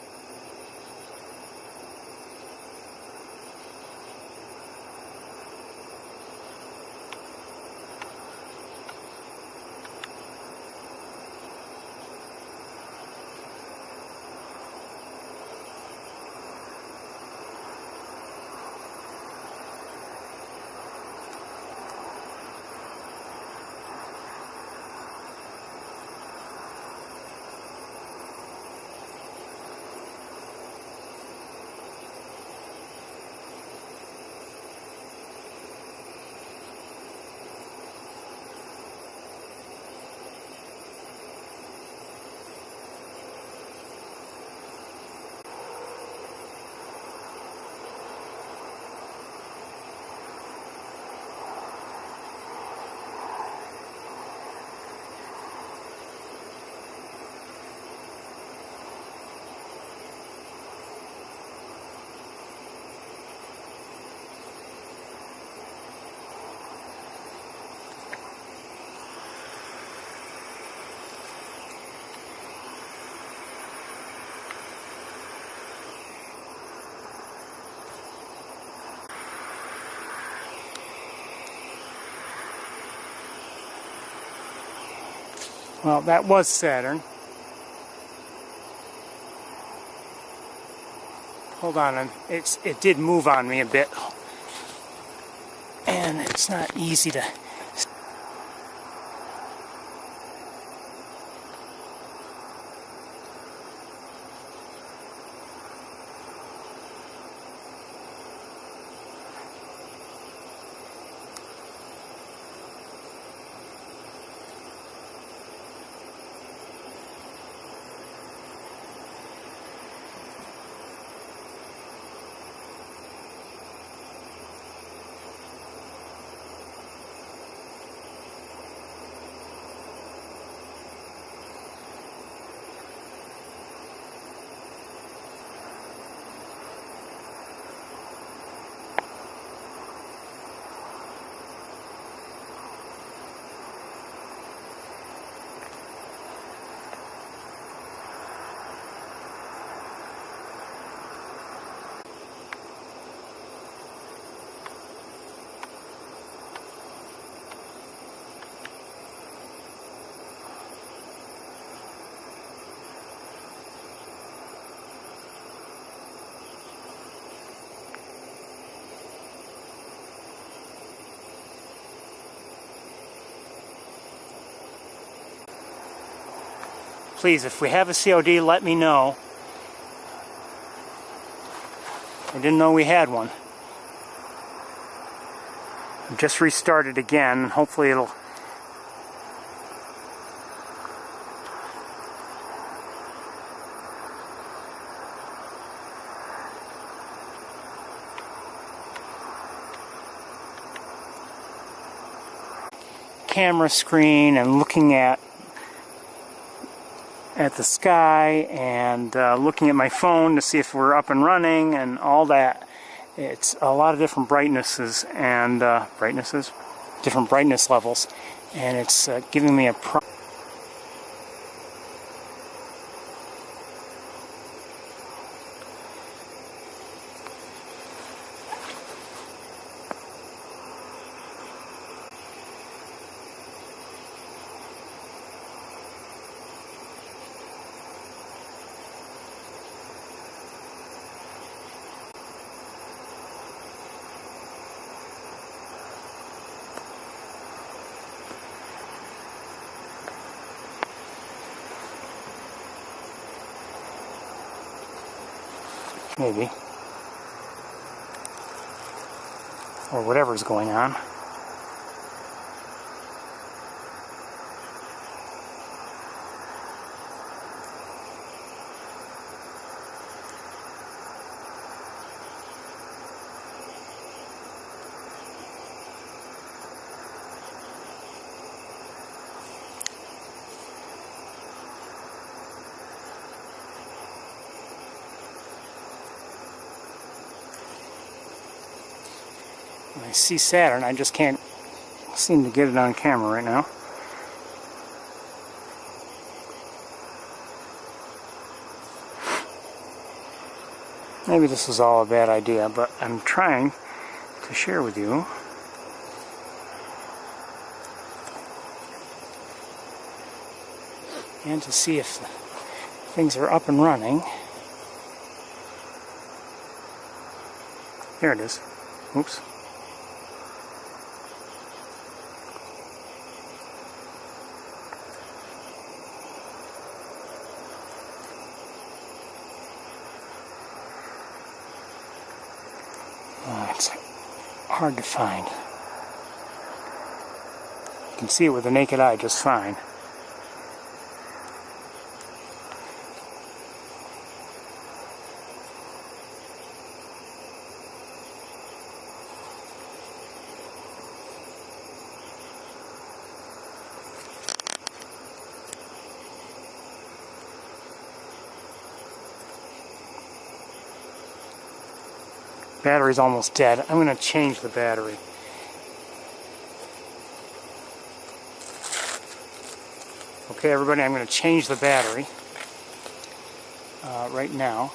Well, that was Saturn. Hold on, it did move on me a bit. And it's not easy to... Please, if we have a COD, let me know. I didn't know we had one. I've just restarted again. Hopefully it'll... camera screen and looking at the sky and looking at my phone to see if we're up and running and all that. It's a lot of different brightnesses and different brightness levels, and it's giving me a maybe, or whatever's going on. I see Saturn, I just can't seem to get it on camera right now. Maybe this is all a bad idea, but I'm trying to share with you. And to see if things are up and running. There it is. Oops. It's hard to find. You can see it with the naked eye just fine. Battery's almost dead. I'm going to change the battery. Okay, everybody, I'm going to change the battery right now.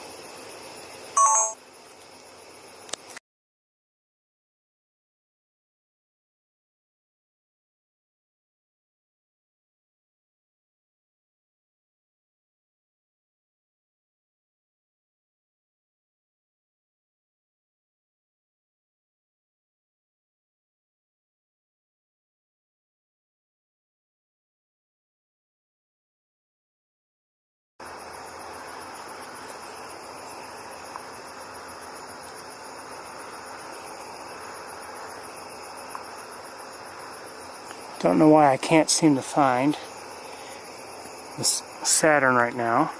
Don't know why I can't seem to find this Saturn right now.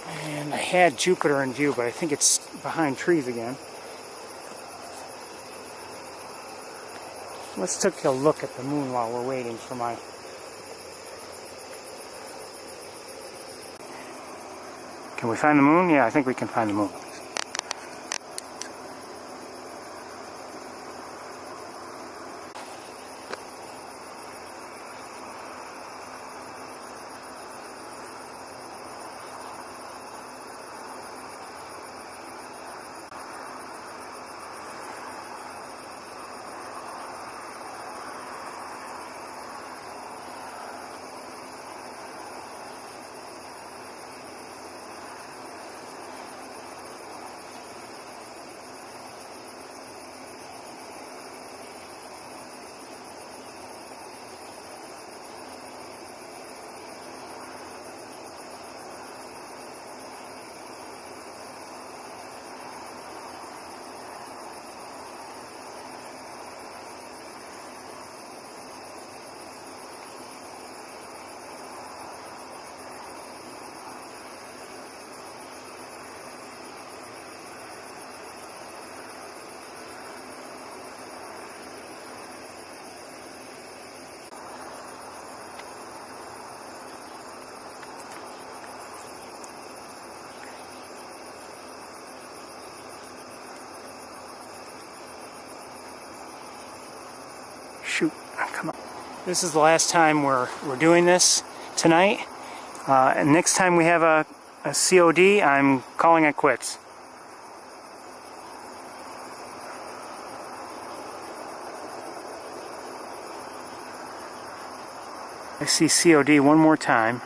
And I had Jupiter in view, but I think it's behind trees again. Let's take a look at the moon while we're waiting for my... Can we find the moon? Yeah, I think we can find the moon. This is the last time we're doing this tonight. And next time we have a COD, I'm calling it quits. I see COD one more time.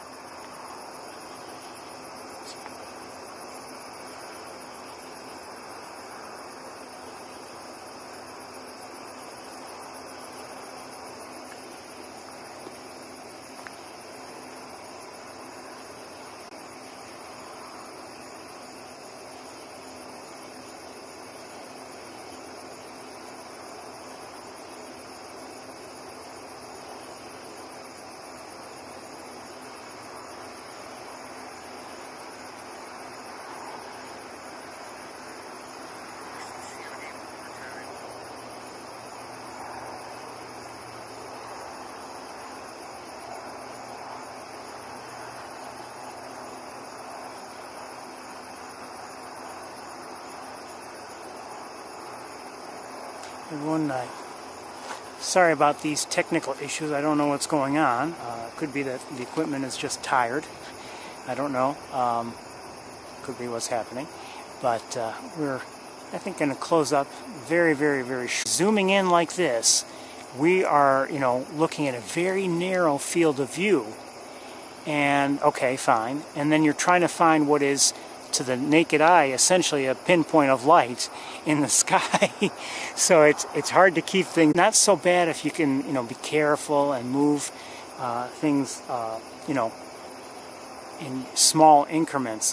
Everyone, sorry about these technical issues. I don't know what's going on. It could be that the equipment is just tired. I don't know. Could be what's happening. But we're, I think, going to close up very, very, very short. Zooming in like this, we are, you know, looking at a very narrow field of view. And, okay, fine. And then you're trying to find what is, to the naked eye, essentially a pinpoint of light in the sky. So it's hard to keep things. Not so bad if you can, you know, be careful and move things, you know, in small increments.